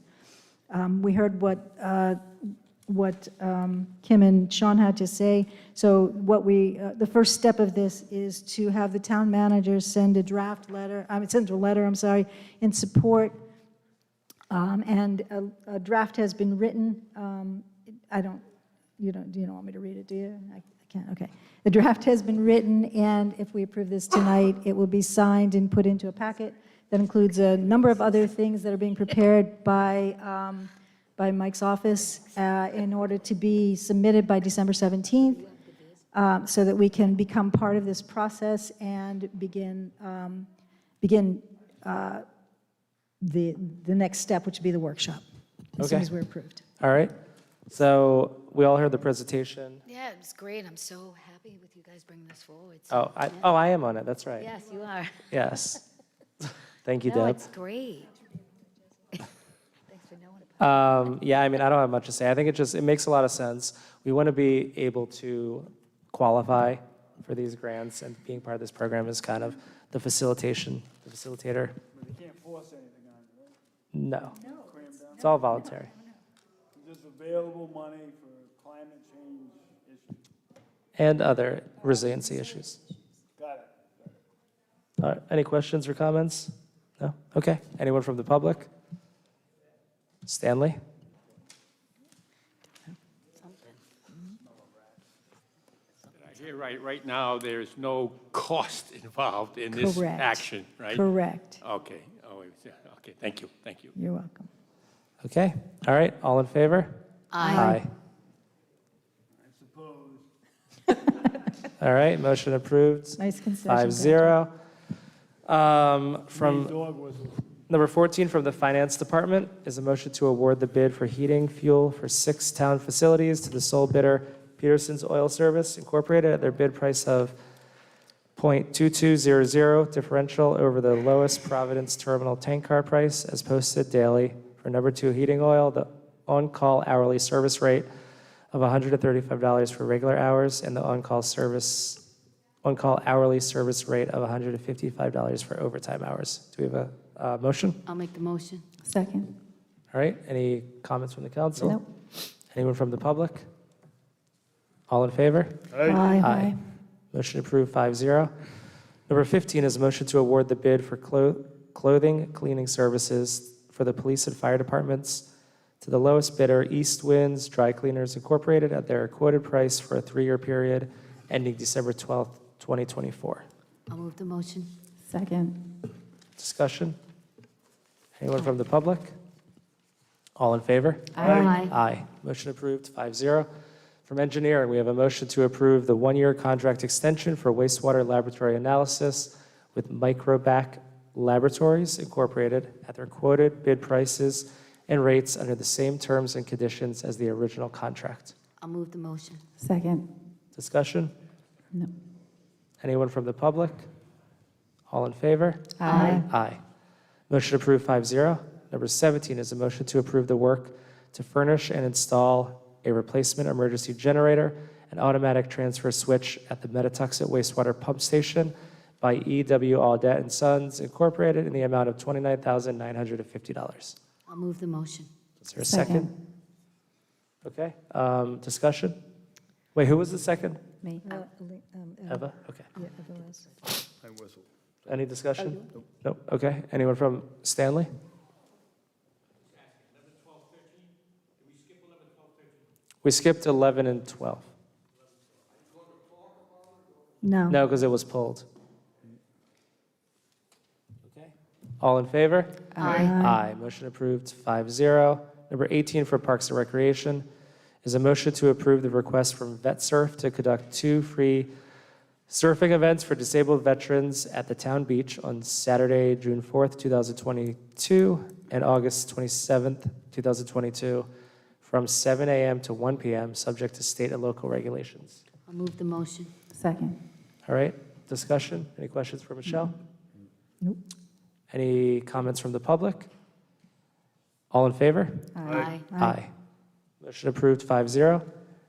We heard what Kim and Sean had to say. So what the first step of this is to have the town managers send a letter in support. And a draft has been written. You don't want me to read it, do you? I can't, okay. The draft has been written, and if we approve this tonight, it will be signed and put into a packet that includes a number of other things that are being prepared by Mike's office in order to be submitted by December 17th, so that we can become part of this process and begin the next step, which would be the workshop, as soon Okay. as we're approved. All right, so we all heard the presentation. Yeah, it's great. I'm so happy with you guys bringing this forward. Oh, I am on it, that's right. Yes, you are. Yes. Thank you, No, Deb. it's great. Thanks for knowing about Yeah, I mean, I don't have much to say. I think it makes a lot of sense. We want to be able to qualify for these grants, and being part of this program is kind of the facilitator. But they can't force anything on you, right? No, Cram down. it's all voluntary. Just available money for climate change issues. And other resiliency issues. Got it. All right, any questions or comments? No? Okay. Anyone from the public? Stanley? I hear right now, there's no cost involved in this Correct. action, right? Correct. Okay, okay, thank you. You're welcome. Okay. All right. All in favor? Aye. All right. Motion approved. Nice concession. 5-0. From Dog whistles. number 14 from the Finance Department is a motion to award the bid for heating fuel for 6 town facilities to the sole bidder, Peterson's Oil Service Incorporated, at their bid price of .2200 differential over the lowest Providence terminal tank car price as posted daily for number 2 heating oil, the on-call hourly service rate of $135 for regular hours, and the on-call hourly service rate of $155 for overtime hours. Do we have a motion? I'll make the motion. Second. All right, any comments from the council? Nope. Anyone from the public? All in favor? Aye. Motion approved, 5-0. Number 15 is a motion to award the bid for clothing cleaning services for the police and fire departments to the lowest bidder, East Winds Dry Cleaners Incorporated, at their quoted price for a 3-year period ending December 12th, 2024. I'll move the motion. Second. Discussion? Anyone from the public? All in favor? Aye. Aye. Motion approved, 5-0. From engineering, we have a motion to approve the 1-year contract extension for wastewater laboratory analysis with Microbac Laboratories Incorporated at their quoted bid prices and rates under the same terms and conditions as the original contract. I'll move the motion. Second. Discussion? No. Anyone from the public? All in favor? Aye. Aye. Motion approved, 5-0. Number 17 is a motion to approve the work to furnish and install a replacement emergency generator and automatic transfer switch at the Metatuxet wastewater pump station by E.W. Audette & Sons Incorporated in the amount of $29,950. I'll move the motion. Is there a second? Okay, discussion? Wait, who was the second? Me. Eva? Okay. Yeah, Eva was. I whistled. Any discussion? Nope. Okay, anyone from Stanley? We skipped 11 and 12. No. No, because it was pulled. Okay. All in favor? Aye. Aye. Motion approved, 5-0. Number 18 for Parks and Recreation is a motion to approve the request from VetSurf to conduct 2 free surfing events for disabled veterans at the town beach on Saturday, June 4th, 2022, and August 27th, 2022, from 7 a.m. to 1 p.m., subject to state and local regulations. I'll move the motion. Second. All right, discussion? Any questions for Michelle? Nope. Any comments from the public? All in favor? Aye. Aye. Motion approved, 5-0.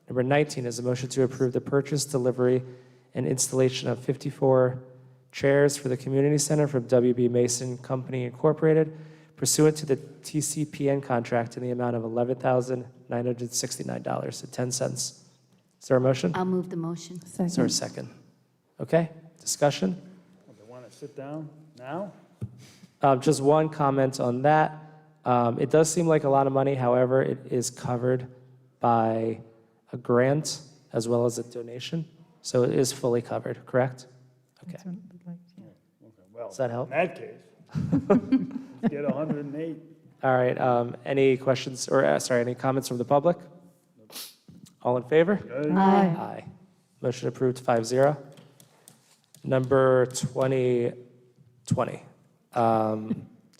Number 19 is a motion to approve the purchase, delivery, and installation of 54 chairs for the community center from WB Mason Company Incorporated pursuant to the TCPN contract in the amount of $11,969.10. Is there a motion? I'll move the motion. Is there a second? Okay, discussion? They want to sit down now? Just one comment on that. It does seem like a lot of money, however, it is covered by a grant as well as a donation. So it is fully covered, correct? Okay. That's what we'd like, yeah. Okay, well, Does that help? in that case, let's get 108. All right, any questions, or sorry, any comments from the public? All in favor? Aye. Aye. Motion approved, 5-0. Number 20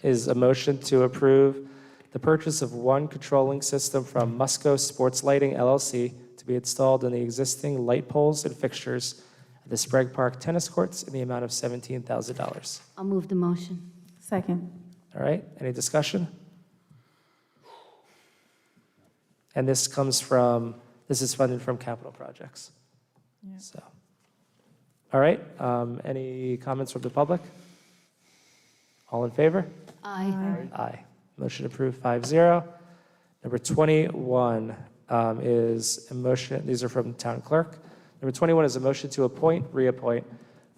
is a motion to approve the purchase of 1 controlling system from Musco Sports Lighting LLC to be installed in the existing light poles and fixtures at the Sprague Park tennis courts in the amount of $17,000. I'll move the motion. Second. All right, any discussion? And this is funded from capital projects. Yeah. So, all right, any comments from the public? All in favor? Aye. Aye. Motion approved, 5-0. Number 21 is a motion, these are from town clerk. Number 21 is a motion to reappoint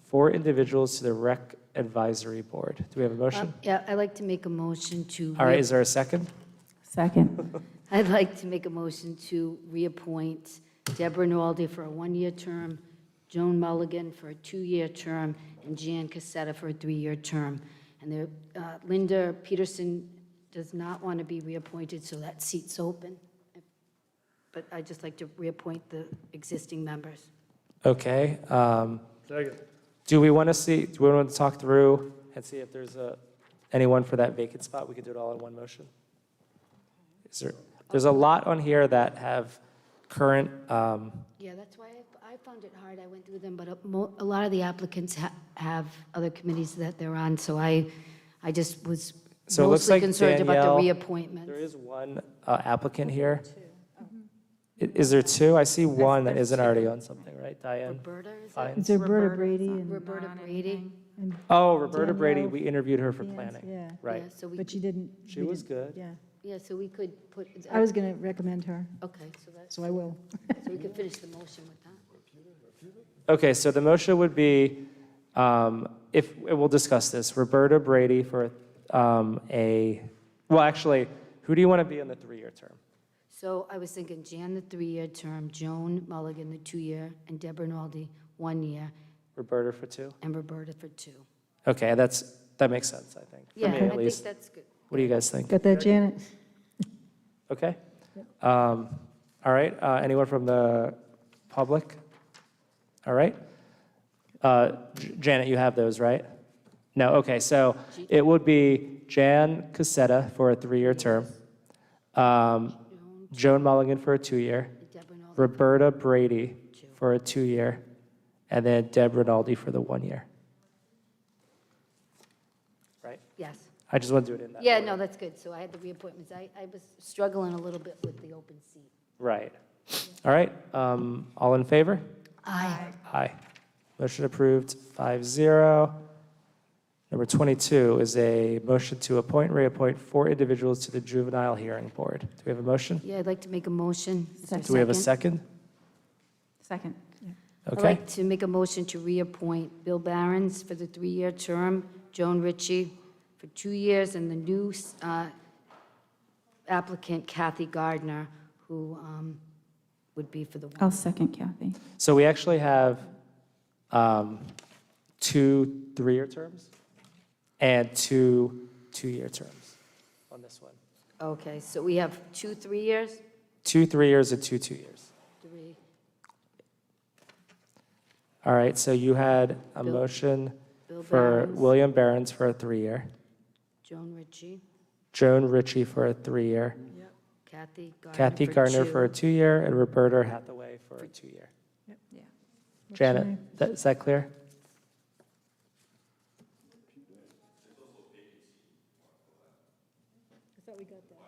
4 individuals to the Rec Advisory Board. Do we have a motion? Yeah, I'd like to make a motion to. All right, is there a second? Second. I'd like to make a motion to reappoint Deborah Naldi for a 1-year term, Joan Mulligan for a 2-year term, and Jan Cassetta for a 3-year term. And Linda Peterson does not want to be reappointed, so that seat's open. But I'd just like to reappoint the existing members. Okay. Second. Do we want to talk through and see if there's anyone for that vacant spot? We could do it all in one motion. There's a lot on here that have current. Yeah, that's why I found it hard. I went through them, but a lot of the applicants have other committees that they're on, so I just was So it looks mostly like concerned about Danielle, the reappointments. There is one applicant here. Is there 2? I see one that isn't already on something, right, Diane? Roberta, is Fine. it? It's Roberta Brady and. Roberta Brady. and Oh, Roberta Brady, Danielle we interviewed her for Fiennes, planning. Yeah, Right. Yeah, so we but she didn't. She we was didn't- good. Yeah, Yeah, so we could put. I was going to recommend her, Okay, so that's, so I will. so we could finish the motion with that. Okay, so the motion would be, we'll discuss this, Roberta Brady for well, actually, who do you want to be in the 3-year term? So I was thinking Jan, the 3-year term, Joan Mulligan, the 2-year, and Deborah Naldi, 1 year, Roberta for 2? and Roberta for 2. Okay, that makes sense, I think, for Yeah, me I at think least. that's good. What do you guys think? Got that, Janet? Okay. All right, anyone from the public? All right. Janet, you have those, right? No, okay, so it would be Jan Cassetta for a 3-year term, Joan Mulligan for a 2-year, Deborah Naldi. Roberta Brady for a 2-year, and then Deborah Naldi for the 1 year. Right? Yes. I just want to do it in that Yeah, order. no, that's good. So I had the reappointments. I was struggling a little bit with the open seat. Right. All right, all in favor? Aye. Aye. Motion approved, 5-0. Number 22 is a motion to reappoint 4 individuals to the Juvenile Hearing Board. Do we have a motion? Yeah, I'd like to make a motion. Is there Do we have a second? Second. I'd Okay. like to make a motion to reappoint Bill Barons for the 3-year term, Joan Ritchie for 2 years, and the new applicant Kathy Gardner, who would be for the 1. I'll second Kathy. So we actually have 2 3-year terms and two two-year terms on this one. Okay, so we have 2 3 years? 2 3 years and 2 2 years. 3. All right, so you had a Bill- motion Bill for Barron's. William Barron's for a 3-year, Joan Ritchie, Joan Ritchie for a 3-year, Kathy Gardner for a 2-year, and Roberta Hathaway for a 2-year. Yeah. Janet, is that clear?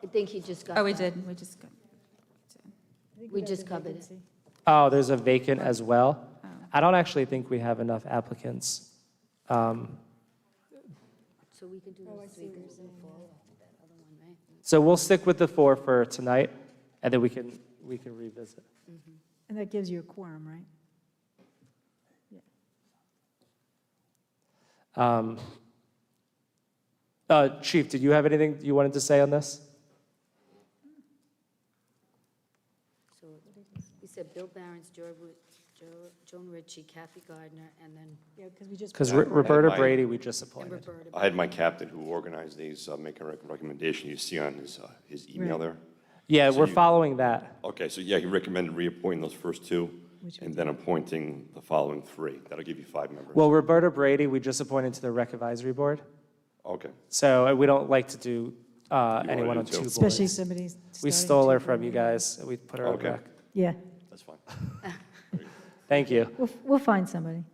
I think he just got Oh, we that. did, we just got. We just covered it. Oh, there's a vacant as well? Oh. I don't actually think we have enough applicants. So we can do this week and then follow that other one, right? So we'll stick with the 4 for tonight, and then we can revisit. And that gives you a quorum, right? Chief, did you have anything you wanted to say on this? So we said Bill Barron's, Joan Ritchie, Kathy Gardner, and then. Yeah, because we just. Because I had Roberta my- Brady, we just And appointed. Roberta. I had my captain who organized these make a recommendation. You see on his email Right. there. Yeah, So we're you- following that. Okay, so yeah, he recommended reappointing those first 2 Which we and then appointing the following 3. That'll give you 5 members. Well, Roberta Brady, we just appointed to the Rec Advisory Board. Okay. So we don't like to do wanna anyone do on 2 two? boards. Especially somebody We starting stole her to- from you guys, and we put her on Okay. rec. Yeah, That's fine. Thank you. we'll find somebody.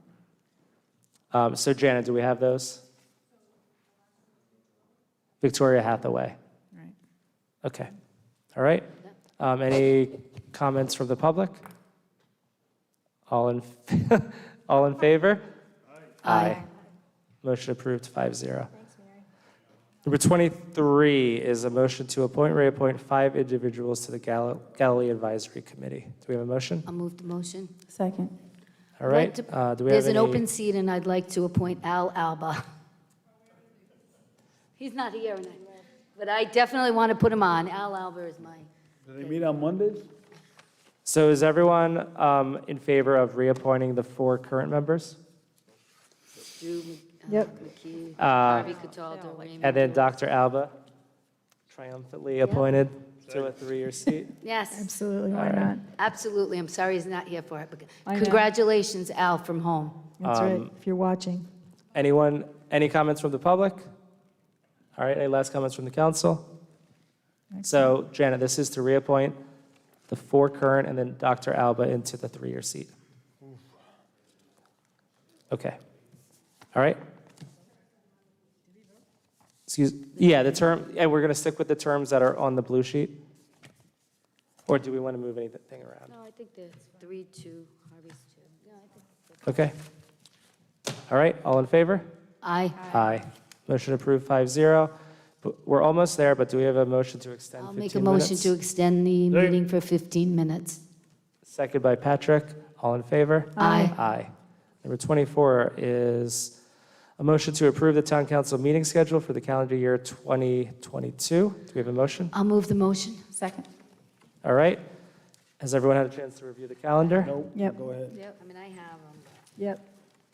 So Janet, do we have those? Victoria Hathaway. Right. Okay. All right. Any comments from the public? All in, all in favor? Aye. Motion approved 5-0. Number 23 is a motion to appoint, reappoint 5 individuals to the Galilee Advisory Committee. Do we have a motion? I'll move the motion. Second. All right. I'd like to- Do we have There's an any- open seat, and I'd like to appoint Al Alba. He's not here, but I definitely want to put him on. Al Alba is my. Do they meet on Mondays? So is everyone in favor of reappointing the 4 current members? Drew Yep. McKee, Uh, Harvey Cataldo, Raymond. And then Dr. Alba, triumphantly appointed to a 3-year seat. Yes, Absolutely, why All right. not? absolutely. I'm sorry he's not here for it, but I know. congratulations, Al, from home. That's right, if you're watching. Anyone, any comments from the public? All right, any last comments from the council? So Janet, this is to reappoint the 4 current and then Dr. Alba into the 3-year seat. Okay. All right. Yeah, the term, and we're going to stick with the terms that are on the blue sheet? Or do we want to move anything around? No, I think there's 3, 2, Harvey's 2. Yeah, I think. Okay. All right, all in favor? Aye. Aye. Motion approved 5-0. But we're almost there, but do we have a motion to extend I'll 15 make a motion minutes? to extend the meeting for 15 minutes. Second by Patrick. All in favor? Aye. Aye. Number 24 is a motion to approve the town council meeting schedule for the calendar year 2022. Do we have a motion? I'll move the motion. Second. All right. Has everyone had a chance to review the calendar? Nope. Yep. Go ahead. Yep, I mean, I have them. Yep.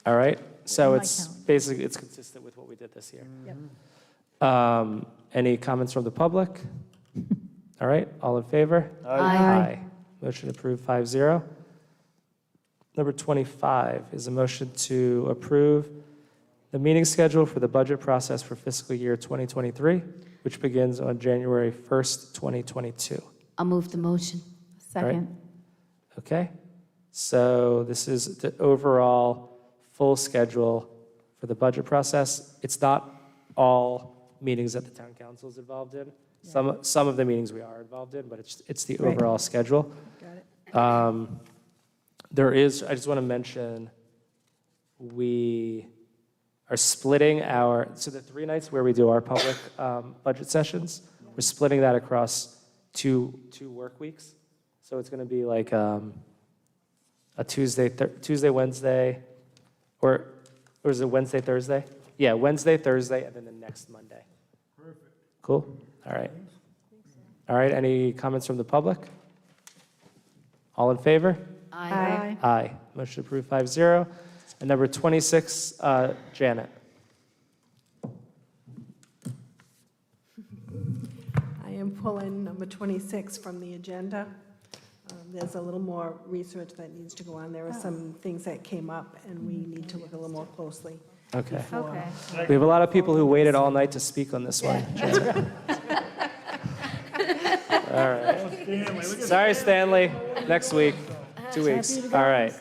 All right. So my it's calendar. basically, it's consistent with what we did this year. Yep. Any comments from the public? All right, all in favor? Aye. Motion approved 5-0. Number 25 is a motion to approve the meeting schedule for the budget process for fiscal year 2023, which begins on January 1st, 2022. I'll move the motion. Second. Okay? So this is the overall full schedule for the budget process. It's not all meetings that the town council is involved in. Some of the meetings we are involved in, but it's the Right. overall schedule. Got it. There is, I just want to mention, we are splitting so the 3 nights where we do our public budget sessions, we're splitting that across two work weeks. So it's going to be like a Tuesday, Wednesday, or is it Wednesday, Thursday? Yeah, Wednesday, Thursday, and then the next Monday. Perfect. Cool? All right. All right, any comments from the public? All in favor? Aye. Aye. Motion approved 5-0. And number 26, Janet. pull in number 26 from the agenda. There's a little more research that needs to go on. There are some things that came up, and we need to look a little more closely. Okay. before- We have a lot of people who waited all night to speak on this one. All right. Sorry, Stanley. Next week, 2 weeks. All right.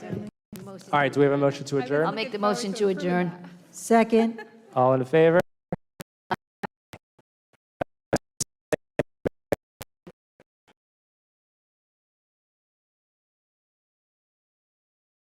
All right, do we have a motion to adjourn? I'll make the motion to adjourn. Second. All in favor?